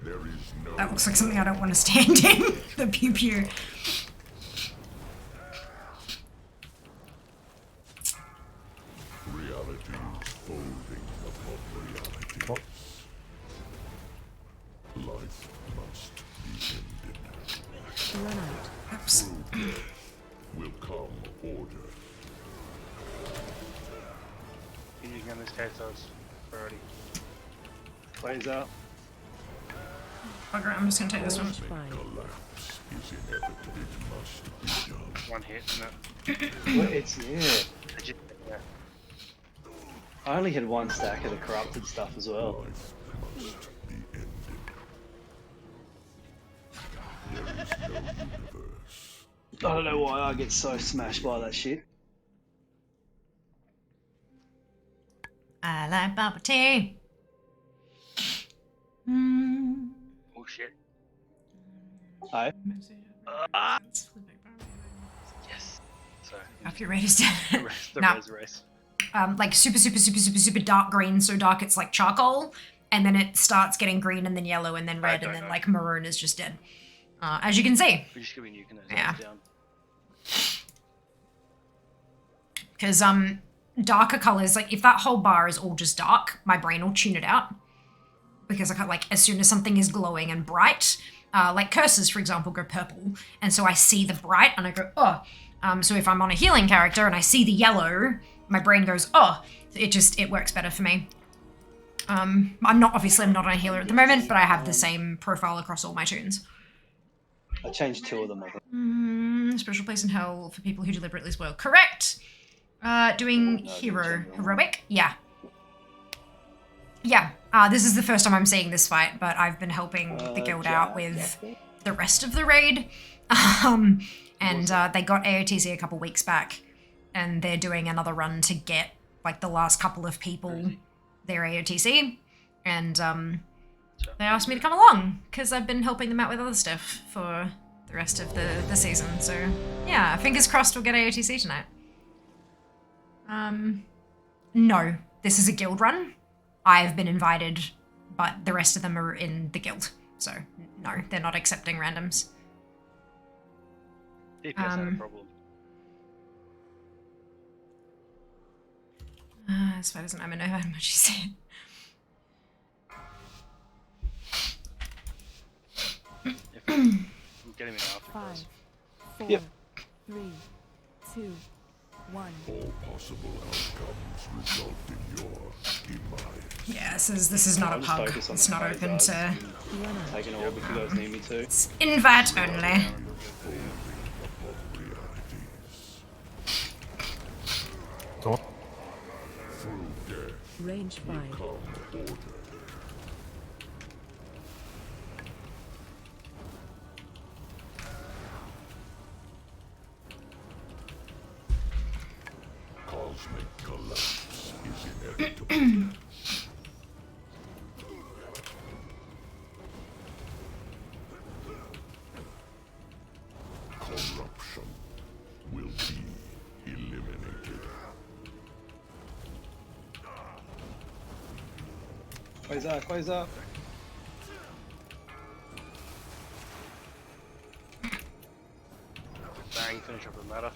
S13: There is no
S1: That looks like something I don't want to stand in. The pew pew.
S13: reality folding upon reality.
S15: What?
S13: Life must be ended.
S3: Run out.
S1: Oops.
S13: Through death will come order.
S7: Using in this case, I was priority.
S11: Plays out.
S1: Bugger, I'm just gonna take this one.
S3: Range 5.
S13: Collapse is inevitable. It must be done.
S7: One hit, and
S11: Well, it's yeah.
S7: that. Yeah.
S11: I only had one stack of the corrupted stuff as well.
S13: Life must be ended. There is no universe.
S11: I don't know why I get so smashed by that shit.
S1: I like bubble tea.
S7: Oh shit.
S11: Hi.
S7: Yes. So.
S1: If you're ready to stand.
S7: The
S1: Now,
S7: race.
S1: like super dark green, so dark it's like charcoal, and then it starts getting green and then yellow and then red and then like maroon is just dead. As you can see.
S7: We just could be nuking those
S1: Yeah.
S7: down.
S1: Because darker colors, like if that whole bar is all just dark, my brain will tune it out. Because I can't, like, as soon as something is glowing and bright, like curses, for example, go purple. And so I see the bright and I go, oh. So if I'm on a healing character and I see the yellow, my brain goes, oh. It works better for me. I'm not on a healer at the moment, but I have the same profile across all my tunes.
S11: I changed 2 of them, I think.
S1: Special place in hell for people who deliberately spoil. Correct! Doing heroic? Yeah. Yeah, this is the first time I'm seeing this fight, but I've been helping the guild out with the rest of the raid. And they got AOTC a couple weeks back, and they're doing another run to get, like, the last couple of people their AOTC. And they asked me to come along, because I've been helping them out with other stuff for the rest of the season. So, yeah, fingers crossed we'll get AOTC tonight. No, this is a guild run. I've been invited, but the rest of them are in the guild. So, no, they're not accepting randoms.
S7: DPS had a problem.
S1: As far as I know how much you said.
S7: I'm getting me after
S3: 5, 4,
S11: Yep.
S3: 3, 2, 1.
S13: All possible outcomes result in your demise.
S1: Yeah, this is not a
S11: I'll just
S1: pug.
S11: focus on
S1: It's
S11: the
S1: not
S11: fight,
S1: open
S11: guys.
S1: to
S11: Take an orb if you guys need me to.
S1: invite only.
S15: Taunt.
S13: Through death
S3: Range 5.
S13: come order. Cosmic collapse is inevitable. Corruption will be eliminated.
S11: Quasar.
S7: Bang, finish up the matter.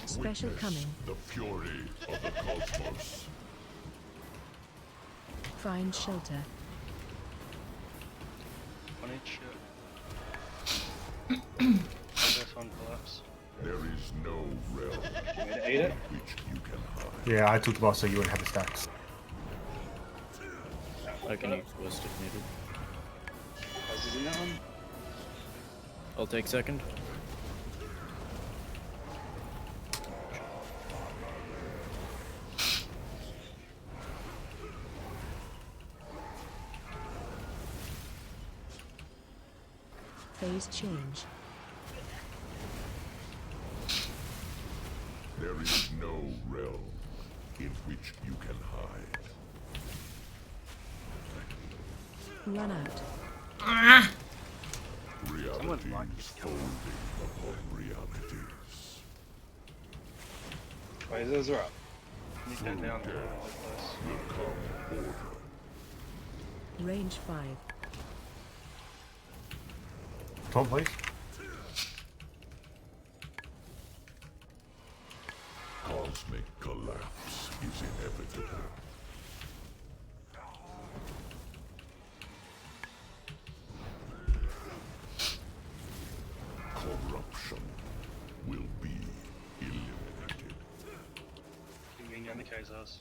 S3: Special coming.
S13: The fury of the cosmos.
S3: Find shelter.
S7: On each first one collapse.
S13: There is no realm
S11: Eat it.
S13: in which you can hide.
S15: Yeah, I took the boss so you wouldn't have the stacks.
S10: I can use West if needed.
S11: Is it in that one?
S10: I'll take second.
S3: Phase change.
S13: There is no realm in which you can hide.
S3: Run out.
S1: Ah!
S13: Realities folding upon realities.
S7: Phasers are up. Need to go down there.
S13: Will come order.
S3: Range 5.
S15: Tom, please.
S13: Cosmic collapse is inevitable. Corruption will be eliminated.
S7: Keep getting down the Khazars.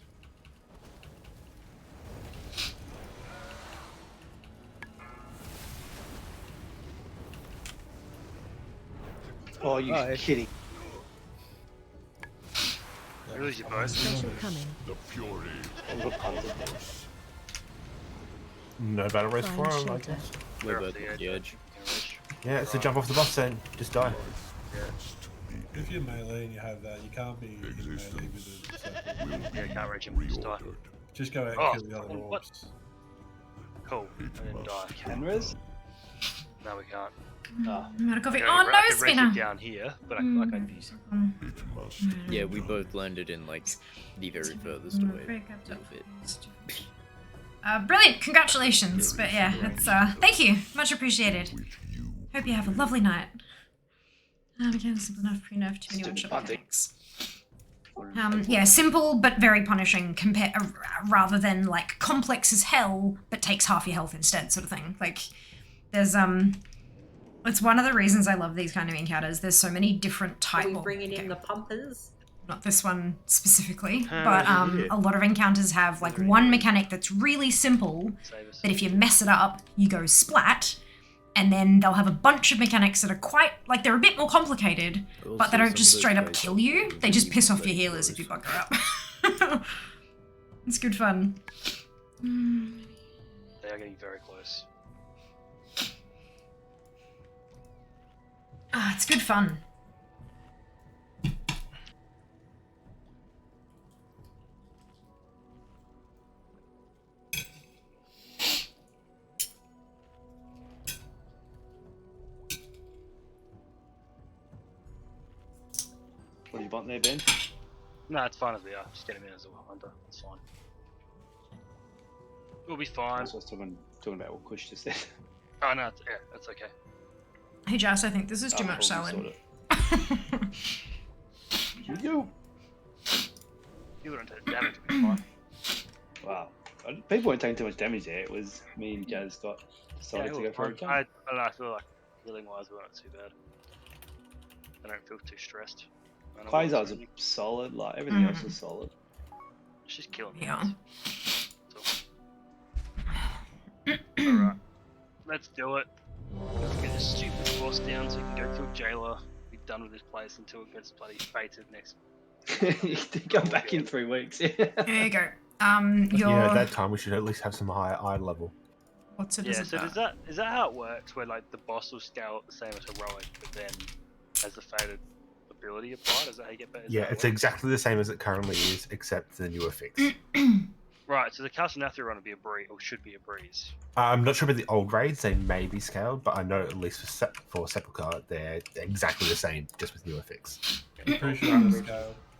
S11: Oh, you kidding?
S7: Really, you both?
S3: Special coming.
S13: The fury
S11: of the cosmos.
S15: No battle race for him, I
S3: shelter.
S15: guess.
S10: We're both at the edge.
S15: Yeah, it's a jump off the boss then. Just die.
S16: If you're melee and you have that, you can't be in melee with the Sepulcher.
S7: Yeah, can't reach him. Just die.
S16: Just go out
S7: Oh,
S16: and kill the other
S7: what?
S16: orbs.
S7: Cool. I didn't die.
S11: Cameras?
S7: No, we can't.
S1: I'm out of coffee.
S7: Okay,
S1: Oh,
S7: I
S1: no,
S7: can raise
S1: spinner!
S7: it down here, but I
S10: Yeah, we both landed in like the very furthest away. Little bit.
S1: Brilliant, congratulations. But yeah, it's thank you, much appreciated. Hope you have a lovely night. Again, simple enough, pre-nerf, too many one-shot mechanics. Yeah, simple but very punishing rather than like complex as hell but takes half your health instead, sort of thing. Like, there's it's one of the reasons I love these kind of encounters. There's so many different types.
S8: Are we bringing in the pumpers?
S1: Not this one specifically, but a lot of encounters have like one mechanic that's really simple, but if you mess it up, you go splat, and then they'll have a bunch of mechanics that are quite, like they're a bit more complicated, but they don't just straight up kill you, they just piss off your healers if you bugger up. It's good fun.
S7: They are getting very close.
S1: Ah, it's good fun.
S11: What do you want there, Ben?
S7: No, it's fine as we are. Just get him in as a hunter. It's fine. We'll be fine.
S11: That's what I was talking about what Kush just said.
S7: Oh no, yeah, that's okay.
S1: Hey Jas, I think this is too much salad.
S11: You
S7: wouldn't take damage, we'll be fine.
S11: Wow. People weren't taking too much damage there. It was me and Jazz got decided to go for a jump.
S7: I don't know, I feel like healing wise we weren't too bad. I don't feel too stressed.
S11: Quasars are solid, like everything else is solid.
S7: It's just killing me.
S1: Yeah.
S7: Alright. Let's do it. Let's get this stupid boss down so we can go kill Jailer. Be done with this place until it gets bloody fated next.
S11: You can come back in 3 weeks.
S1: There you go.
S15: Yeah, at that time we should at least have some higher eye level.
S1: What's it?
S7: Yeah, so is that how it works? Where like the boss will scale the same as heroic, but then has the fated ability applied? Is that how you get better?
S15: Yeah, it's exactly the same as it currently is, except the newer fix.
S7: Right, so the Calcinathia run would be a breeze, or should be a breeze.
S15: I'm not sure about the old raids, they may be scaled, but I know at least for Sepulcher, they're exactly the same, just with newer fix.
S16: I'm pretty sure it's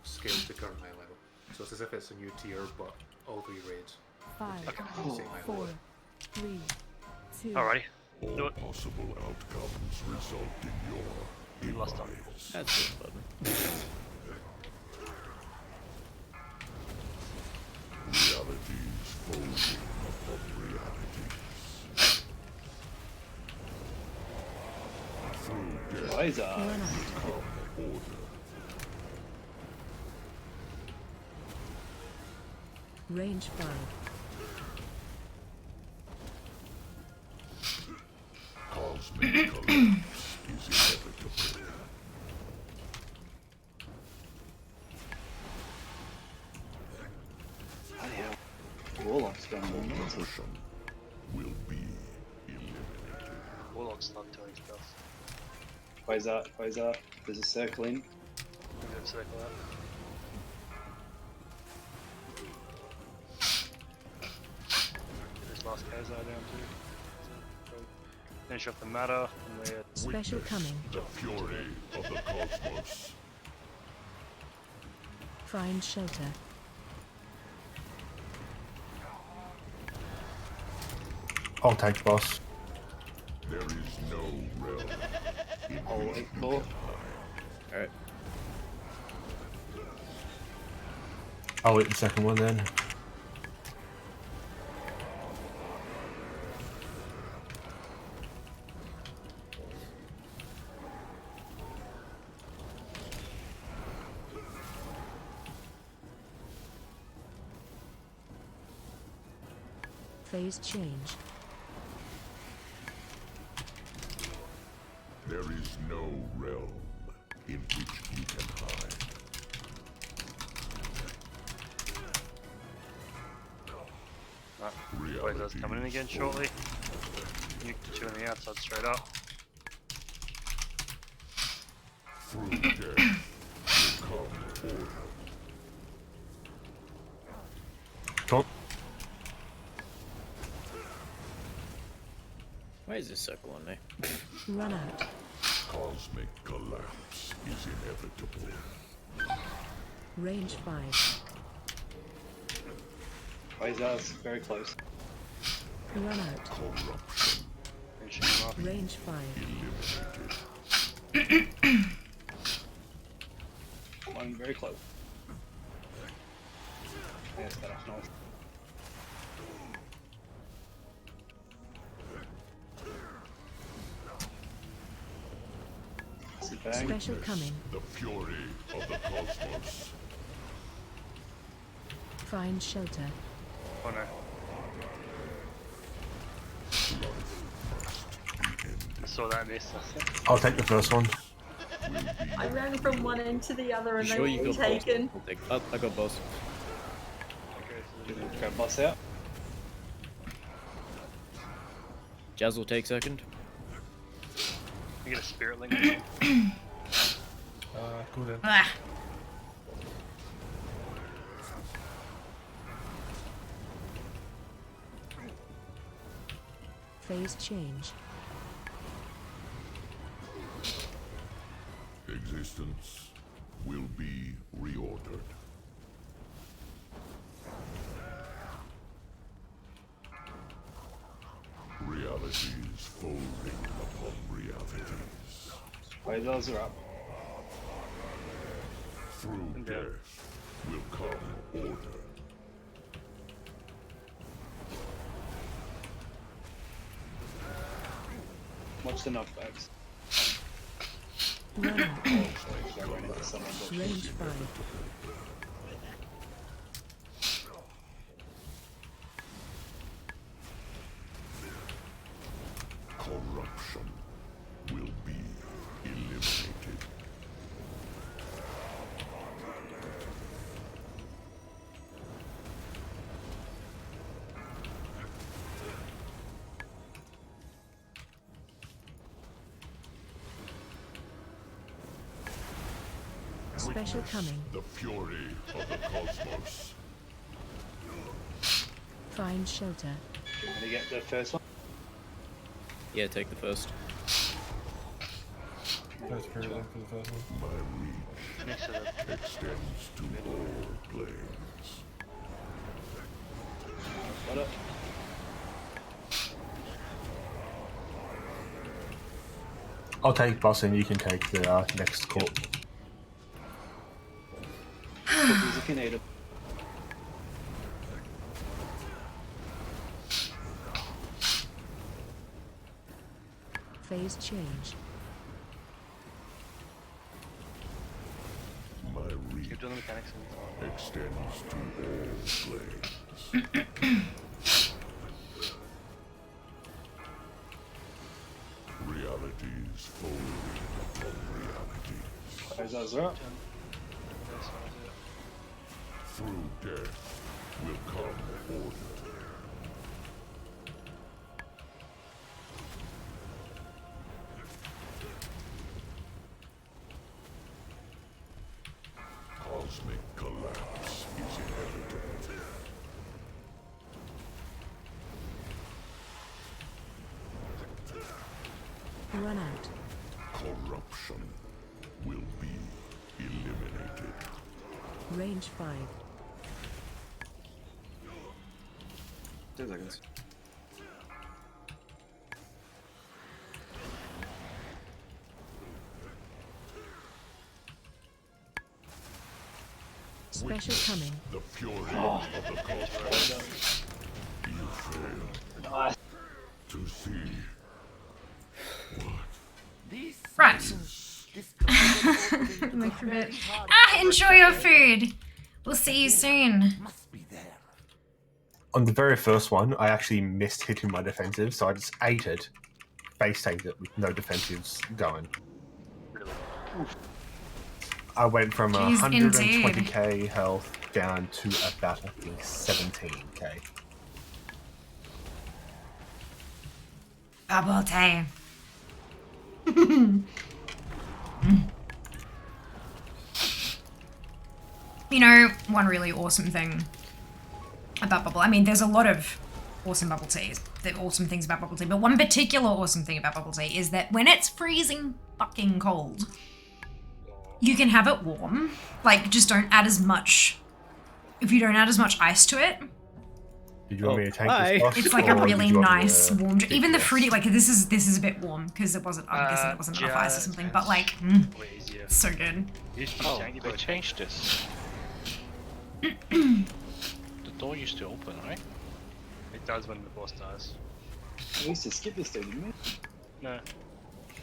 S14: Scale to current high level. So it's as if it's a new tier, but all 3 raids.
S3: 5,
S7: Okay.
S3: 4, 3, 2.
S7: Alrighty.
S13: All possible outcomes result in your
S7: Last time.
S10: That's it, button.
S11: Quasar.
S3: Range 5.
S13: Cosmic collapse is inevitable.
S11: Bloody hell. Warlock's going on.
S13: Corruption will be eliminated.
S7: Warlock's not doing stuff.
S11: Quasar. There's a circle in.
S7: I'm gonna circle that. Get this last Quasar down too. Finish off the matter, and we're
S3: Special coming.
S13: The fury of the cosmos.
S3: Find shelter.
S15: I'll take boss.
S13: There is no realm in which you
S11: Cool.
S13: can hide.
S10: Alright.
S15: I'll hit the second one then.
S3: Phase change.
S13: There is no realm in which you can hide.
S7: Quasar's coming in again shortly. You can chew on the outside straight up.
S13: Through death will come order.
S15: Tom?
S10: Why is this circle on me?
S3: Run out.
S13: Cosmic collapse is inevitable.
S3: Range 5.
S11: Quasar's very close.
S3: Run out.
S13: Corruption
S7: Finishing him off.
S3: Range 5.
S13: eliminated.
S11: One very close. Yes, that's nice. Bang.
S3: Special coming.
S13: The fury of the cosmos.
S3: Find shelter.
S7: Oh no. I saw that miss.
S15: I'll take the first one.
S8: I ran from one end to the other and
S10: You
S8: they
S10: sure
S8: were
S10: you
S8: all
S10: got boss?
S8: taken.
S10: I'll take. Oh, I got boss.
S11: Grab boss out.
S10: Jazz will take second.
S7: You get a spirit link.
S16: Cool then.
S1: Ah.
S3: Phase change.
S13: Existence will be reordered. Realities folding upon realities.
S11: Quasars are up.
S13: Through death will come order.
S11: Watch the knockbacks.
S3: Run out.
S11: I ran into someone.
S3: Range 5.
S13: Corruption will be eliminated.
S3: Special coming.
S13: The fury of the cosmos.
S3: Find shelter.
S11: I'm gonna get the first one.
S10: Yeah, take the first.
S16: That's pretty long for the first one.
S13: My reach extends to all planes.
S11: Got it.
S15: I'll take boss and you can take the next corp.
S11: Cookies if you need them.
S3: Phase change.
S13: extends to all planes. Realities folding upon realities.
S11: That's right.
S13: Through death will come order. Cosmic collapse is inevitable.
S5: Run out.
S13: Corruption will be eliminated.
S5: Range 5.
S9: 10 seconds.
S5: Special coming.
S13: The fury of the cosmos. You fail to see
S1: Right. Enjoy your food. We'll see you soon.
S15: On the very first one, I actually missed hitting my defensive, so I just ate it, face tanked it with no defensives going. I went from
S1: Jeez,
S15: 120k health down to about, I think, 17k.
S1: Bubble tea. You know, one really awesome thing about bubble. I mean, there's a lot of awesome bubble teas, the awesome things about bubble tea, but one particular awesome thing about bubble tea is that when it's freezing fucking cold, you can have it warm. Like, just don't add as much. If you don't add as much ice to it,
S15: Did you want me to take this box?
S1: it's like a
S15: or
S1: really
S15: did you want me
S1: nice
S15: to
S1: warm.
S15: pick
S1: Even the
S15: this?
S1: fruity, like this is a bit warm because it wasn't. I'm guessing it wasn't enough ice or something. But like, so good.
S12: Oh, they changed this. The door used to open, right?
S7: It does when the boss dies.
S11: We used to skip this though, didn't we?
S7: No.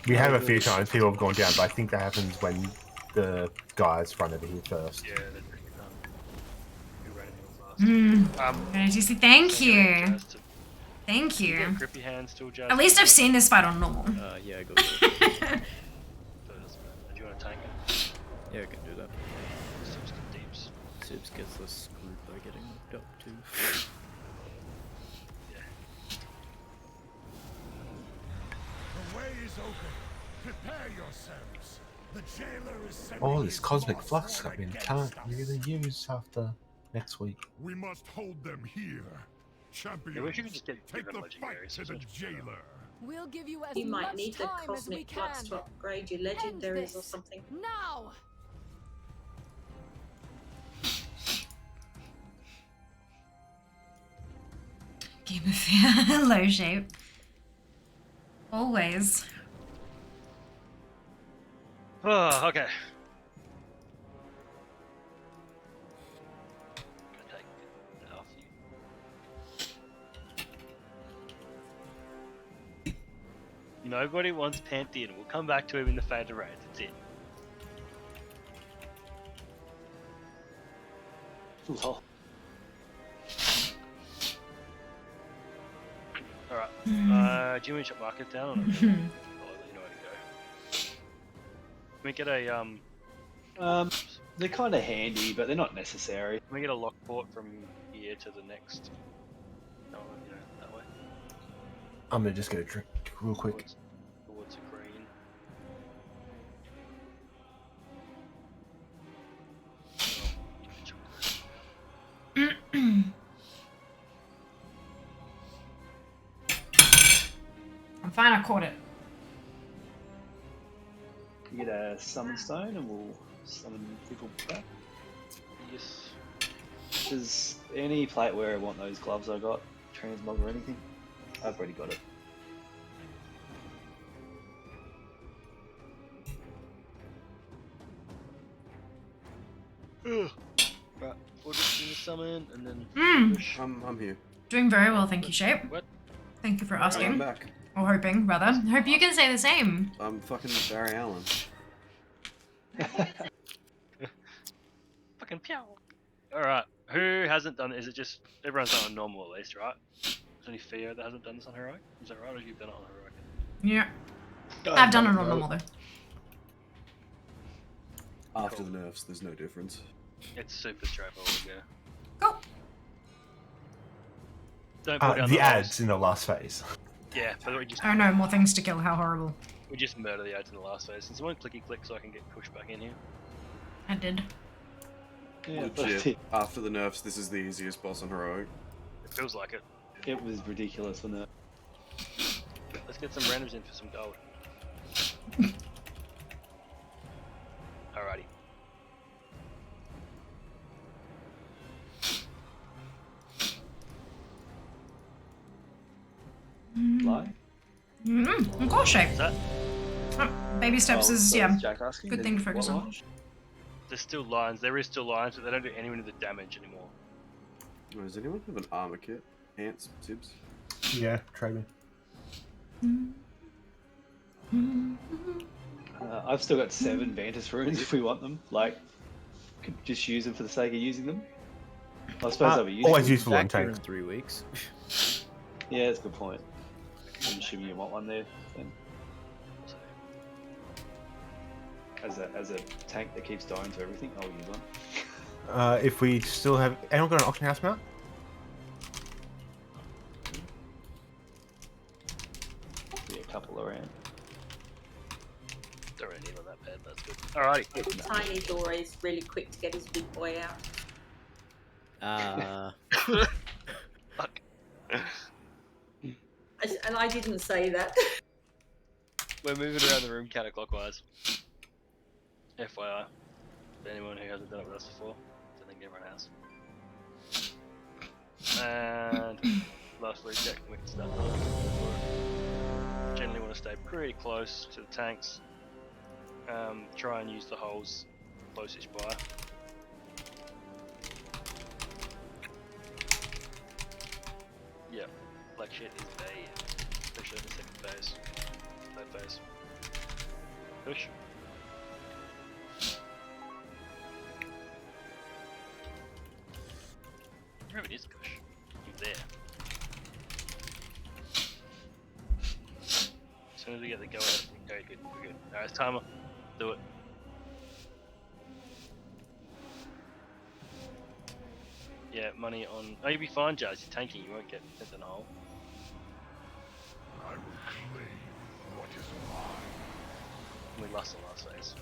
S15: We have a few times people have gone down, but I think that happens when the guys run over here first.
S7: Yeah, they're pretty
S1: Juicy, thank you. Thank you.
S7: Grippy hands still, Jazz.
S1: At least I've seen this fight on normal.
S10: Yeah, I got it.
S7: Do you want to tank it?
S10: Yeah, I can do that.
S7: Sips get deeps.
S10: Sips gets less screwed by getting knocked up too.
S13: The way is open. Prepare yourselves. The jailer is sending
S15: Oh, this
S13: his
S15: cosmic
S13: force
S15: flux
S13: forth
S15: that we
S13: against
S15: can't
S13: us.
S15: really use after next week.
S13: We must hold them here. Champions,
S7: Yeah, we should just get
S13: take
S7: given
S13: the fight
S7: legendaries,
S13: to
S7: so
S13: the
S7: it's
S13: jailer.
S3: We'll give you as
S8: You might
S3: much
S8: need the
S3: time as we
S8: cosmic flux
S3: can.
S8: to upgrade your
S3: End
S8: legendaries or
S3: this
S8: something.
S3: Now.
S1: Game of Fear, low shape. Always.
S7: Oh, okay. Nobody wants Pantheon. We'll come back to him in the Fated Raid. That's it. Lol. Alright. Do you want to shut market down or not? I'll let you know where to go. Can we get a
S11: They're kind of handy, but they're not necessary.
S7: Can we get a lock port from here to the next? No, you know, that way.
S15: I'm gonna just get a drink real quick.
S7: Towards the green.
S1: I'm fine, I caught it.
S11: You get a summon stone and we'll summon people back.
S7: Yes.
S11: Does any plate wearer want those gloves I got? Transmog or anything? I've already got it.
S7: Right, we'll just do the summon and then push.
S9: I'm here.
S1: Doing very well, thank you, Shape.
S7: What?
S1: Thank you for
S9: I'm
S1: asking.
S9: back.
S1: Or hoping, rather. Hope you can say the same.
S9: I'm fucking Barry Allen.
S7: Fucking pew. Alright, who hasn't done it? Is it just everyone's done it on normal at least, right? Is there any Theo that hasn't done this on heroic? Is that right, or you've done it on heroic?
S1: Yeah. I've done it on normal though.
S17: After the nerfs, there's no difference.
S7: It's super straightforward, yeah.
S1: Go.
S7: Don't put down
S15: The
S7: the
S15: ads in the last phase.
S7: Yeah, but we just
S1: Oh no, more things to kill. How horrible.
S7: we just murder the ads in the last phase. Can someone clicky click so I can get pushed back in here?
S1: I did.
S11: Yeah,
S17: Legit. After the nerfs, this is the easiest boss on heroic.
S7: It feels like it.
S11: it was ridiculous, wasn't it?
S7: Let's get some randoms in for some gold. Alrighty.
S11: Lie?
S1: Of course, shape.
S7: Is that?
S1: Baby steps is
S11: so
S1: yeah.
S11: is Jack asking?
S1: Good thing to focus
S11: What
S1: on.
S11: line?
S7: There's still lines. There is still lines, but they don't do anyone of the damage anymore.
S17: Oh, does anyone have an armor kit? Ants, Tibbs?
S15: Yeah, trade me.
S11: I've still got 7 Vantis runes if we want them. Like, could just use them for the sake of using them. I suppose I'll be useful.
S15: Always useful in
S10: Back here
S15: tanks.
S10: in 3 weeks.
S11: Yeah, that's a good point. I'm assuming you want one there. Then. As a tank that keeps dying to everything, I'll use one.
S15: If we still have... Anyone got an auction house mount?
S11: Be a couple around.
S7: Don't really need one that bad, that's good. Alrighty.
S8: Tiny Dora is really quick to get his big boy out.
S7: Fuck.
S8: And I didn't say that.
S7: We're moving around the room counterclockwise. FYI. For anyone who hasn't done it with us before. I think everyone has. And lastly, check we can start. Generally want to stay pretty close to the tanks. Try and use the holes closest by. Yep, black shit is bad. Especially in the second phase. Third phase. Push. Wherever it is, Kush. You're there. As soon as we get the go out, okay, good, we're good. Alright, it's timer. Do it. Yeah, money on. Oh, you'll be fine, Jazz. You're tanking. You won't get sent in a hole.
S13: I will claim what is mine.
S7: We lost the last phase.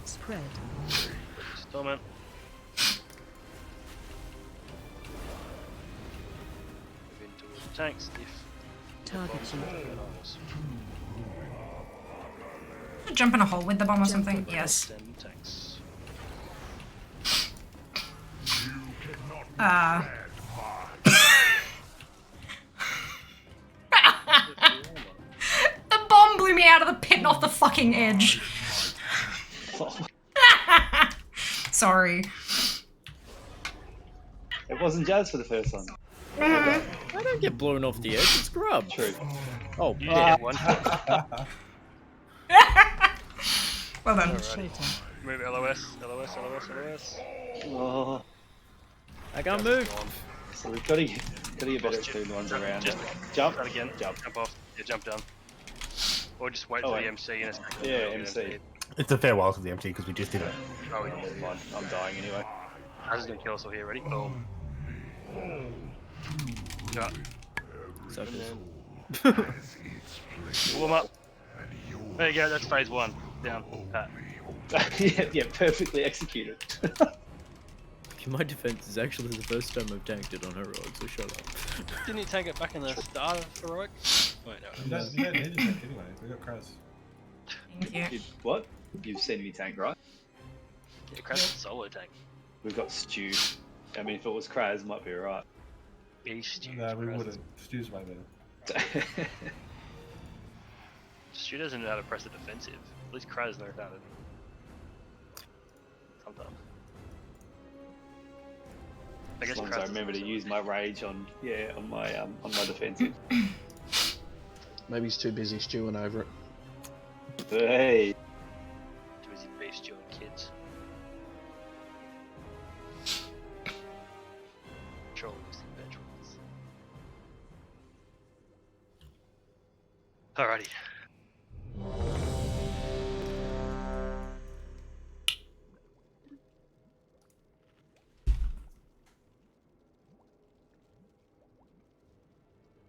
S5: Spread.
S7: Torment. Move in towards the tanks if
S5: Target
S7: bombs
S5: you.
S7: are going on.
S1: Jump in a hole with the bomb or something. Yes.
S7: Them tanks.
S1: The bomb blew me out of the pit and off the fucking edge. Sorry.
S11: It wasn't Jazz for the first one.
S10: I don't get blown off the edge, it's grub.
S11: True.
S10: Oh,
S7: You get one.
S1: Well done.
S7: Alrighty. Move LOS.
S11: Oh,
S10: I can't move.
S11: so we've got to get better at shooting the ones around.
S7: Just
S11: Jump.
S7: Start again.
S11: Jump.
S7: Jump off. Yeah, jump down. Or just wait
S11: Oh,
S7: for
S11: wait.
S7: the MC in a second.
S11: Yeah, MC.
S15: It's a fair while to the MT because we just did it.
S7: Oh, yeah.
S11: Fine. I'm dying anyway.
S7: I was gonna kill us all here. Ready? Boom. Yeah.
S10: Suckers.
S7: Warm up. There you go. That's phase 1. Down. Pat.
S11: yeah, perfectly executed.
S10: In my defense, it's actually the first time I've tanked it on heroic, so shut up.
S7: Didn't you tank it back in the start of heroic? Wait, no.
S16: You don't need to tank anyway. We got Kraz.
S1: Thank you.
S11: What? You've seen me tank, right?
S7: Yeah, Crash is solo tank.
S11: We've got Stu. I mean, if it was Kraz, might be alright.
S7: Stu.
S16: No, we wouldn't. Stu's way better.
S7: Stu doesn't know how to press the defensive. At least Kraz knows how to. Sometimes. I guess
S11: As long as
S7: Kraz
S11: I remember to use my rage on my defensive.
S9: Maybe he's too busy stewing over it.
S11: Hey.
S7: control using veterans. Alrighty.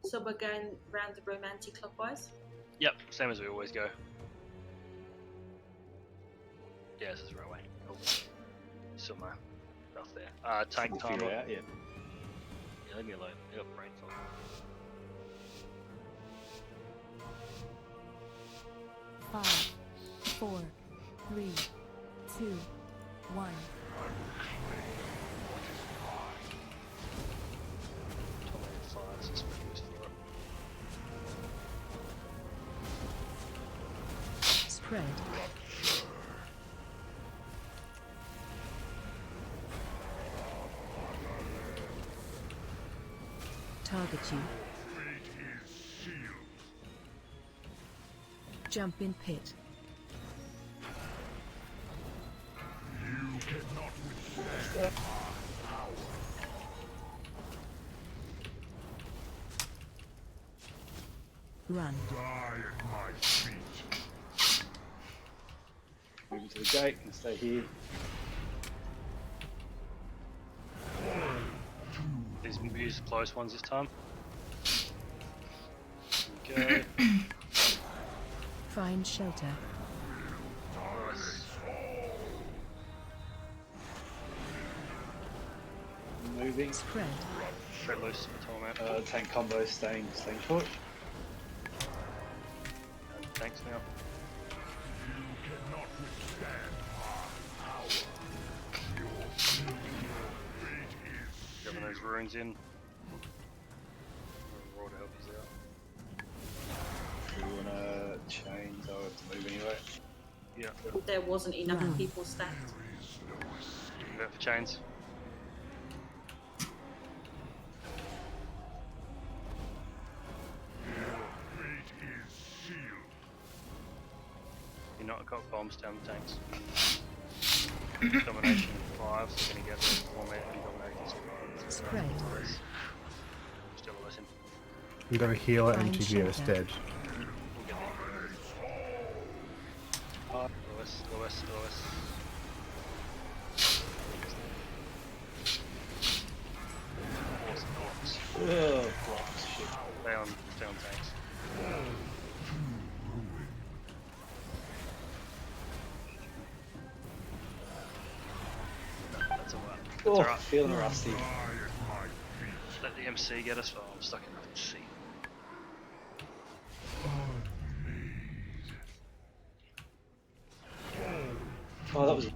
S8: So we're going round the room anti-clockwise?
S7: Yep, same as we always go. Yeah, this is the right way. Cool. Still my stuff there. Tank timer.
S11: Figure it out, yeah.
S7: Yeah, leave me alone. I got brain fog.
S3: Five, 4, 3, 2, 1.
S5: Spread. Target you. Jump in pit.
S13: You cannot withstand our power.
S5: Run.
S13: Die at my feet.
S11: Move to the gate and stay here.
S7: These will use the close ones this time. Okay.
S5: Find shelter.
S7: Nice.
S11: Moving.
S5: Spread.
S7: Shred loose for torment.
S11: Tank combo staying short.
S7: Thanks now.
S13: You cannot withstand our power. Your fate is
S7: Grabbing those runes in. Raw to help us out.
S11: Do we wanna change? I have to move anyway.
S7: Yeah.
S8: There wasn't enough people stacked.
S7: Go for chains. You're not got bombs down the tanks. Domination 5, so we're gonna get the format and domination.
S5: Spread.
S7: Still a lesson.
S15: You got a healer and
S5: Find
S15: 2 GS
S5: shelter.
S15: dead.
S7: We'll get there. Lewis.
S11: Oh, blocks, shit.
S7: Stay on tanks. That's alright. That's
S11: Oh,
S7: alright.
S11: feeling rusty.
S7: Let the MC get us. Oh, I'm stuck in the seat.
S11: Oh, that was.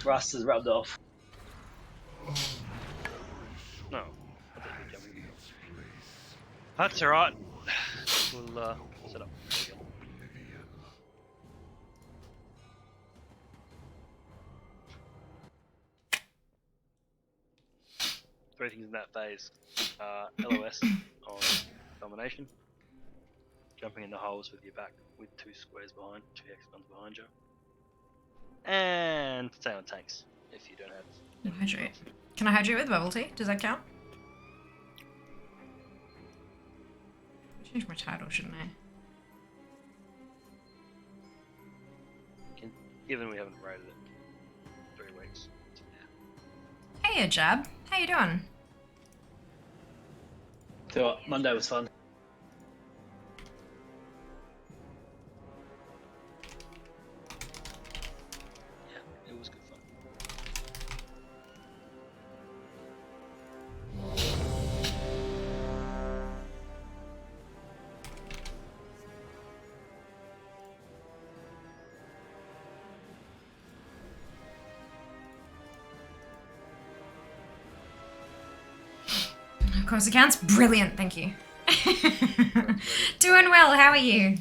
S11: Rust has rubbed off.
S7: No. I thought you were jumping. That's alright. We'll set up. Three things in that phase. LOS on domination. Jumping in the holes with your back with 2 squares behind, 2 X-guns behind you. And stay on tanks if you don't have.
S1: Hydrate. Can I hydrate with bubble tea? Does that count? Change my title, shouldn't I?
S7: Given we haven't rated it 3 weeks.
S1: Hey, Jab. How you doing?
S11: So what, Monday was fun.
S7: Yeah, it was good fun.
S1: Of course it counts. Brilliant, thank you. Doing well, how are you?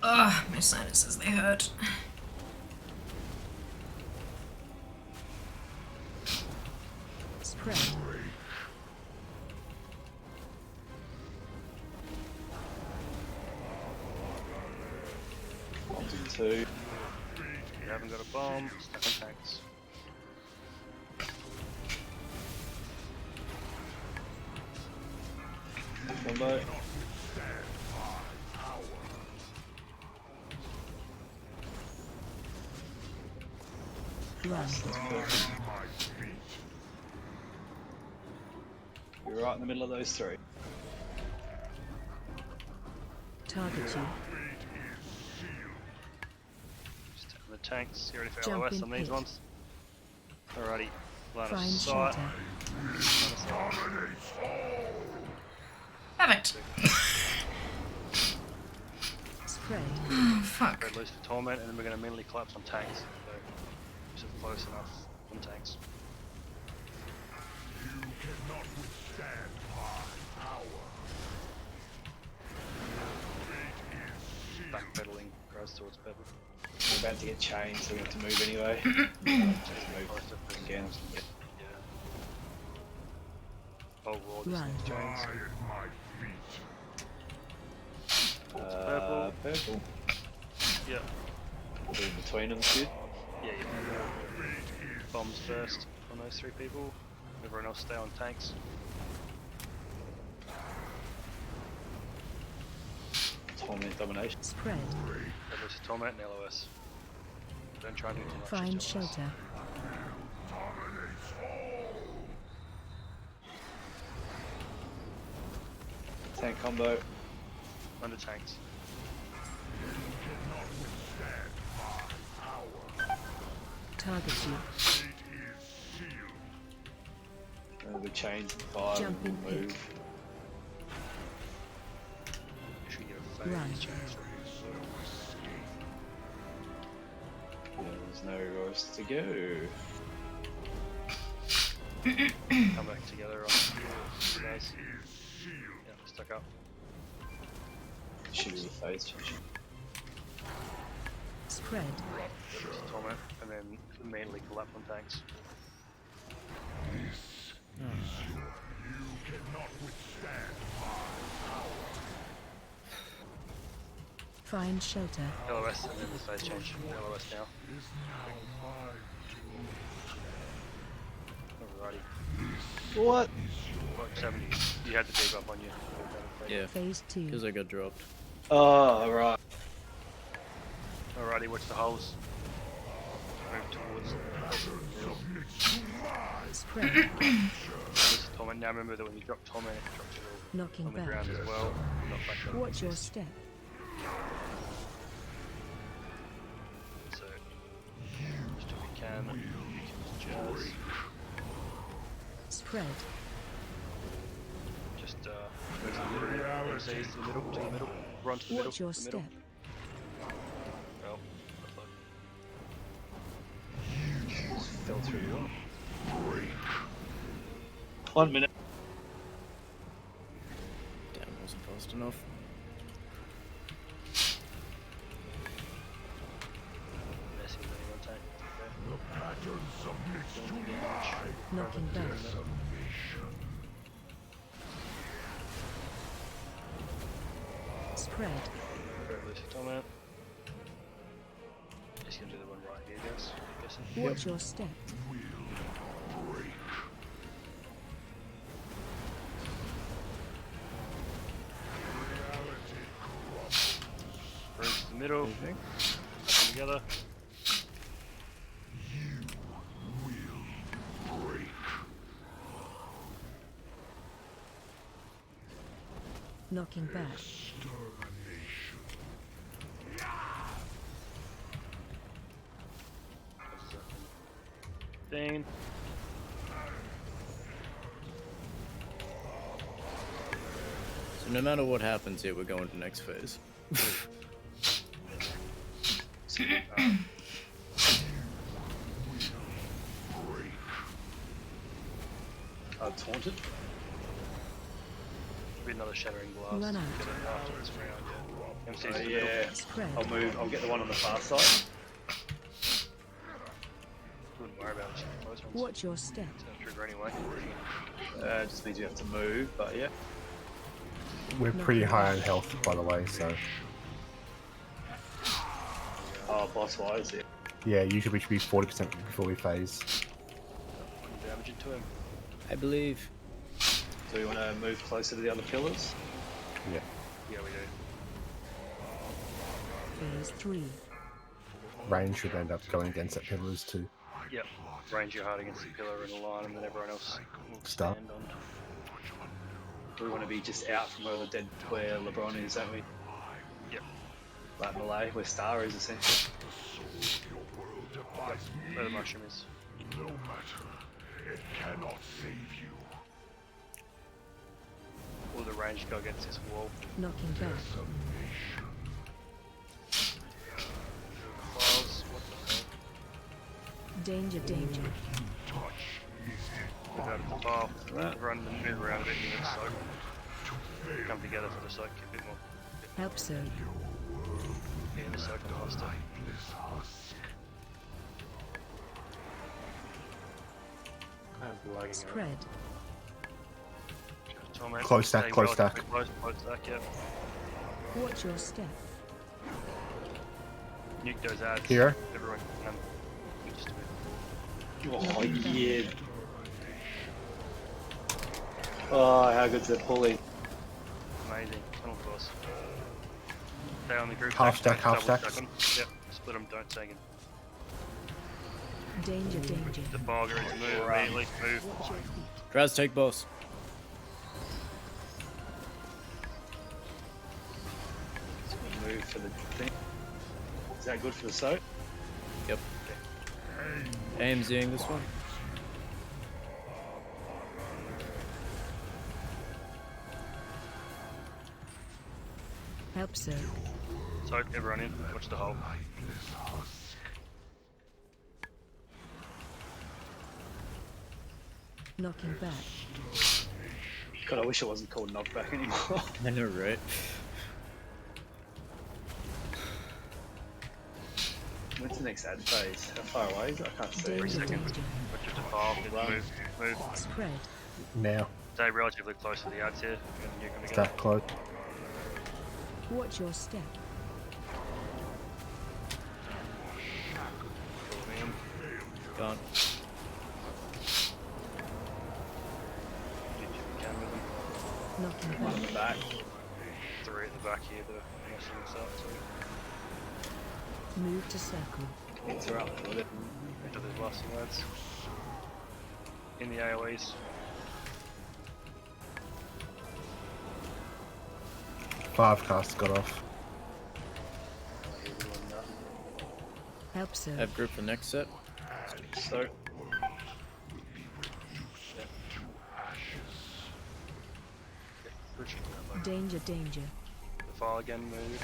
S1: Ugh, my sinuses, they hurt.
S5: Spread.
S11: 2.
S7: You haven't got a bomb, stuck in tanks.
S11: Combo.
S5: Run.
S11: You're right in the middle of those 3.
S5: Target you.
S7: Just taking the tanks, get ready for
S5: Jump
S7: LOS
S5: in
S7: on these
S5: pit.
S7: ones. Alrighty, line of
S5: Find
S7: sight.
S5: shelter.
S1: Perfect.
S5: Spread.
S1: Oh, fuck.
S7: Red loose for torment, and then we're going to immediately collapse on tanks. So, just close enough on tanks.
S13: You cannot withstand my power.
S7: Backpedaling, grows towards purple.
S11: We're about to get chained, so we have to move anyway. Just move again.
S7: Yeah. Oh, raw, just
S5: Run.
S7: chains.
S11: Purple.
S7: Yeah.
S11: Put in between them, good.
S7: Yeah, yeah. Bombs first on those 3 people. Everyone else stay on tanks.
S11: Torment domination.
S5: Spread.
S7: Red loose for torment and LOS. Don't try and do too much.
S5: Find
S7: just LOS.
S5: shelter.
S11: Tank combo.
S7: Under tanks.
S5: Target you.
S11: The chains and 5.
S5: Jump in
S11: Move.
S5: pit.
S7: You should get a phase
S5: Run.
S7: change.
S11: There's nowhere else to go.
S7: Come back together on you guys. Yeah, stuck up.
S11: Should be the phase change.
S5: Spread.
S7: Just torment, and then immediately collapse on tanks.
S13: You cannot withstand
S5: Find shelter.
S7: LOS and then the phase change. LOS now. Alrighty.
S11: What?
S7: What, 70? You had the debuff on you.
S10: Yeah.
S5: Phase 2.
S10: Because I got dropped.
S11: Oh, right.
S7: Alrighty, watch the holes. Move towards
S5: Spread.
S7: this torment. Now remember that when you drop torment, it drops you
S5: Knocking
S7: on the
S5: back.
S7: ground as well. Not back up.
S5: Watch your step.
S7: So, just if you can, just
S5: Spread.
S7: go to the middle. MCs to the middle, to the middle. Run to the middle.
S5: Watch your
S7: to the middle.
S5: step.
S7: Well, that's like
S11: Fell through the wall. 1 minute.
S10: Damn, wasn't fast enough.
S7: messing with anyone tank.
S13: the pattern submits to my
S5: Knocking back. Spread.
S7: Red loose torment. Just gonna do the one right here, guys. I'm guessing.
S5: Watch your step.
S7: Bring to the middle. Come together.
S5: Knocking back.
S7: Dane.
S10: So no matter what happens here, we're going to next phase.
S11: Taunted.
S7: Be another shattering blast.
S5: Run out.
S7: Get it after this round, yeah. MC's to the
S11: Yeah.
S7: middle.
S5: Spread.
S11: I'll move. I'll get the one on the far side.
S7: Wouldn't worry about it. Close ones.
S5: Watch your step.
S7: It's gonna trigger anyway.
S11: Just means you have to move, but yeah.
S15: We're pretty high on health, by the way, so.
S11: Oh, Oh, boss wise, yeah.
S15: Yeah, usually we should be 40% before we phase.
S7: Putting damage into him.
S10: I believe.
S11: Do you want to move closer to the other pillars?
S15: Yeah.
S7: Yeah, we do.
S5: Phase 3.
S15: Range should end up going against that pillars too.
S7: Yep. Range your hard against the pillar in a line, and then everyone else will
S15: Start.
S7: stand on.
S11: We want to be just out from where LeBron is, don't we?
S7: Yep.
S11: Like Malay, where Star is essentially.
S7: Yep. Where the mushroom is.
S13: No matter, it cannot save you.
S7: All the range go against this wall.
S5: Knocking back.
S7: Files, what the hell?
S5: Danger, danger.
S7: Move out of the file. Everyone move around a bit in the soak. Come together for the soak, a bit more.
S5: Help so.
S7: Yeah, the soak and cluster.
S14: I'm lagging
S5: Spread.
S7: Torment,
S15: Close stack,
S7: stay
S15: close stack.
S7: relatively Close stack, yeah.
S5: Watch your step.
S7: Nuke those ads.
S15: Here.
S7: Everyone can just do it.
S11: Oh, yeah. Oh, how good's that pulling?
S7: Amazing. Tunnel force. Stay on the group.
S15: Half stack, half
S7: double
S15: stack.
S7: them. Yep. Split them, don't stay in.
S5: Danger, danger.
S7: The bogger is move immediately. Move.
S5: Watch your feet.
S10: Draz, take boss.
S11: Move for the thing. Is that good for the soak?
S10: Yep. AMZing this one.
S5: Help so.
S7: Soak everyone in. Watch the hole.
S5: Knocking back.
S11: God, I wish it wasn't called knockback anymore.
S10: I know, right?
S11: When's the next ad phase? How far away is it? I can't see.
S7: 3
S5: Danger,
S7: seconds.
S5: danger.
S7: Watch the file. Move. Move.
S5: Spread.
S15: Now.
S7: Stay relatively close to the ads here. You're gonna get
S15: Stack close.
S5: Watch your step.
S10: Gone.
S5: Knocking
S11: One on
S5: back.
S11: the back.
S7: 3 at the back here that are messing us up. So
S5: Move to circle.
S11: Interrupt with it.
S7: into those last two ads. In the AoEs.
S15: Five casts got off.
S5: Help so.
S10: Have group for next set.
S11: So.
S5: Danger, danger.
S7: The file again move.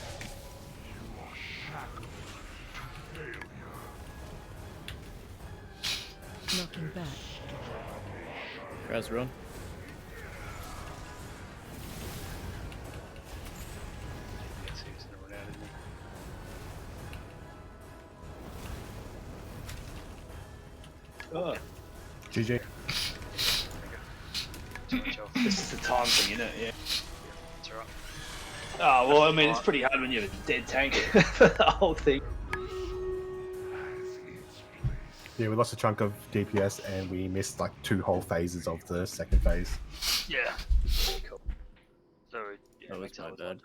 S5: Knocking back.
S10: Draz, run.
S7: Yes, he's gonna run out, isn't he?
S11: Oh. GG.
S7: Too much off.
S11: This is the time thing, isn't it? Yeah.
S7: That's alright.
S11: Oh, well, I mean, it's pretty hard when you have a dead tank for the whole thing.
S15: Yeah, we lost a chunk of DPS and we missed like 2 whole phases of the second phase.
S7: Yeah. Cool. So, yeah,
S10: That was
S7: makes
S10: my
S7: it
S10: bad.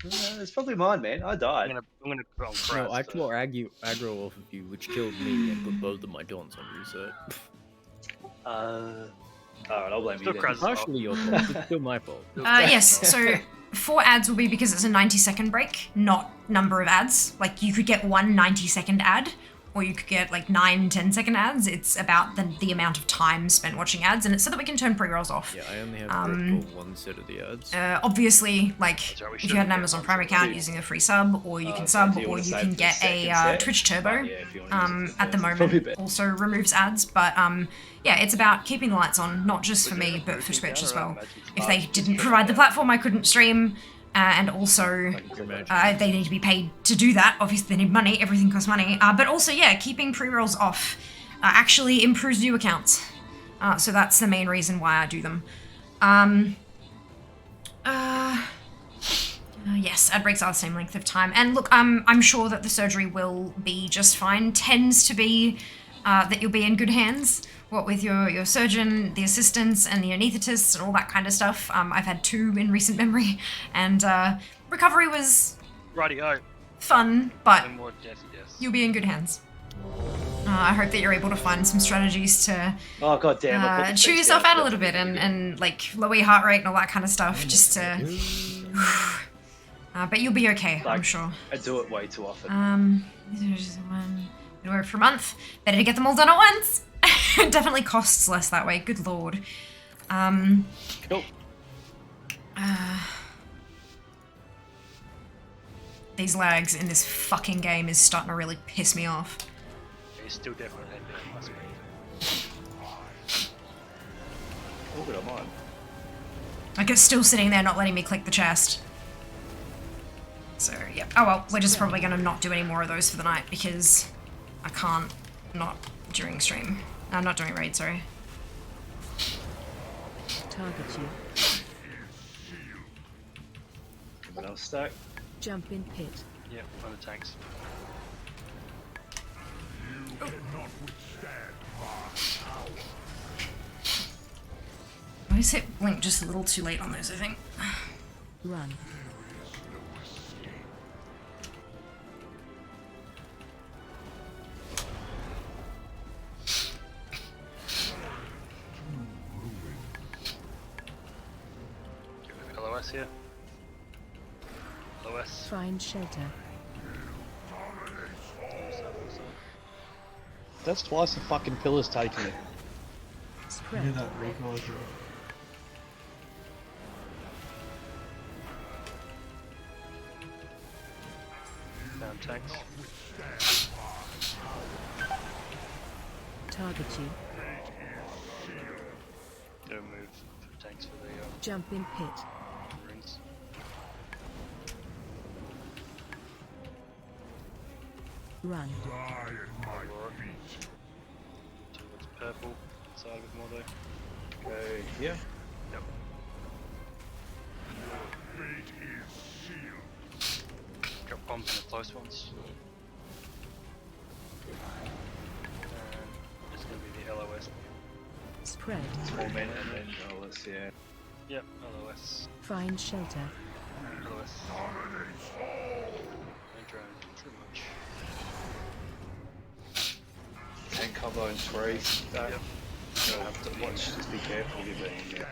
S11: It's probably mine, man. I died.
S7: I'm gonna put on
S10: No, I
S7: Kraz
S10: tore aggro off of you, which killed me and put both of my taunts on reset.
S11: Alright, I'll blame
S7: Still
S11: you
S7: Kraz.
S11: then.
S10: Partially your fault. It's still my fault.
S1: Yes, so 4 ads will be because it's a 90-second break, not number of ads. Like, you could get one 90-second ad, or you could get like 9 10-second ads. It's about the amount of time spent watching ads, and it's so that we can turn pre-rolls off.
S10: Yeah, I only have group for one set of the ads.
S1: Obviously, like,
S7: That's right, we
S1: if you
S7: should
S1: had an
S7: get
S1: Amazon
S7: one
S1: Prime
S7: set.
S1: account using a free sub, or you can sub,
S11: do you
S1: or
S11: wanna
S1: you
S11: save
S1: can
S11: the
S1: get
S11: second
S1: a
S11: set?
S1: Twitch Turbo.
S11: Yeah, if you wanna use it for
S1: At the
S11: first, probably
S1: moment,
S11: better.
S1: also removes ads, but yeah, it's about keeping the lights on, not just for me, but for Twitch as well. If they didn't provide the platform, I couldn't stream, and also they need to be paid to do that. Obviously, they need money. Everything costs money. But also, yeah, keeping pre-rolls off actually improves view accounts. So that's the main reason why I do them. Yes, outbreaks are the same length of time. And look, I'm sure that the surgery will be just fine. Tends to be that you'll be in good hands. What with your surgeon, the assistants, and the anaesthetists, and all that kind of stuff. I've had 2 in recent memory, and recovery was
S7: Righty-o.
S1: fun, but
S7: No more death, yes.
S1: you'll be in good hands. I hope that you're able to find some strategies to
S11: Oh god damn! I put the
S1: chew
S11: face
S1: yourself
S11: down.
S1: out a little bit and like lower your heart rate and all that kind of stuff, just to. But you'll be okay, I'm sure.
S11: I do it way too often.
S1: Gonna work for a month. Better to get them all done at once. It definitely costs less that way. Good lord.
S11: Cool.
S1: These lags in this fucking game is starting to really piss me off.
S7: He's still definitely head down my speed.
S11: Oh, good, I'm on.
S1: Like, it's still sitting there not letting me click the chest. So, yep. Oh well, we're just probably gonna not do any more of those for the night because I can't not during stream. I'm not doing raid, sorry.
S5: Target you.
S11: Anyone else stack?
S5: Jump in pit.
S7: Yep, on the tanks.
S1: I just hit blink just a little too late on those, I think.
S5: Run.
S7: LOS here. LOS.
S5: Find shelter.
S9: That's twice the fucking pillar's taken it.
S16: You hear that recoil as well.
S7: Down tanks.
S5: Target you.
S7: Don't move for tanks for the
S5: Jump in pit.
S7: rings.
S5: Run.
S7: Towards purple. Side of it more though.
S11: Okay, yeah.
S7: Yep. Drop bombs in the close ones. And it's going to be the LOS.
S5: Spread.
S11: Small men and then LOS, yeah.
S7: Yep, LOS.
S5: Find shelter.
S7: LOS. Don't drone too much.
S11: Tank combo and sprays.
S7: Yep.
S11: You'll have to watch, just be careful with your being, yeah.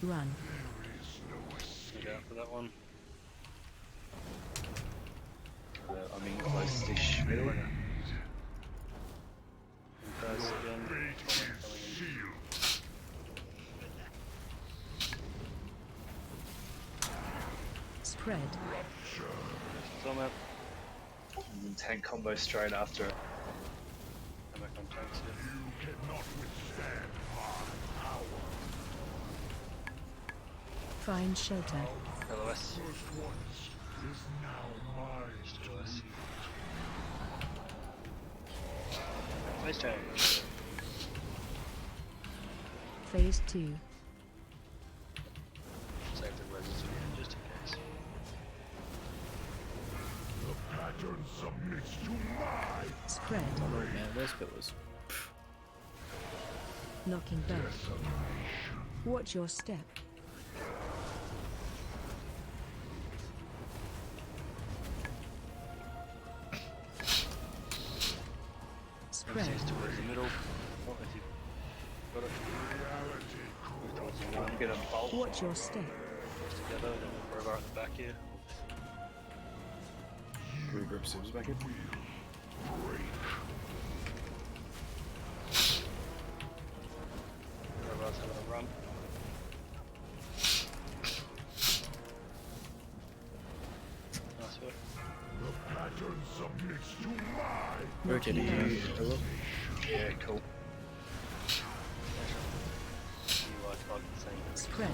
S5: Run.
S7: Look out for that one.
S11: I'm in close-ish middle.
S7: Guys again.
S5: Spread.
S7: Storm out.
S11: And then tank combo straight after it.
S7: Come back on tanks here.
S5: Find shelter.
S7: LOS. Just LOS. Phase change.
S5: Phase 2.
S7: Save the res just in case.
S13: The pattern submits to my
S5: Spread.
S10: Oh man, those pillars.
S5: Knocking back. Watch your step. Spread.
S7: MC's towards the middle. Oh, if you've got it. Move towards the middle.
S11: Get a bolt.
S5: Watch your step.
S7: Close together, then crowbar at the back here.
S17: Regroup Sims back in.
S7: Crowbar's having a run. Nice work.
S13: The pattern submits to my
S10: Rotating down.
S11: Yeah, cool.
S7: You like the same.
S5: Spread.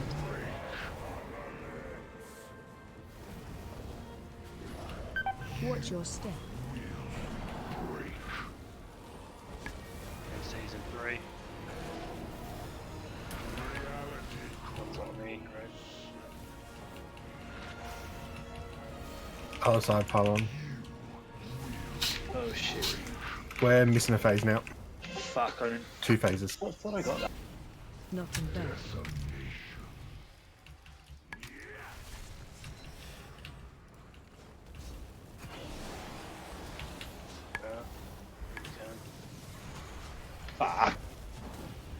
S5: Watch your step.
S15: Other side pylon.
S11: Oh shit.
S15: We're missing a phase now.
S11: Fuck, I didn't...
S15: 2 phases.
S11: I thought I got that.
S5: Knocking back.
S11: Fuck.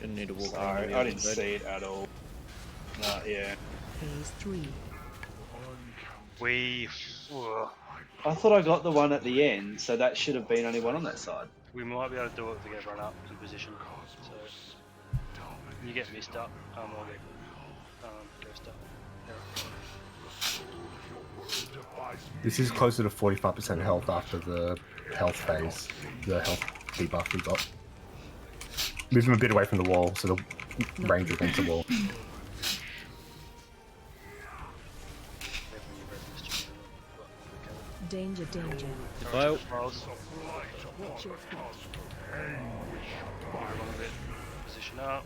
S10: Gonna need to walk
S11: Sorry, I didn't see it at all. No, yeah.
S5: Phase 3.
S11: I thought I got the one at the end, so that should have been only one on that side.
S7: We might be able to do it if we get run up in position. So you get missed up, I'll get ghost up.
S15: This is closer to 45% health after the health phase, the health debuff we got. Move him a bit away from the wall, so the range against the wall.
S5: Danger, danger.
S10: Well.
S5: Watch your feet.
S7: Position up.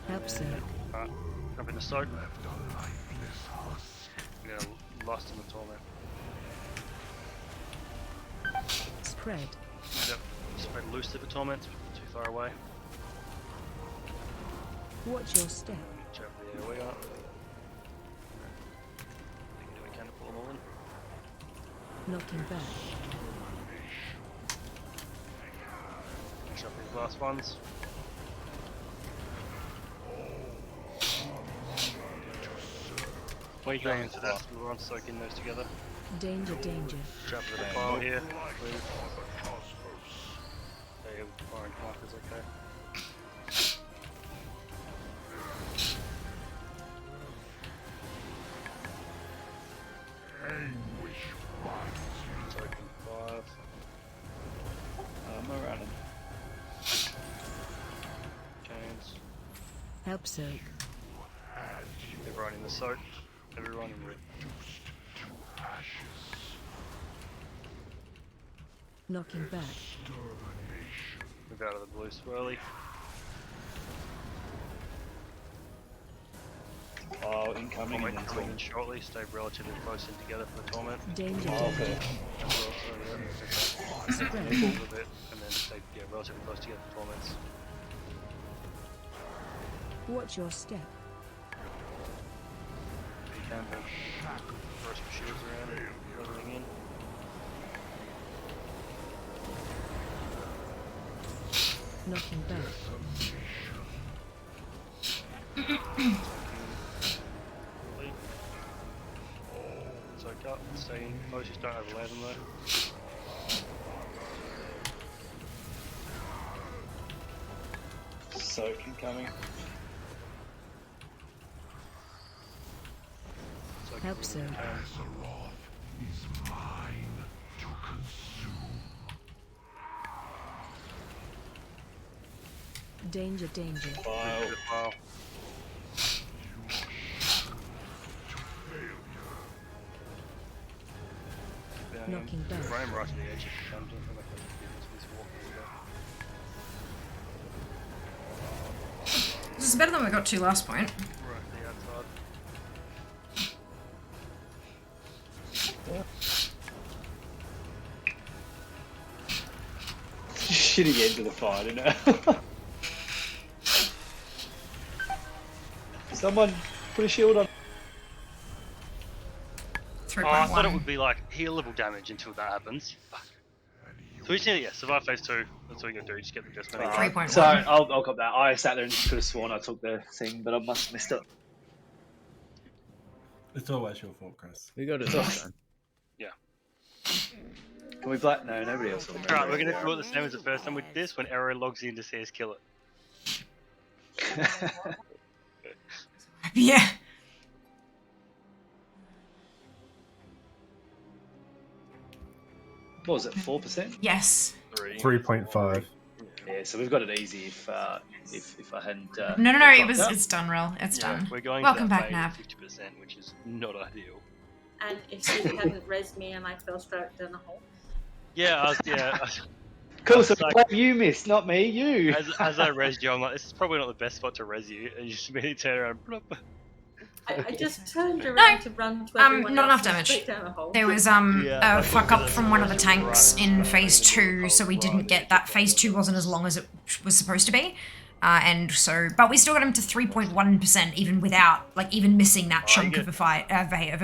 S5: Help, sir.
S7: Alright, jump in the soak. Yeah, lost in the torment.
S5: Spread.
S7: Yep, spread loosely for torment, too far away.
S5: Watch your step.
S7: Jump the AoE up. We can pull them all in.
S5: Knocking back.
S7: Finish up these last ones.
S10: Wait,
S7: going into that, we're on soaking those together.
S5: Danger, danger.
S7: Jump to the pile here. Okay, orange markers, okay. Soaking 5.
S11: I'm around him.
S7: Chains.
S5: Help, sir.
S7: Everyone in the soak. Everyone in red.
S5: Knocking back.
S7: Move out of the blue swirly.
S11: Oh, incoming.
S7: Torment coming in shortly. Stay relatively close in together for the torment.
S5: Danger,
S11: Oh, okay.
S5: Spread.
S7: A little bit, and then stay relatively close together for torments.
S5: Watch your step.
S7: You can throw some shields around and everything in.
S5: Knocking back.
S7: Soak up, stay in close, just don't overlay them though.
S11: Soak incoming.
S5: Help, sir. Danger, danger.
S7: Wow.
S5: Knocking back.
S7: Run him right to the edge if you can, don't make this walk.
S1: This is better than we got to last point.
S7: Right to the outside.
S11: Shitty end to the fight, you know. Someone put a shield on.
S7: Oh, I thought it would be like heal level damage until that happens. Fuck. So we just need to survive phase 2. That's all you gotta do, just get the death money.
S1: 3.1.
S11: So I'll cop that. I sat there and could have sworn I took the thing, but I must have missed it.
S16: It's always your fault, Chris.
S10: We got it this time.
S7: Yeah.
S11: Can we black? No, nobody else will.
S7: Alright, we're gonna do it the same as the first time with this when Arrow logs in to see us kill it.
S1: Yeah.
S11: What was it? 4%?
S1: Yes.
S15: 3.5.
S11: Yeah, so we've got it easy if I hadn't.
S1: No,
S11: fucked up.
S1: it's done, Rel. It's done.
S7: We're going
S1: Welcome
S7: to that
S1: back, Nav.
S7: 50%, which is not ideal.
S8: And if you hadn't rezzed me and I fell straight down the hole.
S7: Yeah,
S11: Cool, so you missed, not me, you.
S7: As I res you, I'm like, this is probably not the best spot to res you, and you just immediately turn around. Blop.
S8: I just turned around to run to everyone
S1: not enough
S8: else and
S1: damage.
S8: straight down a hole.
S1: There was a fuck up from one of the tanks in phase 2, so we didn't get that. Phase 2 wasn't as long as it was supposed to be. And so, but we still got him to 3.1% even without, like, even missing that chunk of a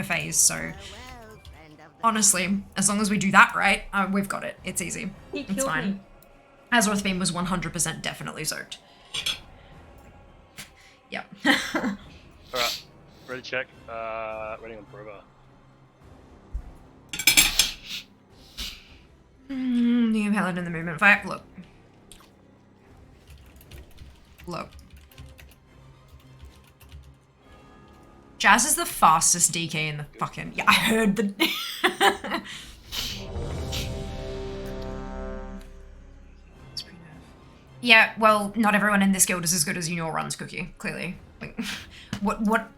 S1: phase, so. Honestly, as long as we do that right, we've got it. It's easy. It's fine. Azeroth Beam was 100% definitely soaked. Yep.
S7: Alright, ready to check. Ready on Proba.
S1: New Paladin in the movement fight. Look. Look. Jazz is the fastest DK in the fucking... Yeah, I heard the... Yeah, well, not everyone in this guild is as good as your runs, Cookie, clearly. Like, what...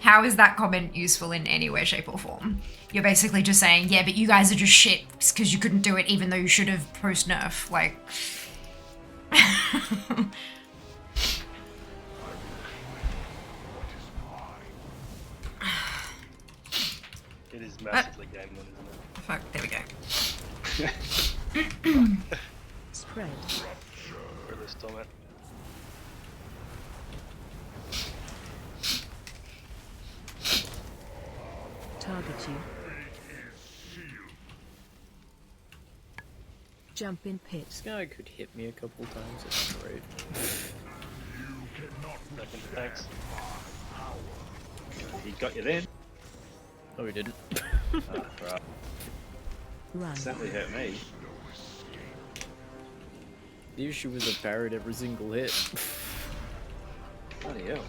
S1: How is that comment useful in any way, shape, or form? You're basically just saying, yeah, but you guys are just shit because you couldn't do it even though you should have post-nerf, like...
S7: It is massively game one, isn't it?
S1: Fuck, there we go.
S5: Spread.
S7: Release Torment.
S5: Target you. Jump in pit.
S10: This guy could hit me a couple times, that's great.
S7: Second, thanks. He got you then.
S10: No, he didn't.
S7: Right.
S5: Run.
S11: Certainly hurt me.
S10: The issue was I parried every single hit.
S11: Bloody hell.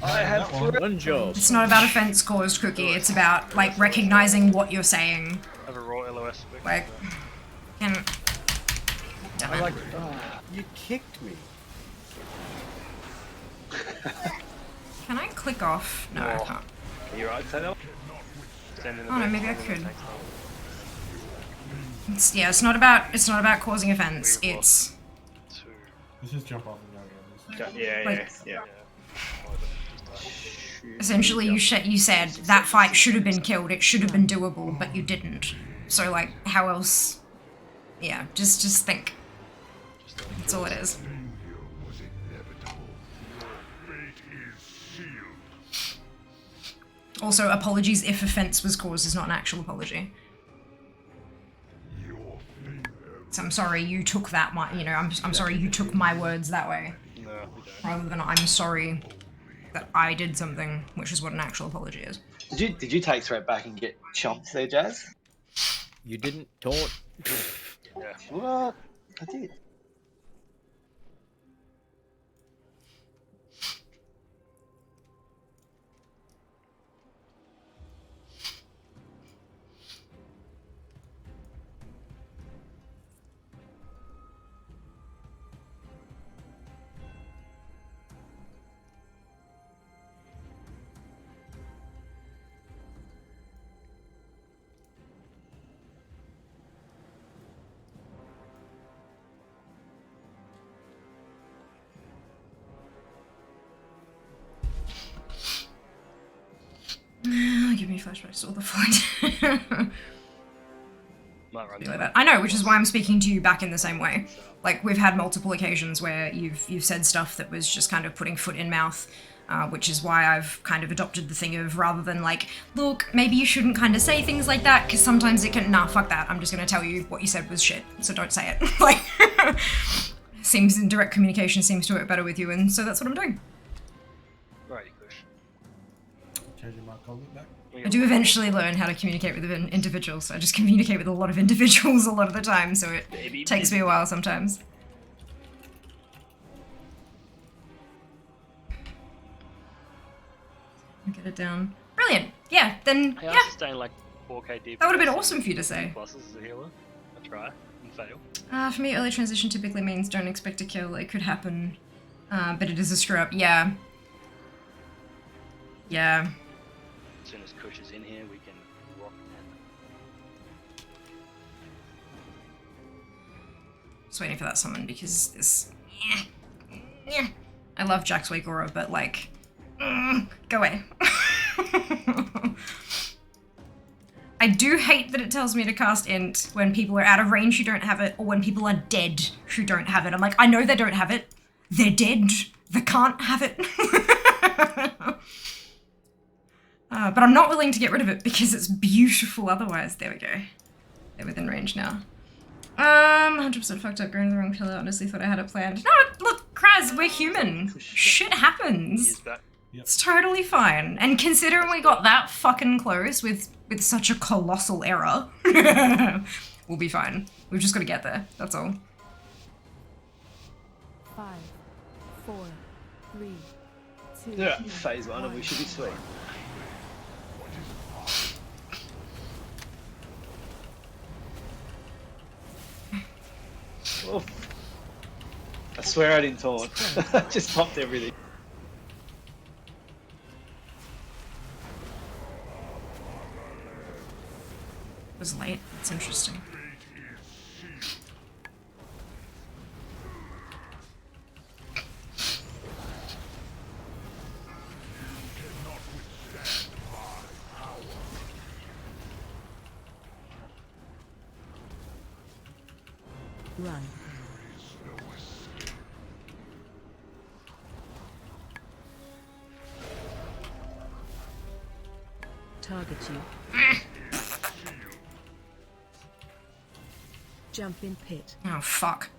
S16: I have
S10: one job.
S1: It's not about offense caused, Cookie. It's about, like, recognizing what you're saying.
S7: Have a raw LOS.
S1: Like, can... Damn it.
S17: Like, you kicked me.
S1: Can I click off? No, I can't.
S7: Are you right, Snail?
S1: Oh no, maybe I could. Yeah, it's not about causing offense. It's...
S16: Let's just jump off and go again.
S1: Yeah. Essentially, you said that fight should have been killed, it should have been doable, but you didn't. So, like, how else? Yeah, just think. That's all it is. Also, apologies if offense was caused is not an actual apology. So I'm sorry you took that, I'm sorry you took my words that way.
S7: No, we don't.
S1: Rather than I'm sorry that I did something, which is what an actual apology is.
S11: Did you take threat back and get chomped there, Jazz?
S10: You didn't taunt.
S7: Yeah.
S11: What? I did.
S1: Give me flashbacks to all the fight.
S7: Might run
S1: Like that. I know, which is why I'm speaking to you back in the same way. Like, we've had multiple occasions where you've said stuff that was just kind of putting foot in mouth, which is why I've kind of adopted the thing of, rather than like, look, maybe you shouldn't kind of say things like that, because sometimes it can, nah, fuck that, I'm just gonna tell you what you said was shit, so don't say it. Like, seems in direct communication seems to work better with you, and so that's what I'm doing.
S7: Righty, Kush.
S16: Changing my comment back.
S1: I do eventually learn how to communicate with individuals. I just communicate with a lot of individuals a lot of the time, so it takes me a while sometimes. Get it down. Brilliant. Yeah, then,
S7: Hey, I
S1: yeah.
S7: sustain like 4k DPS.
S1: That would have been awesome for you to say.
S7: Pluses as a healer. I try and fail.
S1: For me, early transition typically means don't expect a kill. It could happen, but it is a screw up. Yeah. Yeah.
S7: As soon as Kush is in here, we can rock
S1: Just waiting for that summon because this. I love Jack's Wake Aura, but like, go away. I do hate that it tells me to cast Int when people are out of range who don't have it, or when people are dead who don't have it. I'm like, I know they don't have it. They're dead. They can't have it. But I'm not willing to get rid of it because it's beautiful otherwise. There we go. They're within range now. 100% fucked up going to the wrong pillar. Honestly thought I had it planned. No, look, Kraz, we're human. Shit happens. It's totally fine. And considering we got that fucking close with such a colossal error, we'll be fine. We've just got to get there. That's all.
S3: 5, 4, 3, 2.
S11: Yeah, phase 1 and we should be sweet. Oh. I swear I didn't taunt. I just popped everything.
S1: It was late. It's interesting.
S5: Run. Target you. Jump in pit.
S1: Oh, fuck.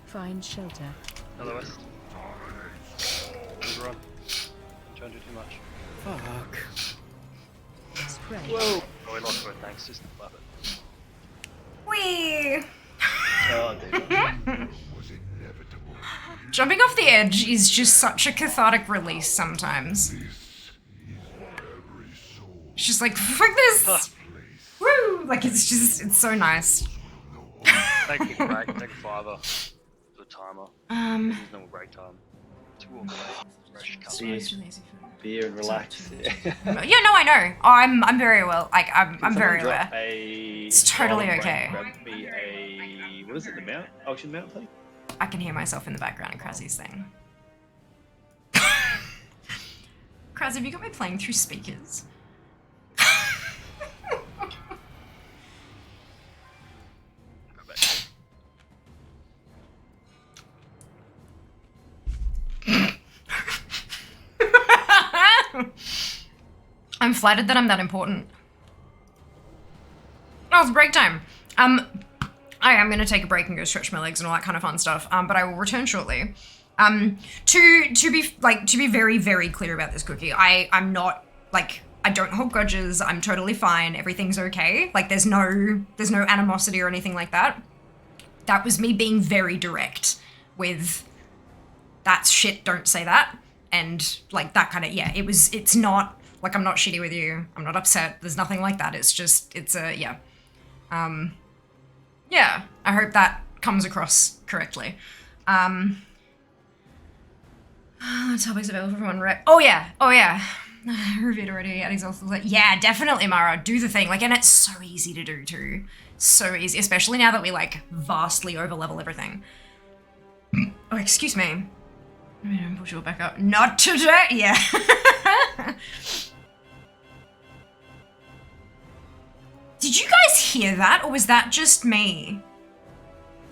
S5: Find shelter.
S7: LOS. Run. Don't do too much.
S10: Fuck.
S5: Spray.
S7: Whoa! Oh, we lost it, thanks. Just love it.
S1: Whee!
S7: Oh, dude.
S1: Jumping off the edge is just such a cathartic release sometimes. It's just like, fuck this! Woo! Like, it's so nice.
S7: Take a break, take a fiver. The timer. There's no break time. 2 or 3. Fresh customers.
S11: Beer and relax.
S1: Yeah, no, I know. I'm very well. Like, I'm very aware. It's totally okay.
S11: Grab me a, what is it, the mount? Auction mount, please?
S1: I can hear myself in the background of Krazzy's thing. Kraz, have you got me playing through speakers? I'm flattered that I'm that important. Oh, it's break time. I am gonna take a break and go stretch my legs and all that kind of fun stuff. But I will return shortly. To be very, very clear about this cookie, I'm not, like, I don't hold grudges. I'm totally fine. Everything's okay. Like, there's no animosity or anything like that. That was me being very direct with, that's shit, don't say that. And like that kind of, yeah, it's not, like, I'm not shitty with you. I'm not upset. There's nothing like that. It's just, yeah. Yeah, I hope that comes across correctly. Topics available for everyone, right? Oh yeah. I reviewed already. Addie's also like, yeah, definitely, Mara, do the thing. Like, and it's so easy to do too. So easy, especially now that we like vastly overlevel everything. Oh, excuse me. I'm gonna push you back up. Not today, yeah. Did you guys hear that, or was that just me?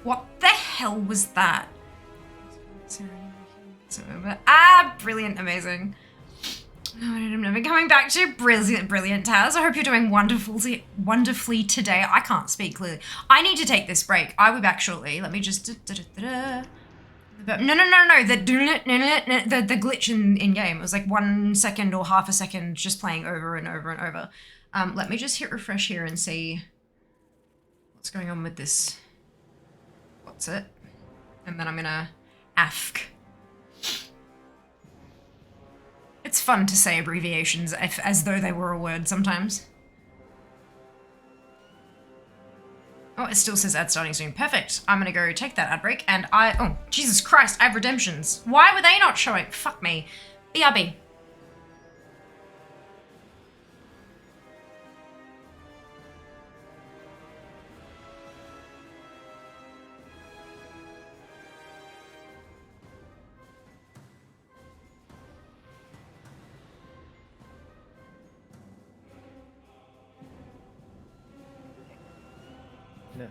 S1: What the hell was that? Brilliant, amazing. I'm never coming back to brilliant, Taz. I hope you're doing wonderfully today. I can't speak clearly. I need to take this break. I'll be back shortly. Let me just... No. The glitch in game. It was like 1 second or half a second just playing over and over and over. Let me just hit refresh here and see what's going on with this. What's it? And then I'm gonna ask. It's fun to say abbreviations as though they were a word sometimes. Oh, it still says ad starting soon. Perfect. I'm gonna go take that ad break and oh, Jesus Christ, I have redemptions. Why were they not showing? Fuck me. BRB.
S10: No.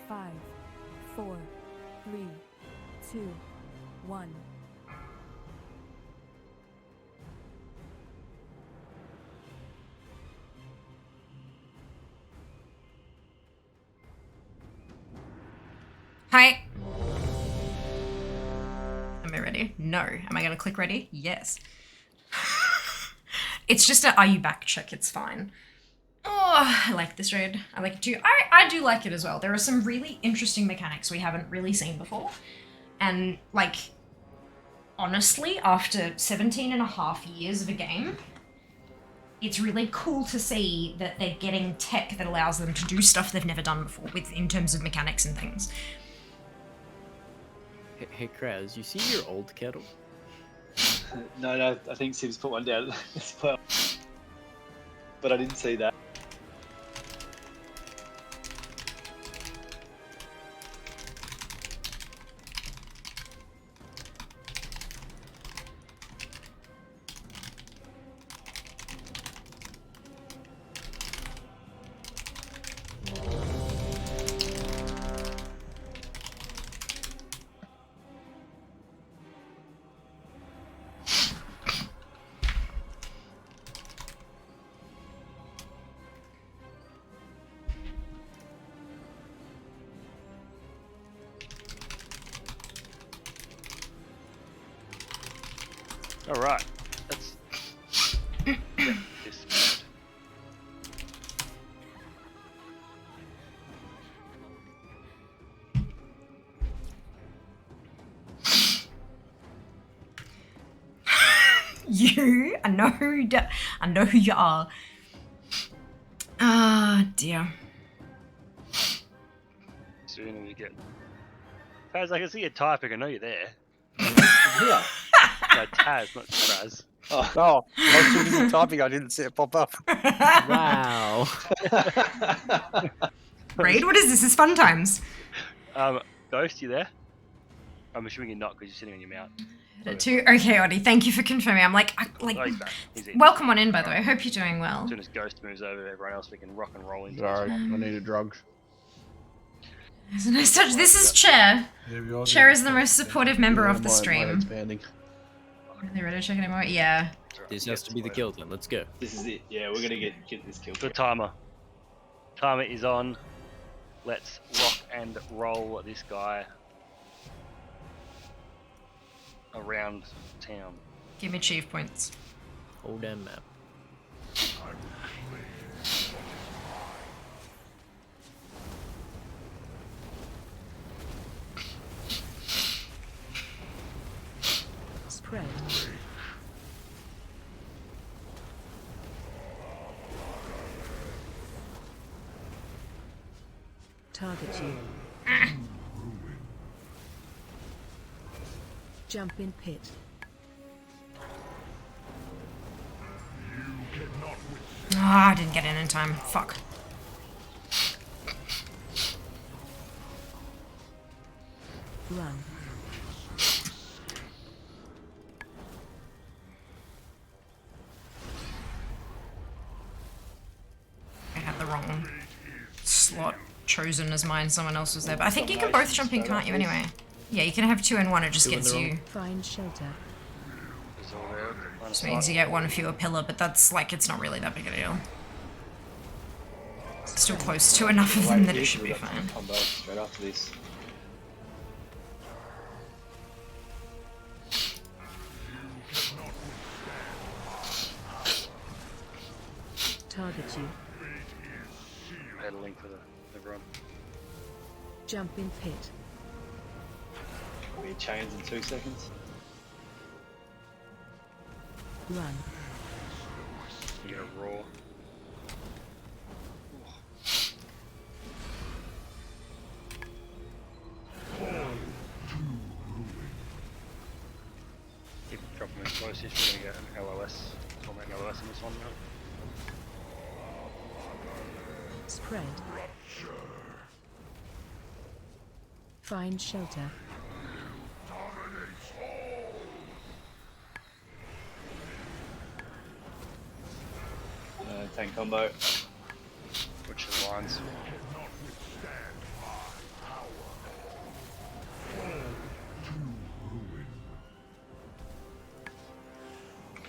S5: Five, 4, 3, 2, 1.
S1: Hi. Am I ready? No. Am I going to click ready? Yes. It's just a are you back check. It's fine. Oh, I like this raid. I like it too. I do like it as well. There are some really interesting mechanics we haven't really seen before. And, like, honestly, after 17 and a half years of a game, it's really cool to see that they're getting tech that allows them to do stuff they've never done before in terms of mechanics and things.
S10: Hey Kraz, you see your old kettle?
S11: No, I think Sim's put one down as well. But I didn't see that.
S7: All right, that's this.
S1: You? I know who you are. Ah, dear.
S7: Soon as you get, Taz, I can see you typing. I know you're there.
S11: Yeah.
S7: No, Taz, not Kraz.
S18: Oh, as soon as you're typing, I didn't see it pop up.
S10: Wow.
S1: Raid, what is this? It's fun times.
S7: Ghost, you there? I'm assuming you're not because you're sitting on your mount.
S1: Okay, Oddie, thank you for confirming. I'm like,
S7: Oh, he's back. He's in.
S1: welcome on in, by the way. I hope you're doing well.
S7: As soon as Ghost moves over, everyone else we can rock and roll into.
S9: Sorry, I needed drugs.
S1: It's a nice touch. This is Chair.
S16: Yeah, we all
S1: Chair
S16: do.
S1: is the most supportive member of the
S9: My
S1: stream.
S9: head's pounding.
S1: Are they ready to check anymore? Yeah.
S10: This has to be the kill then. Let's go.
S11: This is it. Yeah, we're gonna get this kill.
S7: The timer. Timer is on. Let's rock and roll this guy around town.
S1: Give me chief points.
S10: Whole damn map.
S5: Spread. Target you. Jump in pit.
S1: Ah, I didn't get in time. Fuck.
S5: Run.
S1: I had the wrong slot chosen as mine. Someone else was there. But I think you can both jump in, can't you, anyway? Yeah, you can have 2 in 1. It just gets you...
S5: Find shelter.
S1: Just means you get 1 fewer pillar, but that's like, it's not really that big a deal. Still close to enough of them that it should be fine.
S11: Combo straight after this.
S5: Target you.
S7: I had a link for everyone.
S5: Jump in pit.
S11: We chains in 2 seconds.
S5: Run.
S7: You get a raw. Keep dropping in close. You're gonna get an LOS. Torment LOS in this one now.
S5: Spread. Find shelter.
S11: Tank combo.
S7: Which is lines.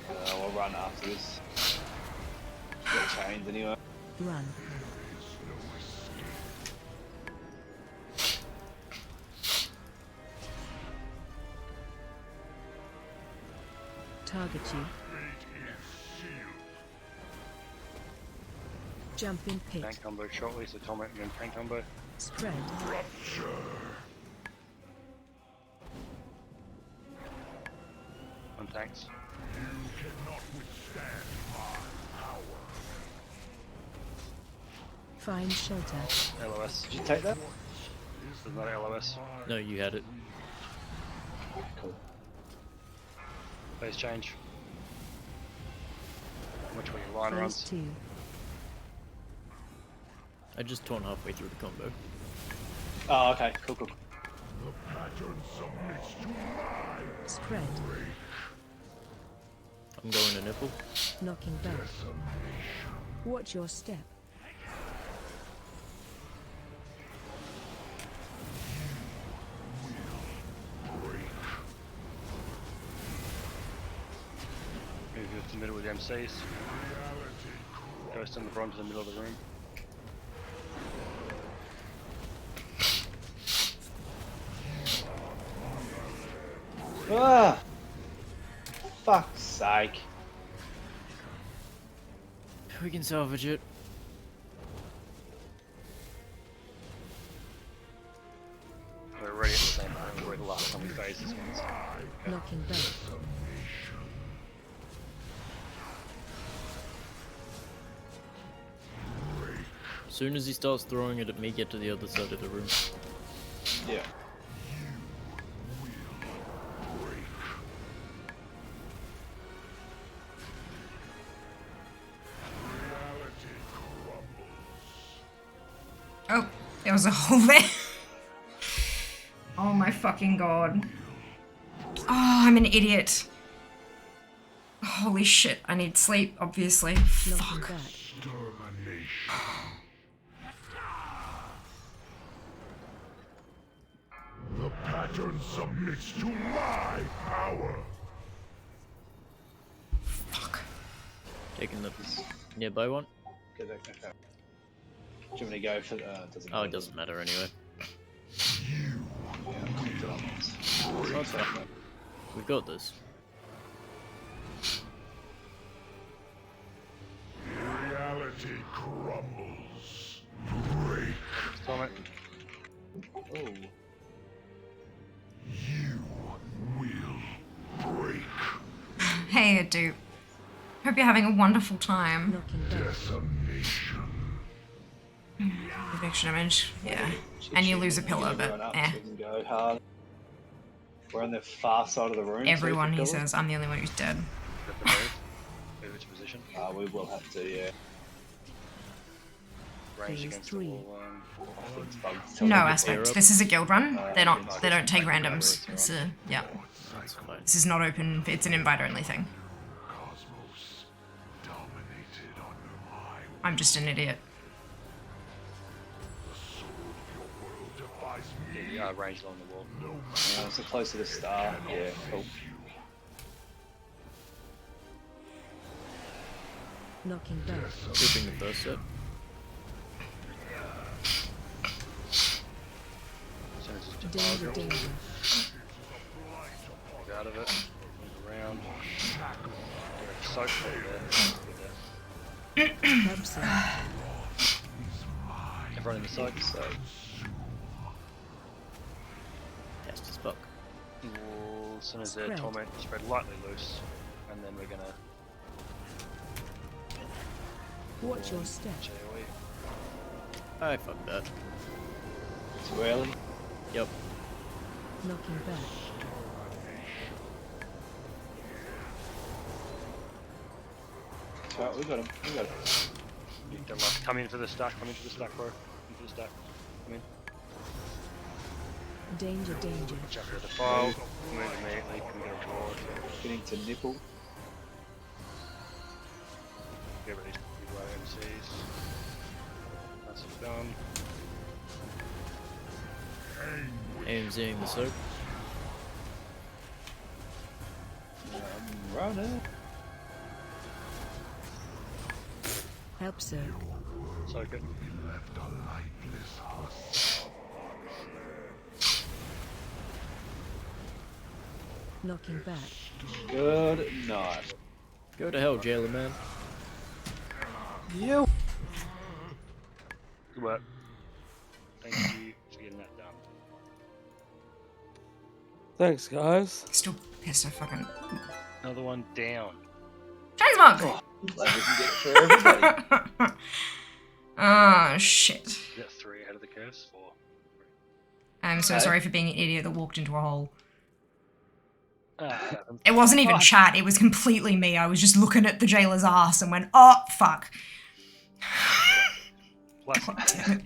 S11: We'll run after this. Get chains anyway.
S5: Run. Target you. Jump in pit.
S7: Tank combo shortly, so Torment and then tank combo.
S5: Spread.
S7: On tanks.
S5: Find shelter.
S7: LOS.
S11: Did you take that?
S7: There's not LOS.
S10: No, you had it.
S11: Cool.
S7: Phase change. Which way your line
S5: Phase
S7: runs.
S5: 2.
S10: I just torn halfway through the combo.
S11: Oh, okay. Cool, cool.
S5: Spread.
S10: I'm going to nipple.
S5: Knocking back. Watch your step.
S7: Move to the middle with the MCs. Ghost in the front to the middle of the room.
S11: Ah! Fuck's sake.
S10: We can salvage it.
S7: We're already at the same time. We're at the last time we phase this one. So.
S5: Knocking back.
S10: As soon as he starts throwing it at me, get to the other side of the room.
S11: Yeah.
S1: Oh, there was a hole there. Oh my fucking god. Oh, I'm an idiot. Holy shit, I need sleep, obviously. Fuck.
S13: The pattern submits to my power.
S10: Taking the nearby one.
S11: Go back, okay. Do you want me to go for doesn't
S10: Oh, it doesn't matter anyway. We've got this.
S13: Reality crumbles. Break.
S7: Stomach.
S11: Oh.
S13: You will break.
S1: Hey, dude. Hope you're having a wonderful time.
S13: Decimation.
S1: Eviction image, yeah. And you lose a pillar, but eh.
S11: So we can go hard. We're on the far side of the room.
S1: Everyone, he
S11: pillars.
S1: says, I'm the only one who's dead.
S7: Move into position.
S11: We will have to, yeah.
S7: Range
S5: Phase
S7: against
S5: 3.
S7: the wall.
S1: No aspect. This is a guild run. They don't take randoms. It's a, yeah. This is not open, it's an invite only thing. I'm just an idiot.
S7: Yeah, range along the wall.
S11: So close to the star. Yeah, cool.
S5: Knocking back.
S10: Gripping the first set.
S5: Danger, danger.
S7: Get out of it. Move around. So there. Everyone in the soak, so.
S10: Cast his buck.
S7: We'll, as soon as their torment spread lightly loose, and then we're gonna.
S5: Watch your step.
S10: I fucked that.
S11: Too early.
S10: Yep.
S5: Knocking back.
S11: Alright, we got him. We got him.
S7: Come in for the stack. Come into the stack, bro. Into the stack. Come in.
S5: Danger, danger.
S7: Watch out for the defile. Move immediately. Can get a forward.
S11: Getting to nipple.
S7: Get ready to give away MCs. That's done.
S10: AMZing the soak.
S11: Running.
S5: Help, sir.
S7: Soak it.
S5: Knocking back.
S11: Good night.
S10: Go to hell, jailer man.
S11: You.
S7: Good work. Thank you for getting that done.
S18: Thanks, guys.
S1: Still pissed I fucking...
S7: Another one down.
S1: Transmog!
S11: Oh, glad we can get it for everybody.
S1: Oh, shit.
S7: You got 3 ahead of the curves. 4.
S1: I'm so sorry for being an idiot that walked into a hole.
S7: Ah,
S1: It wasn't even chat, it was completely me. I was just looking at the jailer's ass and went, oh, fuck. God damn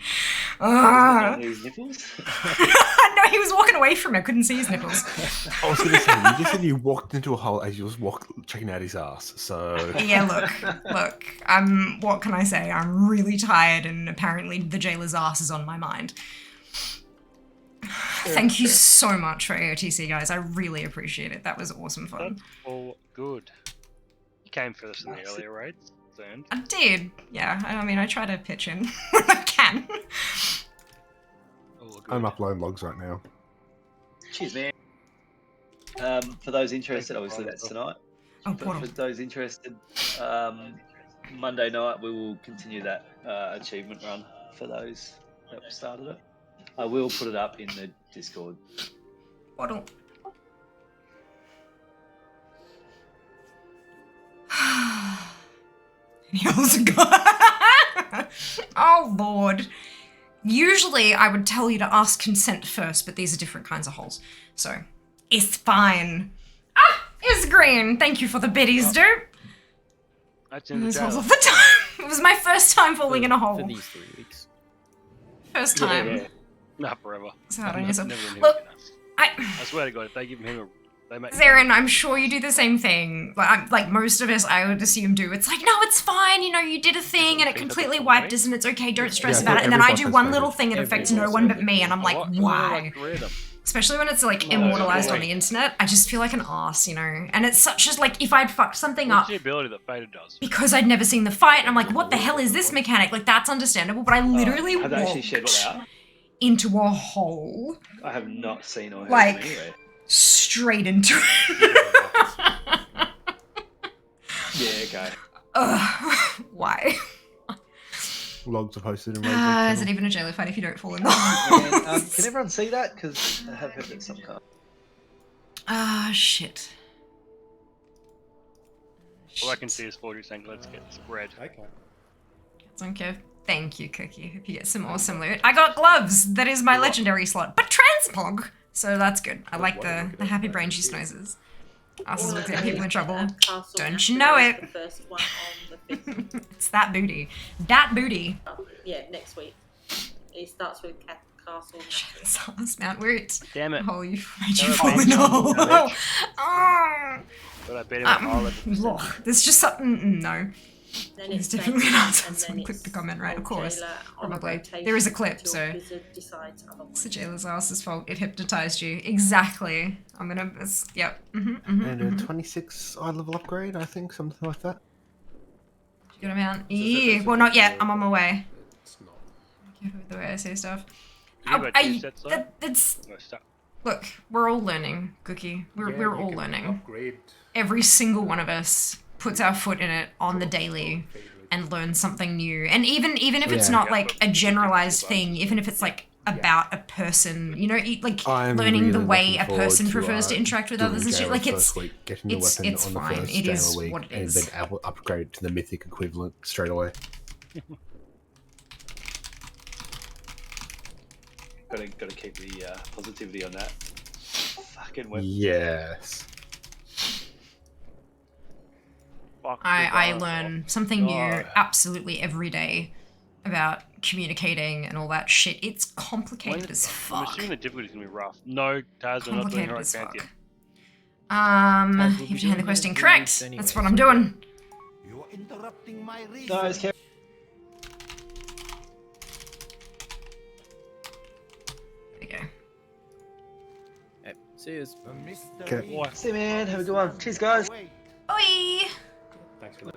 S1: it.
S11: His nipples?
S1: No, he was walking away from it. I couldn't see his nipples.
S15: I was going to say, you just said you walked into a hole as you was checking out his ass, so...
S1: Yeah, look, what can I say? I'm really tired and apparently the jailer's ass is on my mind. Thank you so much for AOTC, guys. I really appreciate it. That was awesome fun.
S7: That's all good. You came first in the earlier raids.
S1: I did. Yeah, I mean, I try to pitch in when I can.
S15: I'm uploading logs right now.
S11: Cheers, man. For those interested, obviously that's tonight.
S1: Oh,
S11: for those interested, Monday night we will continue that achievement run for those that started it. I will put it up in the Discord.
S1: Portal. Oh Lord. Usually I would tell you to ask consent first, but these are different kinds of holes. So, it's fine. Ah! It's green! Thank you for the biddies, dude!
S7: That's in the
S1: This was all the time. It was my first time falling in a hole.
S10: For these 3 weeks.
S1: First time.
S7: Yeah. Not forever.
S1: So hard on yourself.
S7: Never
S1: Look,
S7: I swear to God, if they give him a... They make
S1: Zarin, I'm sure you do the same thing. Like most of us, I would assume do. It's like, no, it's fine. You know, you did a thing and it completely wiped us and it's okay. Don't stress about it. And then I do one little thing that affects no one but me and I'm like, why? Especially when it's like immortalized on the internet, I just feel like an ass, you know? And it's such as like, if I'd fucked something
S7: What's
S1: up
S7: the ability that Beta does?
S1: because I'd never seen the fight, and I'm like, what the hell is this mechanic? Like, that's understandable, but I literally
S11: Have they actually shared what
S1: walked
S11: they are?
S1: into a hole,
S11: I have not seen or heard
S1: like,
S11: them anywhere.
S1: straight into it.
S11: Yeah, okay.
S1: Ugh, why?
S15: Logs are posted in
S1: Is it even a jailer fight if you don't fall in the hole?
S11: Can everyone see that? Because I have heard that some kind.
S1: Ah, shit.
S7: All I can see is Forgery saying, let's get spread.
S14: Okay.
S1: Okay. Thank you, Cookie. Hope you get some awesome loot. I got gloves. That is my legendary slot. But transpog. So that's good. I like the happy brain juice noises. Us looking at people in trouble. Don't you know it?
S8: The first one on the 5th.
S1: It's that booty. That booty.
S8: Yeah, next week. It starts with Castle.
S1: Sauce Mount Woot.
S7: Damn it.
S1: Oh, you made you fall in a hole. Oh.
S7: But I bet him all of it.
S1: Ugh, there's just something. No.
S8: Then
S1: There's
S8: it's
S1: definitely an
S8: Saint,
S1: answer.
S8: and then
S1: Someone clicked the comment, right? Of course.
S8: Jailer on
S1: Probably.
S8: rotation
S1: There is a clip,
S8: until
S1: so.
S8: Blizzard decides otherwise.
S1: It's the jailer's ass's fault. It hypnotized you. Exactly. I'm gonna. Yep.
S15: And a 26 eye level upgrade, I think, something like that.
S1: Good amount. Yeah. Well, not yet. I'm on my way. Careful with the way I say stuff. Look, we're all learning, Cookie. We're all learning.
S14: Upgrade.
S1: Every single one of us puts our foot in it on the daily and learns something new. And even if it's not like a generalized thing, even if it's like about a person, you know, like learning the way a person prefers to interact with others and shit. Like it's fine. It is what it is.
S15: And then upgrade to the mythic equivalent straight away.
S11: Gotta keep the positivity on that. Fucking web.
S15: Yes.
S1: I learn something new absolutely every day about communicating and all that shit. It's complicated as fuck.
S7: I'm assuming the difficulty's gonna be rough. No, Taz, we're not doing heroic fantasy.
S1: You have to hand the quest incorrect. That's what I'm doing.
S13: You're interrupting my reason.
S11: Nice, Kev.
S1: There you go.
S10: Hey, see you.
S15: Okay.
S11: See you, man. Have a good one. Cheers, guys.
S1: Oi!
S14: Thanks for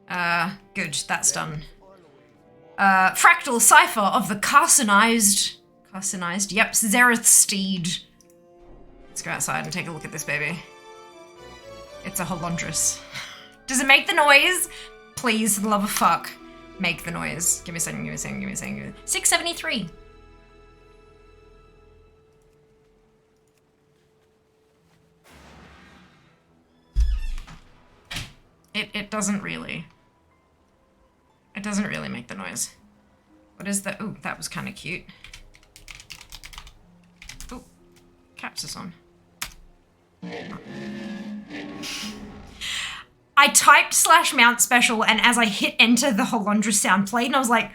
S14: that.
S1: Good, that's done. Fractal cipher of the carcinized, yep, Zereth steed. Let's go outside and take a look at this baby. It's a holondrous. Does it make the noise? Please, for the love of fuck, make the noise. Give me a second, give me a second, give me a second. 673. It doesn't really. It doesn't really make the noise. What is that? Ooh, that was kind of cute. Ooh, caps is on. I typed /mount special, and as I hit enter, the Holondra sound played, and I was like,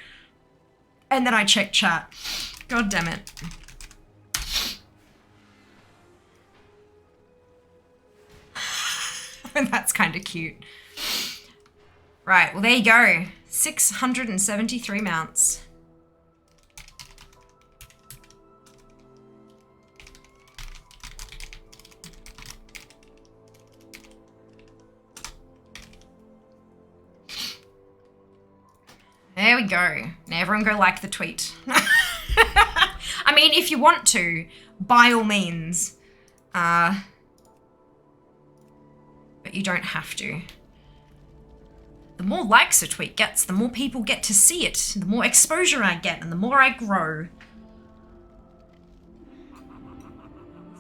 S1: and then I checked chat. God damn it. And that's kind of cute. Right, well there you go. 673 mounts. There we go. Now everyone go like the tweet. I mean, if you want to, by all means. But you don't have to. The more likes a tweet gets, the more people get to see it, the more exposure I get, and the more I grow.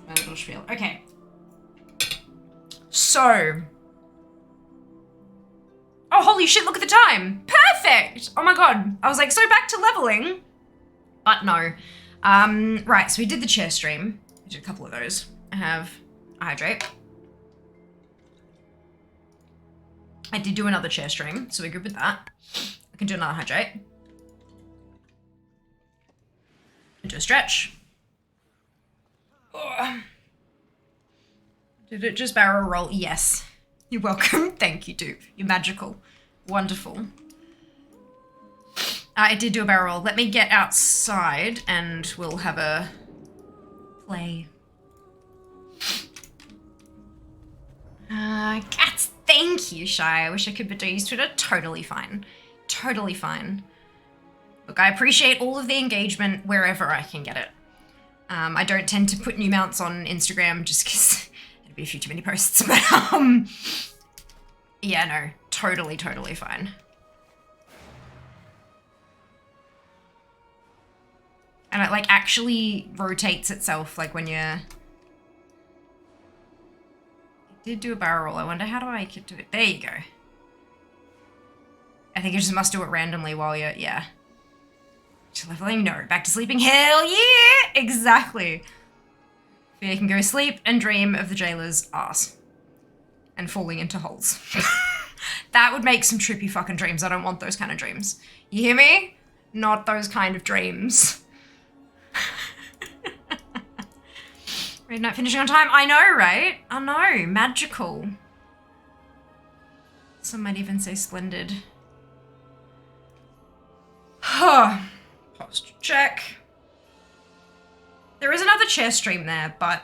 S1: My little spiel. Okay. So. Oh, holy shit, look at the time. Perfect! Oh my god. I was like, so back to leveling. But no. Right, so we did the chair stream. We did a couple of those. I have a hydrate. I did do another chair stream, so we're good with that. I can do another hydrate. Do a stretch. Oh. Did it just barrel roll? Yes. You're welcome. Thank you, dude. You're magical. Wonderful. I did do a barrel roll. Let me get outside and we'll have a play. Cats, thank you, Shy. I wish I could, but don't use Twitter. Totally fine. Totally fine. Look, I appreciate all of the engagement wherever I can get it. I don't tend to put new mounts on Instagram just because it'd be a few too many posts, but yeah, no, totally fine. And it like actually rotates itself like when you're... I did do a barrel roll. I wonder how do I get to it? There you go. I think you just must do it randomly while you're... Yeah. To leveling? No. Back to sleeping? Hell yeah! Exactly. Fear can go sleep and dream of the jailer's ass. And falling into holes. That would make some trippy fucking dreams. I don't want those kind of dreams. You hear me? Not those kind of dreams. Midnight finishing on time. I know, right? I know. Magical. Some might even say splendid. Posture check. There is another chair stream there, but...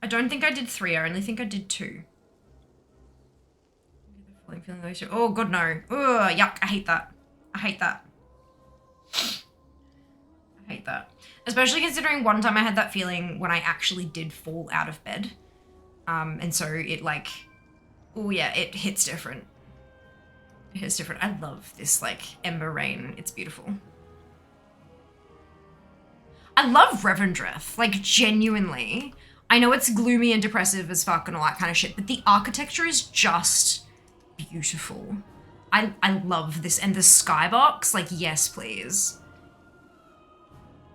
S1: I don't think I did 3. I only think I did 2. Oh, God, no. Ugh, yuck. I hate that. I hate that. I hate that. Especially considering one time I had that feeling when I actually did fall out of bed. And so it like, oh yeah, it hits different. It hits different. I love this like ember rain. It's beautiful. I love Revendreth, like genuinely. I know it's gloomy and depressive as fuck and all that kind of shit, but the architecture is just beautiful. I love this. And the skybox, like, yes, please.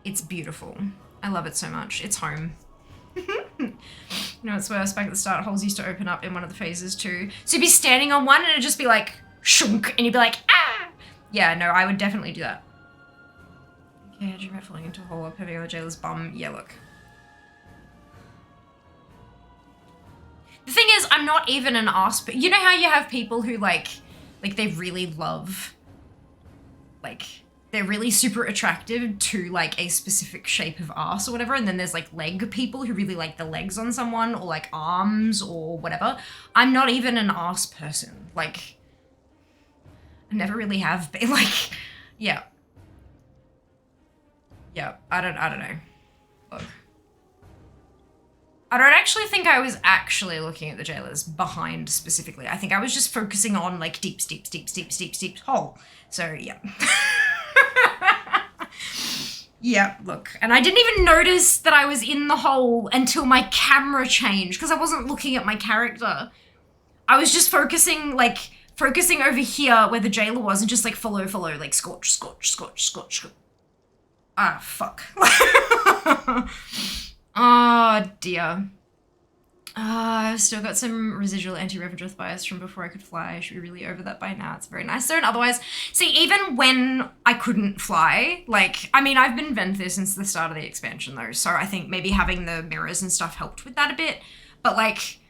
S1: It's beautiful. I love it so much. It's home. You know, it's worse. Back at the start, holes used to open up in one of the phases too. So you'd be standing on one and it'd just be like, shunk, and you'd be like, ah! Yeah, no, I would definitely do that. Okay, I dream about falling into a hole up having on the jailer's bum. Yeah, look. The thing is, I'm not even an ass, but you know how you have people who like they really love, like, they're really super attractive to like a specific shape of ass or whatever, and then there's like leg people who really like the legs on someone or like arms or whatever. I'm not even an ass person. Like, I never really have been. Like, yeah. Yeah, I don't know. Look. I don't actually think I was actually looking at the jailers behind specifically. I think I was just focusing on like deep hole. So yeah. Yeah, look. And I didn't even notice that I was in the hole until my camera changed because I wasn't looking at my character. I was just focusing over here where the jailer was and just like follow, like scorch. Ah, fuck. Oh dear. I've still got some residual anti-Revendreth bias from before I could fly. I should be really over that by now. It's very nice though. And otherwise, see, even when I couldn't fly, like, I mean, I've been Venthyr since the start of the expansion though, so I think maybe having the mirrors and stuff helped with that a bit. But like,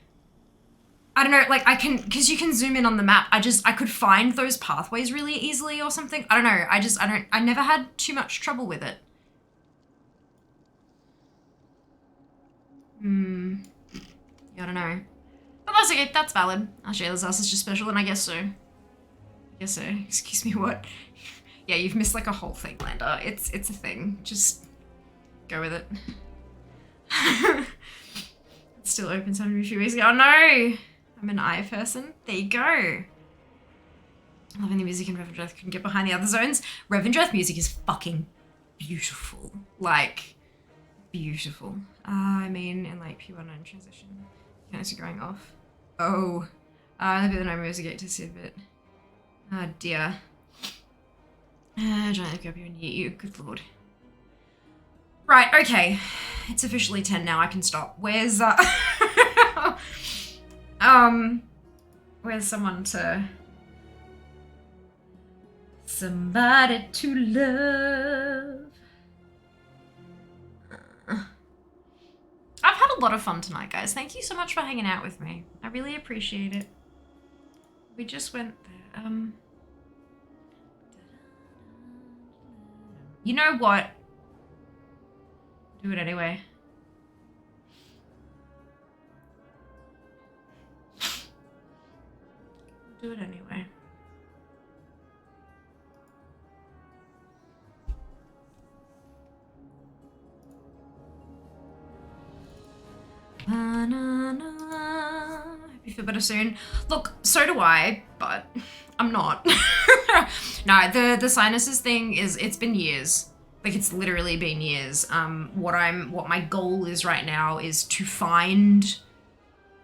S1: I don't know, like because you can zoom in on the map, I could find those pathways really easily or something. I don't know, I never had too much trouble with it. I don't know. But that's okay, that's valid. Our jailer's ass is just special, and I guess so. Excuse me, what? Yeah, you've missed like a whole thing, Lander. It's a thing. Just go with it. It's still open some a few weeks ago. Oh no! I'm an eye person. There you go. Loving the music in Revendreth, couldn't get behind the other zones. Revendreth music is fucking beautiful. Like, beautiful. I mean, in like P1 and transition. It's going off. Oh. That'd be the name music to see a bit. Oh dear. Trying to look up you and yeet you. Good lord. Right, okay. It's officially 10 now. I can stop. Where's where's someone to... Somebody to love. I've had a lot of fun tonight, guys. Thank you so much for hanging out with me. I really appreciate it. We just went there. You know what? Do it anyway. Do it anyway. Na, na, na. Hope you feel better soon. Look, so do I, but I'm not. No, the sinuses thing it's been years. Like, it's literally been years. What my goal is right now is to find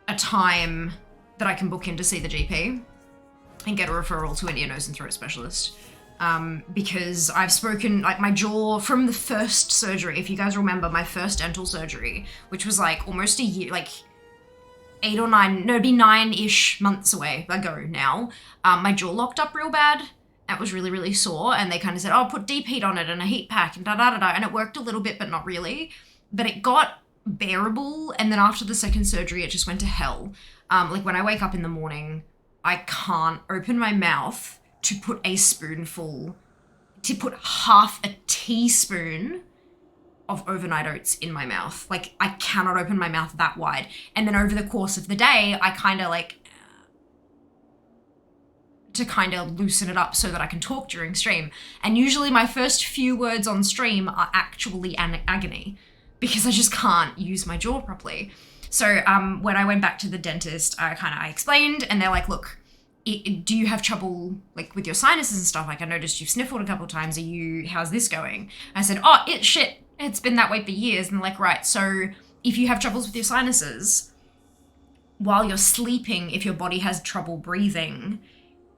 S1: a time that I can book in to see the GP and get a referral to an ear, nose and throat specialist. Because I've spoken, like, my jaw from the first surgery, if you guys remember my first dental surgery, which was like almost a year, like 8 or 9, no, it'd be 9-ish months ago now. My jaw locked up real bad. That was really, really sore. And they kind of said, oh, put deep heat on it and a heat pack and da-da-da-da. And it worked a little bit, but not really. But it got bearable. And then after the second surgery, it just went to hell. Like, when I wake up in the morning, I can't open my mouth to put half a teaspoon of overnight oats in my mouth. Like, I cannot open my mouth that wide. And then over the course of the day, I kind of like, to kind of loosen it up so that I can talk during stream. And usually my first few words on stream are actually agony because I just can't use my jaw properly. So when I went back to the dentist, I explained, and they're like, look, do you have trouble like with your sinuses and stuff? Like, I noticed you've sniffled a couple of times. How's this going? I said, oh, it's been that way for years. And they're like, right, so if you have troubles with your sinuses, while you're sleeping, if your body has trouble breathing,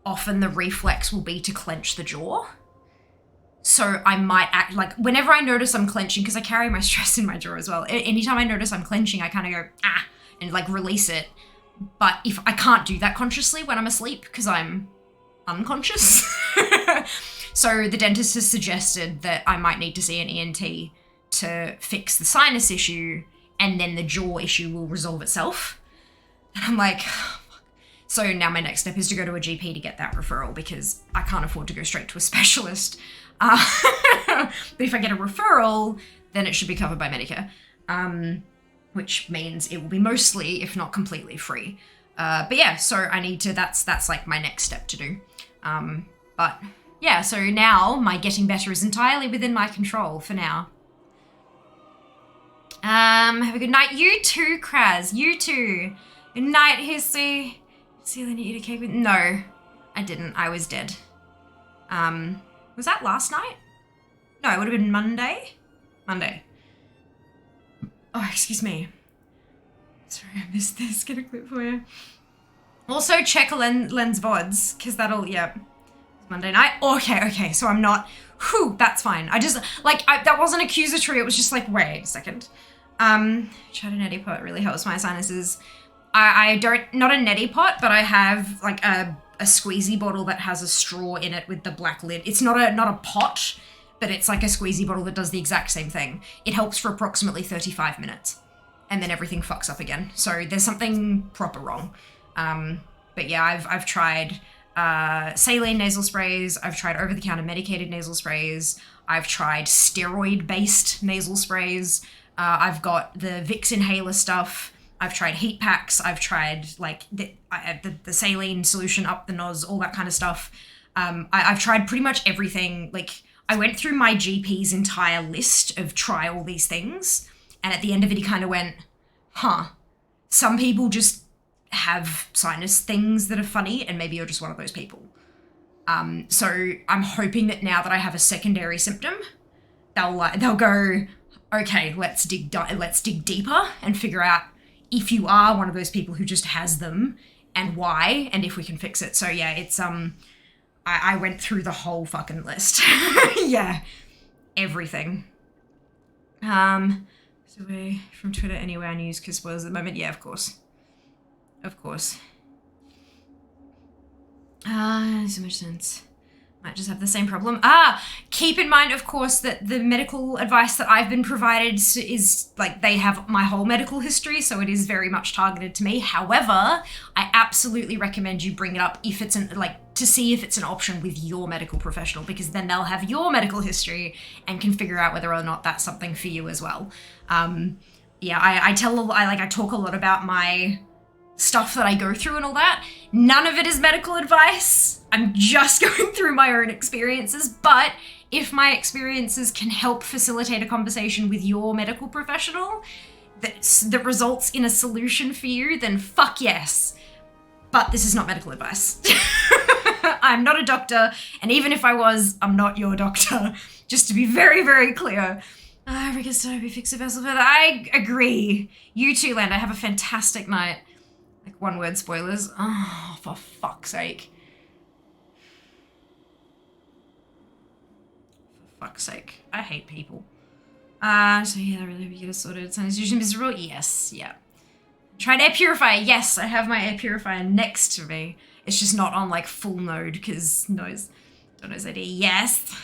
S1: often the reflex will be to clench the jaw. So I might act like, whenever I notice I'm clenching, because I carry my stress in my jaw as well, anytime I notice I'm clenching, I kind of go, ah, and like release it. But if I can't do that consciously when I'm asleep, because I'm unconscious. So the dentist has suggested that I might need to see an ENT to fix the sinus issue, and then the jaw issue will resolve itself. And I'm like, so now my next step is to go to a GP to get that referral, because I can't afford to go straight to a specialist. But if I get a referral, then it should be covered by Medicare, which means it will be mostly, if not completely, free. But yeah, so I need to, that's like my next step to do. But yeah, so now my getting better is entirely within my control for now. Have a good night. You too, Kraz. You too. Good night, Hissy. Celia, you eat a cake with? No, I didn't. I was dead. Was that last night? No, it would have been Monday. Monday. Oh, excuse me. Sorry, I missed this. Get a clip for you. Also, check Len's VODs, because that'll, yeah. Monday night. Okay, so I'm not, whew, that's fine. I just, like, that wasn't accusatory. It was just like, wait a second. Chatty neti pot really helps my sinuses. I don't, not a neti pot, but I have like a squeezy bottle that has a straw in it with the black lid. It's not a pot, but it's like a squeezy bottle that does the exact same thing. It helps for approximately 35 minutes, and then everything fucks up again. So there's something proper wrong. But yeah, I've tried saline nasal sprays. I've tried over-the-counter medicated nasal sprays. I've tried steroid-based nasal sprays. I've got the Vicks inhaler stuff. I've tried heat packs. I've tried like the saline solution up the nose, all that kind of stuff. I've tried pretty much everything. Like, I went through my GP's entire list of try all these things, and at the end of it, he kind of went, huh, some people just have sinus things that are funny, and maybe you're just one of those people. So I'm hoping that now that I have a secondary symptom, they'll go, okay, let's dig deeper and figure out if you are one of those people who just has them and why, and if we can fix it. So yeah, it's, I went through the whole fucking list. Yeah, everything. So we're from Twitter anywhere news, because spoilers at the moment. Yeah, of course. Of course. So much sense. Might just have the same problem. Keep in mind, of course, that the medical advice that I've been provided is, like, they have my whole medical history, so it is very much targeted to me. However, I absolutely recommend you bring it up if it's to see if it's an option with your medical professional, because then they'll have your medical history and can figure out whether or not that's something for you as well. I talk a lot about my stuff that I go through and all that. None of it is medical advice. I'm just going through my own experiences, but if my experiences can help facilitate a conversation with your medical professional that results in a solution for you, then fuck yes. But this is not medical advice. I'm not a doctor, and even if I was, I'm not your doctor. Just to be very, very clear. Rickers, don't be fix a vessel further. I agree. You too, Lander. Have a fantastic night. Like, one word spoilers. Oh, for fuck's sake. For fuck's sake. I hate people. So yeah, really we get it sorted. It's usually miserable. Yes, yeah. Tried air purifier. Yes, I have my air purifier next to me. It's just not on like full node because don't knows ID. Yes.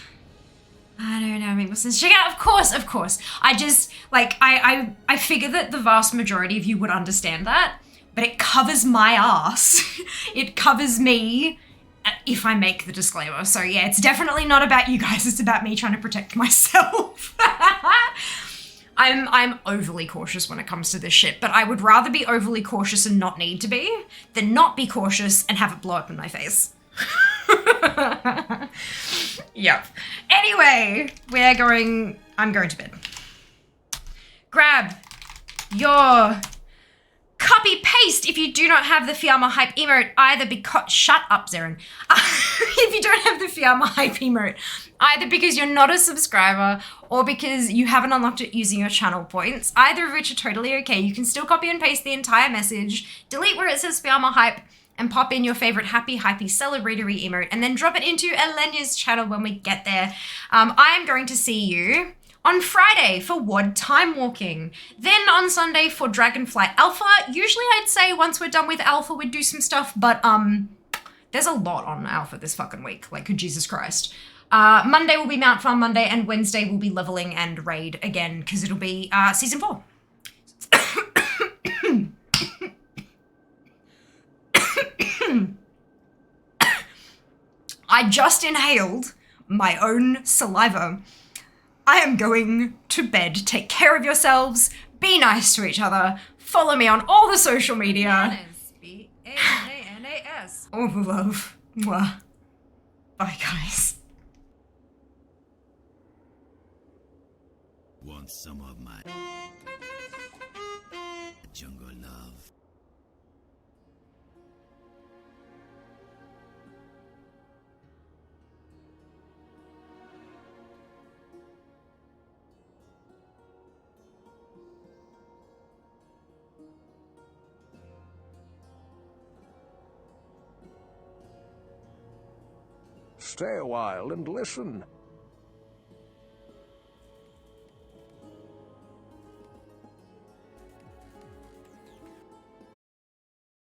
S1: I don't know, make more sense. Check out, of course. I just I figure that the vast majority of you would understand that, but it covers my ass. It covers me if I make the disclaimer. So yeah, it's definitely not about you guys. It's about me trying to protect myself. I'm overly cautious when it comes to this shit, but I would rather be overly cautious and not need to be than not be cautious and have it blow up in my face. Yep. Anyway, I'm going to bed. Grab your copy paste if you do not have the Fiamma Hype emote, either because shut up, Zeren. If you don't have the Fiamma Hype emote, either because you're not a subscriber or because you haven't unlocked it using your channel points, either of which are totally okay. You can still copy and paste the entire message, delete where it says Fiamma Hype, and pop in your favorite happy, hypey, celebratory emote, and then drop it into Elenia's channel when we get there. I am going to see you on Friday for WOD Time Walking. Then on Sunday for Dragonflight Alpha. Usually I'd say once we're done with Alpha we'd do some stuff, but there's a lot on Alpha this fucking week. Like, Jesus Christ. Monday will be Mount Farm Monday, and Wednesday will be leveling and raid again, because it'll be Season 4. I just inhaled my own saliva. I am going to bed. Take care of yourselves. Be nice to each other. Follow me on all the social media. B-A-N-A-N-A-S. All the love. Mwah. Bye, guys.
S19: Want some of my jungle love?
S13: Stay a while and listen.